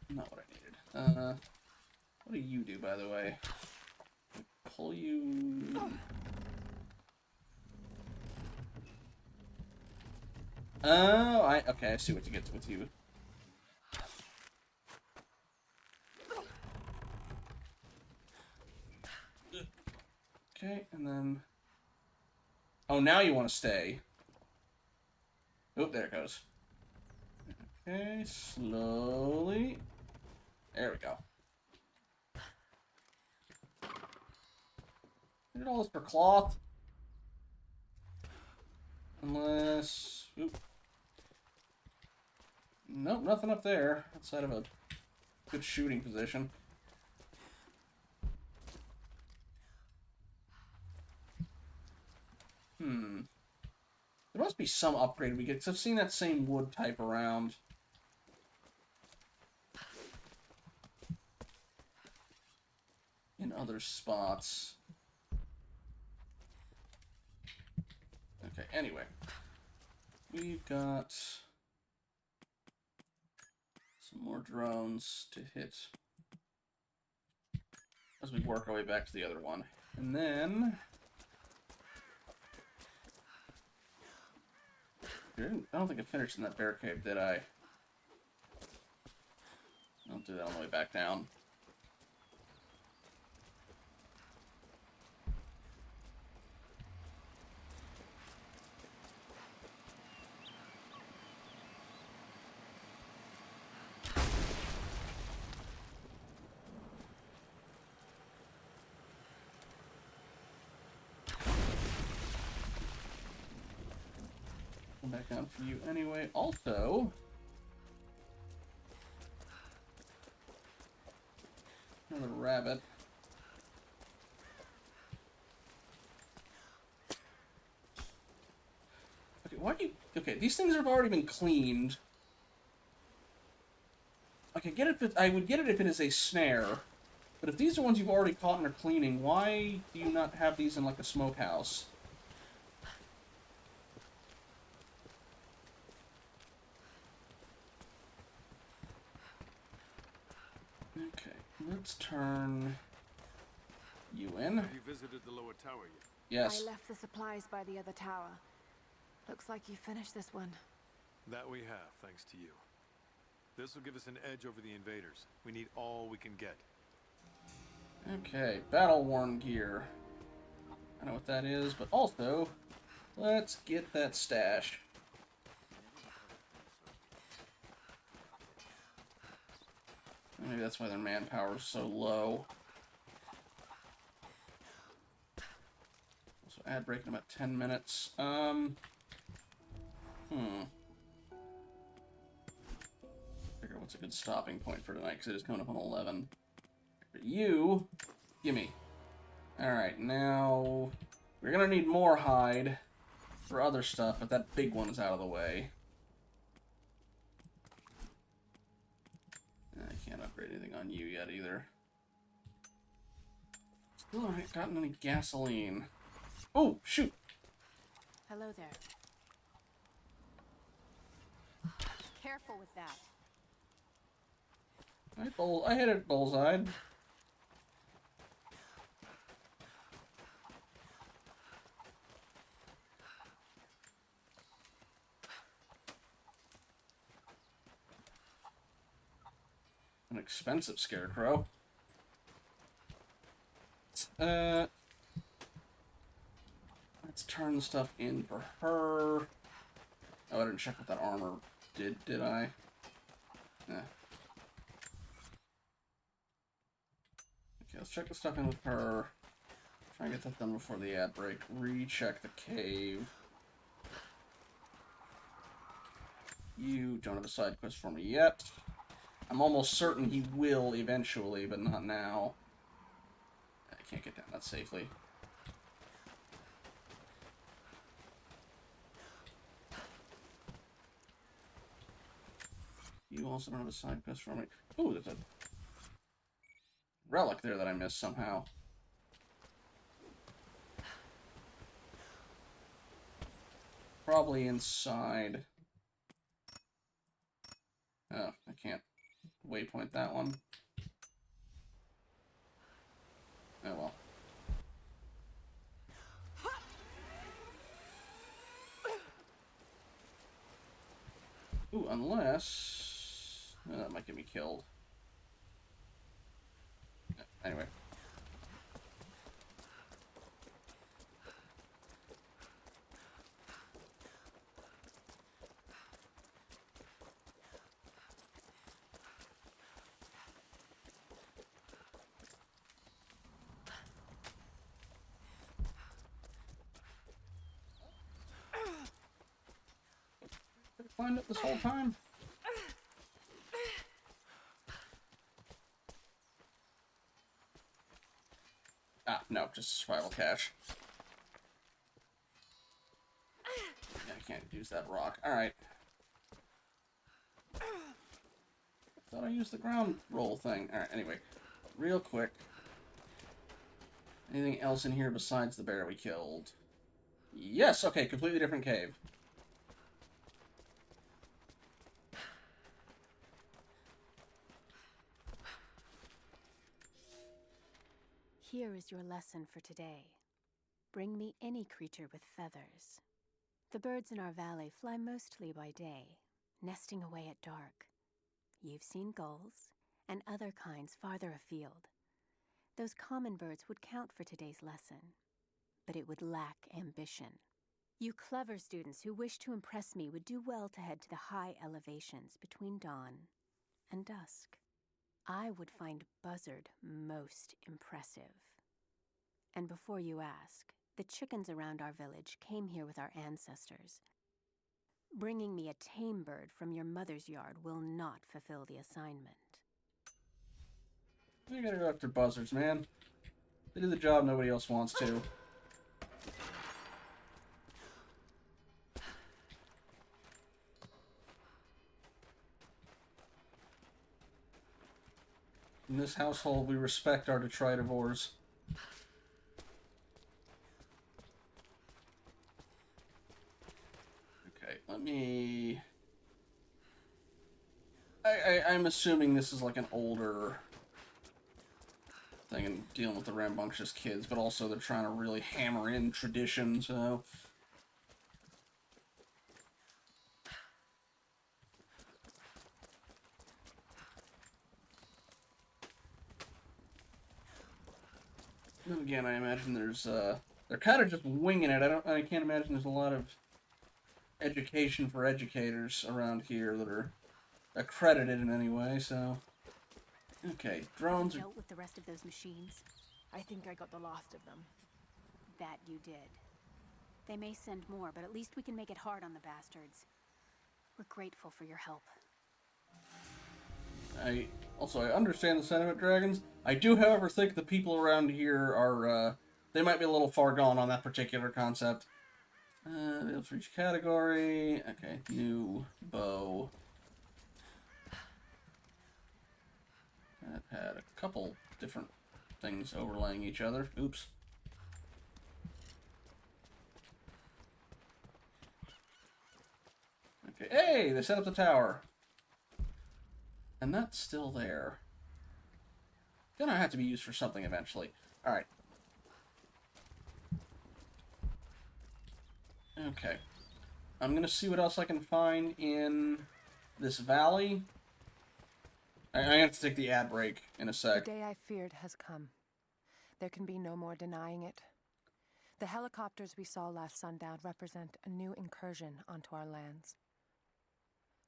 S1: Not what I needed. What do you do, by the way? Pull you... Oh, okay, I see what to get with you. Okay, and then... Oh, now you want to stay. Oh, there it goes. Okay, slowly. There we go. Look at all this for cloth. Unless... Oop. Nope, nothing up there. Outside of a good shooting position. There must be some upgrade we get, because I've seen that same wood type around. In other spots. Okay, anyway. We've got some more drones to hit as we work our way back to the other one. And then... I don't think I finished in that bear cave, did I? I'll do that on the way back down. Back down for you anyway. Also, another rabbit. Okay, why do you... Okay, these things have already been cleaned. I could get it if I would get it if it is a snare. But if these are ones you've already caught and are cleaning, why do you not have these in like a smokehouse? Okay, let's turn you in.
S7: Have you visited the lower tower yet?
S1: Yes.
S12: I left the supplies by the other tower. Looks like you finished this one.
S7: That we have, thanks to you. This will give us an edge over the invaders. We need all we can get.
S1: Okay, battle-worn gear. I know what that is, but also, let's get that stash. Maybe that's why their manpower is so low. So ad break in about 10 minutes. Figure what's a good stopping point for tonight, because it is coming up on 11. But you, gimme. Alright, now, we're gonna need more hide for other stuff, but that big one is out of the way. I can't upgrade anything on you yet either. Still haven't gotten any gasoline. Oh, shoot!
S13: Hello there. Careful with that.
S1: I hit it bullseye. An expensive scarecrow. Let's turn the stuff in for her. Oh, I didn't check what that armor did I? Yeah. Okay, let's check the stuff in with her. Try and get that done before the ad break. Recheck the cave. You don't have a side quest for me yet. I'm almost certain he will eventually, but not now. I can't get down that safely. You also don't have a side quest for me. Ooh, there's a relic there that I missed somehow. Probably inside. Oh, I can't waypoint that one. Oh well. Ooh, unless... that might get me killed. Anyway. Find it this whole time? Ah, no, just survival cache. Yeah, I can't use that rock. Alright. I thought I used the ground roll thing. Alright, anyway. Real quick. Anything else in here besides the bear we killed? Yes, okay, completely different cave.
S13: Here is your lesson for today. Bring me any creature with feathers. The birds in our valley fly mostly by day, nesting away at dark. You've seen gulls and other kinds farther afield. Those common birds would count for today's lesson, but it would lack ambition. You clever students who wish to impress me would do well to head to the high elevations between dawn and dusk. I would find Buzzard most impressive. And before you ask, the chickens around our village came here with our ancestors. Bringing me a tame bird from your mother's yard will not fulfill the assignment.
S1: You gotta go after buzzards, man. They do the job nobody else wants to. In this household, we respect our detritivores. Okay, let me... I'm assuming this is like an older thing and dealing with the rambunctious kids, but also they're trying to really hammer in tradition, so... And again, I imagine there's, they're kind of just winging it. I can't imagine there's a lot of education for educators around here that are accredited in any way, so... Okay, drones are...
S13: Dealt with the rest of those machines?
S12: I think I got the last of them.
S13: That you did. They may send more, but at least we can make it hard on the bastards. We're grateful for your help.
S1: I understand the sentiment, Dragons. I do, however, think the people around here are, they might be a little far gone on that particular concept. Build for each category. Okay, new bow. I've had a couple different things overlaying each other. Oops. Okay, hey, they set up the tower. And that's still there. Gonna have to be used for something eventually. Alright. Okay. I'm gonna see what else I can find in this valley. I have to take the ad break in a sec.
S12: The day I feared has come. There can be no more denying it. The helicopters we saw last sundown represent a new incursion onto our lands.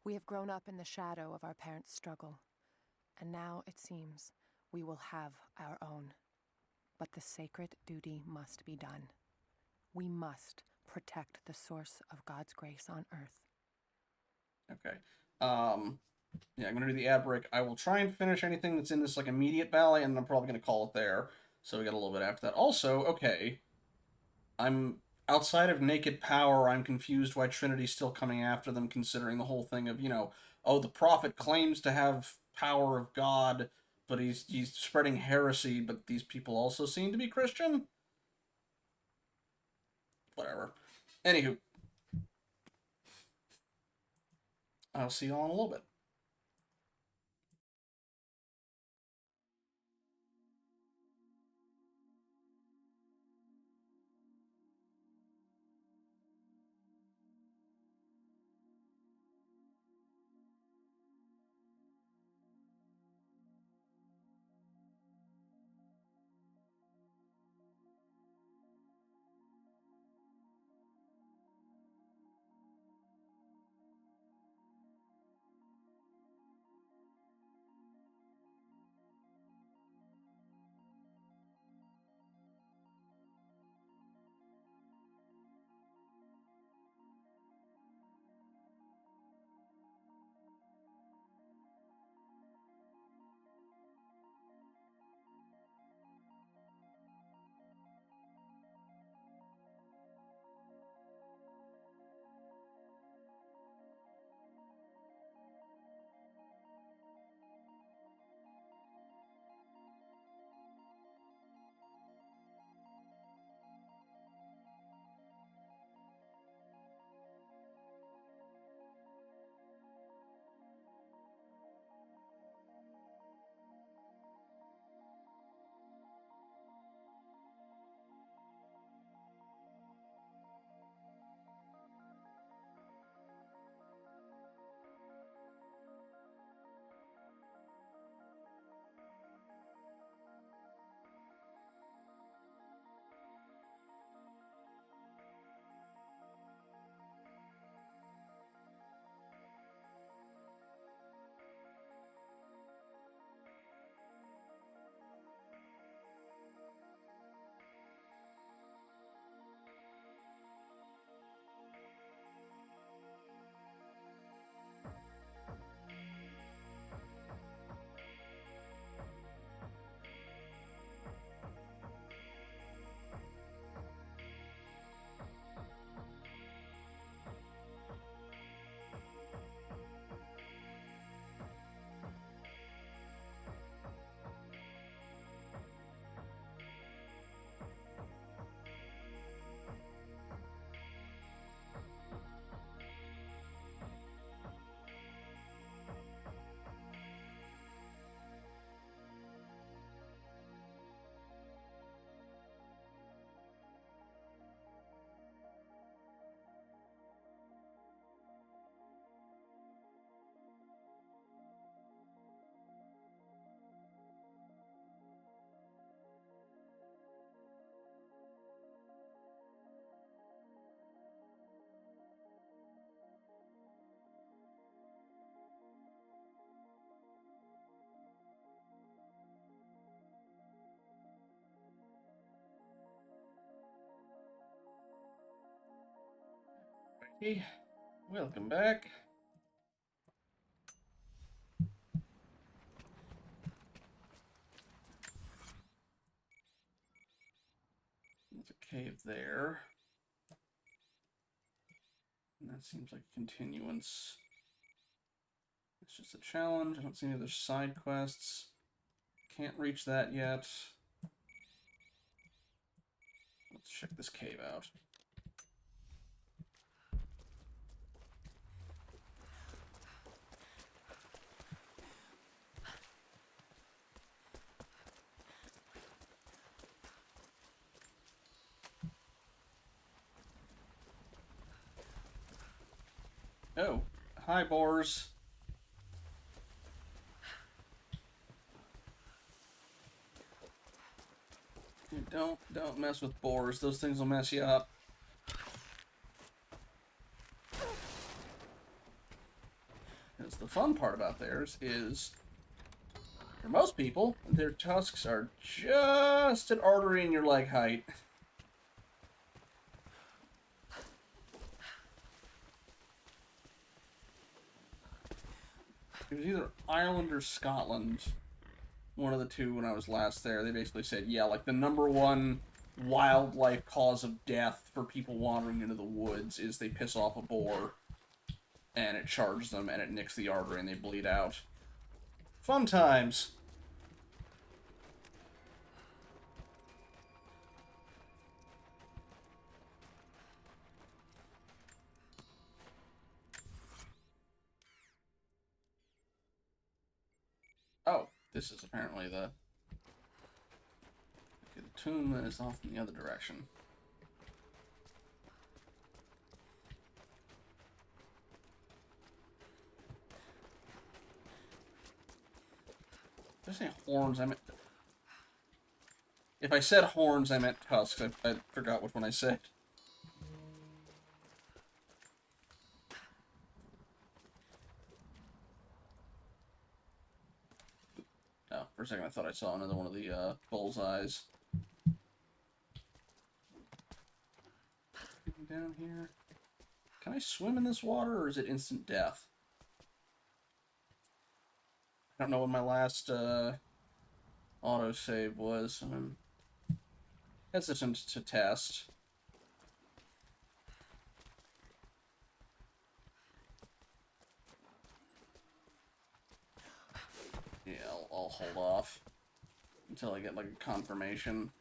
S12: We have grown up in the shadow of our parents' struggle, and now, it seems, we will have our own.
S14: but the sacred duty must be done. We must protect the source of God's grace on earth.
S1: Okay. Yeah, I'm gonna do the ad break. I will try and finish anything that's in this like immediate valley, and I'm probably gonna call it there. So we got a little bit after that. Also, okay, I'm outside of naked power. I'm confused why Trinity's still coming after them, considering the whole thing of oh, the prophet claims to have power of God, but he's spreading heresy. But these people also seem to be Christian. Whatever. Anywho, I'll see you all in a little bit. Hey, welcome back. There's a cave there. And that seems like a continuance. It's just a challenge. I don't see any other side quests. Can't reach that yet. Let's check this cave out. Oh, hi, boars. Don't mess with boars. Those things will mess you up. Because the fun part about theirs is For most people, their tusks are just an artery in your leg height. It was either Ireland or Scotland. One of the two when I was last there. They basically said, yeah, like the #1 wildlife cause of death for people wandering into the woods is they piss off a boar. And it charges them and it nicks the artery and they bleed out. Fun times! Oh, this is apparently the... Okay, the tomb that is off in the other direction. Did I say horns? I meant... If I said horns, I meant tusks. I forgot which one I said. Oh, for a second I thought I saw another one of the bullseyes. Down here. Can I swim in this water, or is it instant death? I don't know what my last autosave was, so I'm hesitant to test. Yeah, I'll hold off until I get like a confirmation.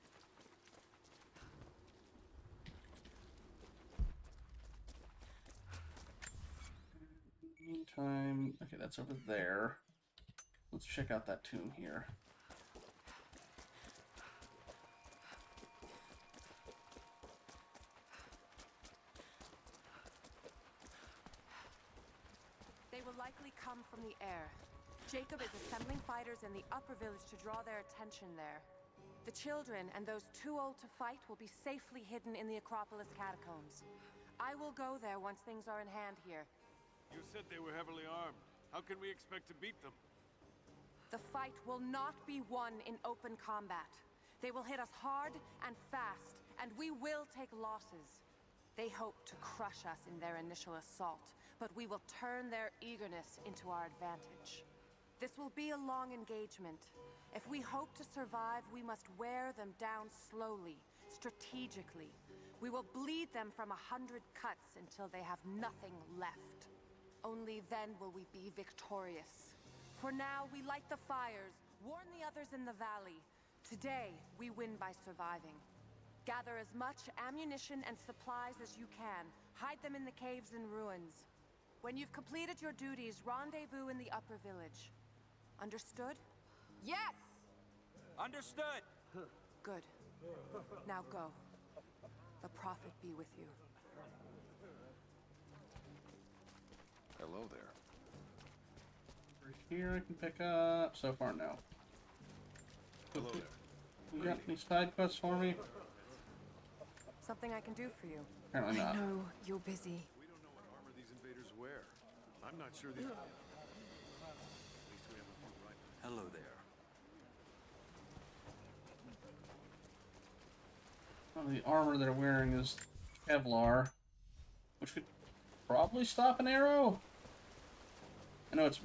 S1: Meantime, okay, that's over there. Let's check out that tomb here.
S12: They will likely come from the air. Jacob is assembling fighters in the upper village to draw their attention there. The children and those too old to fight will be safely hidden in the Acropolis catacombs. I will go there once things are in hand here.
S7: You said they were heavily armed. How can we expect to beat them?
S12: The fight will not be won in open combat. They will hit us hard and fast, and we will take losses. They hope to crush us in their initial assault, but we will turn their eagerness into our advantage. This will be a long engagement. If we hope to survive, we must wear them down slowly, strategically. We will bleed them from 100 cuts until they have nothing left. Only then will we be victorious. For now, we light the fires, warn the others in the valley. Today, we win by surviving. Gather as much ammunition and supplies as you can. Hide them in the caves and ruins. When you've completed your duties, rendezvous in the upper village. Understood?
S5: Yes! Understood!
S12: Good. Now go. The Prophet be with you.
S2: Hello there.
S1: Right here I can pick up. So far, no.
S7: Hello there.
S1: You got any side quests for me?
S12: Something I can do for you.
S1: Apparently not.
S12: I know you're busy.
S7: We don't know what armor these invaders wear. I'm not sure these... At least we have a few rifles.
S4: Hello there.
S1: Well, the armor they're wearing is Kevlar, which could probably stop an arrow. I know it's...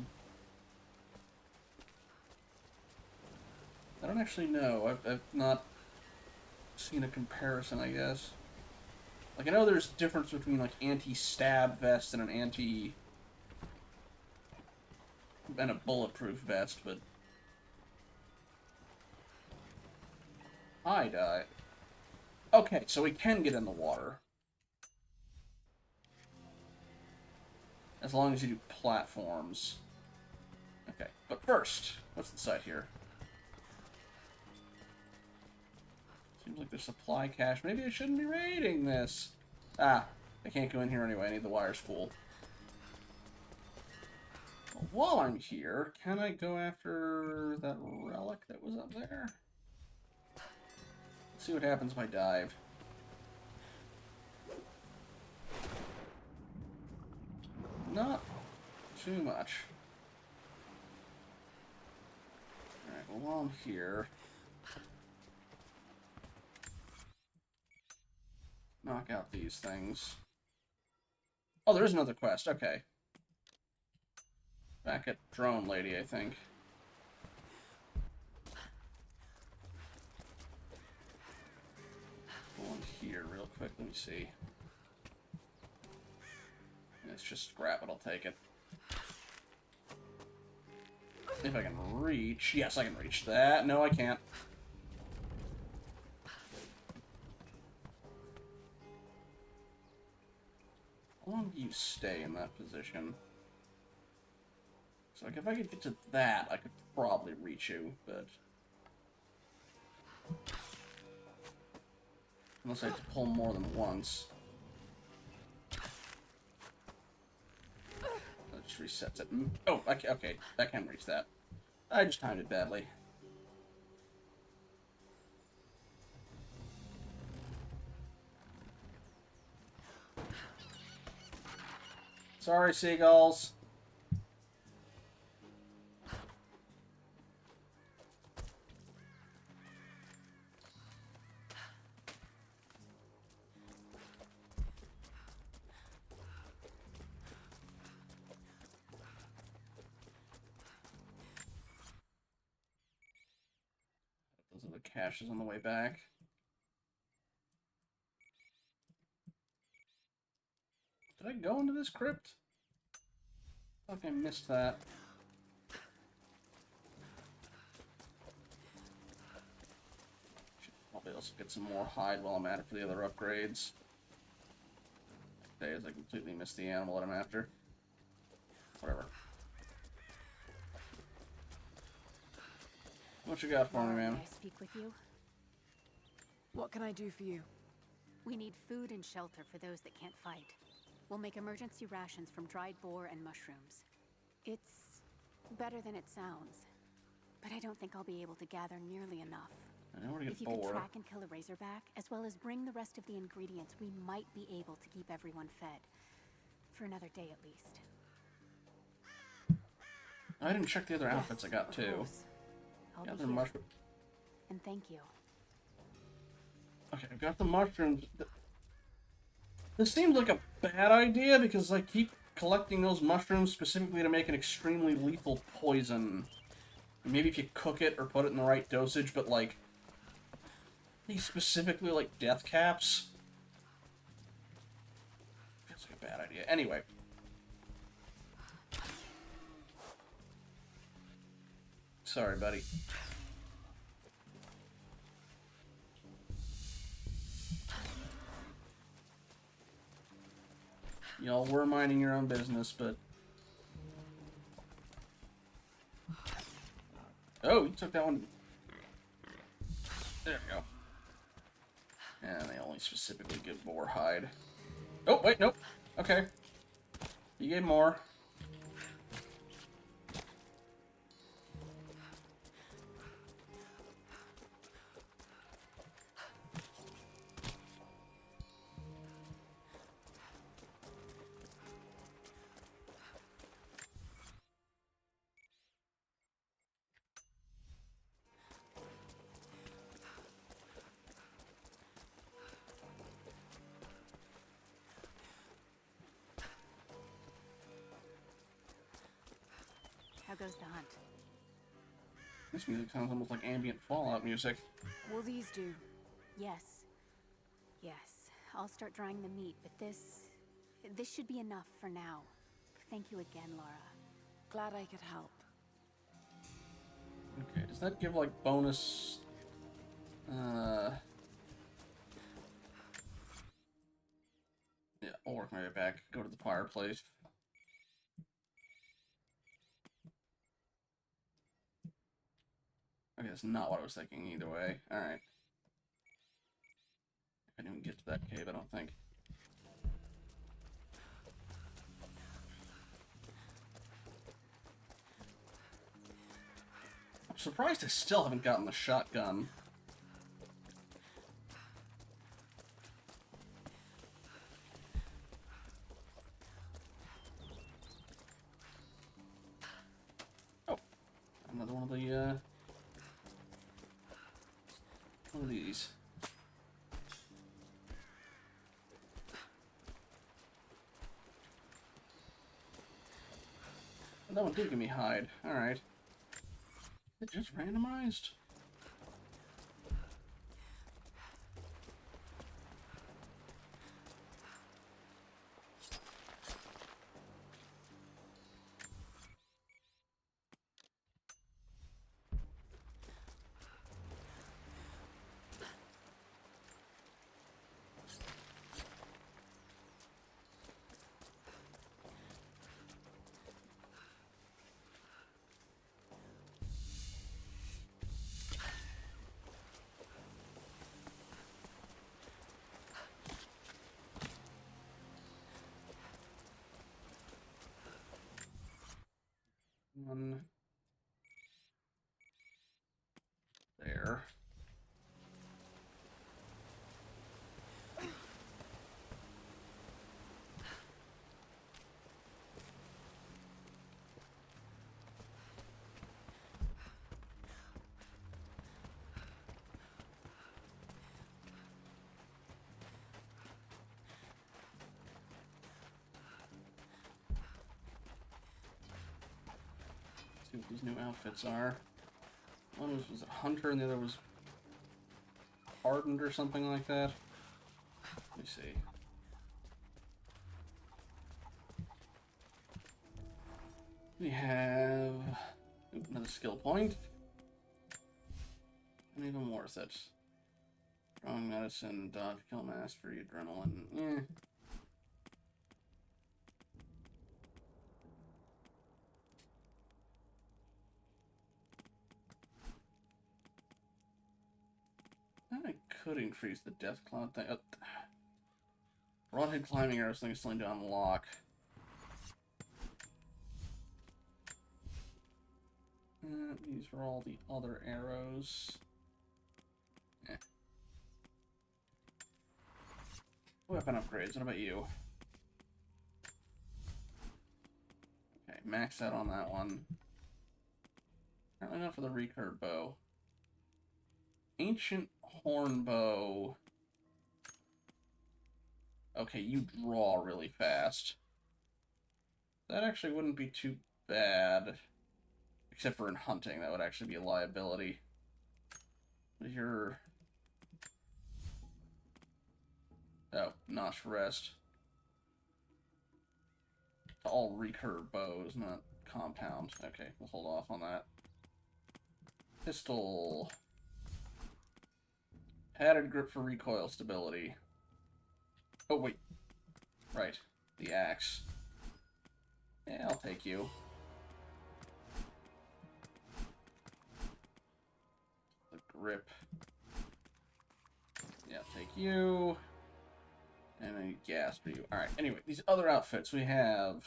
S1: I don't actually know. I've not seen a comparison, I guess. Like, I know there's a difference between, like, anti-stab vest and an anti... and a bulletproof vest, but... I die. Okay, so we can get in the water. As long as you do platforms. Okay, but first, what's inside here? Seems like the supply cache. Maybe I shouldn't be raiding this. Ah, I can't go in here anyway. I need the wire spool. Well, while I'm here, can I go after that relic that was up there? Let's see what happens if I dive. Not too much. while I'm here, knock out these things. Oh, there is another quest. Okay. Back at Drone Lady, I think. Go in here real quick. Let me see. Let's just scrap it. I'll take it. If I can reach. Yes, I can reach that. No, I can't. How long do you stay in that position? So, like, if I could get to that, I could probably reach you, but... Unless I have to pull more than once. That just resets it. Oh, okay, I can reach that. I just timed it badly. Sorry, seagulls. Those are the caches on the way back. Did I go into this crypt? I think I missed that. Should probably also get some more hide while I'm at it for the other upgrades. Days I completely missed the animal that I'm after. Whatever. What you got for me, man?
S13: May I speak with you?
S12: What can I do for you?
S13: We need food and shelter for those that can't fight. We'll make emergency rations from dried boar and mushrooms. It's better than it sounds, but I don't think I'll be able to gather nearly enough.
S1: I know where to get
S13: If you
S1: boar.
S13: could track and kill a razorback, as well as bring the rest of the ingredients, we might be able to keep everyone fed. For another day at least.
S1: I didn't check the other outfits I got too.
S13: I'll
S1: Yeah,
S13: be
S1: they're
S13: here.
S1: mushrooms.
S13: And thank you.
S1: Okay, I've got the mushrooms. This seems like a bad idea because I keep collecting those mushrooms specifically to make an extremely lethal poison. Maybe if you cook it or put it in the right dosage, but like these specifically like death caps. Feels like a bad idea. Anyway. Sorry, buddy. Y'all were minding your own business, but... Oh, you took that one. There we go. And they only specifically give boar hide. Oh, wait, nope. Okay. You gave more.
S13: How goes the hunt?
S1: This music sounds almost like ambient Fallout music.
S12: Will these do?
S13: Yes. Yes. I'll start drying the meat, but this should be enough for now. Thank you again, Laura.
S12: Glad I could help.
S1: Okay, does that give like bonus... Yeah, I'll work my way back. Go to the fireplace. Okay, that's not what I was thinking either way. Alright. I didn't even get to that cave, I don't think. I'm surprised I still haven't gotten the shotgun. Oh, another one of the, What are these? That one did give me hide. Alright. It just randomized? One there. See what these new outfits are. One was a hunter and the other was hardened or something like that. Let me see. We have another skill point. And even worth it. Strong medicine, dodge, kill mastery, adrenaline. Eh. I could increase the death cloud thing. Broadhead climbing arrows thing is still to unlock. These are all the other arrows. Eh. Weapon upgrades, what about you? Okay, max out on that one. Apparently not for the recurve bow. Ancient horn bow. Okay, you draw really fast. That actually wouldn't be too bad. Except for in hunting, that would actually be a liability. What is your... Oh, notch rest. All recurve bows, not compound. Okay, we'll hold off on that. Pistol. Padded grip for recoil stability. Oh, wait. Right. The axe. Yeah, I'll take you. The grip. Yeah, I'll take you. And I need gas for you. Alright, anyway, these other outfits we have.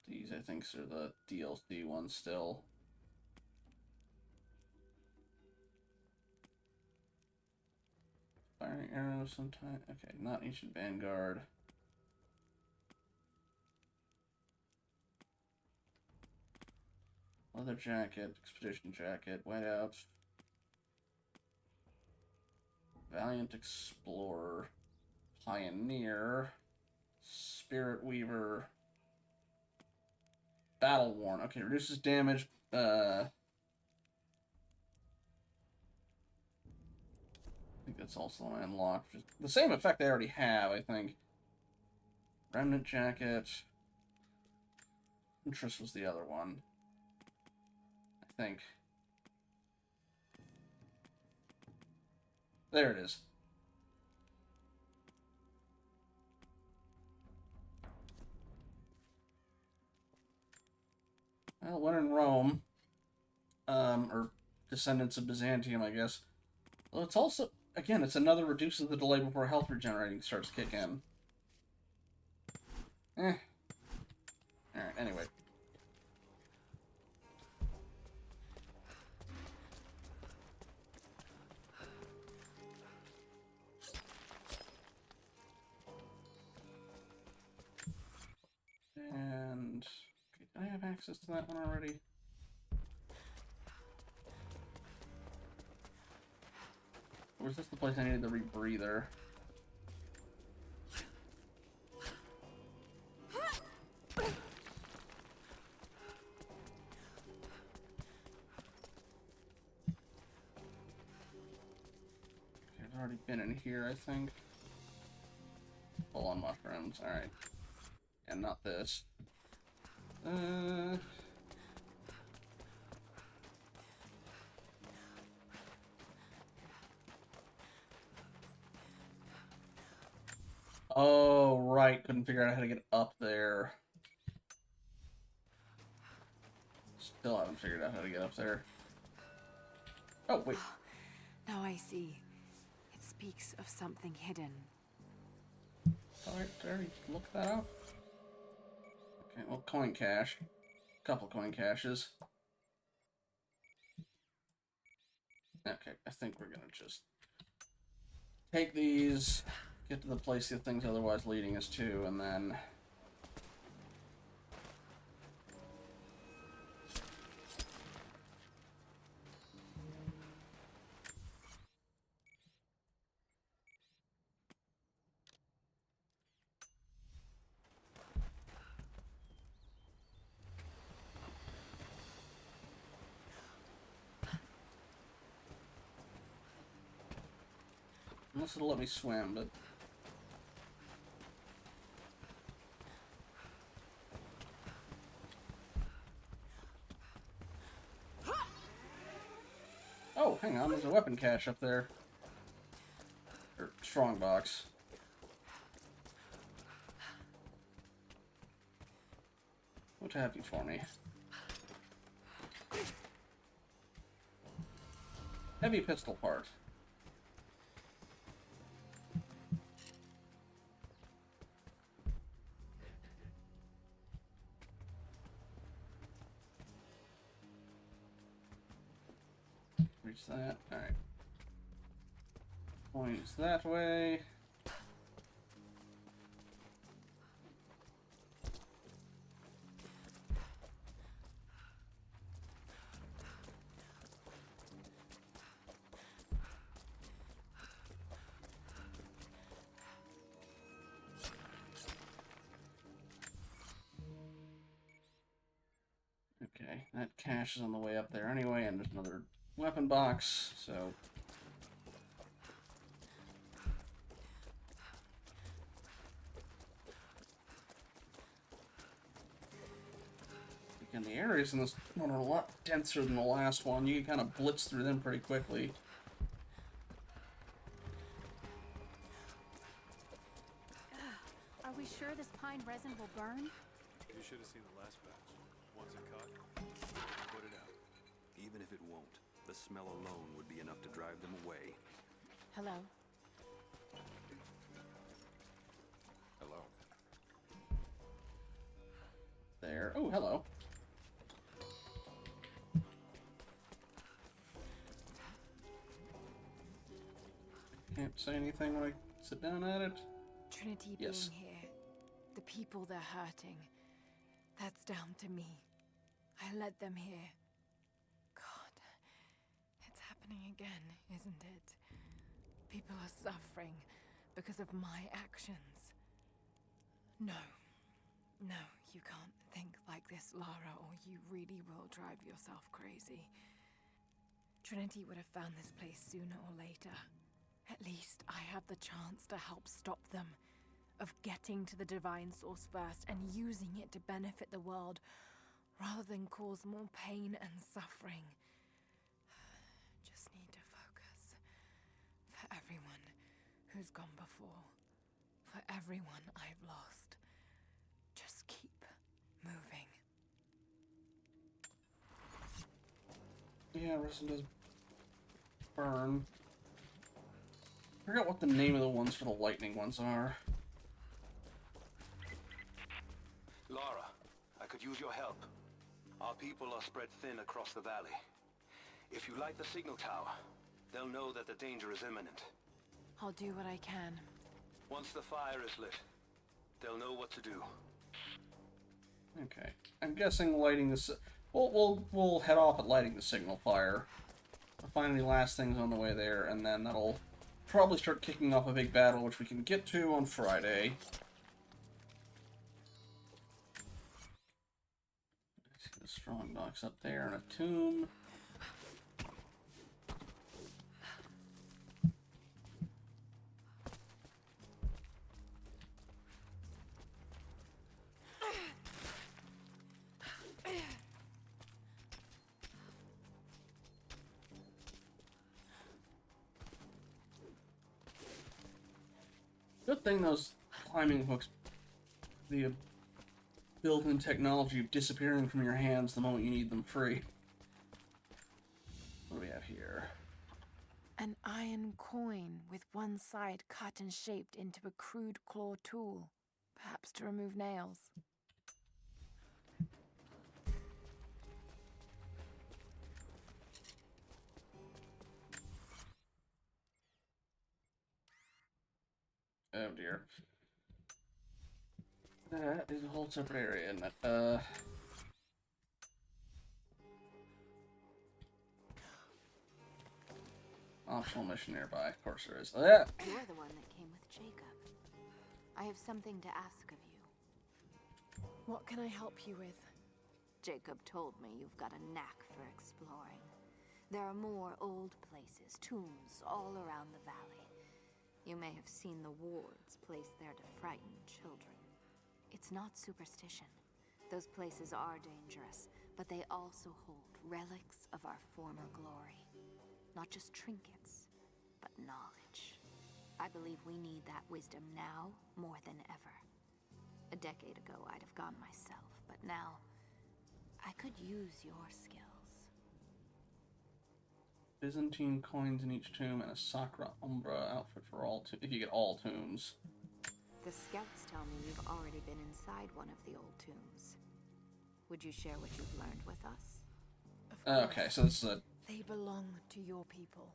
S1: These, I think, are the DLC ones still. Firing arrows sometime. Okay, not Ancient Vanguard. Leather jacket, expedition jacket, whiteout. Valiant Explorer, Pioneer, Spirit Weaver, Battle Worn. Okay, reduces damage. I think that's also unlocked. The same effect they already have, I think. Remnant jacket. Interest was the other one. I think. There it is. Well, when in Rome, or descendants of Byzantium, I guess. Well, it's also, again, it's another reduces the delay before health regenerating starts to kick in. Eh. Alright, anyway. And... okay, did I have access to that one already? was this the place I needed the rebreather? I've already been in here, I think. Full on mushrooms, alright. And not this. Oh, right. Couldn't figure out how to get up there. Still haven't figured out how to get up there. Oh, wait.
S12: Now I see. It speaks of something hidden.
S1: Alright, did I already look that up? Okay, well, coin cache. Couple coin caches. Okay, I think we're gonna just take these, get to the place the thing's otherwise leading us to, and then... Unless it'll let me swim, but... Oh, hang on, there's a weapon cache up there. Or strongbox. What have you for me? Heavy pistol part. Reach that. Alright. Points that way. Okay, that cache is on the way up there anyway, and there's another weapon box, so... Again, the areas in this one are a lot denser than the last one. You can kind of blitz through them pretty quickly.
S13: Are we sure this pine resin will burn?
S6: You should have seen the last batch. Once it caught, put it out. Even if it won't, the smell alone would be enough to drive them away.
S13: Hello?
S2: Hello.
S1: There. Oh, hello. Can't say anything when I sit down at it.
S12: Trinity
S1: Yes.
S12: being here, the people they're hurting, that's down to me. I led them here. God, it's happening again, isn't it? People are suffering because of my actions. No, you can't think like this, Lara, or you really will drive yourself crazy. Trinity would have found this place sooner or later. At least I have the chance to help stop them. Of getting to the divine source first and using it to benefit the world, rather than cause more pain and suffering. Just need to focus. For everyone who's gone before. For everyone I've lost. Just keep moving.
S1: Yeah, resin does burn. I forgot what the name of the ones for the lightning ones are.
S4: Lara, I could use your help. Our people are spread thin across the valley. If you light the signal tower, they'll know that the danger is imminent.
S12: I'll do what I can.
S4: Once the fire is lit, they'll know what to do.
S1: Okay, I'm guessing lighting the. We'll head off at lighting the signal fire. I'll find any last things on the way there, and then that'll probably start kicking off a big battle, which we can get to on Friday. See the strong dogs up there and a tomb. Good thing those climbing hooks, the built-in technology of disappearing from your hands the moment you need them free. What do we have here?
S12: An iron coin with one side cut and shaped into a crude claw tool, perhaps to remove nails.
S1: Oh dear. That is a whole separate area, isn't it? Optional mission nearby. Of course there is.
S13: You're the one that came with Jacob. I have something to ask of you.
S12: What can I help you with?
S13: Jacob told me you've got a knack for exploring. There are more old places, tombs, all around the valley. You may have seen the wards placed there to frighten children. It's not superstition. Those places are dangerous, but they also hold relics of our former glory. Not just trinkets, but knowledge. I believe we need that wisdom now more than ever. A decade ago, I'd have gone myself, but now I could use your skills.
S1: Byzantine coins in each tomb and a Sacra Umbra outfit for all if you get all tombs.
S13: The scouts tell me you've already been inside one of the old tombs. Would you share what you've learned with us?
S12: Of course.
S1: Okay, so this is a...
S12: They belong to your people.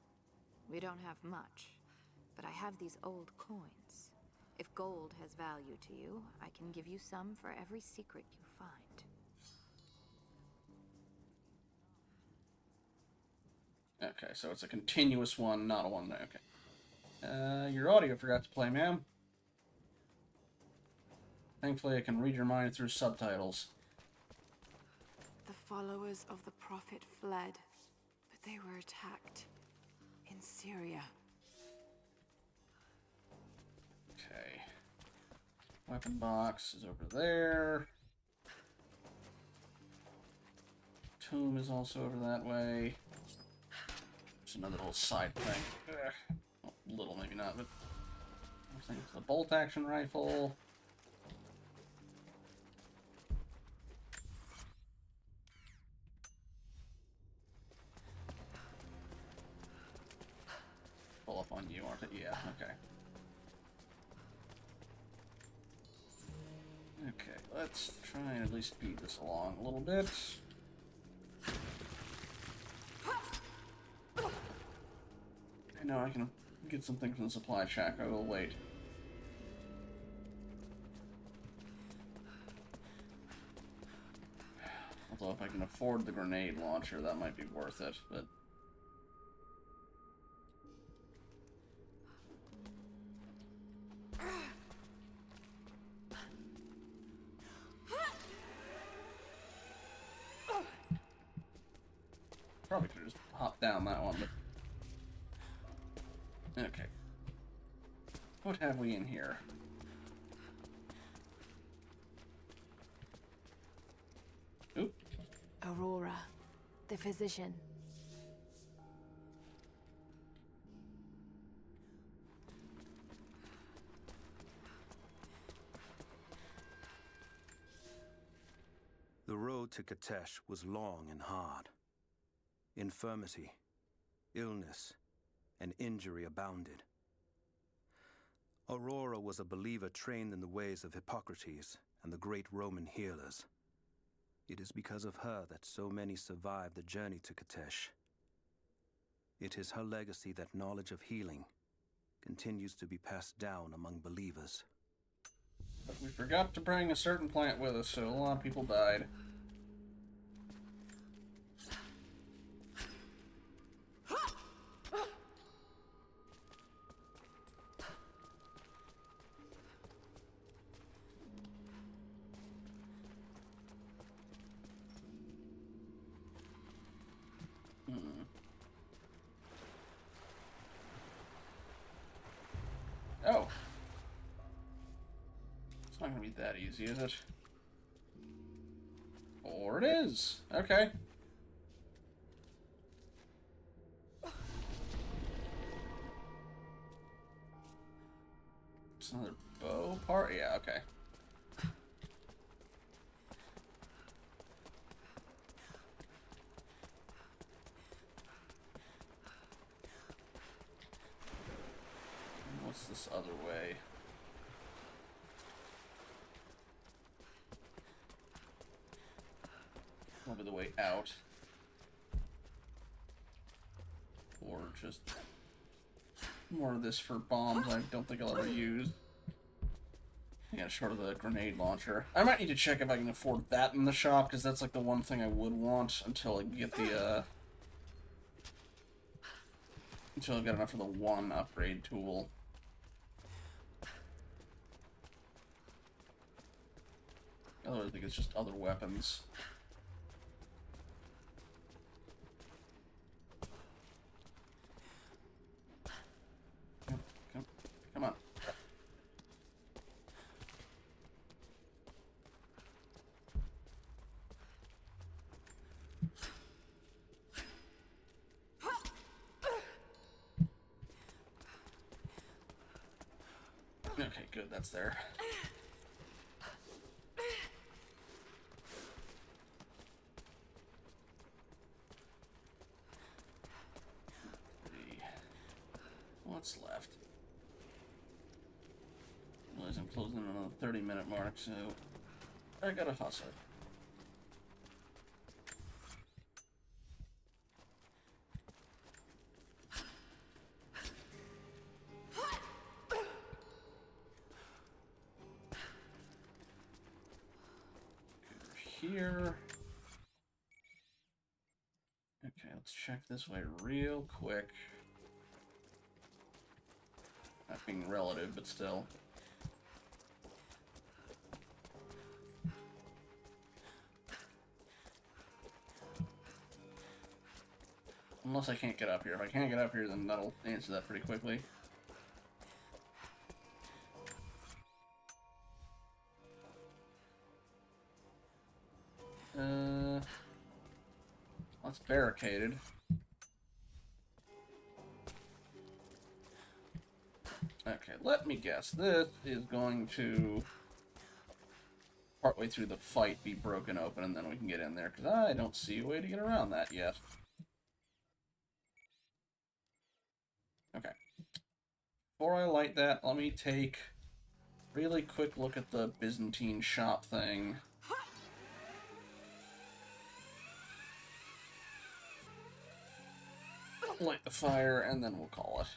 S13: We don't have much, but I have these old coins. If gold has value to you, I can give you some for every secret you find.
S1: Okay, so it's a continuous one, not a one. Okay. Your audio forgot to play, ma'am. Thankfully, I can read your mind through subtitles.
S12: The followers of the Prophet fled, but they were attacked in Syria.
S1: Okay. Weapon box is over there. Tomb is also over that way. There's another little side thing. Well, little, maybe not, but I think it's the bolt action rifle. Pull up on you, aren't it? Yeah, okay. Okay, let's try and at least speed this along a little bit. I know I can get something from the supply shack. I will wait. Although if I can afford the grenade launcher, that might be worth it, but... Probably could have just hopped down that one, but... Okay. What have we in here? Oop.
S12: Aurora, the physician.
S6: The road to Katesh was long and hard. Infirmity, illness, and injury abounded. Aurora was a believer trained in the ways of Hippocrates and the great Roman healers. It is because of her that so many survived the journey to Katesh. It is her legacy that knowledge of healing continues to be passed down among believers.
S1: But we forgot to bring a certain plant with us, so a lot of people died. not gonna be that easy, is it? Or it is. Okay. It's another bow part? Yeah, okay. What's this other way? Probably the way out. Or just more of this for bombs I don't think I'll ever use. Yeah, short of the grenade launcher. I might need to check if I can afford that in the shop, because that's like the one thing I would want until I get the, until I get enough of the one upgrade tool. Otherwise, I think it's just other weapons. Come on. Okay, good, that's there. What's left? Realize I'm closing in on the 30-minute mark, so I gotta hustle. Here. Okay, let's check this way real quick. Not being relative, but still. Unless I can't get up here. If I can't get up here, then that'll answer that pretty quickly. That's barricaded. Okay, let me guess. This is going to, partway through the fight, be broken open, and then we can get in there, because I don't see a way to get around that yet. Okay. Before I light that, let me take a really quick look at the Byzantine shop thing. Light the fire, and then we'll call it.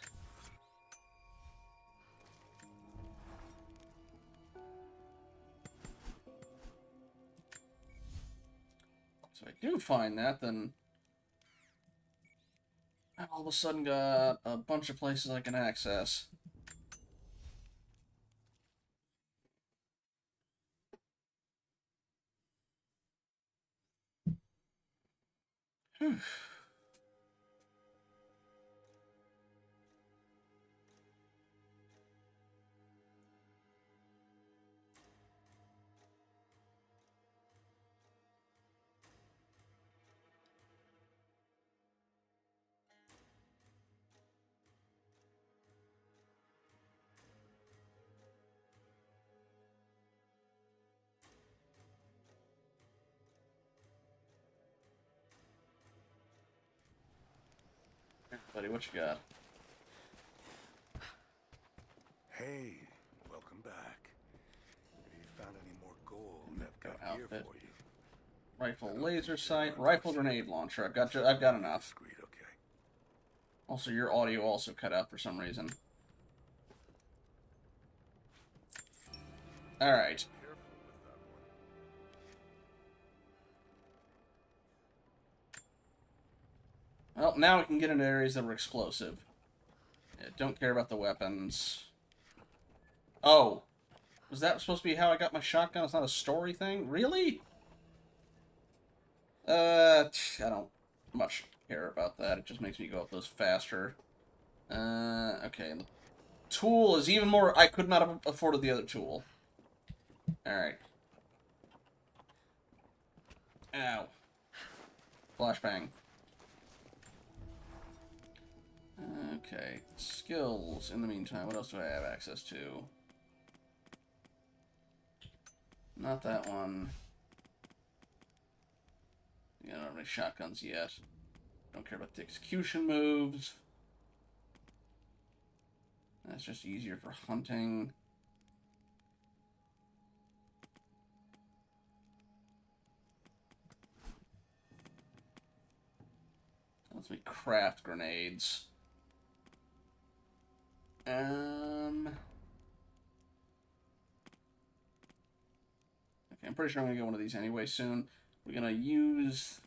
S1: So if I do find that, then I've all of a sudden got a bunch of places I can access. Whew. Buddy, what you got?
S8: Hey, welcome back. Have you found any more gold? I've got
S1: Outfit.
S8: gear for you.
S1: Rifle laser sight, rifle grenade launcher. I've got enough.
S8: Agreed, okay.
S1: Also, your audio also cut out for some reason. Alright. Well, now we can get into areas that were explosive. Yeah, don't care about the weapons. Oh. Was that supposed to be how I got my shotgun? It's not a story thing? Really? I don't much care about that. It just makes me go up those faster. Okay. And the tool is even more... I could not have afforded the other tool. Alright. Ow. Flashbang. Okay. Skills. In the meantime, what else do I have access to? Not that one. I don't have any shotguns yet. Don't care about the execution moves. That's just easier for hunting. Let's make craft grenades. Okay, I'm pretty sure I'm gonna get one of these anyway soon. We're gonna use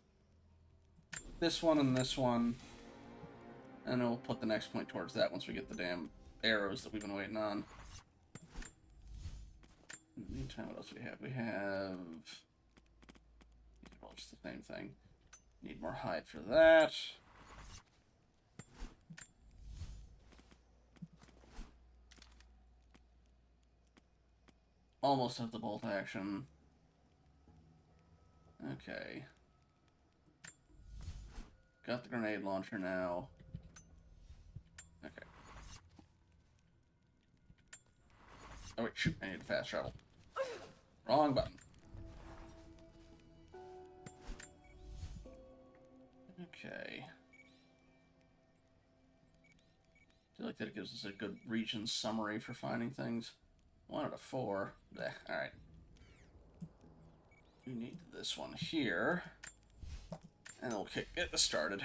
S1: this one and this one, and then we'll put the next point towards that once we get the damn arrows that we've been waiting on. In the meantime, what else do we have? We have... Well, just the same thing. Need more hide for that. Almost have the bolt action. Okay. Got the grenade launcher now. Okay. Oh wait, shoot, I need to fast travel. Wrong button. Okay. I feel like that gives us a good region summary for finding things. 1 out of 4. Blech. Alright. We need this one here. And we'll get this started.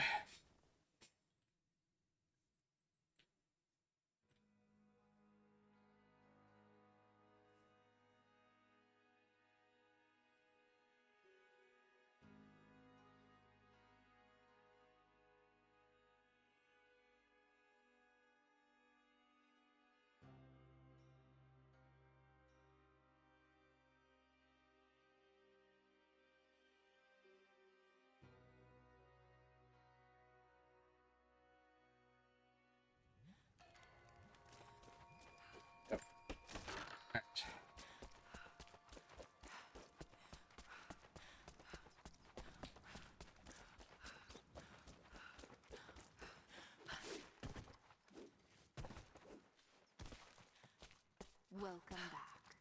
S13: Welcome back.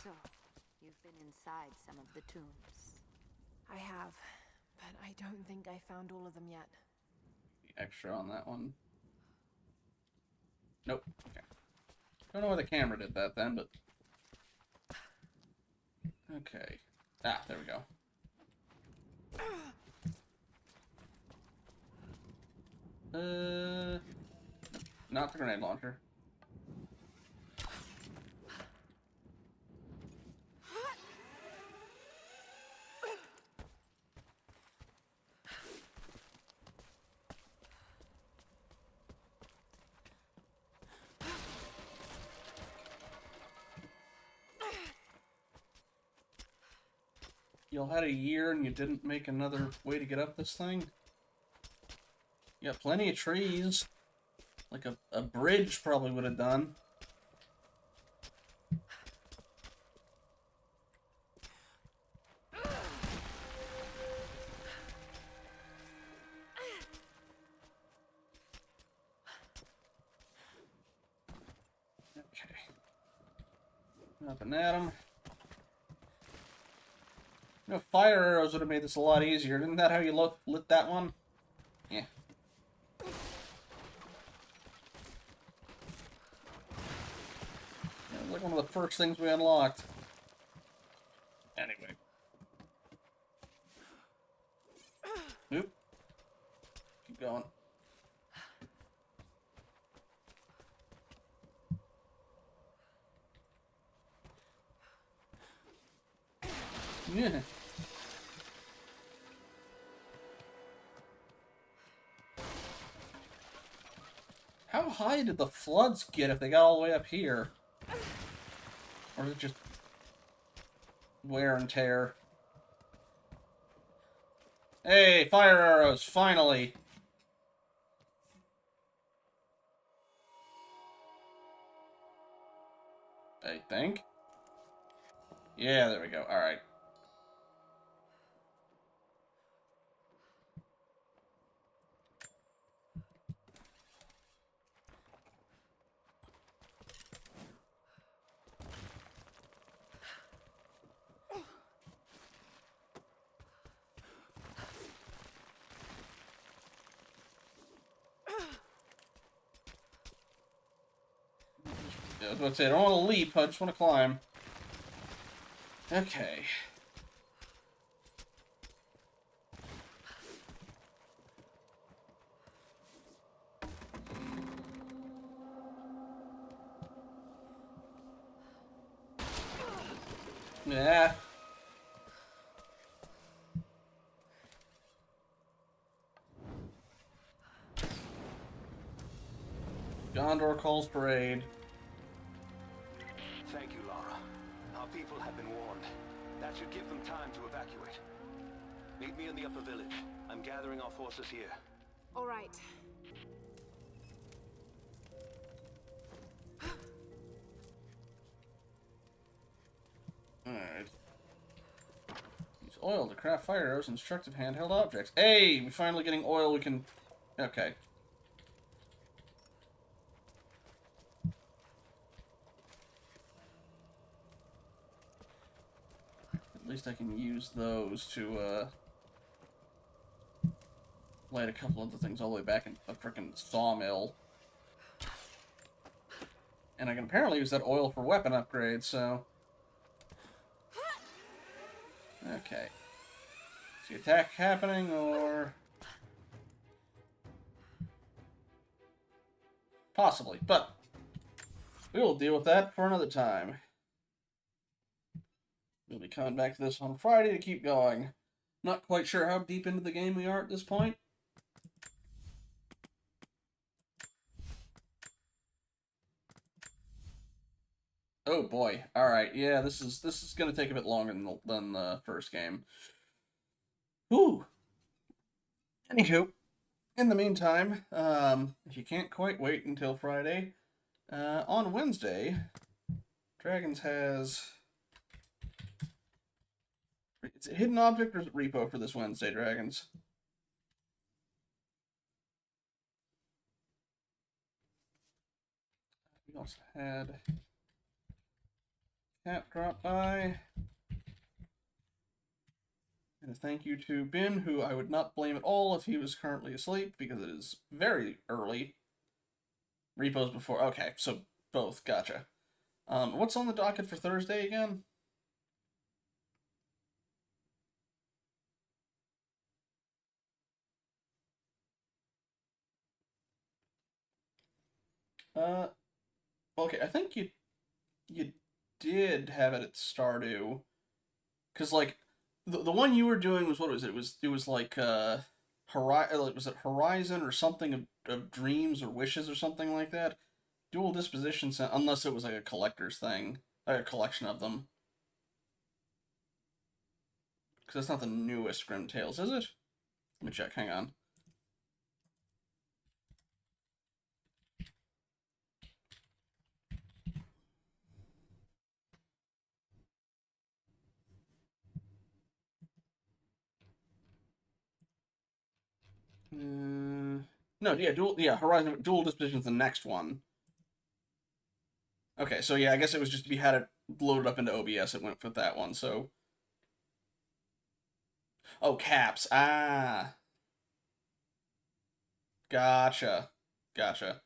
S13: So, you've been inside some of the tombs.
S12: I have, but I don't think I found all of them yet.
S1: Extra on that one. Nope. Okay. Don't know why the camera did that then, but... Okay. Ah, there we go. Not the grenade launcher. You had a year and you didn't make another way to get up this thing? You got plenty of trees. Like a bridge probably would have done. Okay. Nothing at him. You know, fire arrows would have made this a lot easier. Isn't that how you lit that one? Yeah. It was like one of the first things we unlocked. Anyway. Oop. Keep going. Yeah. How high did the floods get if they got all the way up here? Or is it just wear and tear? Hey, fire arrows, finally! I think. Yeah, there we go. All right. I was about to say, I don't want to leap, I just want to climb. Okay. Yeah. Gondor calls parade.
S4: Thank you, Lara. Our people have been warned. That should give them time to evacuate. Meet me in the upper village. I'm gathering our forces here.
S12: All right.
S1: Alright. Use oil to craft fire arrows and destructive handheld objects. Hey! We're finally getting oil we can... Okay. At least I can use those to, light a couple of the things all the way back in a frickin' sawmill. And I can apparently use that oil for weapon upgrades, so... Okay. Is the attack happening, or... Possibly, but... we will deal with that for another time. We'll be coming back to this on Friday to keep going. Not quite sure how deep into the game we are at this point. Oh boy. Alright, yeah, this is gonna take a bit longer than the first game. Whew. Anywho, in the meantime, if you can't quite wait until Friday, on Wednesday, Dragons has... It's a hidden object or is it repo for this Wednesday, Dragons? We also had Cat drop by. And a thank you to Bin, who I would not blame at all if he was currently asleep, because it is very early. Repos before... Okay, so both. Gotcha. What's on the docket for Thursday again? Okay, I think you did have it at Stardew. Because, like, the one you were doing was, what was it? It was like, was it Horizon or something of dreams or wishes or something like that? Dual disposition, unless it was like a collector's thing. Like a collection of them. Because that's not the newest Grim Tales, is it? Let me check, hang on. No, yeah, Horizon Dual Disposition is the next one. Okay, so yeah, I guess it was just, if you had it loaded up into OBS, it went with that one, so... Oh, caps. Ah. Gotcha. Gotcha.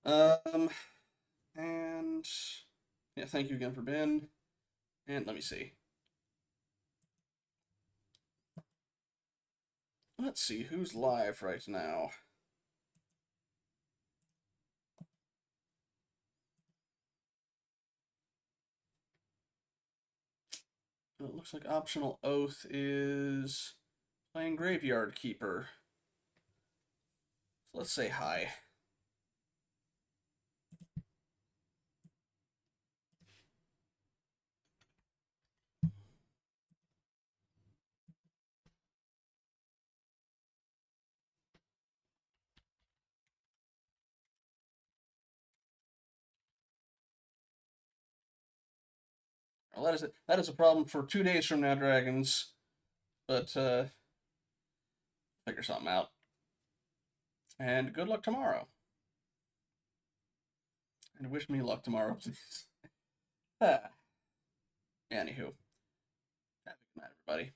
S1: And... yeah, thank you again for Ben. And let me see. Let's see, who's live right now? It looks like optional oath is playing Graveyard Keeper. So let's say hi. Well, that is a problem for 2 days from now, dragons. But figure something out. And good luck tomorrow. And wish me luck tomorrow, please. Anywho, have a good night, everybody.